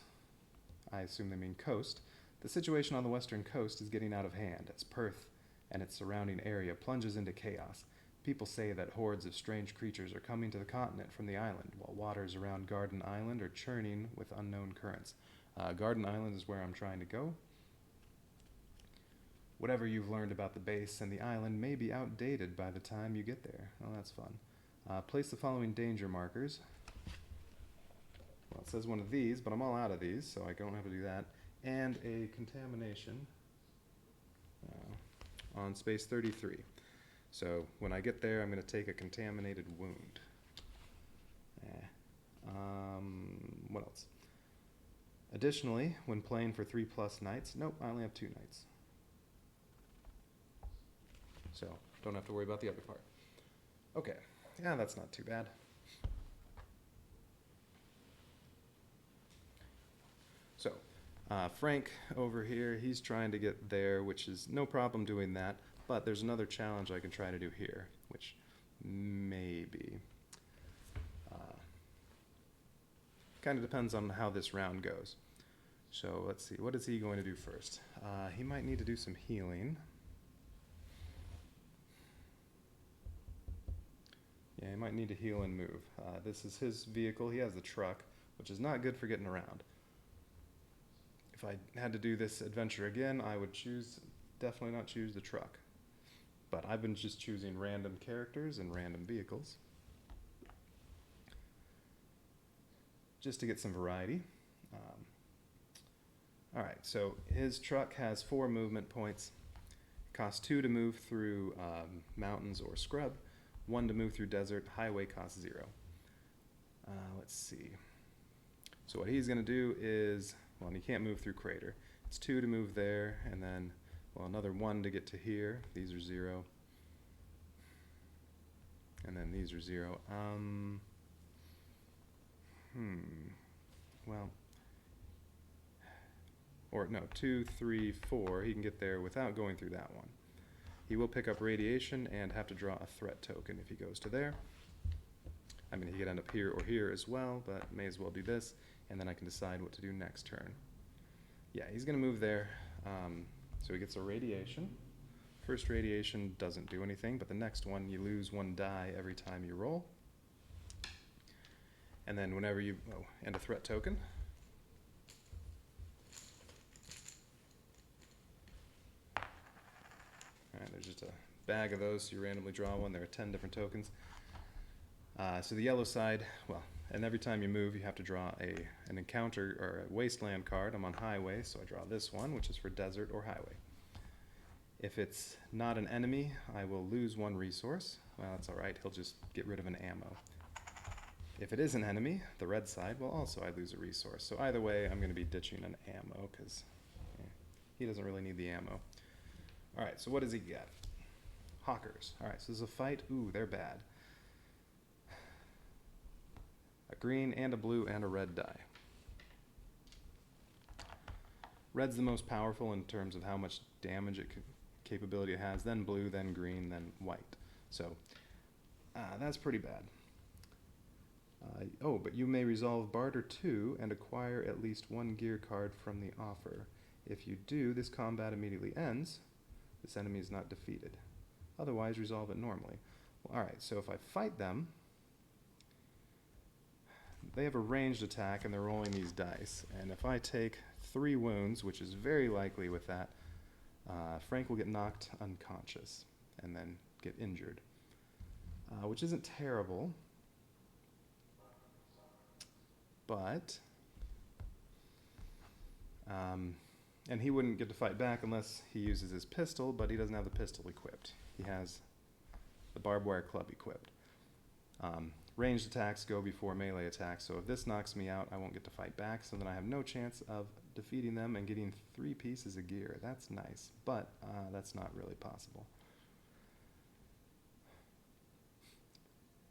I assume they mean coast, the situation on the western coast is getting out of hand as Perth and its surrounding area plunges into chaos. People say that hordes of strange creatures are coming to the continent from the island, while waters around Garden Island are churning with unknown currents. Garden Island is where I'm trying to go. Whatever you've learned about the base and the island may be outdated by the time you get there. Oh, that's fun. Place the following danger markers. Well, it says one of these, but I'm all out of these, so I don't have to do that. And a contamination on space 33. So when I get there, I'm going to take a contaminated wound. What else? Additionally, when playing for 3+ knights, nope, I only have 2 knights. So, don't have to worry about the other part. Okay, yeah, that's not too bad. So, Frank over here, he's trying to get there, which is no problem doing that, but there's another challenge I can try to do here, which maybe kind of depends on how this round goes. So let's see, what is he going to do first? He might need to do some healing. Yeah, he might need to heal and move. This is his vehicle. He has the truck, which is not good for getting around. If I had to do this adventure again, I would definitely not choose the truck. But I've been just choosing random characters and random vehicles, just to get some variety. Alright, so his truck has 4 movement points. Costs 2 to move through mountains or scrub, 1 to move through desert. Highway costs 0. Let's see. So what he's going to do is, well, and he can't move through crater. It's 2 to move there, and then, well, another 1 to get to here. These are 0. And then these are 0. Well, or no, 2, 3, 4. He can get there without going through that one. He will pick up radiation and have to draw a threat token if he goes to there. I mean, he could end up here or here as well, but may as well do this, and then I can decide what to do next turn. Yeah, he's going to move there, so he gets a radiation. First radiation doesn't do anything, but the next one, you lose 1 die every time you roll. And then whenever you, and a threat token. Alright, there's just a bag of those, so you randomly draw one. There are 10 different tokens. So the yellow side, well, and every time you move, you have to draw an encounter or a wasteland card. I'm on highway, so I draw this one, which is for desert or highway. If it's not an enemy, I will lose 1 resource. Well, that's alright, he'll just get rid of an ammo. If it is an enemy, the red side, well, also I lose a resource. So either way, I'm going to be ditching an ammo, because he doesn't really need the ammo. Alright, so what does he get? Hawkers. Alright, so this is a fight. Ooh, they're bad. A green and a blue and a red die. Red's the most powerful in terms of how much damage capability it has, then blue, then green, then white. So that's pretty bad. Oh, but you may resolve barter 2 and acquire at least 1 gear card from the offer. If you do, this combat immediately ends. This enemy is not defeated. Otherwise, resolve it normally. Well, alright, so if I fight them, they have a ranged attack and they're rolling these dice. And if I take 3 wounds, which is very likely with that, Frank will get knocked unconscious and then get injured, which isn't terrible. But, and he wouldn't get to fight back unless he uses his pistol, but he doesn't have the pistol equipped. He has the barbed wire club equipped. Ranged attacks go before melee attacks, so if this knocks me out, I won't get to fight back, so then I have no chance of defeating them and getting 3 pieces of gear. That's nice, but that's not really possible.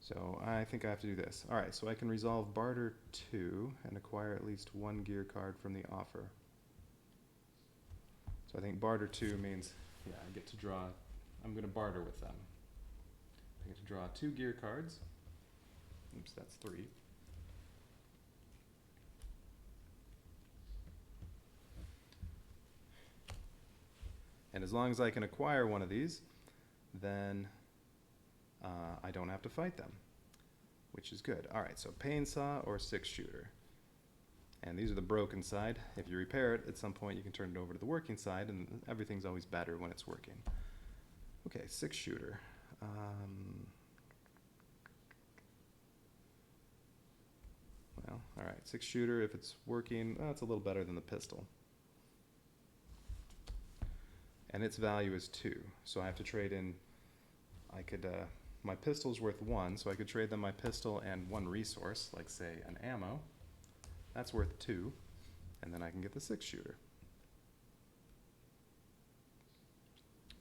So I think I have to do this. Alright, so I can resolve barter 2 and acquire at least 1 gear card from the offer. So I think barter 2 means, yeah, I get to draw, I'm going to barter with them. I get to draw 2 gear cards. Oops, that's 3. And as long as I can acquire one of these, then I don't have to fight them, which is good. Alright, so pain saw or 6-shooter. And these are the broken side. If you repair it, at some point you can turn it over to the working side, and everything's always better when it's working. Okay, 6-shooter. Well, alright, 6-shooter, if it's working, it's a little better than the pistol. And its value is 2, so I have to trade in, my pistol's worth 1, so I could trade them my pistol and 1 resource, like say an ammo. That's worth 2, and then I can get the 6-shooter.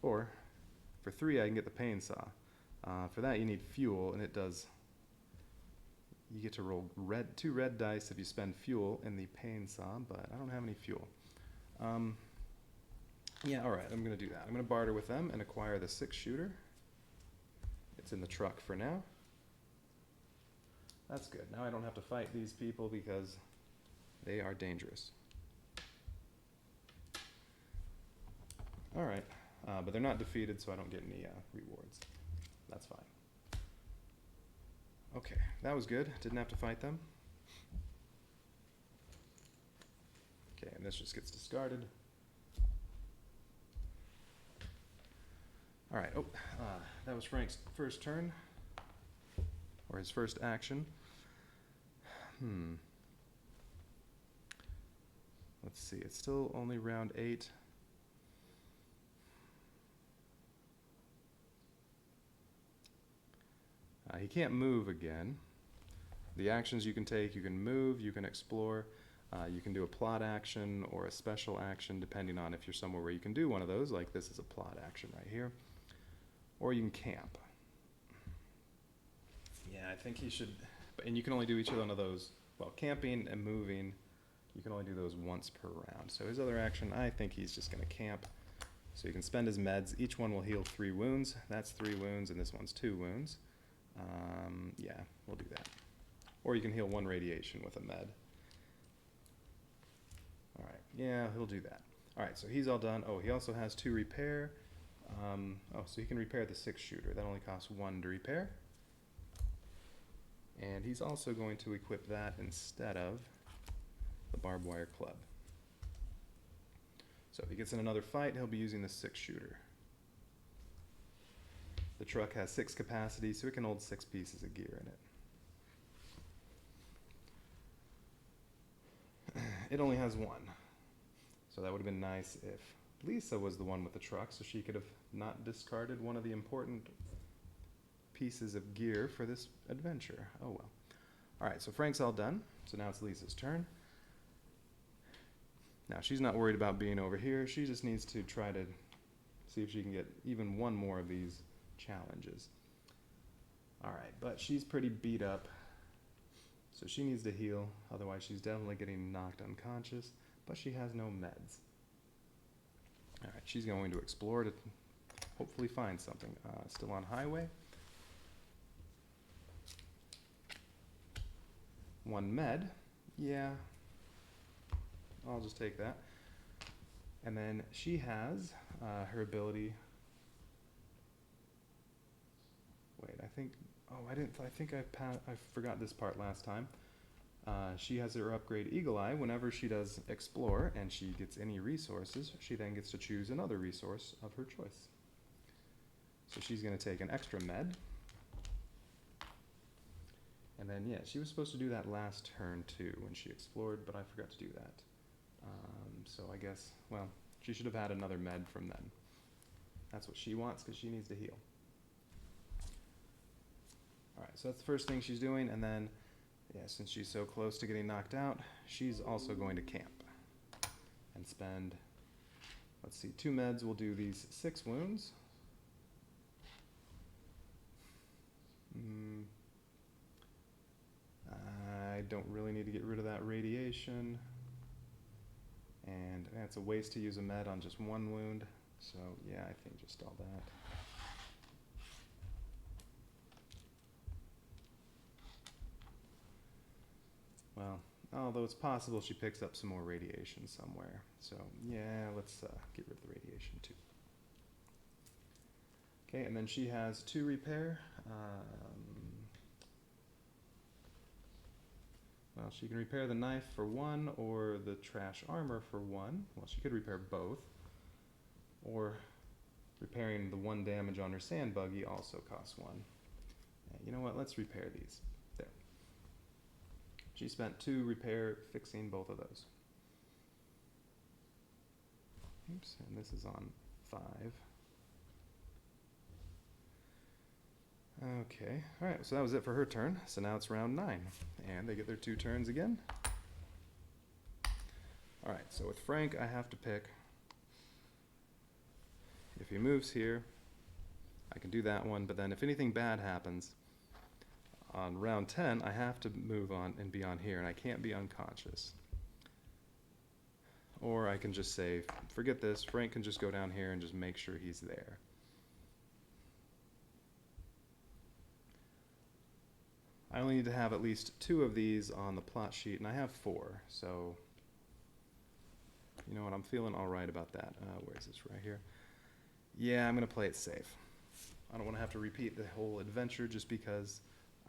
Or, for 3, I can get the pane saw. For that, you need fuel, and it does. You get to roll 2 red dice if you spend fuel in the pane saw, but I don't have any fuel. Yeah, all right, I'm going to do that. I'm going to barter with them and acquire the 6-shooter. It's in the truck for now. That's good. Now I don't have to fight these people because they are dangerous. All right, but they're not defeated, so I don't get any rewards. That's fine. Okay, that was good. Didn't have to fight them. Okay, and this just gets discarded. All right, that was Frank's first turn, or his first action. Let's see, it's still only round 8. He can't move again. The actions you can take, you can move, you can explore, you can do a plot action or a special action depending on if you're somewhere where you can do one of those, like this is a plot action right here. Or you can camp. Yeah, I think he should, and you can only do each one of those, well, camping and moving, you can only do those once per round. So his other action, I think he's just gonna camp. So he can spend his meds, each one will heal 3 wounds, that's 3 wounds, and this one's 2 wounds. Yeah, we'll do that. Or you can heal 1 radiation with a med. All right, yeah, he'll do that. All right, so he's all done. Oh, he also has 2 repair. So he can repair the 6-shooter. That only costs 1 to repair. And he's also going to equip that instead of the barbed wire club. So if he gets in another fight, he'll be using the 6-shooter. The truck has 6 capacity, so it can hold 6 pieces of gear in it. It only has 1. So that would have been nice if Lisa was the one with the truck, so she could have not discarded one of the important pieces of gear for this adventure. Oh well. Alright, so Frank's all done. So now it's Lisa's turn. Now she's not worried about being over here. She just needs to try to see if she can get even 1 more of these challenges. Alright, but she's pretty beat up, so she needs to heal, otherwise she's definitely getting knocked unconscious, but she has no meds. Alright, she's going to explore to hopefully find something. Still on highway. 1 med, yeah, I'll just take that. And then she has her ability. Wait, I think I forgot this part last time. She has her upgrade Eagle Eye. Whenever she does explore and she gets any resources, she then gets to choose another resource of her choice. So she's going to take an extra med. And then, yeah, she was supposed to do that last turn too when she explored, but I forgot to do that. So I guess, well, she should have had another med from then. That's what she wants because she needs to heal. Alright, so that's the first thing she's doing, and then, yeah, since she's so close to getting knocked out, she's also going to camp and spend, let's see, 2 meds will do these 6 wounds. I don't really need to get rid of that radiation, and it's a waste to use a med on just 1 wound, so yeah, I think just all that. Well, although it's possible she picks up some more radiation somewhere. So, yeah, let's get rid of the radiation too. Okay, and then she has 2 repair. Well, she can repair the knife for 1 or the trash armor for 1. Well, she could repair both. Or repairing the 1 damage on her sand buggy also costs 1. You know what? Let's repair these. There. She spent 2 repair fixing both of those. Oops, and this is on 5. Okay, alright, so that was it for her turn. So now it's round 9. And they get their 2 turns again. Alright, so with Frank, I have to pick. If he moves here, I can do that one, but then if anything bad happens, on round 10, I have to move on and be on here, and I can't be unconscious. Or I can just say, forget this, Frank can just go down here and just make sure he's there. I only need to have at least 2 of these on the plot sheet, and I have 4, so you know what, I'm feeling alright about that. Where is this, right here? Yeah, I'm going to play it safe. I don't want to have to repeat the whole adventure just because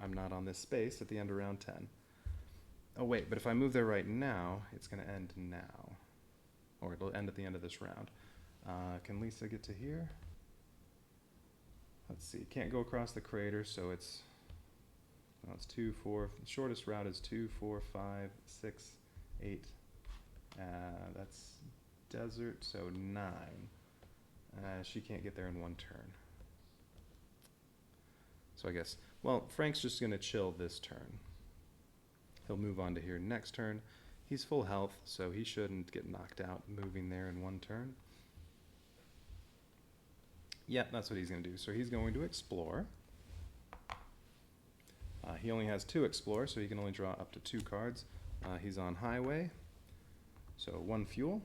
I'm not on this space at the end of round 10. Oh wait, but if I move there right now, it's going to end now. Or it'll end at the end of this round. Can Lisa get to here? Let's see, can't go across the crater, so it's 2, 4, the shortest route is 2, 4, 5, 6, 8. That's desert, so 9. She can't get there in 1 turn. So I guess, well, Frank's just going to chill this turn. He'll move on to here next turn. He's full health, so he shouldn't get knocked out moving there in 1 turn. Yeah, that's what he's going to do. So he's going to explore. He only has 2 explore, so he can only draw up to 2 cards. He's on highway, so 1 fuel.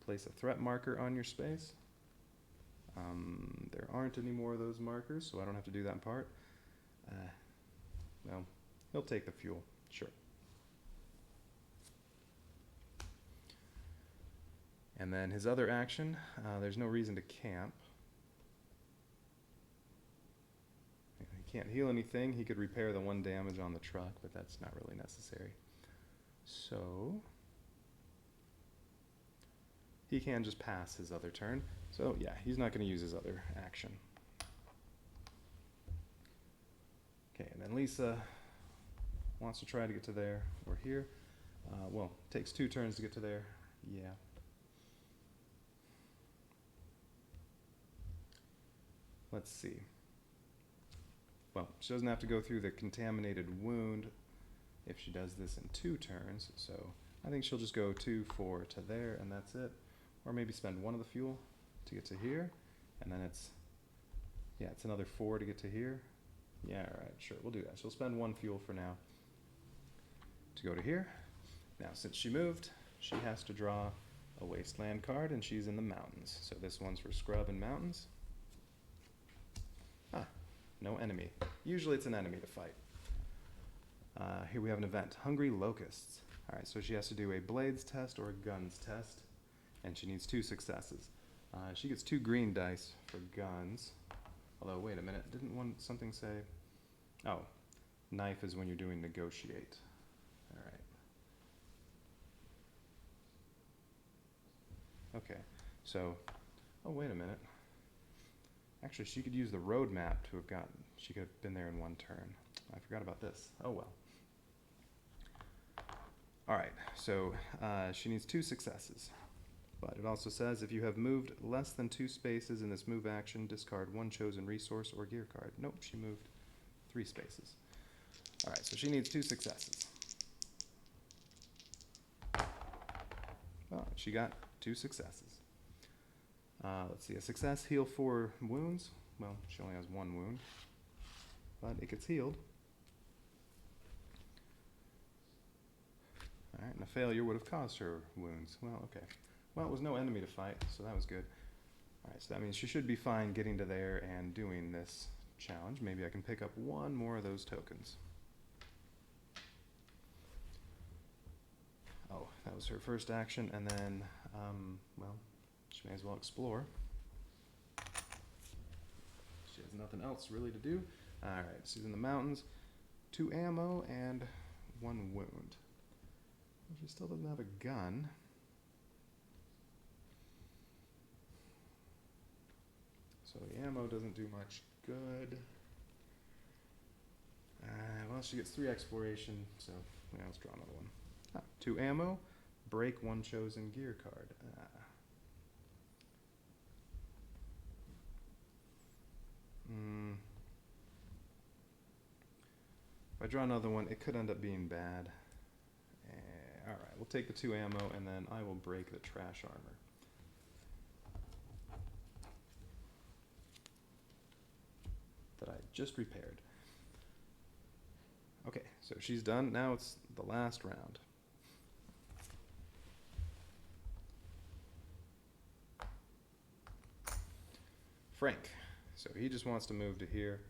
Place a threat marker on your space. There aren't any more of those markers, so I don't have to do that part. Well, he'll take the fuel, sure. And then his other action, there's no reason to camp. He can't heal anything. He could repair the 1 damage on the truck, but that's not really necessary. So he can just pass his other turn. So yeah, he's not going to use his other action. Okay, and then Lisa wants to try to get to there or here. Well, takes 2 turns to get to there. Yeah. Let's see. Well, she doesn't have to go through the contaminated wound if she does this in 2 turns, so I think she'll just go 2, 4 to there, and that's it. Or maybe spend 1 of the fuel to get to here, and then it's another 4 to get to here. Yeah, alright, sure, we'll do that. She'll spend 1 fuel for now to go to here. Now, since she moved, she has to draw a wasteland card, and she's in the mountains. So this one's for scrub and mountains. No enemy. Usually it's an enemy to fight. Here we have an event, Hungry Locusts. Alright, so she has to do a blades test or a guns test, and she needs 2 successes. She gets 2 green dice for guns. Although, wait a minute, didn't something say? Oh, knife is when you're doing negotiate. Alright. Okay, so, oh wait a minute. Actually, she could use the road map to have gotten, she could have been there in 1 turn. I forgot about this. Oh well. Alright, so she needs 2 successes. But it also says if you have moved less than 2 spaces in this move action, discard 1 chosen resource or gear card. Nope, she moved 3 spaces. Alright, so she needs 2 successes. Well, she got 2 successes. Let's see, a success, heal 4 wounds. Well, she only has 1 wound, but it gets healed. Alright, and a failure would have caused her wounds. Well, okay. Well, it was no enemy to fight, so that was good. Alright, so that means she should be fine getting to there and doing this challenge. Maybe I can pick up 1 more of those tokens. Oh, that was her first action, and then, well, she may as well explore. She has nothing else really to do. Alright, she's in the mountains. 2 ammo and 1 wound. She still doesn't have a gun. So the ammo doesn't do much good. Well, she gets 3 exploration, so yeah, let's draw another one. 2 ammo, break 1 chosen gear card. If I draw another one, it could end up being bad. alright. We'll take the 2 ammo, and then I will break the trash armor. That I just repaired. Okay, so she's done. Now it's the last round. Frank. So he just wants to move to here.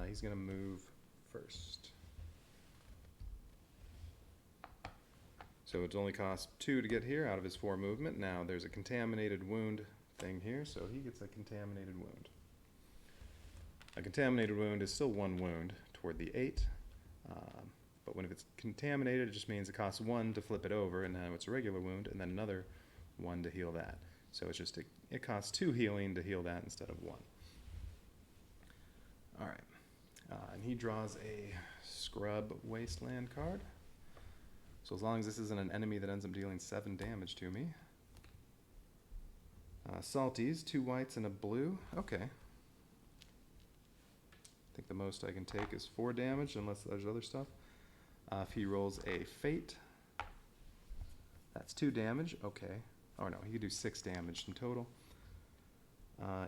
He's going to move first. So it only costs 2 to get here out of his 4 movement. Now there's a contaminated wound thing here, so he gets a contaminated wound. A contaminated wound is still 1 wound toward the 8, but when it's contaminated, it just means it costs 1 to flip it over, and now it's a regular wound, and then another 1 to heal that. So it's just it costs 2 healing to heal that instead of 1. All right, and he draws a Scrub Wasteland card. So as long as this isn't an enemy that ends up dealing 7 damage to me. Salties, 2 whites and a blue. Okay. I think the most I can take is 4 damage unless there's other stuff. If he rolls a Fate, that's 2 damage. Okay. Oh no, he could do 6 damage in total.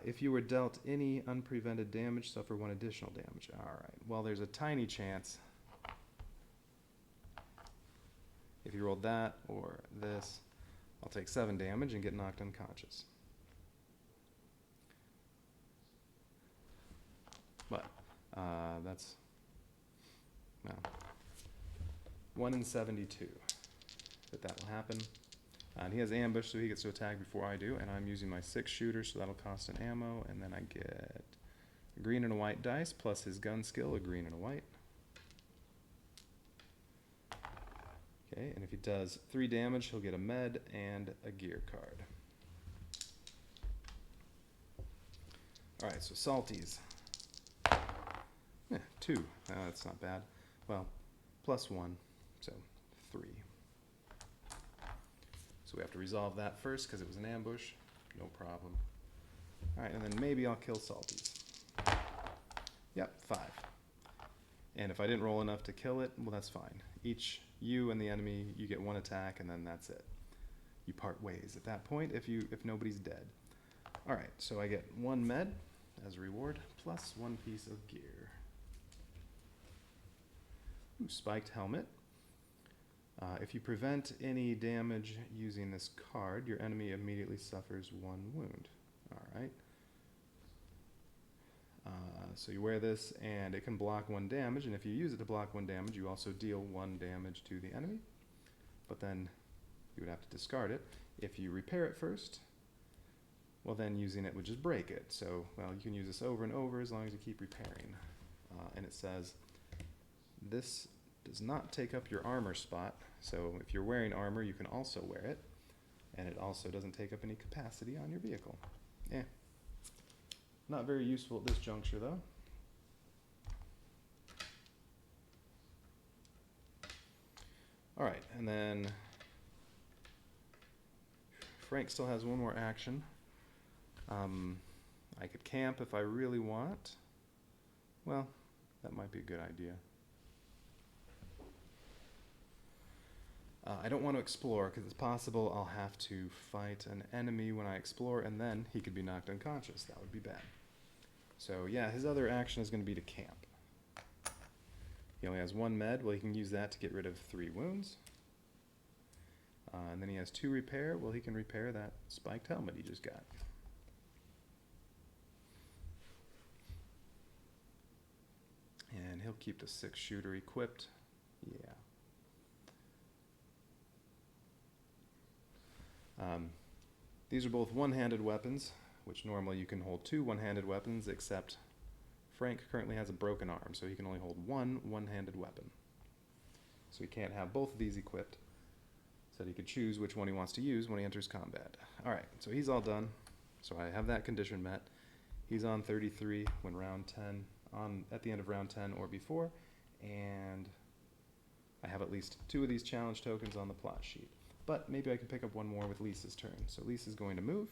If you were dealt any unprevented damage, suffer 1 additional damage. Alright, well there's a tiny chance. If you rolled that or this, I'll take 7 damage and get knocked unconscious. But that's, no, 1 in 72 that will happen. And he has ambush, so he gets to attack before I do, and I'm using my 6 shooter, so that'll cost an ammo, and then I get a green and a white dice, plus his gun skill, a green and a white. Okay, and if he does 3 damage, he'll get a med and a gear card. Alright, so salties. 2. That's not bad. Well, plus 1, so 3. So we have to resolve that first because it was an ambush. No problem. Alright, and then maybe I'll kill salties. Yep, 5. And if I didn't roll enough to kill it, well that's fine. Each, you and the enemy, you get 1 attack and then that's it. You part ways at that point if nobody's dead. Alright, so I get 1 med as a reward, plus 1 piece of gear. Ooh, spiked helmet. If you prevent any damage using this card, your enemy immediately suffers 1 wound. Alright. So you wear this, and it can block 1 damage, and if you use it to block 1 damage, you also deal 1 damage to the enemy. But then you would have to discard it. If you repair it first, well then using it would just break it. So, well, you can use this over and over as long as you keep repairing. And it says, this does not take up your armor spot, so if you're wearing armor, you can also wear it, and it also doesn't take up any capacity on your vehicle. Not very useful at this juncture, though. Alright, and then Frank still has 1 more action. I could camp if I really want. Well, that might be a good idea. I don't want to explore because it's possible I'll have to fight an enemy when I explore, and then he could be knocked unconscious. That would be bad. So yeah, his other action is going to be to camp. He only has 1 med. Well, he can use that to get rid of 3 wounds. And then he has 2 repair. Well, he can repair that spiked helmet he just got. And he'll keep the 6 shooter equipped. Yeah. These are both one-handed weapons, which normally you can hold 2 one-handed weapons, except Frank currently has a broken arm, so he can only hold 1 one-handed weapon. So he can't have both of these equipped, so he could choose which one he wants to use when he enters combat. Alright, so he's all done. So I have that condition met. He's on 33 when round 10, at the end of round 10 or before, and I have at least 2 of these challenge tokens on the plot sheet. But maybe I can pick up 1 more with Lisa's turn. So Lisa's going to move.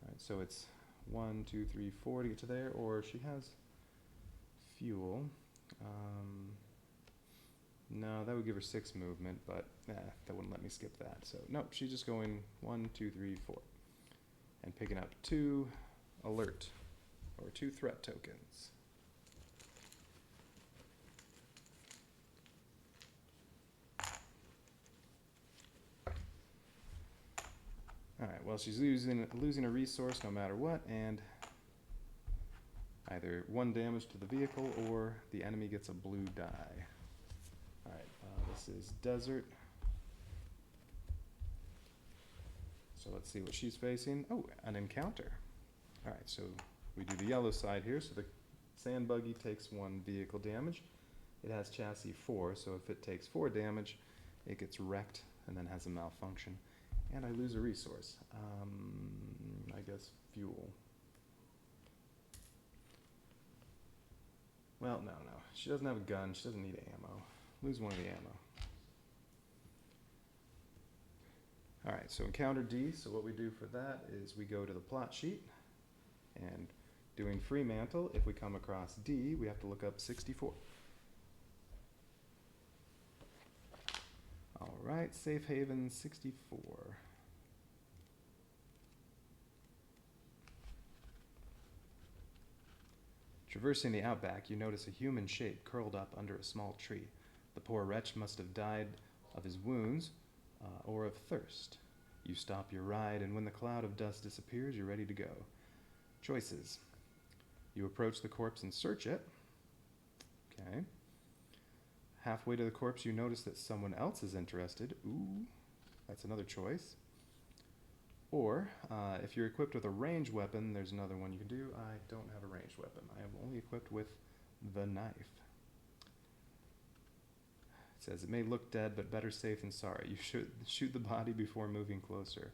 Alright, so it's 1, 2, 3, 4 to get to there, or she has fuel. No, No, that would give her 6 movement, but that wouldn't let me skip that. So nope, she's just going 1, 2, 3, 4. And picking up 2 alert, or 2 threat tokens. Alright, well, she's losing a resource no matter what, and either 1 damage to the vehicle or the enemy gets a blue die. Alright, this is Desert. So let's see what she's facing. Oh, an encounter. Alright, so we do the yellow side here. So the sand buggy takes 1 vehicle damage. It has chassis 4, so if it takes 4 damage, it gets wrecked and then has a malfunction. And I lose a resource. I guess fuel. Well, no. She doesn't have a gun. She doesn't need ammo. Lose 1 of the ammo. Alright, so encounter D. So what we do for that is we go to the plot sheet. And doing Fremantle, if we come across D, we have to look up 64. Alright, Safe Haven 64. Traversing the outback, you notice a human shape curled up under a small tree. The poor wretch must have died of his wounds or of thirst. You stop your ride, and when the cloud of dust disappears, you're ready to go. Choices. You approach the corpse and search it. Okay. Halfway to the corpse, you notice that someone else is interested. Ooh, that's another choice. Or, if you're equipped with a ranged weapon, there's another one you can do. I don't have a ranged weapon. I am only equipped with the knife. It says, it may look dead, but better safe than sorry. You should shoot the body before moving closer.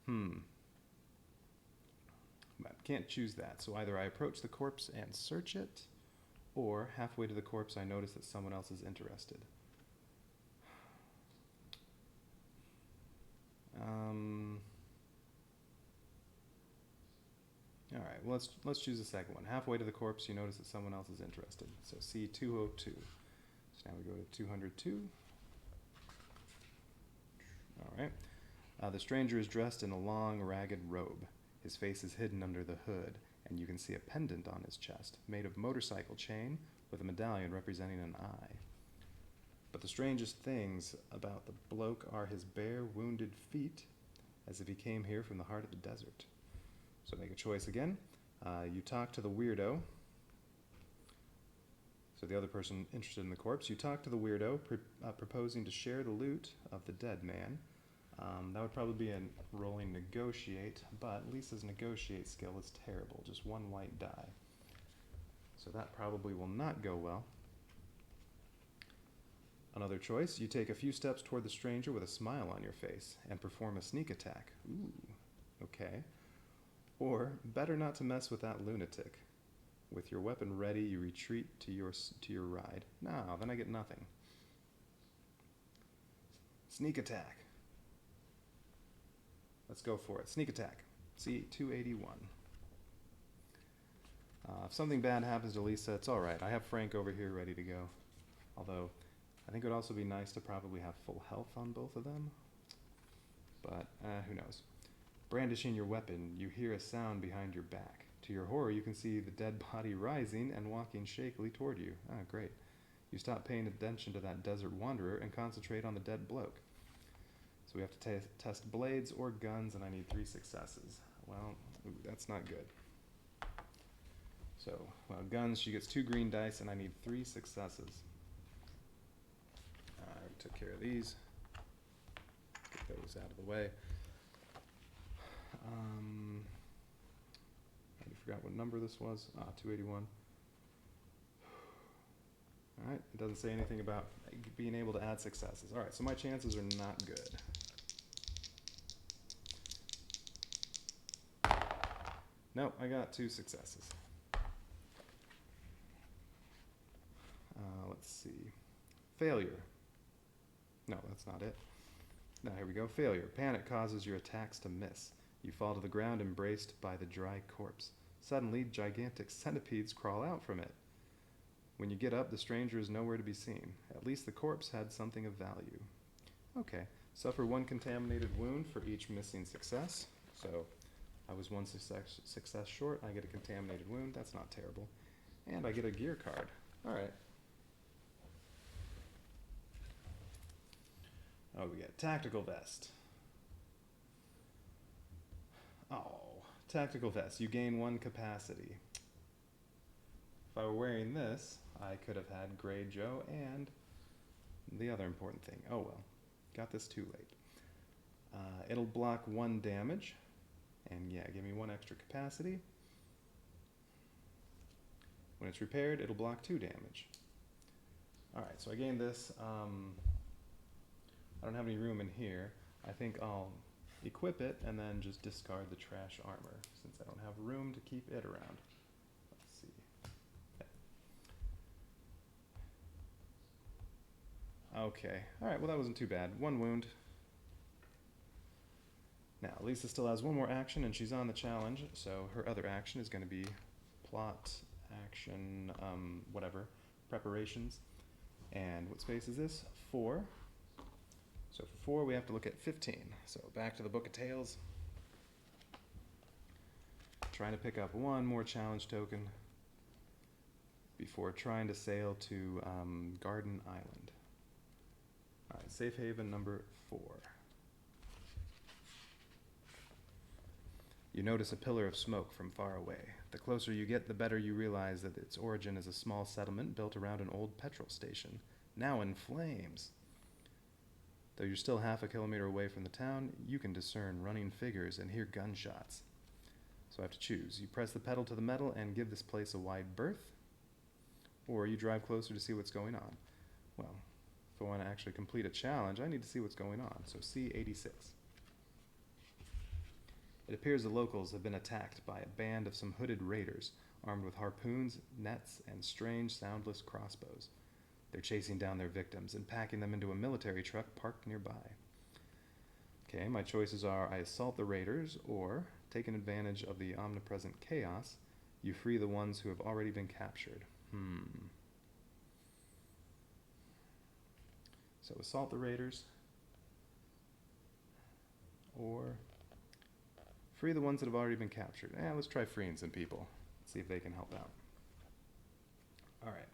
But can't choose that. So either I approach the corpse and search it, or halfway to the corpse, I notice that someone else is interested. All right, well, let's choose the second one. Halfway to the corpse, you notice that someone else is interested. So C202. So now we go to 202. All right. The stranger is dressed in a long, ragged robe. His face is hidden under the hood, and you can see a pendant on his chest, made of motorcycle chain with a medallion representing an eye. But the strangest things about the bloke are his bare, wounded feet, as if he came here from the heart of the desert. So make a choice again. You talk to the weirdo. So the other person interested in the corpse. You talk to the weirdo, proposing to share the loot of the dead man. That would probably be a rolling negotiate, but Lisa's negotiate skill is terrible. Just 1 white die. So that probably will not go well. Another choice, you take a few steps toward the stranger with a smile on your face and perform a sneak attack. Ooh, okay. Or, better not to mess with that lunatic. With your weapon ready, you retreat to your ride. No, then I get nothing. Sneak attack. Let's go for it. Sneak attack. C281. If something bad happens to Lisa, it's alright. I have Frank over here ready to go. Although, I think it would also be nice to probably have full health on both of them. But, who knows. Brandishing your weapon, you hear a sound behind your back. To your horror, you can see the dead body rising and walking shakily toward you. Ah, great. You stop paying attention to that desert wanderer and concentrate on the dead bloke. So we have to test blades or guns, and I need 3 successes. Well, that's not good. So, guns, she gets 2 green dice, and I need 3 successes. I took care of these. Get those out of the way. I forgot what number this was. 281. Alright, it doesn't say anything about being able to add successes. Alright, so my chances are not good. Nope, I got 2 successes. Let's see. Failure. No, that's not it. No, here we go. Failure. Panic causes your attacks to miss. You fall to the ground embraced by the dry corpse. Suddenly, gigantic centipedes crawl out from it. When you get up, the stranger is nowhere to be seen. At least the corpse had something of value. Okay, suffer 1 contaminated wound for each missing success. So I was 1 success short. I get a contaminated wound. That's not terrible. And I get a gear card. All right. Oh, we got tactical vest. Oh, tactical vest. You gain 1 capacity. If I were wearing this, I could have had Grey Joe and the other important thing. Oh well, got this too late. It'll block 1 damage, and yeah, give me 1 extra capacity. When it's repaired, it'll block 2 damage. Alright, so I gained this. I don't have any room in here. I think I'll equip it and then just discard the trash armor, since I don't have room to keep it around. Let's see. Okay, alright, well that wasn't too bad. 1 wound. Now, Lisa still has 1 more action, and she's on the challenge, so her other action is going to be plot, action, whatever, preparations. And what space is this? 4. So for 4, we have to look at 15. So back to the Book of Tales. Trying to pick up 1 more challenge token before trying to sail to Garden Island. Alright, safe haven number 4. You notice a pillar of smoke from far away. The closer you get, the better you realize that its origin is a small settlement built around an old petrol station, now in flames. Though you're still half a kilometer away from the town, you can discern running figures and hear gunshots. So I have to choose. You press the pedal to the metal and give this place a wide berth, or you drive closer to see what's going on. Well, if I want to actually complete a challenge, I need to see what's going on. So C86. It appears the locals have been attacked by a band of some hooded raiders, armed with harpoons, nets, and strange, soundless crossbows. They're chasing down their victims and packing them into a military truck parked nearby. Okay, my choices are I assault the raiders, or, taking advantage of the omnipresent chaos, you free the ones who have already been captured. So assault the raiders, or free the ones that have already been captured. Let's try freeing some people. See if they can help out. Alright.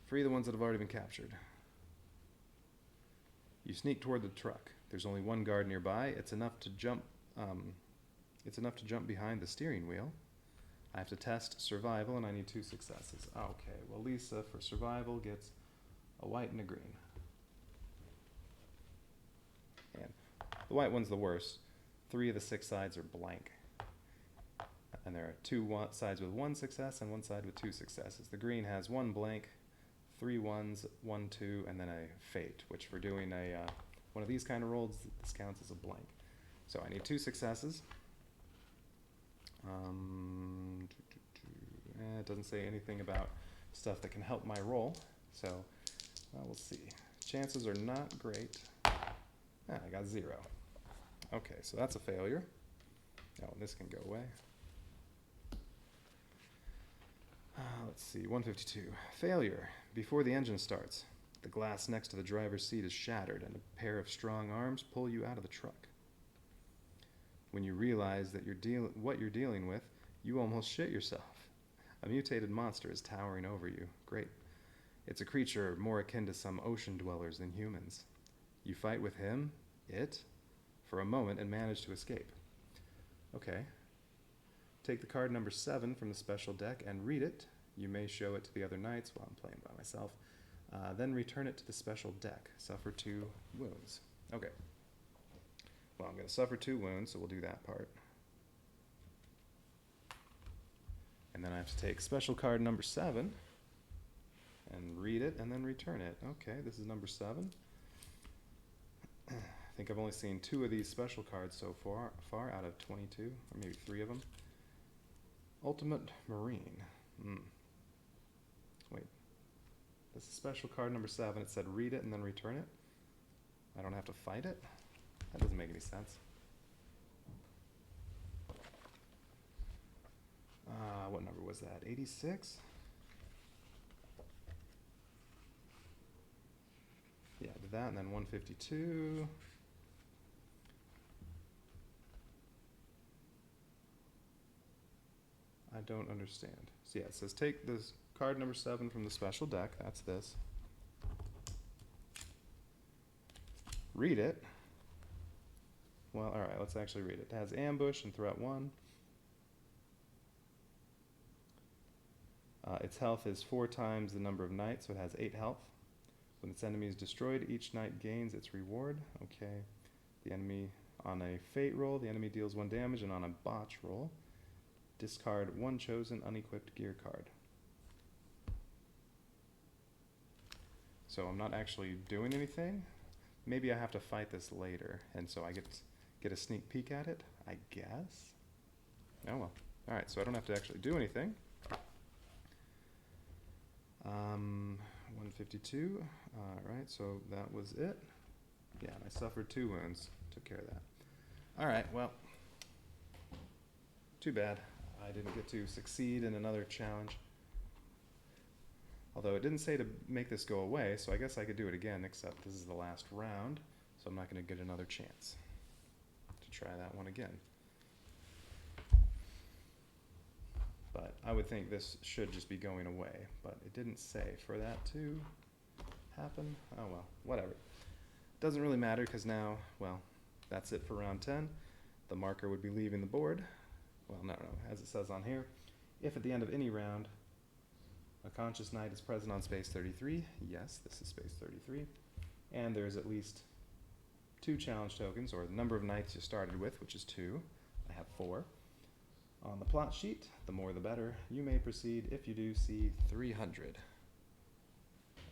Free the ones that have already been captured. You sneak toward the truck. There's only 1 guard nearby. It's enough to jump behind the steering wheel. I have to test survival, and I need 2 successes. Okay, well Lisa for survival gets a white and a green. And the white one's the worst. 3 of the 6 sides are blank. And there are 2 sides with 1 success and 1 side with 2 successes. The green has 1 blank, 3 ones, 1, 2, and then a fate, which for doing one of these kind of rolls, this counts as a blank. So I need 2 successes. It doesn't say anything about stuff that can help my roll, so we'll see. Chances are not great. I got 0. Okay, so that's a failure. Oh, this can go away. Let's see, 152. Failure. Before the engine starts, the glass next to the driver's seat is shattered and a pair of strong arms pull you out of the truck. When you realize that what you're dealing with, you almost shit yourself. A mutated monster is towering over you. Great. It's a creature more akin to some ocean dwellers than humans. You fight with him, for a moment and manage to escape. Okay. Take the card number 7 from the special deck and read it. You may show it to the other knights while I'm playing by myself. Then return it to the special deck. Suffer 2 wounds. Okay. Well, I'm going to suffer 2 wounds, so we'll do that part. And then I have to take special card number 7 and read it and then return it. Okay, this is number 7. I think I've only seen 2 of these special cards so far out of 22, or maybe 3 of them. Ultimate Marine. Wait. This is special card number 7. It said read it and then return it. I don't have to fight it? That doesn't make any sense. What number was that? 86? that, and then 152. I don't understand. So yeah, it says take this card number 7 from the special deck. That's this. Read it. Well, all right, let's actually read it. It has ambush and threat 1. Its health is 4 times the number of knights, so it has 8 health. When its enemy is destroyed, each knight gains its reward. Okay. The enemy, on a fate roll, the enemy deals 1 damage, and on a botch roll, discard 1 chosen unequipped gear card. So I'm not actually doing anything. Maybe I have to fight this later, and so I get a sneak peek at it, I guess. Oh well. Alright, so I don't have to actually do anything. 152. Alright, so that was it. Yeah, and I suffered 2 wounds. Took care of that. Alright, well. Too bad. I didn't get to succeed in another challenge. Although it didn't say to make this go away, so I guess I could do it again, except this is the last round, so I'm not going to get another chance to try that one again. But I would think this should just be going away, but it didn't say for that to happen. Oh well, whatever. Doesn't really matter, because now, well, that's it for round 10. The marker would be leaving the board. Well, no, as it says on here, if at the end of any round a conscious knight is present on space 33, yes, this is space 33, and there's at least 2 challenge tokens, or the number of knights you started with, which is 2. I have 4. On the plot sheet, the more the better. You may proceed if you do see 300.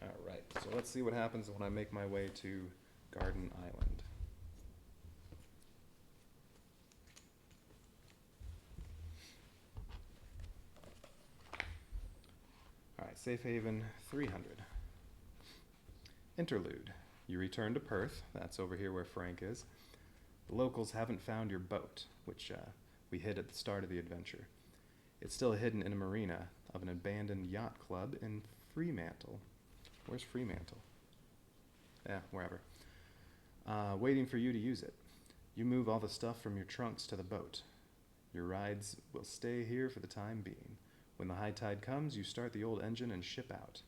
Alright, so let's see what happens when I make my way to Garden Island. Alright, Safe Haven 300. Interlude. You return to Perth. That's over here where Frank is. The locals haven't found your boat, which we hid at the start of the adventure. It's still hidden in a marina of an abandoned yacht club in Fremantle. Where's Fremantle? Yeah, wherever. Waiting for you to use it. You move all the stuff from your trunks to the boat. Your rides will stay here for the time being. When the high tide comes, you start the old engine and ship out.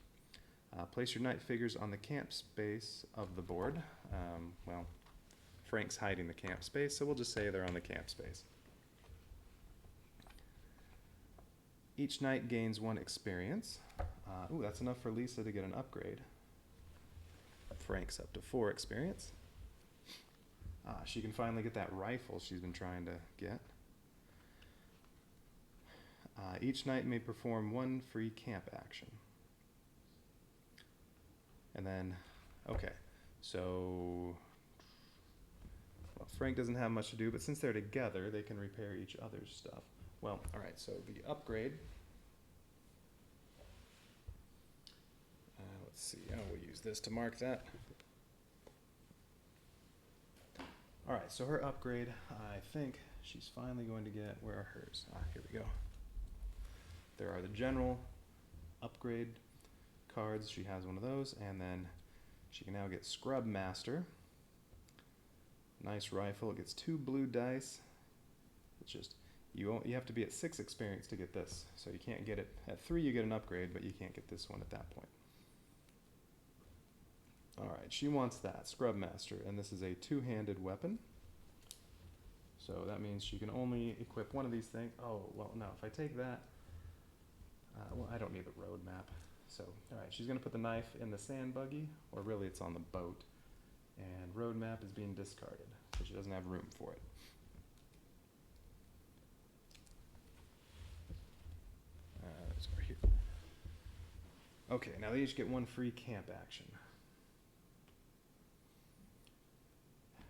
Place your night figures on the camp space of the board. Well, Frank's hiding the camp space, so we'll just say they're on the camp space. Each knight gains 1 experience. Ooh, that's enough for Lisa to get an upgrade. Frank's up to 4 experience. She can finally get that rifle she's been trying to get. Each knight may perform 1 free camp action. And then, okay, so well, Frank doesn't have much to do, but since they're together, they can repair each other's stuff. Well, alright, so the upgrade, let's see, we'll use this to mark that. Alright, so her upgrade, I think she's finally going to get, where are hers? Here we go. There are the general upgrade cards. She has one of those, and then she can now get Scrub Master. Nice rifle. It gets 2 blue dice. It's just you have to be at 6 experience to get this, so you can't get it at 3. You get an upgrade, but you can't get this one at that point. All right, she wants that Scrub Master, and this is a 2-handed weapon. So that means she can only equip one of these things. Oh well, no. If I take that, well, I don't need the road map. So, alright, she's going to put the knife in the sand buggy, or really it's on the boat, and road map is being discarded, so she doesn't have room for it. It's over here. Okay, now they each get 1 free camp action.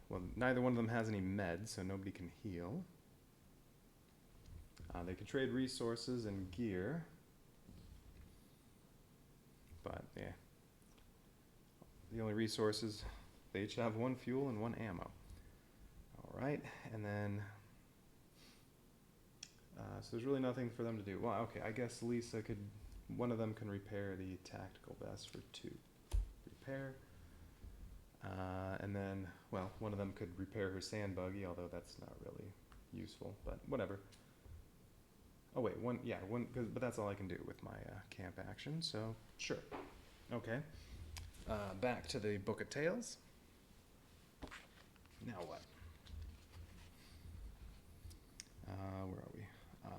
Well, neither one of them has any meds, so nobody can heal. They can trade resources and gear. But, yeah. The only resources, they each have 1 fuel and 1 ammo. Alright, and then, so there's really nothing for them to do. Well, okay, I guess Lisa could, one of them can repair the tactical vest for 2. Repair. And then, well, one of them could repair her sand buggy, although that's not really useful, but whatever. Oh wait, but that's all I can do with my camp action, so sure. Okay. Back to the Book of Tales. Now what? Where are we?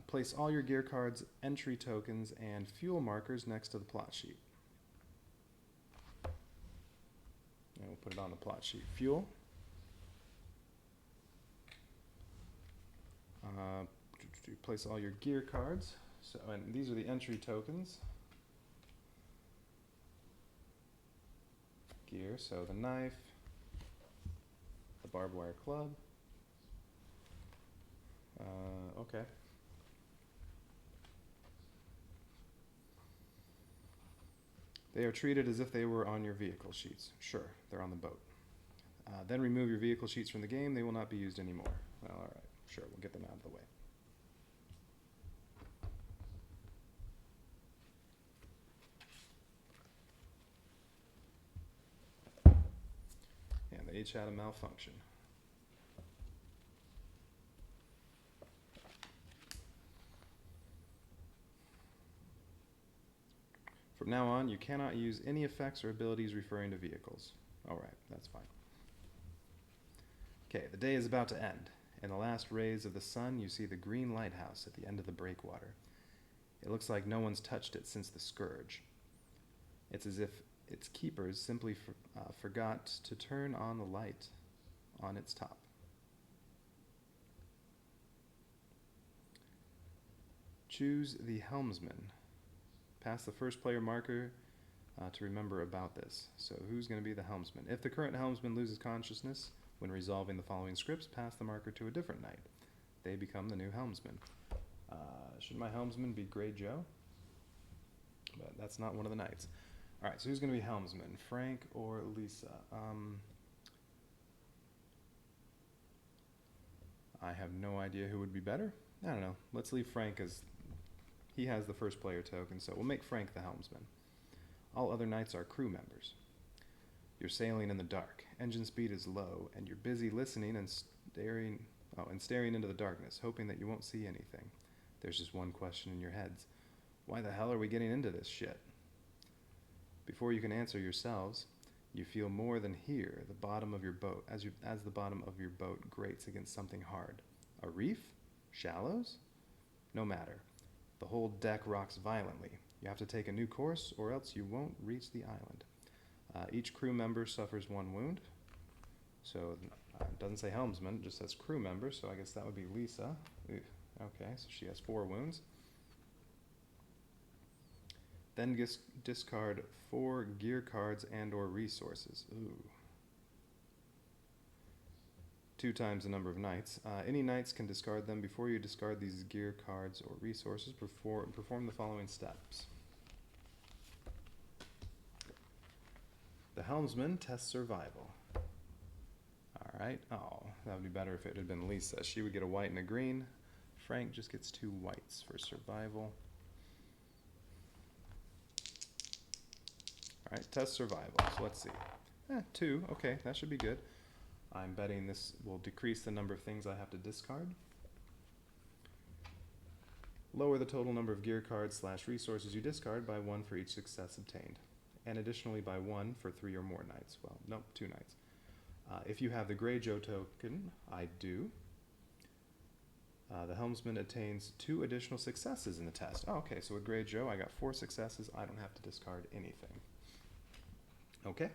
Place all your gear cards, entry tokens, and fuel markers next to the plot sheet. And we'll put it on the plot sheet. Fuel. Place all your gear cards. So, and these are the entry tokens. Gear, so the knife, the barbed wire club. Okay. They are treated as if they were on your vehicle sheets. Sure, they're on the boat. Then remove your vehicle sheets from the game. They will not be used anymore. Well, all right. Sure, we'll get them out of the way. And they each had a malfunction. From now on, you cannot use any effects or abilities referring to vehicles. All right, that's fine. Okay, the day is about to end. In the last rays of the sun, you see the green lighthouse at the end of the breakwater. It looks like no one's touched it since the Scourge. It's as if its keepers simply forgot to turn on the light on its top. Choose the helmsman. Pass the first player marker to remember about this. So who's going to be the helmsman? If the current helmsman loses consciousness when resolving the following scripts, pass the marker to a different knight. They become the new helmsman. Should my helmsman be Grey Joe? But that's not one of the knights. All right, so who's going to be helmsman? Frank or Lisa? I have no idea who would be better. I don't know. Let's leave Frank as he has the first player token, so we'll make Frank the helmsman. All other knights are crew members. You're sailing in the dark. Engine speed is low, and you're busy listening and staring into the darkness, hoping that you won't see anything. There's just one question in your heads. Why the hell are we getting into this shit? Before you can answer yourselves, you feel more than hear the bottom of your boat as the bottom of your boat grates against something hard. A reef? Shallows? No matter. The whole deck rocks violently. You have to take a new course, or else you won't reach the island. Each crew member suffers one wound. So it doesn't say helmsman, it just says crew member, so I guess that would be Lisa. Okay, so she has 4 wounds. Then discard 4 gear cards and or resources. Ooh. 2 times the number of knights. Any knights can discard them. Before you discard these gear cards or resources, perform the following steps. The helmsman tests survival. Alright. Oh, that would be better if it had been Lisa. She would get a white and a green. Frank just gets 2 whites for survival. Alright, test survival. So let's see. 2. Okay, that should be good. I'm betting this will decrease the number of things I have to discard. Lower the total number of gear cards / resources you discard by 1 for each success obtained. And additionally by 1 for 3 or more knights. Well, nope, 2 knights. If you have the Grey Joe token, I do. The helmsman attains 2 additional successes in the test. Oh, okay, so with Grey Joe, I got 4 successes. I don't have to discard anything. Okay.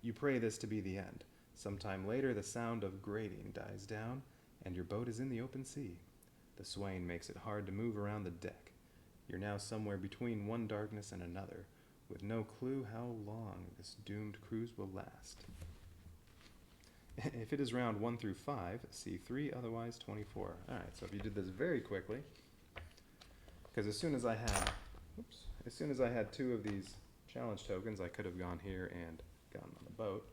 You pray this to be the end. Sometime later, the sound of grating dies down, and your boat is in the open sea. The swaying makes it hard to move around the deck. You're now somewhere between one darkness and another, with no clue how long this doomed cruise will last. If it is round 1 through 5, see 3, otherwise 24. Alright, so if you did this very quickly, because as soon as I had 2 of these challenge tokens, I could have gone here and gone on the boat.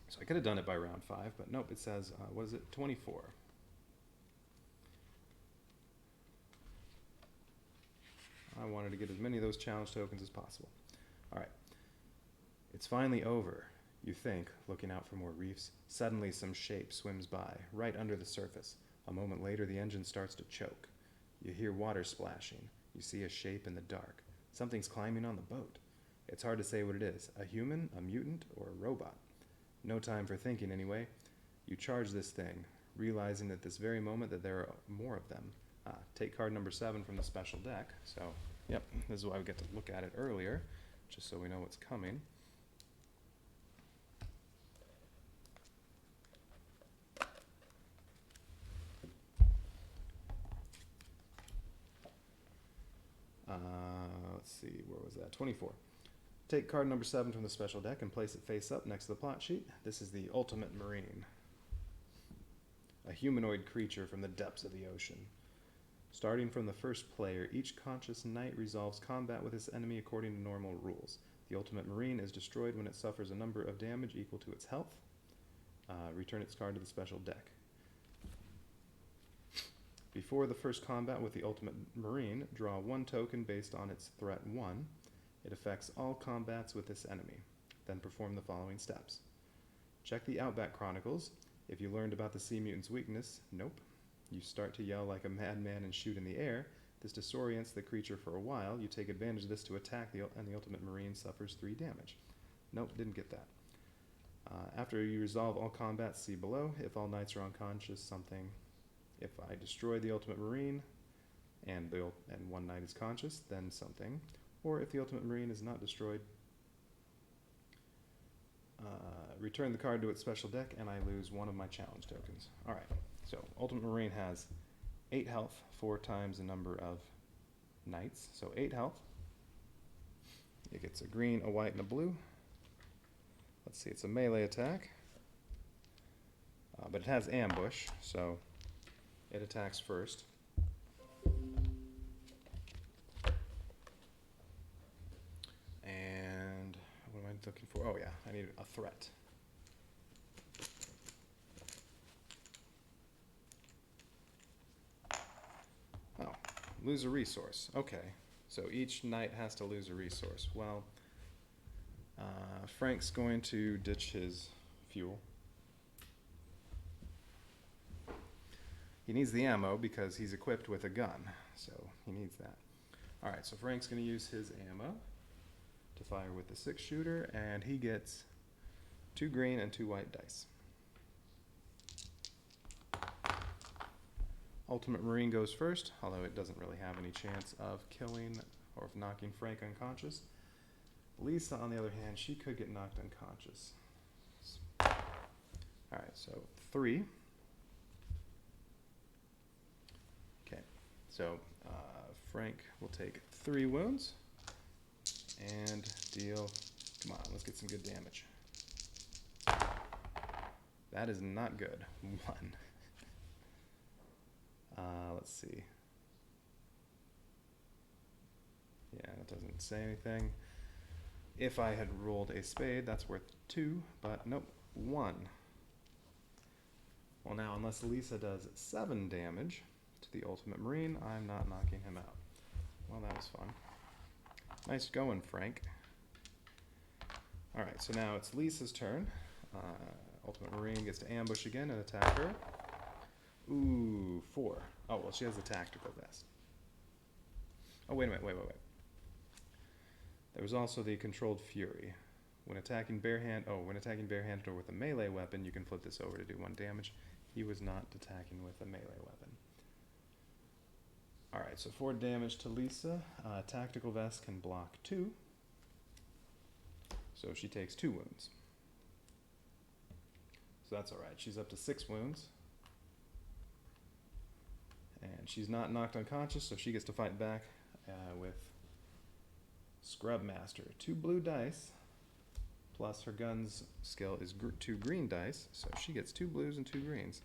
So I could have done it by round 5, but nope, it says, what is it, 24. I wanted to get as many of those challenge tokens as possible. Alright, It's finally over, you think, looking out for more reefs. Suddenly some shape swims by, right under the surface. A moment later, the engine starts to choke. You hear water splashing. You see a shape in the dark. Something's climbing on the boat. It's hard to say what it is, a human, a mutant, or a robot. No time for thinking anyway. You charge this thing, realizing at this very moment that there are more of them. Take card number 7 from the special deck. So, yep, this is why we get to look at it earlier, just so we know what's coming. Let's see, where was that? 24. Take card number 7 from the special deck and place it face up next to the plot sheet. This is the Ultimate Marine, a humanoid creature from the depths of the ocean. Starting from the first player, each conscious knight resolves combat with his enemy according to normal rules. The Ultimate Marine is destroyed when it suffers a number of damage equal to its health. Return its card to the special deck. Before the first combat with the Ultimate Marine, draw 1 token based on its threat 1. It affects all combats with this enemy. Then perform the following steps. Check the Outback Chronicles. If you learned about the sea mutant's weakness, nope. You start to yell like a madman and shoot in the air. This disorients the creature for a while. You take advantage of this to attack, and the Ultimate Marine suffers 3 damage. Nope, didn't get that. After you resolve all combats, see below. If all knights are unconscious, something. If I destroy the Ultimate Marine and 1 knight is conscious, then something. Or if the Ultimate Marine is not destroyed, return the card to its special deck and I lose 1 of my challenge tokens. Alright, so Ultimate Marine has 8 health, 4 times the number of knights, so 8 health. It gets a green, a white, and a blue. Let's see, it's a melee attack. But it has ambush, so it attacks first. And what am I looking for? Oh yeah, I need a threat. Oh, lose a resource. Okay, so each knight has to lose a resource. Well, Frank's going to ditch his fuel. He needs the ammo because he's equipped with a gun, so he needs that. Alright, so Frank's going to use his ammo to fire with the 6-shooter, and he gets 2 green and 2 white dice. Ultimate Marine goes first, although it doesn't really have any chance of killing or of knocking Frank unconscious. Lisa, on the other hand, she could get knocked unconscious. Alright, so 3. Okay, so Frank will take 3 wounds and deal, come on, let's get some good damage. That is not good. 1. Let's see. Yeah, that doesn't say anything. If I had rolled a spade, that's worth 2, but nope, 1. Well now, unless Lisa does 7 damage to the Ultimate Marine, I'm not knocking him out. Well, that was fun. Nice going, Frank. Alright, so now it's Lisa's turn. Ultimate Marine gets to ambush again and attack her. Ooh, 4. Oh, well, she has a tactical vest. Oh, wait a minute, wait. There was also the Controlled Fury. When attacking barehanded or with a melee weapon, you can flip this over to do 1 damage. He was not attacking with a melee weapon. Alright, so 4 damage to Lisa. Tactical vest can block 2. So she takes 2 wounds. So that's alright. She's up to 6 wounds. And she's not knocked unconscious, so she gets to fight back with Scrub Master. 2 blue dice, plus her gun's skill is 2 green dice, so she gets 2 blues and 2 greens.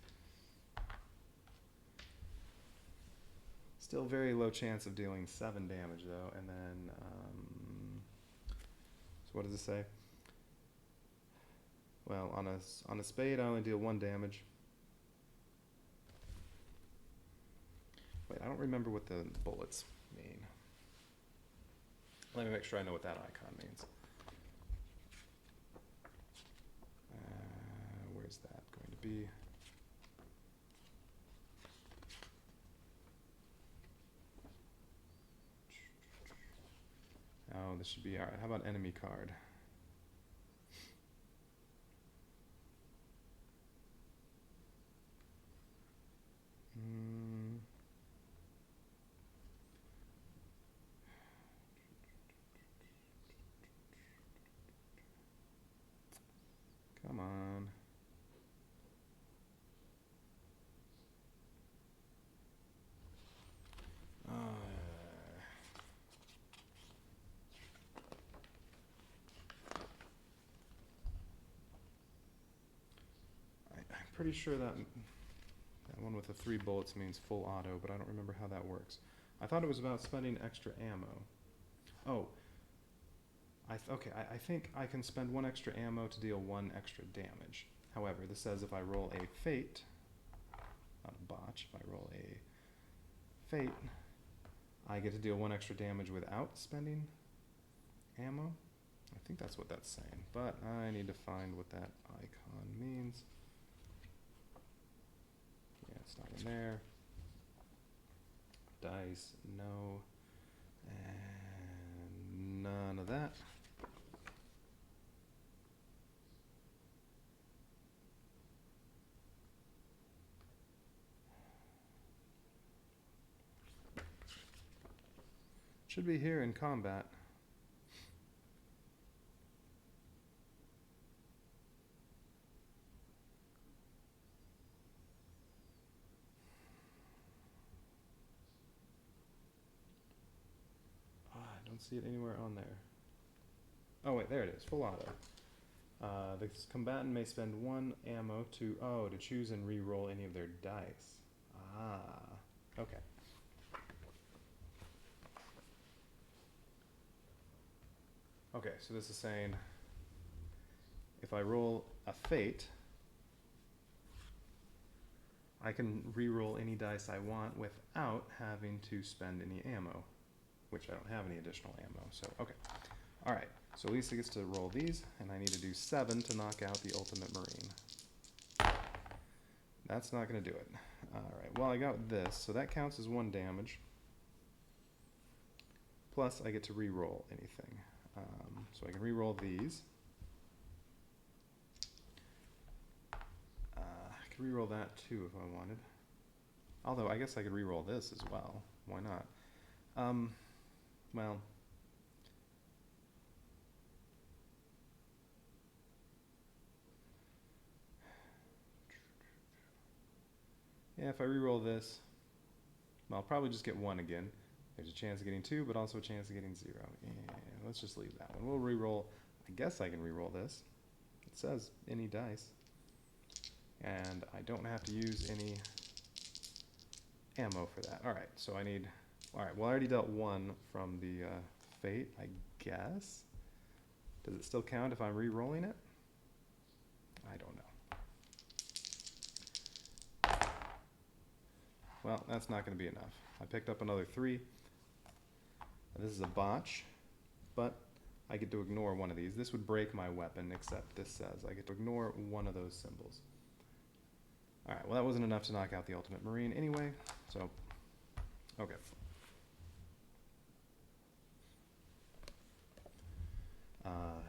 Still very low chance of dealing 7 damage though, and then, so what does it say? Well, on a spade I only deal 1 damage. Wait, I don't remember what the bullets mean. Let me make sure I know what that icon means. be... Oh, this should be... Alright, how about enemy card? Come on. I'm pretty sure that one with the 3 bullets means full auto, but I don't remember how that works. I thought it was about spending extra ammo. Oh. I think I can spend 1 extra ammo to deal 1 extra damage. However, this says if I roll a fate, not a botch, if I roll a fate, I get to deal 1 extra damage without spending ammo. I think that's what that's saying, but I need to find what that icon means. Yeah, it's not in there. Dice, no. And none of that. Should be here in combat. I don't see it anywhere on there. Oh wait, there it is, full auto. The combatant may spend 1 ammo to choose and re-roll any of their dice. Okay. Okay, so this is saying if I roll a fate, I can re-roll any dice I want without having to spend any ammo, which I don't have any additional ammo, so okay. Alright, so Lisa gets to roll these, and I need to do 7 to knock out the Ultimate Marine. That's not going to do it. Alright, well I got this, so that counts as 1 damage. Plus I get to re-roll anything. So I can re-roll these. I could re-roll that too if I wanted. Although I guess I could re-roll this as well. Why not? Well... yeah, if I re-roll this, well, I'll probably just get 1 again. There's a chance of getting 2, but also a chance of getting 0. Yeah, let's just leave that one. We'll re-roll. I guess I can re-roll this. It says any dice. And I don't have to use any ammo for that. Alright, so I need... Alright, well I already dealt 1 from the fate, I guess. Does it still count if I'm re-rolling it? I don't know. Well, that's not going to be enough. I picked up another 3. This is a botch, but I get to ignore 1 of these. This would break my weapon, except this says I get to ignore 1 of those symbols. Alright, well that wasn't enough to knock out the Ultimate Marine anyway, so, okay.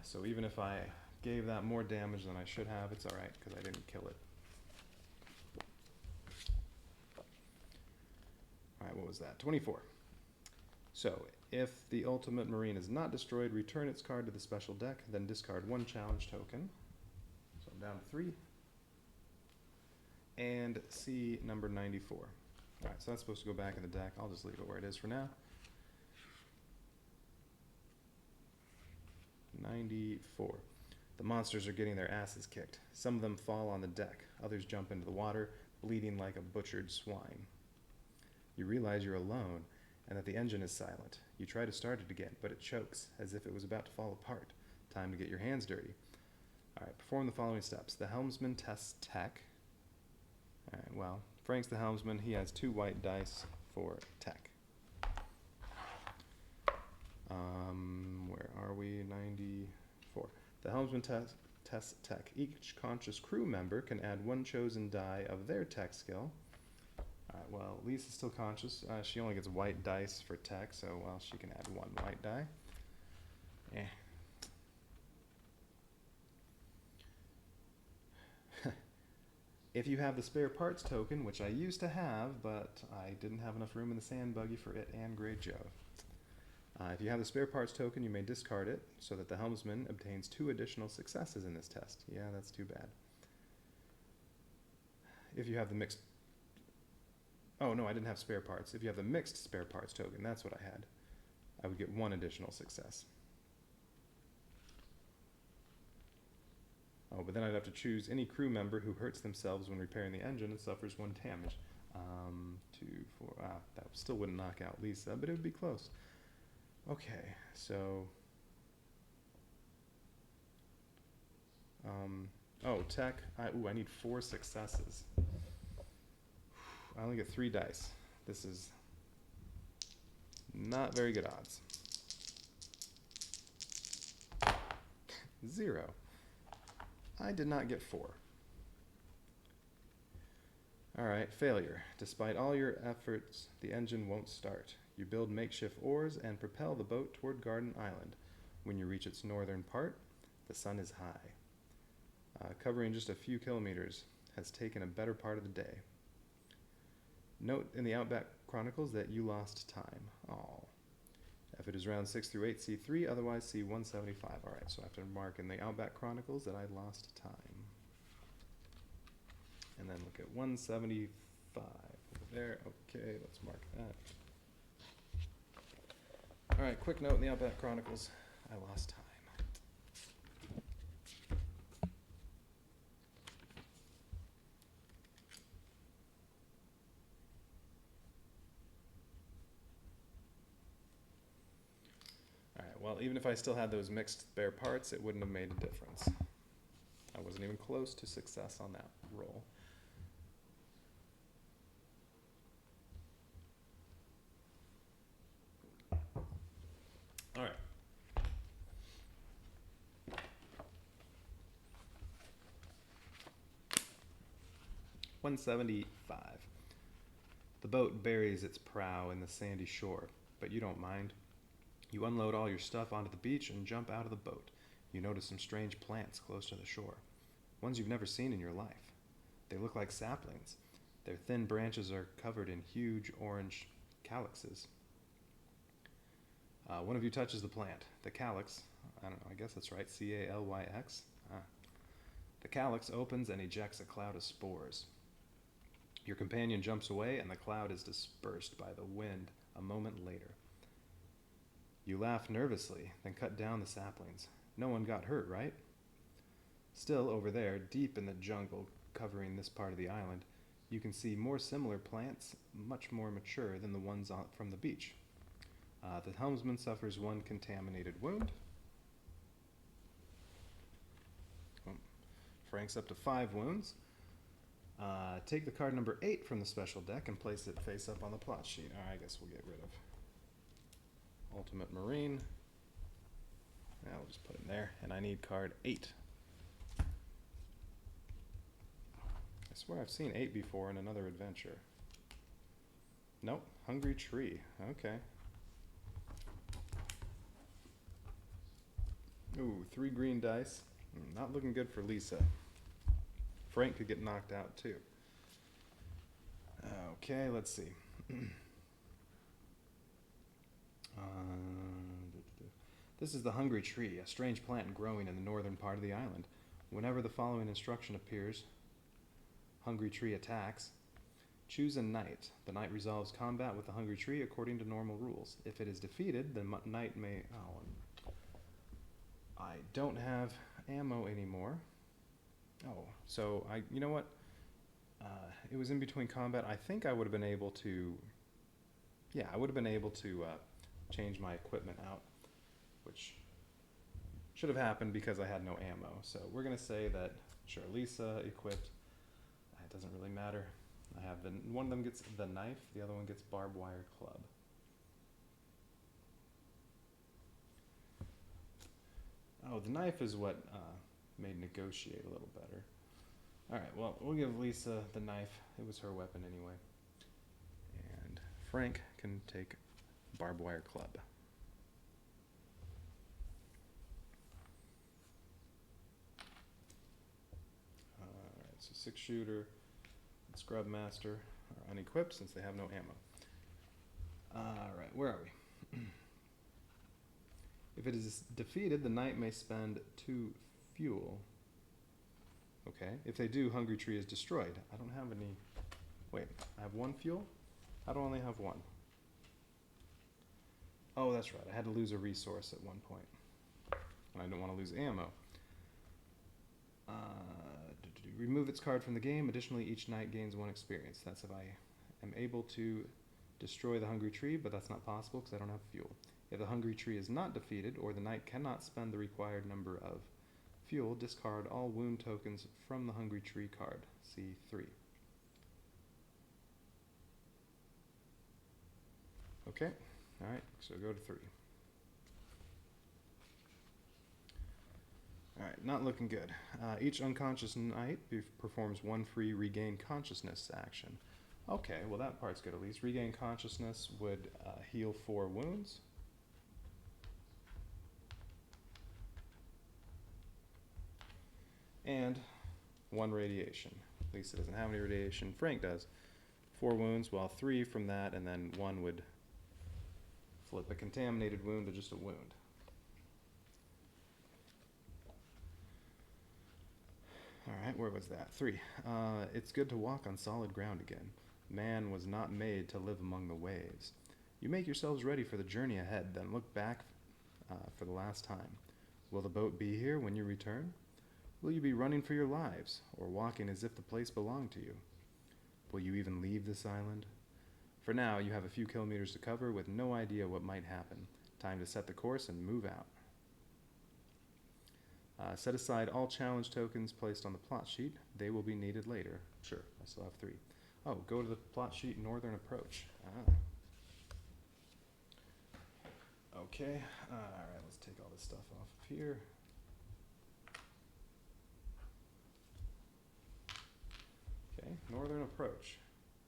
So even if I gave that more damage than I should have, it's alright, because I didn't kill it. Alright, what was that? 24. So, if the Ultimate Marine is not destroyed, return its card to the special deck, then discard 1 challenge token. So I'm down to 3. And C number 94. Alright, so that's supposed to go back in the deck. I'll just leave it where it is for now. 94. The monsters are getting their asses kicked. Some of them fall on the deck. Others jump into the water, bleeding like a butchered swine. You realize you're alone, and that the engine is silent. You try to start it again, but it chokes, as if it was about to fall apart. Time to get your hands dirty. Alright, perform the following steps. The helmsman tests tech. Alright, well, Frank's the helmsman. He has 2 white dice for tech. Where are we? 94. The helmsman Test tech. Each conscious crew member can add one chosen die of their tech skill. Alright, well, Lisa's still conscious. She only gets white dice for tech, so, well, she can add one white die. Eh. If you have the spare parts token, which I used to have, but I didn't have enough room in the sand buggy for it and Grey Joe. If you have the spare parts token, you may discard it so that the helmsman obtains 2 additional successes in this test. Yeah, that's too bad. If you have the mixed... Oh, no, I didn't have spare parts. If you have the mixed spare parts token, that's what I had. I would get 1 additional success. Oh, but then I'd have to choose any crew member who hurts themselves when repairing the engine and suffers 1 damage. 2, 4, that still wouldn't knock out Lisa, but it would be close. Okay, so... oh, tech. I need 4 successes. I only get 3 dice. This is not very good odds. 0. I did not get 4. Alright, failure. Despite all your efforts, the engine won't start. You build makeshift oars and propel the boat toward Garden Island. When you reach its northern part, the sun is high. Covering just a few kilometers has taken a better part of the day. Note in the Outback Chronicles that you lost time. Aww. If it is round 6 through 8, see 3, otherwise see 175. Alright, so I have to mark in the Outback Chronicles that I lost time. And then look at 175 over there. Okay, let's mark that. Alright, quick note in the Outback Chronicles. I lost time. Well, even if I still had those mixed spare parts, it wouldn't have made a difference. I wasn't even close to success on that roll. All right. $175. The boat buries its prow in the sandy shore, but you don't mind. You unload all your stuff onto the beach and jump out of the boat. You notice some strange plants close to the shore, ones you've never seen in your life. They look like saplings. Their thin branches are covered in huge orange calyxes. One of you touches the plant. The calyx, I don't know, I guess that's right, C-A-L-Y-X. The calyx opens and ejects a cloud of spores. Your companion jumps away and the cloud is dispersed by the wind a moment later. You laugh nervously, then cut down the saplings. No one got hurt, right? Still, over there, deep in the jungle covering this part of the island, you can see more similar plants, much more mature than the ones from the beach. The helmsman suffers 1 contaminated wound. Frank's up to 5 wounds. Take the card number 8 from the special deck and place it face up on the plot sheet. I guess we'll get rid of Ultimate Marine. Now we'll just put it in there. And I need card 8. I swear I've seen 8 before in another adventure. Nope. Hungry Tree. Okay. Ooh, 3 green dice. Not looking good for Lisa. Frank could get knocked out too. Okay, let's see. This is the Hungry Tree, a strange plant growing in the northern part of the island. Whenever the following instruction appears, Hungry Tree attacks. Choose a knight. The knight resolves combat with the Hungry Tree according to normal rules. If it is defeated, the knight may... I don't have ammo anymore. Oh, so you know what? It was in between combat. I think I would have been able to... Yeah, I would have been able to change my equipment out, which should have happened because I had no ammo. So we're going to say that, sure, Lisa equipped. It doesn't really matter. I have one of them gets the knife, the other one gets barbed wire club. Oh, the knife is what may negotiate a little better. Alright, well, we'll give Lisa the knife. It was her weapon anyway. And Frank can take barbed wire club. Alright, so 6-shooter, Scrub Master are unequipped since they have no ammo. Alright, where are we? If it is defeated, the knight may spend 2 fuel. Okay, if they do, Hungry Tree is destroyed. I don't have any... Wait, I have 1 fuel? How do I only have 1? Oh, that's right, I had to lose a resource at one point. And I don't want to lose ammo. Remove its card from the game. Additionally, each knight gains 1 experience. That's if I am able to destroy the Hungry Tree, but that's not possible because I don't have fuel. If the Hungry Tree is not defeated, or the knight cannot spend the required number of fuel, discard all wound tokens from the Hungry Tree card. See 3. Okay, alright, so go to 3. Alright, not looking good. Each unconscious knight performs 1 free regain consciousness action. Okay, well that part's good at least. Regain consciousness would heal 4 wounds. And 1 radiation. Lisa doesn't have any radiation. Frank does. 4 wounds, well 3 from that, and then 1 would flip a contaminated wound to just a wound. Alright, where was that? 3. It's good to walk on solid ground again. Man was not made to live among the waves. You make yourselves ready for the journey ahead, then look back for the last time. Will the boat be here when you return? Will you be running for your lives, or walking as if the place belonged to you? Will you even leave this island? For now, you have a few kilometers to cover with no idea what might happen. Time to set the course and move out. Set aside all challenge tokens placed on the plot sheet. They will be needed later. Sure, I still have 3. Oh, go to the plot sheet, Northern Approach. Okay, alright, let's take all this stuff off of here. Okay, Northern Approach.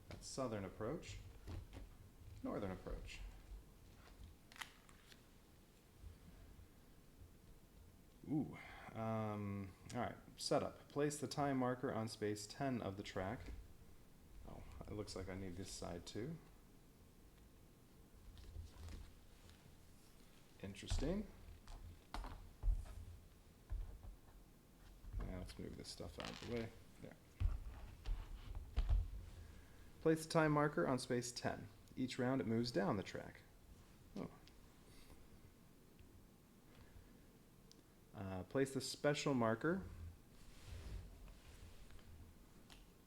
That's Southern Approach. Northern Approach. Ooh. Alright, setup. Place the time marker on space 10 of the track. Oh, it looks like I need this side too. Interesting. Now let's move this stuff out of the way. There. Place the time marker on space 10. Each round it moves down the track. Oh. Place the special marker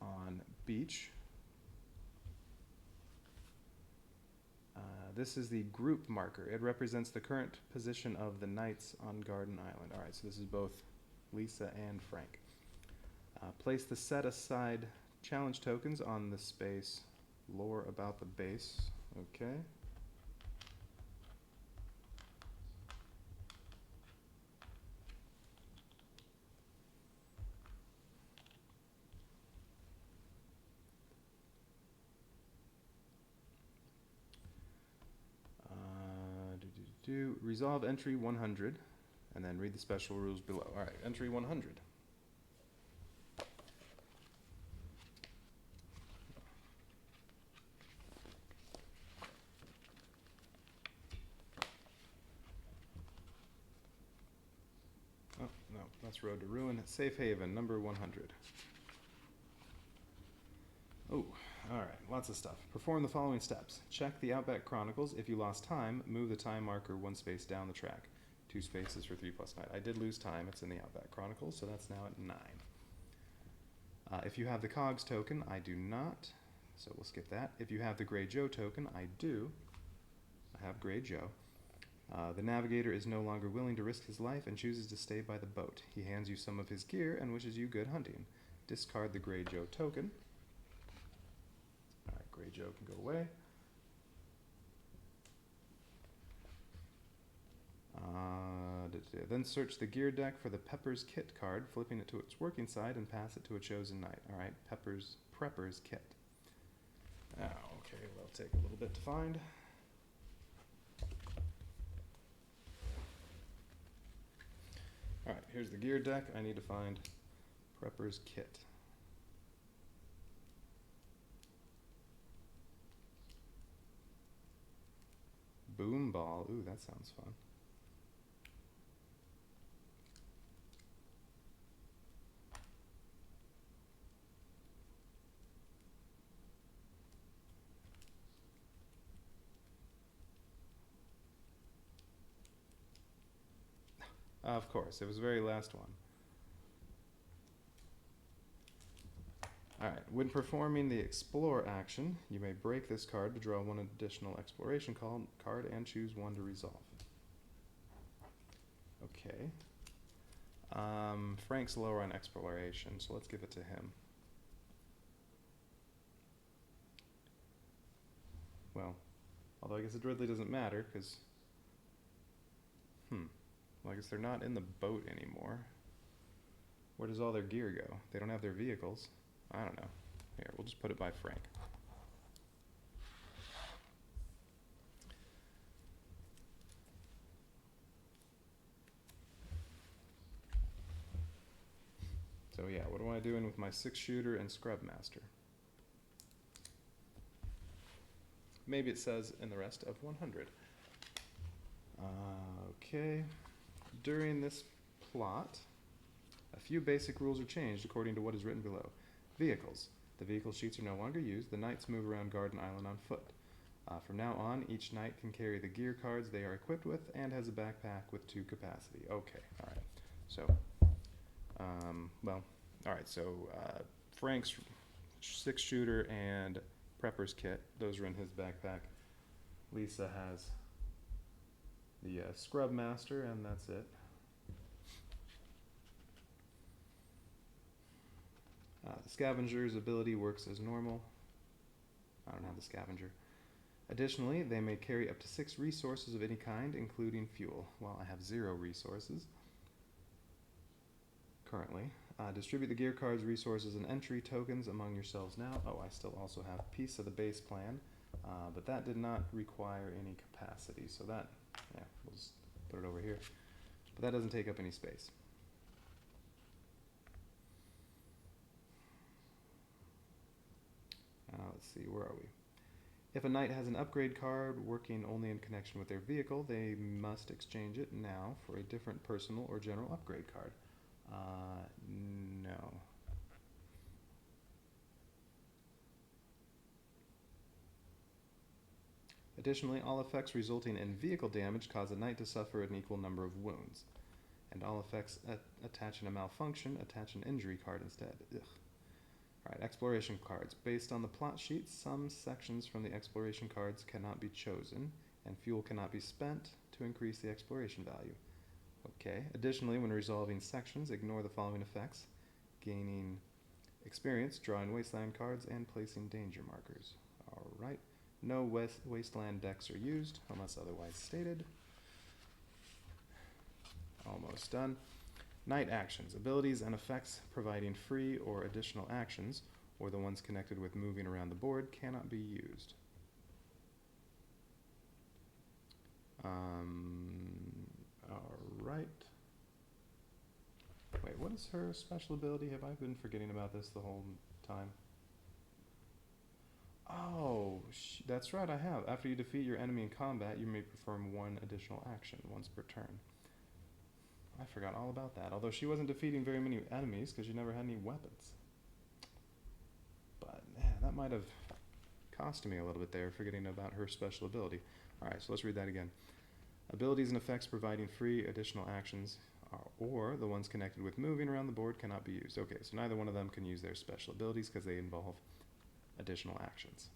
on beach. This is the group marker. It represents the current position of the knights on Garden Island. Alright, so this is both Lisa and Frank. Place the set aside challenge tokens on the space lore about the base. Okay. Resolve entry 100, and then read the special rules below. All right, entry 100. Oh, no, that's Road to Ruin. Safe Haven, number 100. Oh, alright, lots of stuff. Perform the following steps. Check the Outback Chronicles. If you lost time, move the time marker 1 space down the track. 2 spaces for 3 plus 9. I did lose time. It's in the Outback Chronicles, so that's now at 9. If you have the Cogs token, I do not, so we'll skip that. If you have the Grey Joe token, I do. I have Grey Joe. The Navigator is no longer willing to risk his life and chooses to stay by the boat. He hands you some of his gear and wishes you good hunting. Discard the Grey Joe token. Grey Joe can go away. Then search the gear deck for the Pepper's Kit card, flipping it to its working side and pass it to a chosen knight. Alright, Prepper's Kit. Oh, okay, well, it'll take a little bit to find. Alright, here's the gear deck. I need to find Prepper's Kit. Boom Ball. Ooh, that sounds fun. Of course, it was the very last one. Alright, when performing the Explore action, you may break this card to draw one additional exploration card and choose one to resolve. Okay. Frank's lower on exploration, so let's give it to him. Well, although I guess it really doesn't matter, because... Well, I guess they're not in the boat anymore. Where does all their gear go? They don't have their vehicles. I don't know. Here, we'll just put it by Frank. So yeah, what am I doing with my 6-shooter and Scrub Master? Maybe it says in the rest of 100. Okay. During this plot, a few basic rules are changed according to what is written below. Vehicles. The vehicle sheets are no longer used. The knights move around Garden Island on foot. From now on, each knight can carry the gear cards they are equipped with and has a backpack with 2 capacity. Okay, alright. So, Frank's 6-shooter and Prepper's Kit, those are in his backpack. Lisa has the Scrub Master, and that's it. The Scavenger's ability works as normal. I don't have the Scavenger. Additionally, they may carry up to 6 resources of any kind, including fuel. Well, I have 0 resources currently. Distribute the gear cards, resources, and entry tokens among yourselves now. Oh, I still also have a piece of the base plan, but that did not require any capacity, so that, yeah, we'll just put it over here. But that doesn't take up any space. Let's see, where are we? If a knight has an upgrade card working only in connection with their vehicle, they must exchange it now for a different personal or general upgrade card. No. Additionally, all effects resulting in vehicle damage cause a knight to suffer an equal number of wounds. And all effects attaching a malfunction attach an injury card instead. Ugh. Alright, exploration cards. Based on the plot sheet, some sections from the exploration cards cannot be chosen, and fuel cannot be spent to increase the exploration value. Okay. Additionally, when resolving sections, ignore the following effects: gaining experience, drawing wasteland cards, and placing danger markers. Alright. No wasteland decks are used, unless otherwise stated. Almost done. Knight actions. Abilities and effects providing free or additional actions, or the ones connected with moving around the board, cannot be used. Alright. Wait, what is her special ability? Have I been forgetting about this the whole time? Oh, that's right, I have. After you defeat your enemy in combat, you may perform 1 additional action once per turn. I forgot all about that. Although she wasn't defeating very many enemies because she never had any weapons. But, man, that might have cost me a little bit there, forgetting about her special ability. Alright, so let's read that again. Abilities and effects providing free additional actions, or the ones connected with moving around the board, cannot be used. Okay, so neither one of them can use their special abilities because they involve additional actions.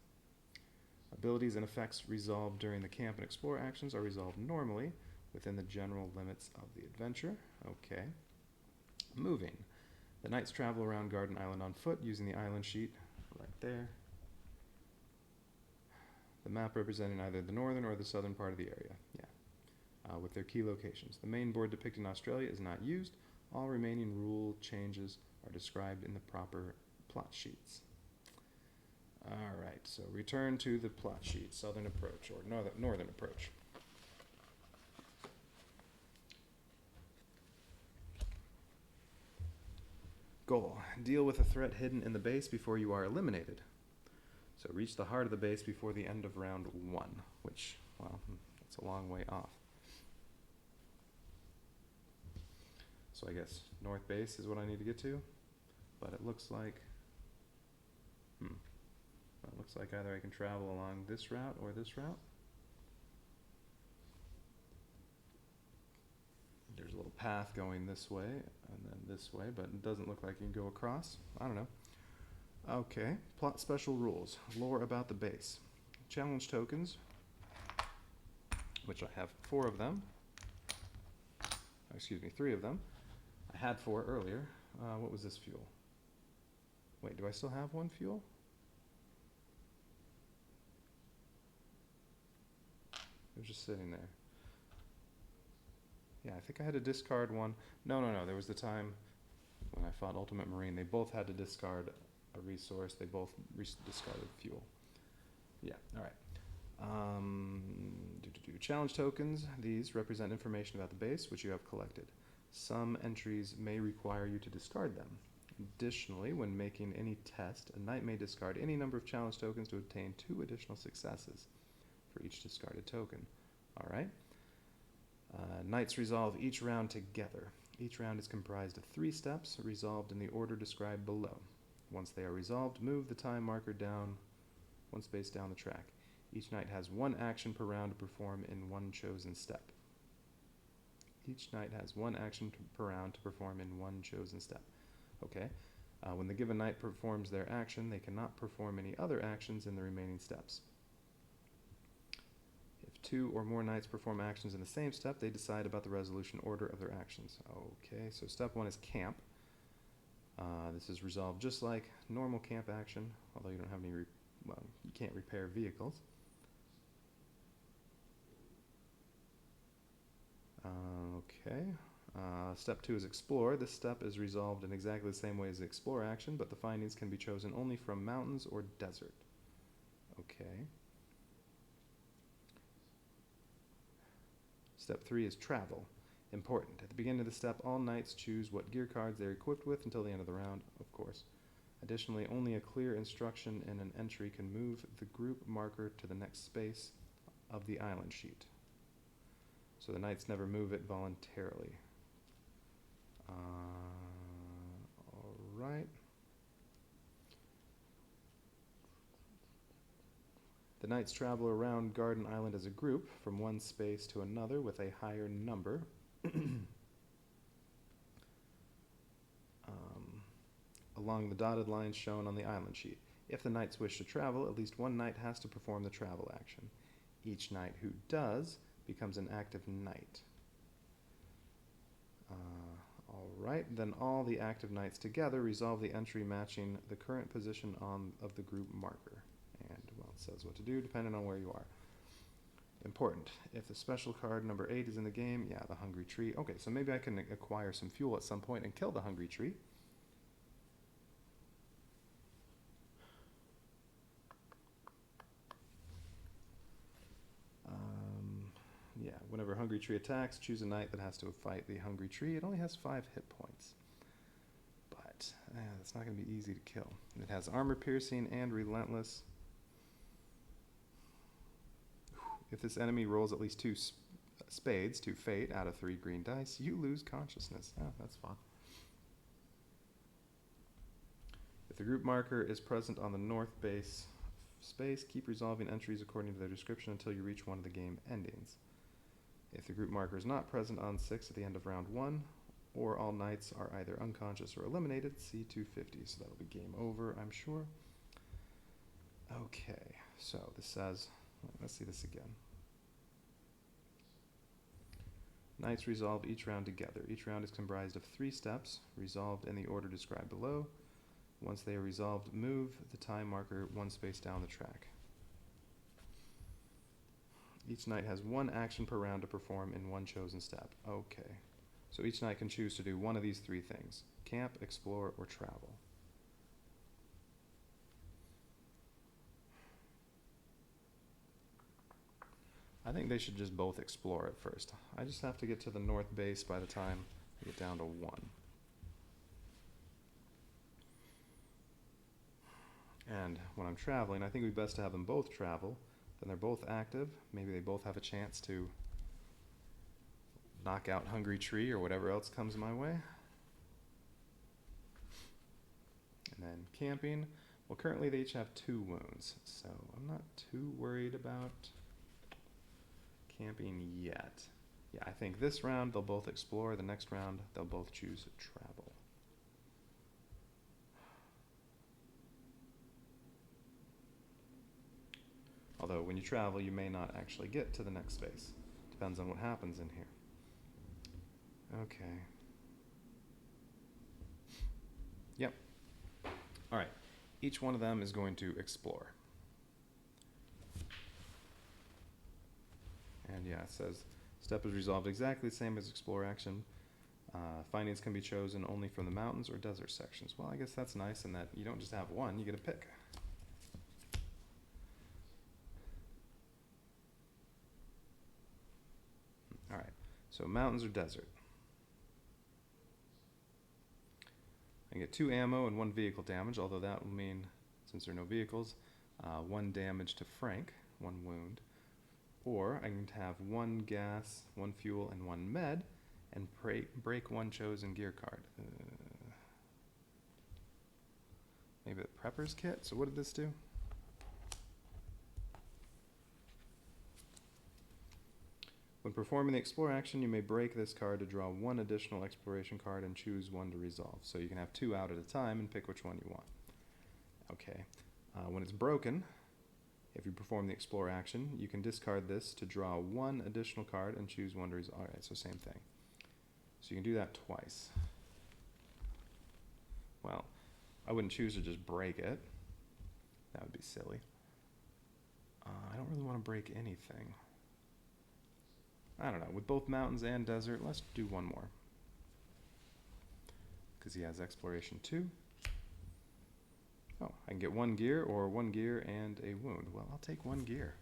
Abilities and effects resolved during the camp and explore actions are resolved normally within the general limits of the adventure. Okay. Moving. The knights travel around Garden Island on foot using the island sheet right there. The map representing either the northern or the southern part of the area. Yeah. with their key locations. The main board depicting Australia is not used. All remaining rule changes are described in the proper plot sheets. Alright, so return to the plot sheet, southern approach, or northern approach. Goal: deal with a threat hidden in the base before you are eliminated. So reach the heart of the base before the end of round 1, which, well, that's a long way off. So I guess north base is what I need to get to, but it looks like, it looks like either I can travel along this route or this route. There's a little path going this way and then this way, but it doesn't look like you can go across. I don't know. Okay, plot special rules. Lore about the base. Challenge tokens, which I have 4 of them. Excuse me, 3 of them. I had 4 earlier. What was this fuel? Wait, do I still have 1 fuel? It was just sitting there. Yeah, I think I had to discard 1. No, there was the time when I fought Ultimate Marine. They both had to discard a resource. They both discarded fuel. Yeah, alright. Challenge tokens. These represent information about the base, which you have collected. Some entries may require you to discard them. Additionally, when making any test, a knight may discard any number of challenge tokens to obtain 2 additional successes for each discarded token. Alright. Knights resolve each round together. Each round is comprised of 3 steps, resolved in the order described below. Once they are resolved, move the time marker down 1 space down the track. Each knight has 1 action per round to perform in 1 chosen step. Each knight has 1 action per round to perform in 1 chosen step. Okay. When the given knight performs their action, they cannot perform any other actions in the remaining steps. If 2 or more knights perform actions in the same step, they decide about the resolution order of their actions. Okay, so step 1 is camp. This is resolved just like normal camp action, although you don't have any, you can't repair vehicles. Okay. Step 2 is explore. This step is resolved in exactly the same way as the explore action, but the findings can be chosen only from mountains or desert. Okay. Step 3 is travel. Important. At the beginning of the step, all knights choose what gear cards they're equipped with until the end of the round, of course. Additionally, only a clear instruction in an entry can move the group marker to the next space of the island sheet. So the knights never move it voluntarily. Alright. The knights travel around Garden Island as a group, from one space to another with a higher number. Along the dotted lines shown on the island sheet. If the knights wish to travel, at least one knight has to perform the travel action. Each knight who does becomes an active knight. Alright, then all the active knights together resolve the entry matching the current position of the group marker. And, well, it says what to do depending on where you are. Important. If the special card number 8 is in the game, yeah, the Hungry Tree. Okay, so maybe I can acquire some fuel at some point and kill the Hungry Tree. Yeah, whenever Hungry Tree attacks, choose a knight that has to fight the Hungry Tree. It only has 5 hit points. But, that's not going to be easy to kill. It has armor piercing and relentless. If this enemy rolls at least 2 spades to fate out of 3 green dice, you lose consciousness. Oh, that's fun. If the group marker is present on the north base space, keep resolving entries according to their description until you reach one of the game endings. If the group marker is not present on 6 at the end of round 1, or all knights are either unconscious or eliminated, see 250. So that'll be game over, I'm sure. Okay, so this says, let's see this again. Knights resolve each round together. Each round is comprised of 3 steps, resolved in the order described below. Once they are resolved, move the time marker 1 space down the track. Each knight has one action per round to perform in one chosen step. Okay. So each knight can choose to do one of these three things: camp, explore, or travel. I think they should just both explore at first. I just have to get to the north base by the time I get down to 1. And when I'm traveling, I think it would be best to have them both travel. Then they're both active. Maybe they both have a chance to knock out Hungry Tree or whatever else comes my way. And then camping. Well, currently they each have 2 wounds, so I'm not too worried about camping yet. Yeah, I think this round they'll both explore. The next round they'll both choose travel. Although when you travel, you may not actually get to the next space. Depends on what happens in here. Okay. Yep. All right. Each one of them is going to explore. And yeah, it says step is resolved exactly the same as explore action. Findings can be chosen only from the mountains or desert sections. Well, I guess that's nice in that you don't just have one, you get to pick. All right, so mountains or desert. I get 2 ammo and 1 vehicle damage, although that will mean, since there are no vehicles, 1 damage to Frank, 1 wound. Or I can have 1 gas, 1 fuel, and 1 med, and break 1 chosen gear card. Maybe the prepper's kit? So what did this do? When performing the explore action, you may break this card to draw 1 additional exploration card and choose 1 to resolve. So you can have 2 out at a time and pick which one you want. Okay. When it's broken, if you perform the explore action, you can discard this to draw 1 additional card and choose 1 to resolve. Alright, so same thing. So you can do that twice. Well, I wouldn't choose to just break it. That would be silly. I don't really want to break anything. I don't know. With both mountains and desert, let's do 1 more. Because he has exploration 2. Oh, I can get 1 gear or 1 gear and a wound. Well, I'll take 1 gear.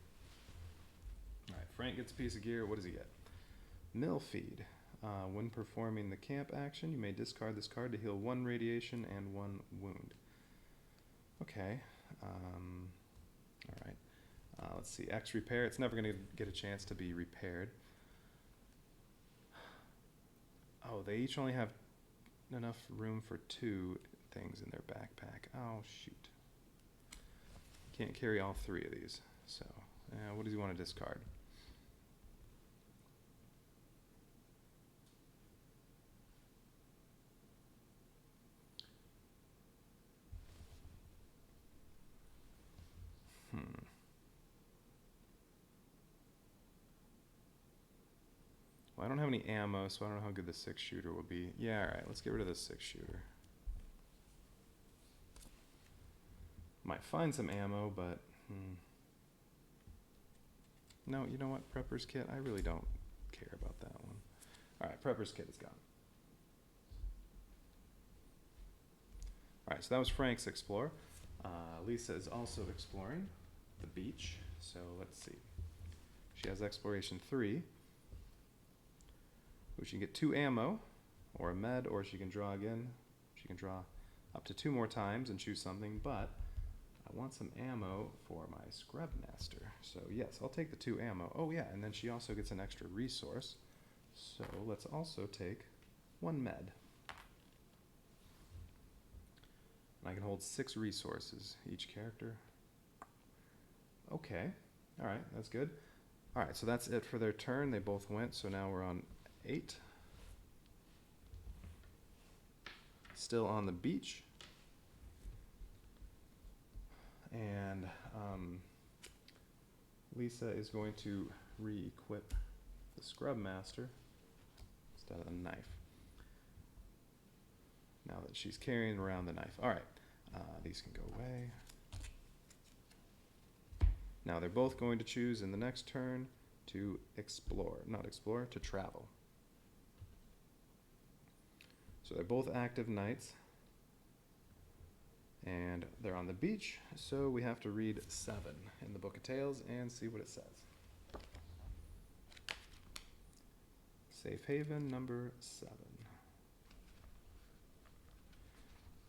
Alright, Frank gets a piece of gear. What does he get? Mill feed. When performing the camp action, you may discard this card to heal 1 radiation and 1 wound. Okay. Alright. Let's see. X repair. It's never going to get a chance to be repaired. Oh, they each only have enough room for 2 things in their backpack. Oh, shoot. Can't carry all 3 of these. So, what does he want to discard? Well, I don't have any ammo, so I don't know how good the 6-shooter will be. Yeah, alright, let's get rid of the 6-shooter. Might find some ammo, but... No, you know what? Prepper's kit? I really don't care about that one. Alright, Prepper's kit is gone. Alright, so that was Frank's explore. Lisa is also exploring the beach. So let's see. She has exploration 3. She can get 2 ammo, or a med, or she can draw again. She can draw up to 2 more times and choose something, but I want some ammo for my Scrub Master. So yes, I'll take the 2 ammo. Oh yeah, and then she also gets an extra resource. So let's also take 1 med. And I can hold 6 resources, each character. Okay, alright, that's good. Alright, so that's it for their turn. They both went, so now we're on 8. Still on the beach. And Lisa is going to re-equip the Scrub Master instead of the knife. Now that she's carrying around the knife. Alright, these can go away. Now they're both going to choose in the next turn to explore. Not explore, to travel. So they're both active knights. And they're on the beach, so we have to read 7 in the Book of Tales and see what it says. Safe haven number 7.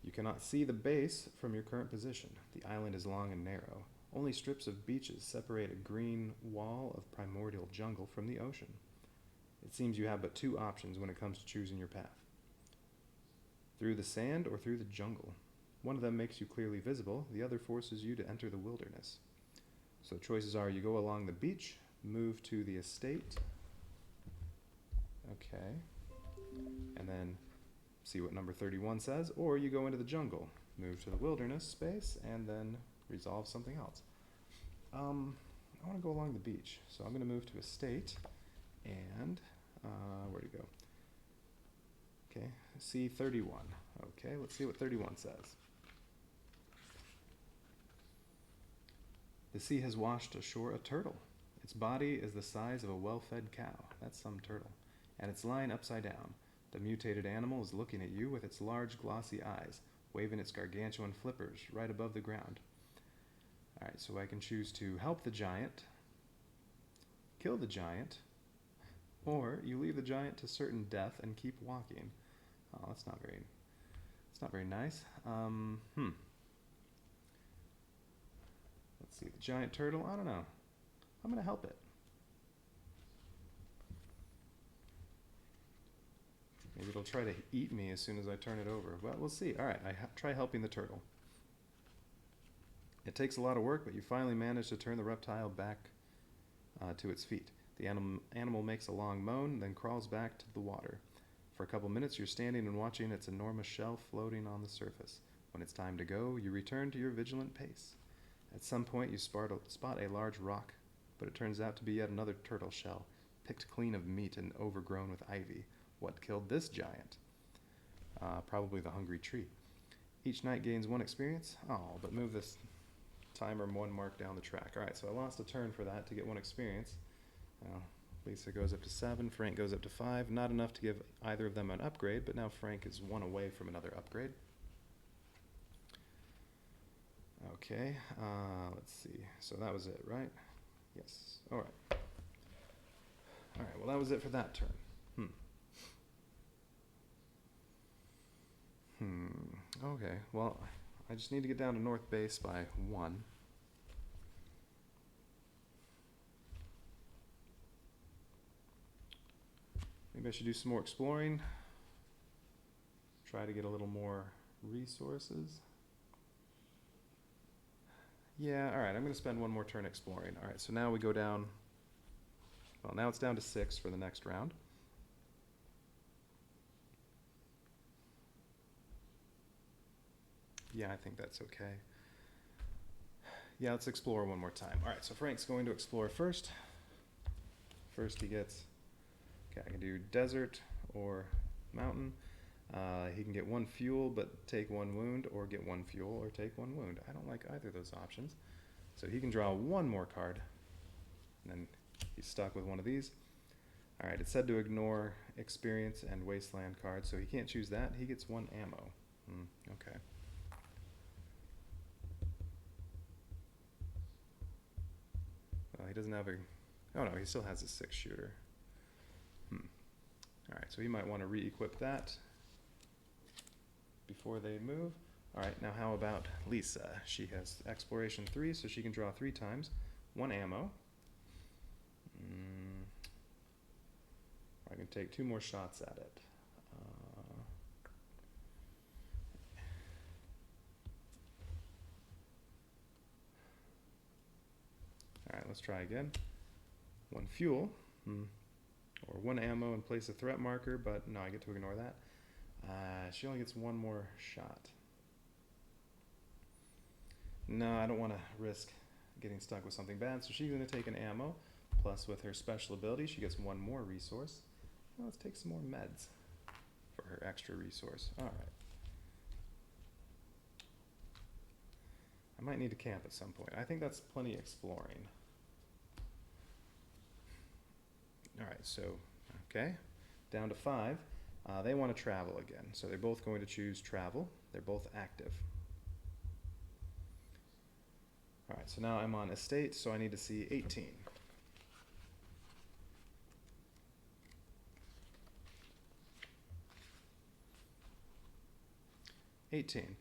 You cannot see the base from your current position. The island is long and narrow. Only strips of beaches separate a green wall of primordial jungle from the ocean. It seems you have but 2 options when it comes to choosing your path. Through the sand or through the jungle. One of them makes you clearly visible, the other forces you to enter the wilderness. So choices are: you go along the beach, move to the estate, okay, and then see what number 31 says, or you go into the jungle, move to the wilderness space, and then resolve something else. I want to go along the beach, so I'm going to move to estate, and where'd it go? Okay, C31. Okay, let's see what 31 says. The sea has washed ashore a turtle. Its body is the size of a well-fed cow. That's some turtle. And it's lying upside down. The mutated animal is looking at you with its large, glossy eyes, waving its gargantuan flippers right above the ground. Alright, so I can choose to help the giant, kill the giant, or you leave the giant to certain death and keep walking. Oh, that's not very nice. Let's see, the giant turtle, I don't know. I'm going to help it. Maybe it'll try to eat me as soon as I turn it over. Well, we'll see. All right, try helping the turtle. It takes a lot of work, but you finally manage to turn the reptile back to its feet. The animal makes a long moan, then crawls back to the water. For a couple minutes, you're standing and watching its enormous shell floating on the surface. When it's time to go, you return to your vigilant pace. At some point, you spot a large rock, but it turns out to be yet another turtle shell, picked clean of meat and overgrown with ivy. What killed this giant? Probably the hungry tree. Each knight gains 1 experience. Oh, but move this timer 1 mark down the track. All right, so I lost a turn for that to get 1 experience. Lisa goes up to 7, Frank goes up to 5. Not enough to give either of them an upgrade, but now Frank is 1 away from another upgrade. Okay, let's see. So that was it, right? Yes. All right. All right, well, that was it for that turn. Okay, well, I just need to get down to North Base by 1. Maybe I should do some more exploring. Try to get a little more resources. Yeah, alright, I'm going to spend 1 more turn exploring. Alright, so now we go down. Well, now it's down to 6 for the next round. Yeah, I think that's okay. Yeah, let's explore 1 more time. Alright, so Frank's going to explore first. First he gets... Okay, I can do desert or mountain. He can get 1 fuel, but take 1 wound, or get 1 fuel, or take 1 wound. I don't like either of those options. So he can draw 1 more card, and then he's stuck with 1 of these. Alright, it's said to ignore experience and wasteland cards, so he can't choose that. He gets 1 ammo. Okay. Well, he doesn't have a... Oh no, he still has a 6-shooter. Alright, so he might want to re-equip that before they move. Alright, now how about Lisa? She has exploration 3, so she can draw 3 times. 1 ammo. I can take 2 more shots at it. Alright, let's try again. 1 fuel. Or 1 ammo and place a threat marker, but no, I get to ignore that. She only gets 1 more shot. No, I don't want to risk getting stuck with something bad, so she's going to take an ammo, plus with her special ability, she gets 1 more resource. Well, let's take some more meds for her extra resource. Alright. I might need to camp at some point. I think that's plenty exploring. All right, so, okay, down to 5. They want to travel again, so they're both going to choose travel. They're both active. All right, so now I'm on estate, so I need to see 18. 18.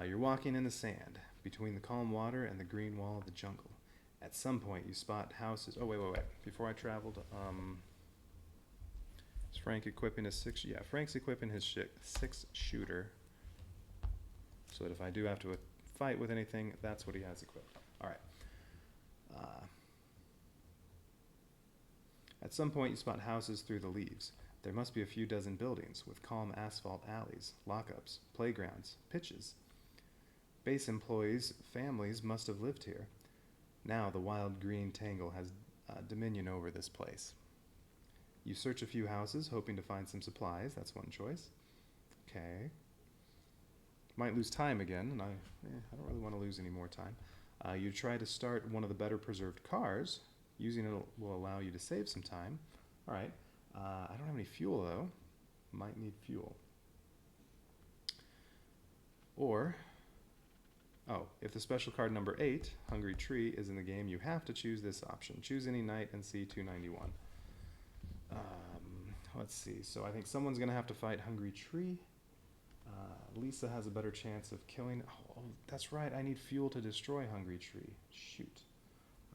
You're walking in the sand between the calm water and the green wall of the jungle. At some point, you spot houses. Oh, wait. Before I traveled, is Frank equipping his 6? Yeah, Frank's equipping his 6-shooter, so that if I do have to fight with anything, that's what he has equipped. All right. At some point, you spot houses through the leaves. There must be a few dozen buildings with calm asphalt alleys, lockups, playgrounds, pitches. Base employees' families must have lived here. Now the wild green tangle has dominion over this place. You search a few houses, hoping to find some supplies. That's one choice. Okay. Might lose time again, and I don't really want to lose any more time. You try to start one of the better preserved cars. Using it will allow you to save some time. All right. I don't have any fuel, though. Might need fuel. Or, if the special card number 8, Hungry Tree, is in the game, you have to choose this option. Choose any knight and see 291. Let's see. So I think someone's going to have to fight Hungry Tree. Lisa has a better chance of killing... Oh, that's right. I need fuel to destroy Hungry Tree. Shoot.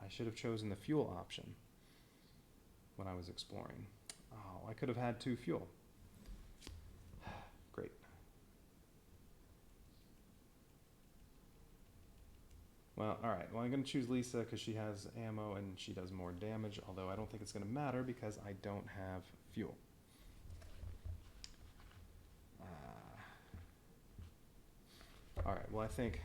I should have chosen the fuel option when I was exploring. Oh, I could have had 2 fuel. Great. Well, alright. Well, I'm going to choose Lisa because she has ammo and she does more damage, although I don't think it's going to matter because I don't have fuel. Alright, well, I think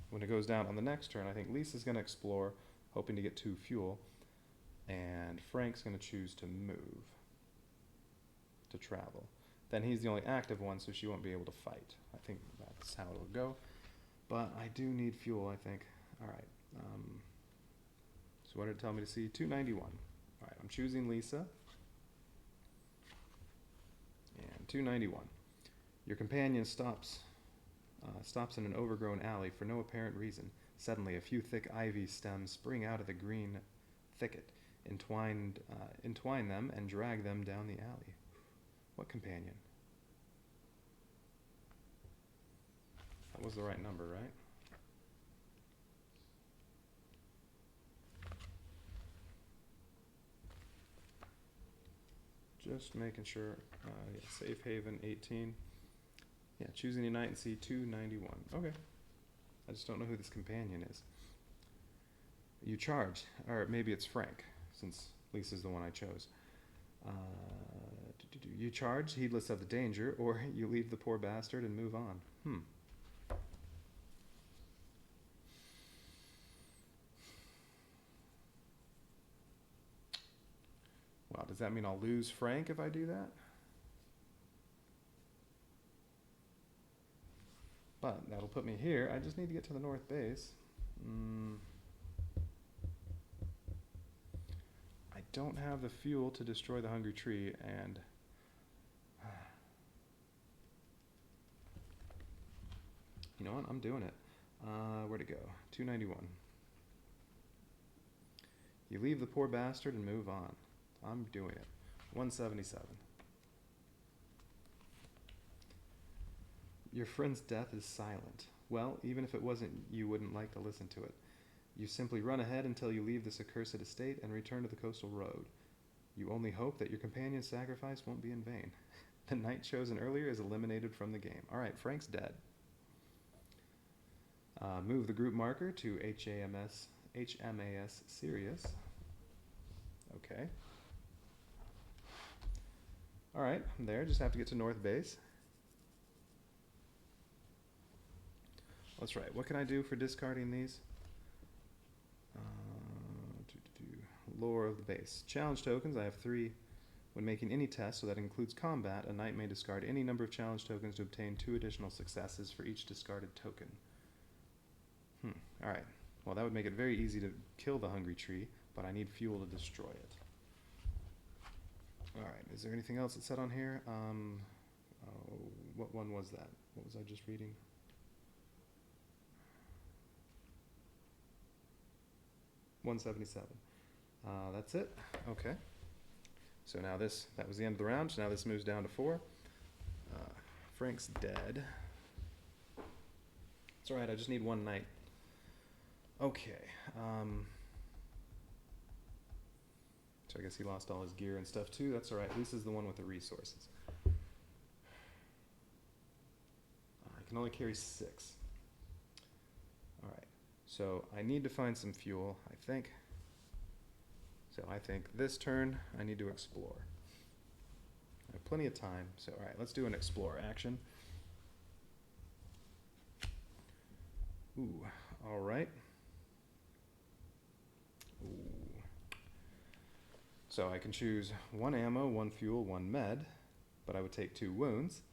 when it goes down on the next turn, I think Lisa's going to explore, hoping to get 2 fuel, and Frank's going to choose to move, to travel. Then he's the only active one, so she won't be able to fight. I think that's how it'll go. But I do need fuel, I think. Alright. So what did it tell me to see? 291. Alright, I'm choosing Lisa. And 291. Your companion stops in an overgrown alley for no apparent reason. Suddenly, a few thick ivy stems spring out of the green thicket, entwine them, and drag them down the alley. What companion? That was the right number, right? Just making sure. Yeah, safe haven 18. Yeah, choosing a knight and see 291. Okay. I just don't know who this companion is. You charge, or maybe it's Frank, since Lisa's the one I chose. You charge, heedless of the danger, or you leave the poor bastard and move on. Wow, does that mean I'll lose Frank if I do that? But that'll put me here. I just need to get to the north base. I don't have the fuel to destroy the Hungry Tree, and you know what? I'm doing it. Where'd it go? 291. You leave the poor bastard and move on. I'm doing it. 177. Your friend's death is silent. Well, even if it wasn't, you wouldn't like to listen to it. You simply run ahead until you leave this accursed estate and return to the coastal road. You only hope that your companion's sacrifice won't be in vain. The knight chosen earlier is eliminated from the game. Alright, Frank's dead. Move the group marker to HMAS Sirius. Okay. Alright, I'm there. Just have to get to North Base. That's right. What can I do for discarding these? Lore of the base. Challenge tokens. I have 3. When making any test, so that includes combat, a knight may discard any number of challenge tokens to obtain 2 additional successes for each discarded token. Alright. Well, that would make it very easy to kill the Hungry Tree, but I need fuel to destroy it. All right, is there anything else it said on here? What one was that? What was I just reading? $177. That's it. Okay. So now that was the end of the round. So now this moves down to 4. Frank's dead. It's all right. I just need 1 night. Okay. So I guess he lost all his gear and stuff too. That's all right. Lisa's the one with the resources. I can only carry 6. All right. So I need to find some fuel, I think. So I think this turn I need to explore. I have plenty of time. So all right, let's do an explore action. Ooh, all right. Ooh. So I can choose 1 ammo, 1 fuel, 1 med, but I would take 2 wounds.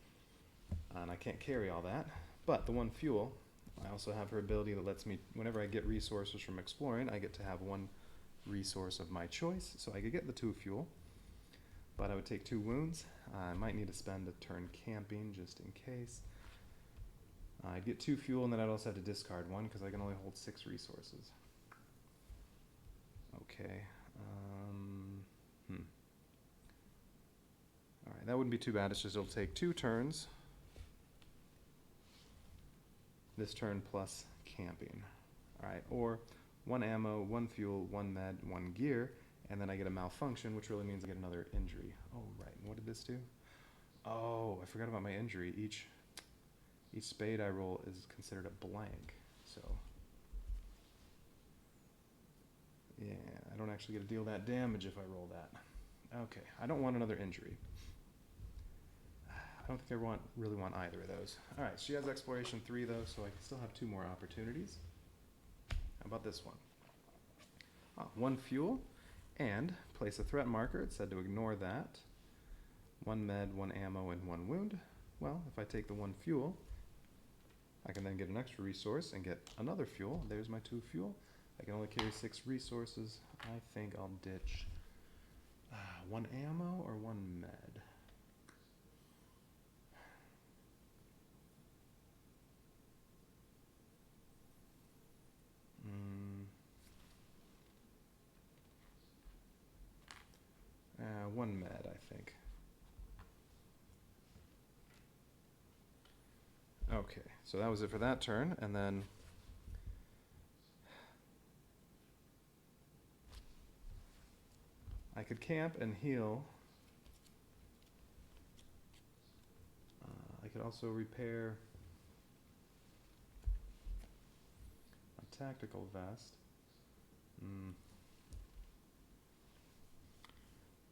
And I can't carry all that. But the 1 fuel, I also have her ability that lets me, whenever I get resources from exploring, I get to have 1 resource of my choice. So I could get the 2 fuel, but I would take 2 wounds. I might need to spend a turn camping just in case. I'd get 2 fuel, and then I'd also have to discard 1 because I can only hold 6 resources. Okay. Alright, that wouldn't be too bad. It's just it'll take 2 turns. This turn plus camping. Alright, or 1 ammo, 1 fuel, 1 med, 1 gear, and then I get a malfunction, which really means I get another injury. Oh, right. And what did this do? Oh, I forgot about my injury. Each spade I roll is considered a blank. So, yeah, I don't actually get to deal that damage if I roll that. Okay, I don't want another injury. I don't think I really want either of those. All right, she has exploration 3 though, so I still have 2 more opportunities. How about this one? 1 fuel, and place a threat marker. It said to ignore that. 1 med, 1 ammo, and 1 wound. Well, if I take the 1 fuel, I can then get an extra resource and get another fuel. There's my 2 fuel. I can only carry 6 resources. I think I'll ditch 1 ammo or 1 med. One med, I think. Okay, so that was it for that turn, and then I could camp and heal. I could also repair my tactical vest.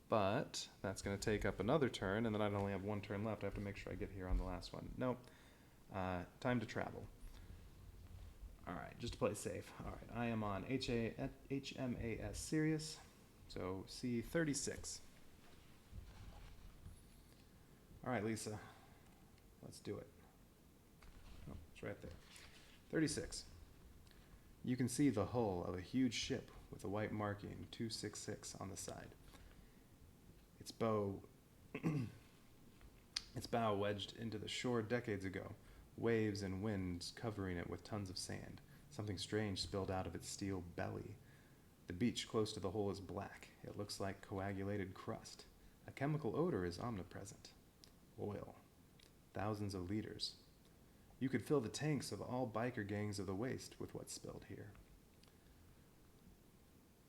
But that's going to take up another turn, and then I'd only have 1 turn left. I have to make sure I get here on the last one. Nope. Time to travel. All right, just to play safe. All right, I am on HMAS Sirius, so C36. All right, Lisa, let's do it. Oh, it's right there. 36. You can see the hull of a huge ship with a white marking 266 on the side. Its bow wedged into the shore decades ago, waves and winds covering it with tons of sand. Something strange spilled out of its steel belly. The beach close to the hole is black. It looks like coagulated crust. A chemical odor is omnipresent. Oil. Thousands of liters. You could fill the tanks of all biker gangs of the waste with what's spilled here.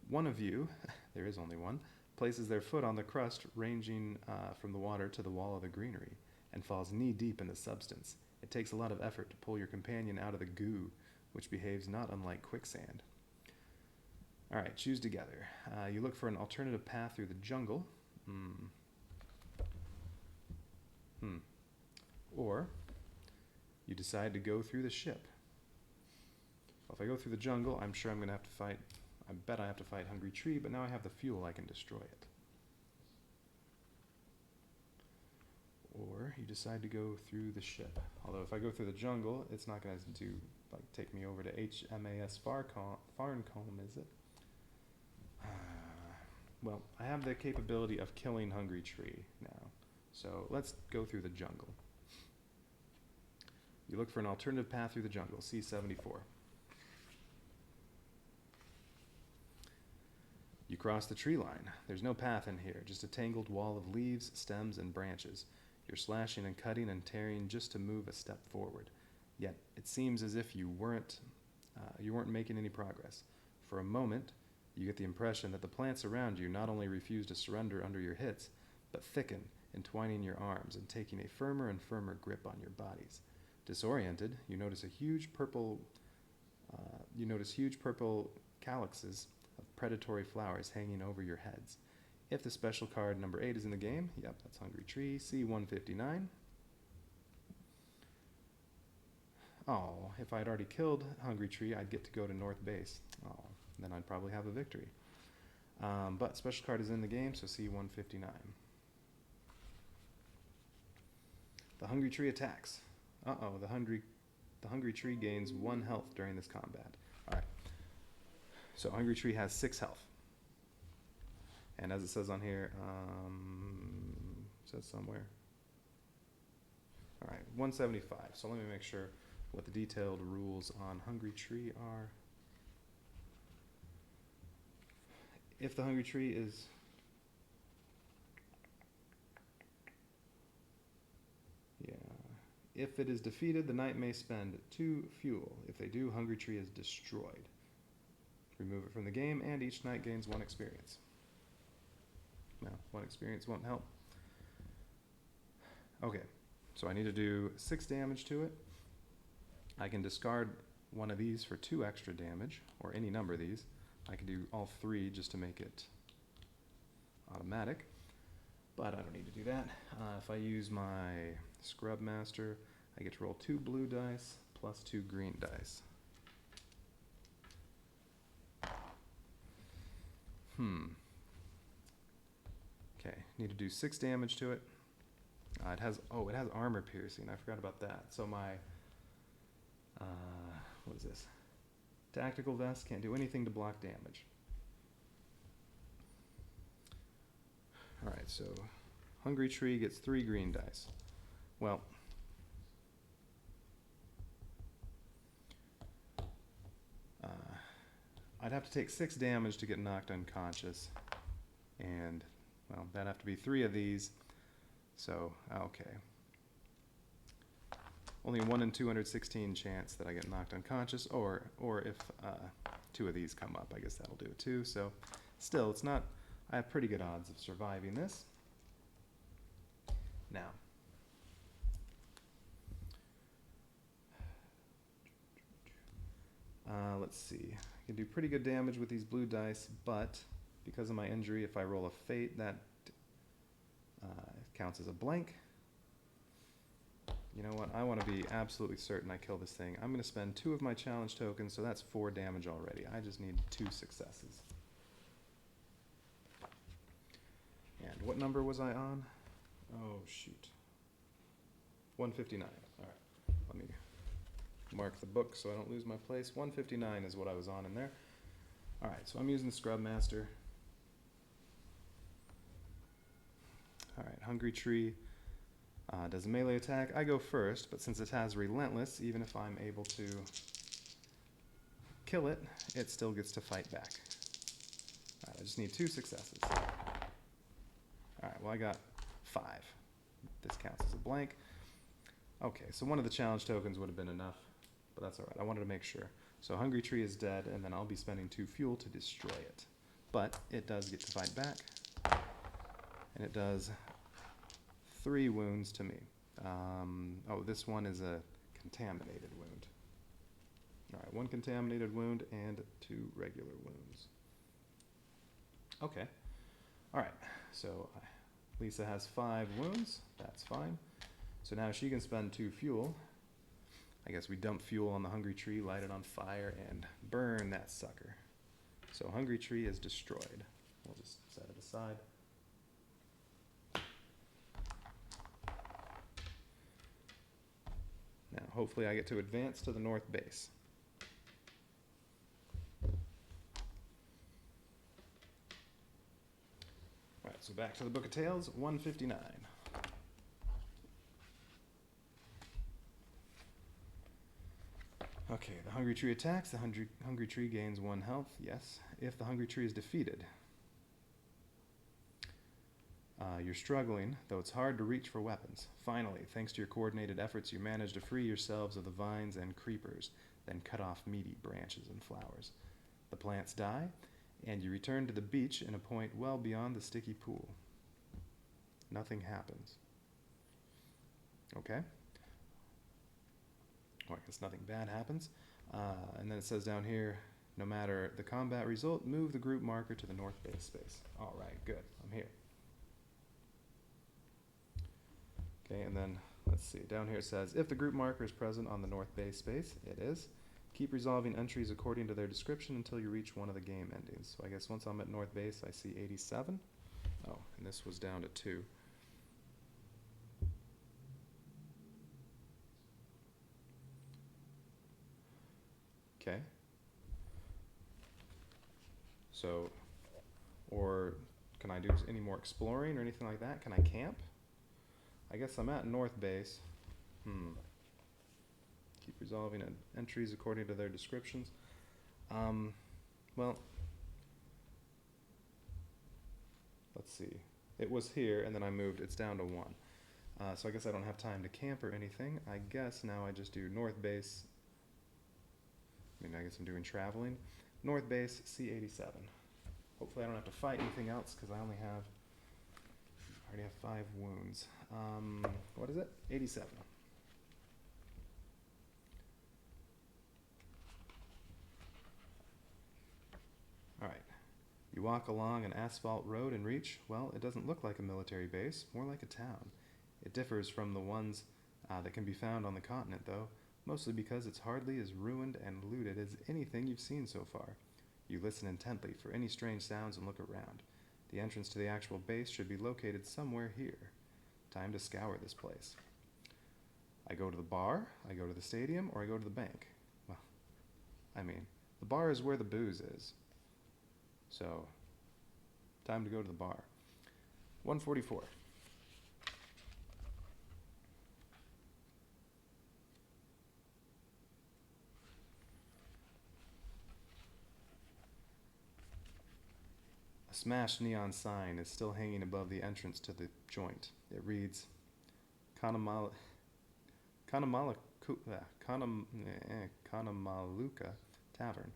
One of you, there is only one, places their foot on the crust ranging from the water to the wall of the greenery and falls knee-deep in the substance. It takes a lot of effort to pull your companion out of the goo, which behaves not unlike quicksand. All right, choose together. You look for an alternative path through the jungle. Or you decide to go through the ship. Well, if I go through the jungle, I'm sure I'm going to have to fight. I bet I have to fight Hungry Tree, but now I have the fuel, I can destroy it. Or you decide to go through the ship. Although if I go through the jungle, it's not going to take me over to HMAS Farncombe, is it? well, I have the capability of killing Hungry Tree now. So let's go through the jungle. You look for an alternative path through the jungle, C74. You cross the tree line. There's no path in here, just a tangled wall of leaves, stems, and branches. You're slashing and cutting and tearing just to move a step forward. Yet it seems as if you weren't making any progress. For a moment, you get the impression that the plants around you not only refuse to surrender under your hits, but thicken, entwining your arms and taking a firmer and firmer grip on your bodies. Disoriented, you notice huge purple calyxes of predatory flowers hanging over your heads. If the special card number 8 is in the game, yep, that's Hungry Tree, C159. Oh, if I'd already killed Hungry Tree, I'd get to go to North Base. Oh, then I'd probably have a victory. But special card is in the game, so C159. The Hungry Tree attacks. Uh-oh, the Hungry Tree gains 1 health during this combat. Alright. So Hungry Tree has 6 health. And as it says on here, says somewhere. Alright, 175. So let me make sure what the detailed rules on Hungry Tree are. If the Hungry Tree is... Yeah. If it is defeated, the knight may spend 2 fuel. If they do, Hungry Tree is destroyed. Remove it from the game, and each knight gains 1 experience. No, 1 experience won't help. Okay, so I need to do 6 damage to it. I can discard one of these for 2 extra damage, or any number of these. I can do all 3 just to make it automatic, but I don't need to do that. If I use my Scrub Master, I get to roll 2 blue dice plus 2 green dice. Okay, need to do 6 damage to it. It has armor piercing. I forgot about that. So my, what is this? Tactical vest can't do anything to block damage. Alright, so Hungry Tree gets 3 green dice. Well, I'd have to take 6 damage to get knocked unconscious. And, well, that'd have to be 3 of these. So, okay. Only a 1 in 216 chance that I get knocked unconscious, or if 2 of these come up, I guess that'll do it too. So, still, it's not, I have pretty good odds of surviving this. Now, let's see. I can do pretty good damage with these blue dice, but because of my injury, if I roll a fate, that counts as a blank. You know what? I want to be absolutely certain I kill this thing. I'm going to spend 2 of my challenge tokens, so that's 4 damage already. I just need 2 successes. And what number was I on? Oh, shoot. 159. All right. Let me mark the book so I don't lose my place. 159 is what I was on in there. All right, so I'm using the Scrub Master. All right, Hungry Tree does a melee attack. I go first, but since it has Relentless, even if I'm able to kill it, it still gets to fight back. All right, I just need 2 successes. All right, well, I got 5. This counts as a blank. Okay, so one of the challenge tokens would have been enough, but that's all right. I wanted to make sure. So Hungry Tree is dead, and then I'll be spending 2 fuel to destroy it. But it does get to fight back, and it does 3 wounds to me. Oh, this one is a contaminated wound. All right, 1 contaminated wound and 2 regular wounds. Okay. All right, so Lisa has 5 wounds. That's fine. So now she can spend 2 fuel. I guess we dump fuel on the Hungry Tree, light it on fire, and burn that sucker. So Hungry Tree is destroyed. We'll just set it aside. Now, hopefully I get to advance to the North Base. So back to the Book of Tales, 159. Okay, the hungry tree attacks. The hungry tree gains 1 health. Yes. If the hungry tree is defeated, you're struggling, though it's hard to reach for weapons. Finally, thanks to your coordinated efforts, you manage to free yourselves of the vines and creepers, then cut off meaty branches and flowers. The plants die, and you return to the beach in a point well beyond the sticky pool. Nothing happens. Okay? Well, I guess nothing bad happens. And then it says down here, no matter the combat result, move the group marker to the north base space. All right, good. I'm here. Okay, and then let's see. Down here it says, if the group marker is present on the north base space, it is. Keep resolving entries according to their description until you reach one of the game endings. So I guess once I'm at north base, I see 87. Oh, and this was down to 2. Okay. So, or can I do any more exploring or anything like that? Can I camp? I guess I'm at north base. Keep resolving entries according to their descriptions. Well, let's see. It was here, and then I moved. It's down to 1. So I guess I don't have time to camp or anything. I guess now I just do north base. I guess I'm doing traveling. North base, C87. Hopefully I don't have to fight anything else, because I already have 5 wounds. What is it? 87. All right. You walk along an asphalt road and reach, well, it doesn't look like a military base, more like a town. It differs from the ones that can be found on the continent, though, mostly because it's hardly as ruined and looted as anything you've seen so far. You listen intently for any strange sounds and look around. The entrance to the actual base should be located somewhere here. Time to scour this place. I go to the bar, I go to the stadium, or I go to the bank. Well, the bar is where the booze is. So, time to go to the bar. 144. A smashed neon sign is still hanging above the entrance to the joint. It reads, Kanamaluka Tavern.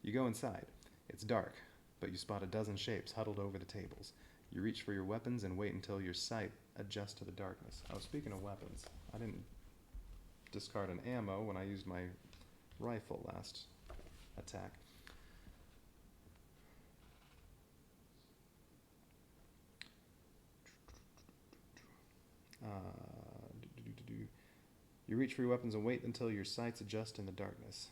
You go inside. It's dark, but you spot a dozen shapes huddled over the tables. You reach for your weapons and wait until your sight adjusts to the darkness. Oh, speaking of weapons, I didn't discard an ammo when I used my rifle last attack. You reach for your weapons and wait until your sights adjust in the darkness.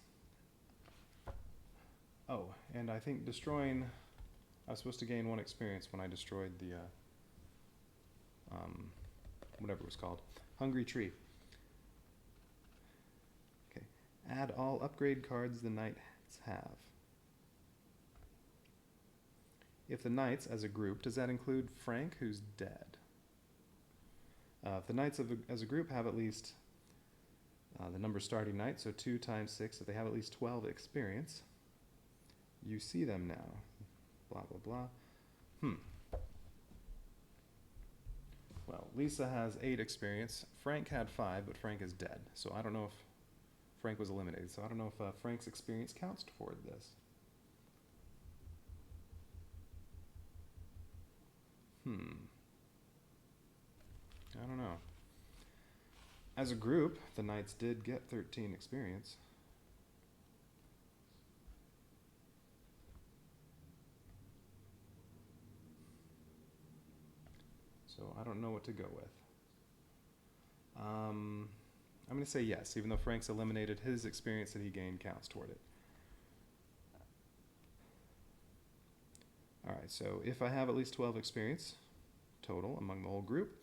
Oh, and I think destroying... I was supposed to gain 1 experience when I destroyed the... whatever it was called. Hungry Tree. Okay. Add all upgrade cards the knights have. If the knights, as a group, does that include Frank, who's dead? If the knights as a group have at least the number starting knights, so 2 times 6, if they have at least 12 experience, you see them now. Blah, blah, blah. Well, Lisa has 8 experience. Frank had 5, but Frank is dead. So I don't know if Frank was eliminated. So I don't know if Frank's experience counts toward this. I don't know. As a group, the knights did get 13 experience. So I don't know what to go with. I'm going to say yes, even though Frank's eliminated, his experience that he gained counts toward it. Alright, so if I have at least 12 experience total among the whole group,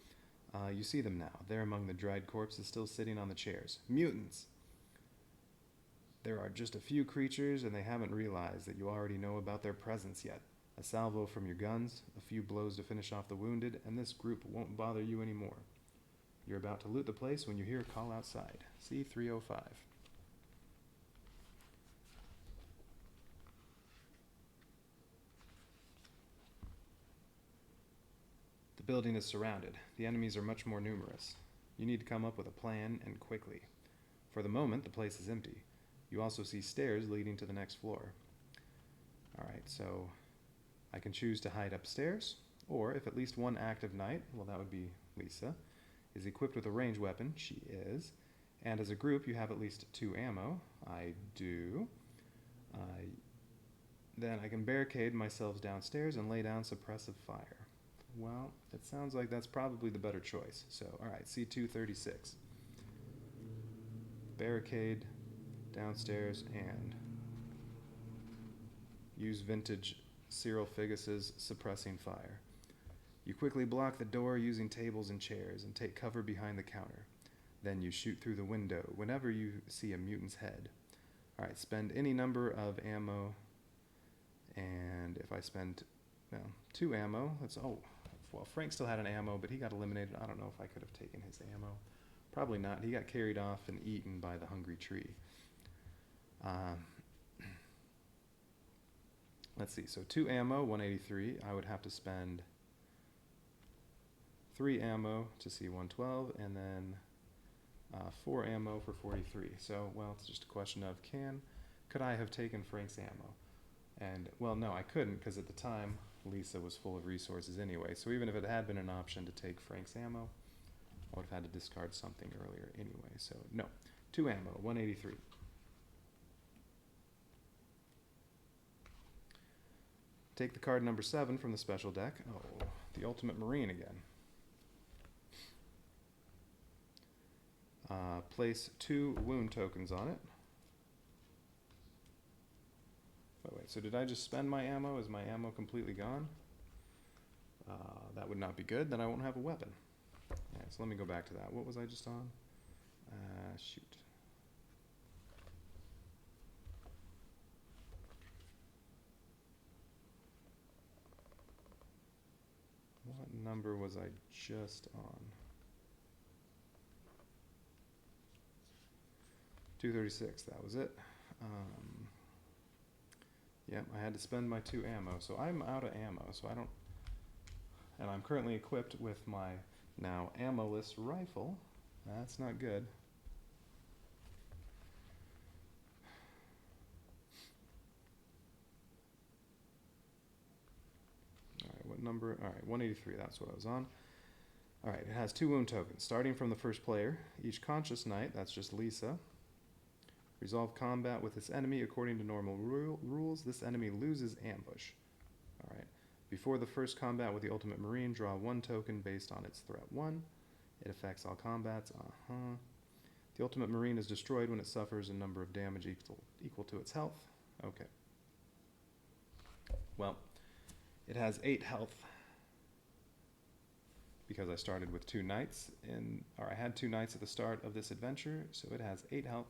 you see them now. They're among the dried corpses still sitting on the chairs. Mutants! There are just a few creatures, and they haven't realized that you already know about their presence yet. A salvo from your guns, a few blows to finish off the wounded, and this group won't bother you anymore. You're about to loot the place when you hear a call outside. C305. The building is surrounded. The enemies are much more numerous. You need to come up with a plan, and quickly. For the moment, the place is empty. You also see stairs leading to the next floor. Alright, so I can choose to hide upstairs, or if at least one active knight, well that would be Lisa, is equipped with a ranged weapon, she is, and as a group you have at least 2 ammo, I do, then I can barricade myself downstairs and lay down suppressive fire. Well, it sounds like that's probably the better choice, so alright, C236. Barricade downstairs and use vintage Cyril Figus's suppressing fire. You quickly block the door using tables and chairs and take cover behind the counter. Then you shoot through the window whenever you see a mutant's head. Alright, spend any number of ammo, and if I spend 2 ammo, well, Frank still had an ammo, but he got eliminated. I don't know if I could have taken his ammo. Probably not. He got carried off and eaten by the hungry tree. Let's see, so 2 ammo, 183. I would have to spend 3 ammo to C112, and then 4 ammo for 43. So, well, it's just a question of could I have taken Frank's ammo? And, well, no, I couldn't, because at the time, Lisa was full of resources anyway. So even if it had been an option to take Frank's ammo, I would have had to discard something earlier anyway. So, no, 2 ammo, 183. Take the card number 7 from the special deck. Oh, the Ultimate Marine again. Place 2 wound tokens on it. Wait, so did I just spend my ammo? Is my ammo completely gone? That would not be good. Then I won't have a weapon. Alright, so let me go back to that. What was I just on? Shoot. What number was I just on? 236, that was it. Yep, I had to spend my 2 ammo, so I'm out of ammo, so I don't... And I'm currently equipped with my now ammo-less rifle. That's not good. Alright, what number? Alright, 183, that's what I was on. Alright, it has 2 wound tokens. Starting from the first player, each conscious knight, that's just Lisa, resolve combat with this enemy according to normal rules. This enemy loses ambush. Alright. Before the first combat with the Ultimate Marine, draw 1 token based on its threat 1. It affects all combats. The Ultimate Marine is destroyed when it suffers a number of damage equal to its health. Okay. Well, it has 8 health because I started with 2 knights, or I had 2 knights at the start of this adventure, so it has 8 health.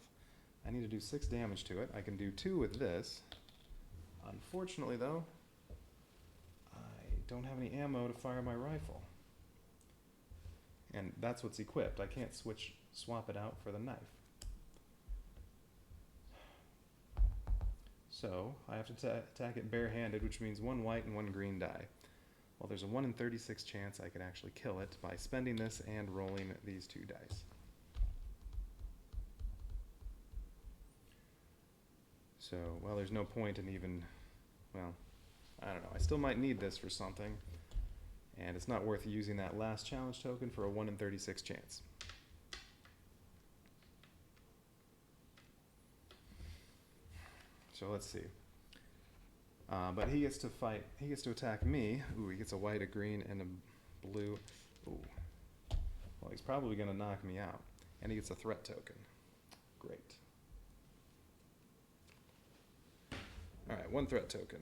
I need to do 6 damage to it. I can do 2 with this. Unfortunately, though, I don't have any ammo to fire my rifle. And that's what's equipped. I can't swap it out for the knife. So, I have to attack it barehanded, which means 1 white and 1 green die. Well, there's a 1 in 36 chance I could actually kill it by spending this and rolling these 2 dice. So, well, there's no point in even, well, I don't know. I still might need this for something, and it's not worth using that last challenge token for a 1 in 36 chance. So let's see. But he gets to fight, he gets to attack me. Ooh, he gets a white, a green, and a blue. Ooh. Well, he's probably going to knock me out. And he gets a threat token. Great. Alright, 1 threat token.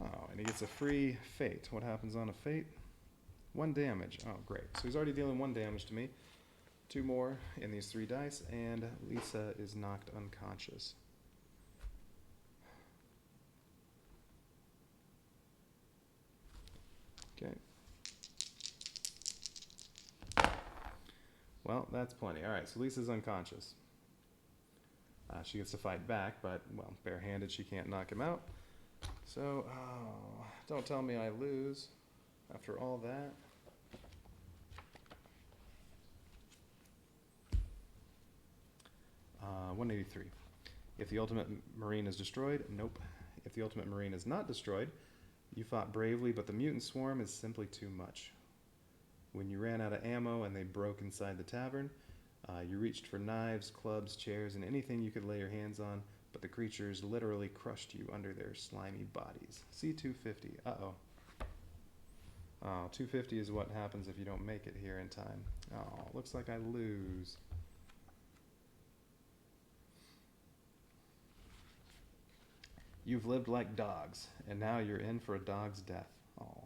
Oh, and he gets a free fate. What happens on a fate? 1 damage. Oh, great. So he's already dealing 1 damage to me. 2 more in these 3 dice, and Lisa is knocked unconscious. Okay. Well, that's plenty. Alright, so Lisa's unconscious. She gets to fight back, but, well, barehanded, she can't knock him out. So, oh, don't tell me I lose after all that. Uh, 183. If the ultimate marine is destroyed, nope. If the ultimate marine is not destroyed, you fought bravely, but the mutant swarm is simply too much. When you ran out of ammo and they broke inside the tavern, you reached for knives, clubs, chairs, and anything you could lay your hands on, but the creatures literally crushed you under their slimy bodies. C-250. Uh-oh. Oh, 250 is what happens if you don't make it here in time. Oh, looks like I lose. You've lived like dogs, and now you're in for a dog's death. Oh,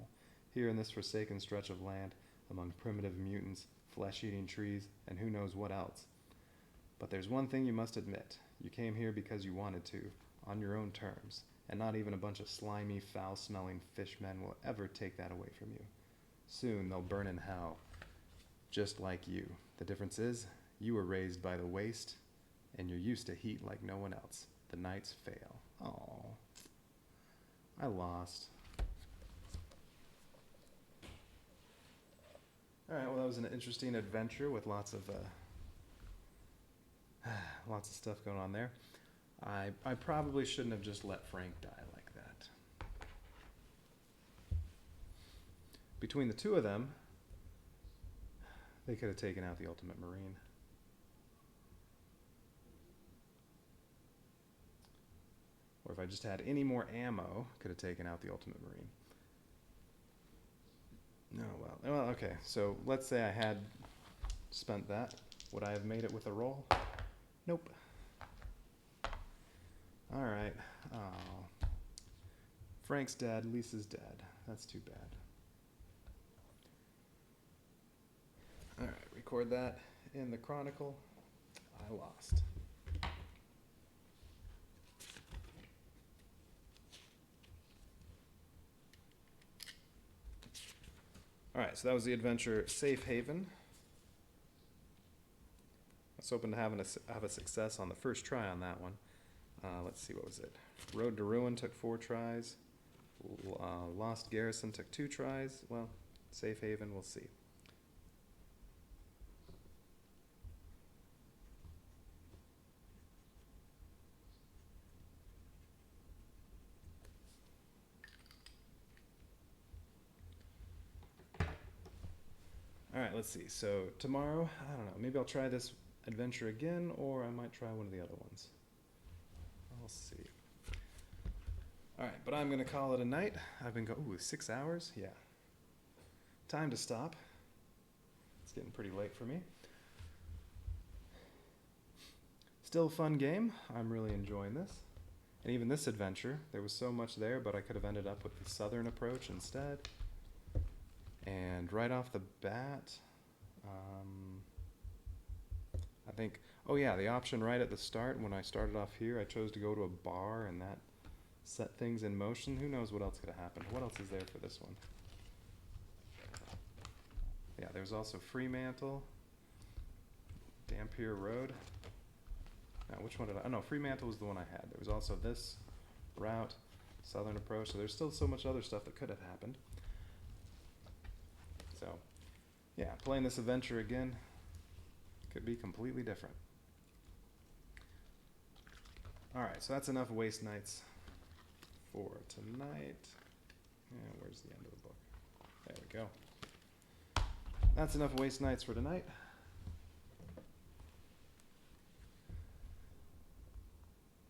here in this forsaken stretch of land, among primitive mutants, flesh-eating trees, and who knows what else. But there's one thing you must admit. You came here because you wanted to, on your own terms, and not even a bunch of slimy, foul-smelling fishmen will ever take that away from you. Soon they'll burn in hell, just like you. The difference is, you were raised by the waste, and you're used to heat like no one else. The knights fail. Oh, I lost. All right, well, that was an interesting adventure with lots of stuff going on there. I probably shouldn't have just let Frank die like that. Between the 2 of them, they could have taken out the Ultimate Marine. Or if I just had any more ammo, could have taken out the Ultimate Marine. No, well, okay. So let's say I had spent that. Would I have made it with a roll? Nope. All right. Oh. Frank's dead. Lisa's dead. That's too bad. All right. Record that in the chronicle. I lost. Alright, so that was the adventure Safe Haven. I was hoping to have a success on the first try on that one. Let's see, what was it? Road to Ruin took 4 tries. Lost Garrison took 2 tries. Well, Safe Haven, we'll see. Alright, let's see. So tomorrow, I don't know, maybe I'll try this adventure again, or I might try one of the other ones. I'll see. Alright, but I'm going to call it a night. I've been going, 6 hours? Yeah. Time to stop. It's getting pretty late for me. Still a fun game. I'm really enjoying this. And even this adventure, there was so much there, but I could have ended up with the southern approach instead. And right off the bat, I think, oh yeah, the option right at the start, when I started off here, I chose to go to a bar, and that set things in motion. Who knows what else could have happened? What else is there for this one? Yeah, there's also Fremantle, Dampier Road. Now, which one did I, oh no, Fremantle was the one I had. There was also this route, southern approach, so there's still so much other stuff that could have happened. So, yeah, playing this adventure again could be completely different. Alright, so that's enough waste nights for tonight. Yeah, where's the end of the book? There we go. That's enough waste nights for tonight.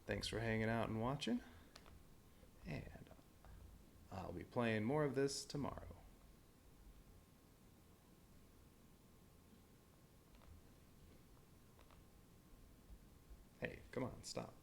Thanks for hanging out and watching. And I'll be playing more of this tomorrow. Hey, come on, stop.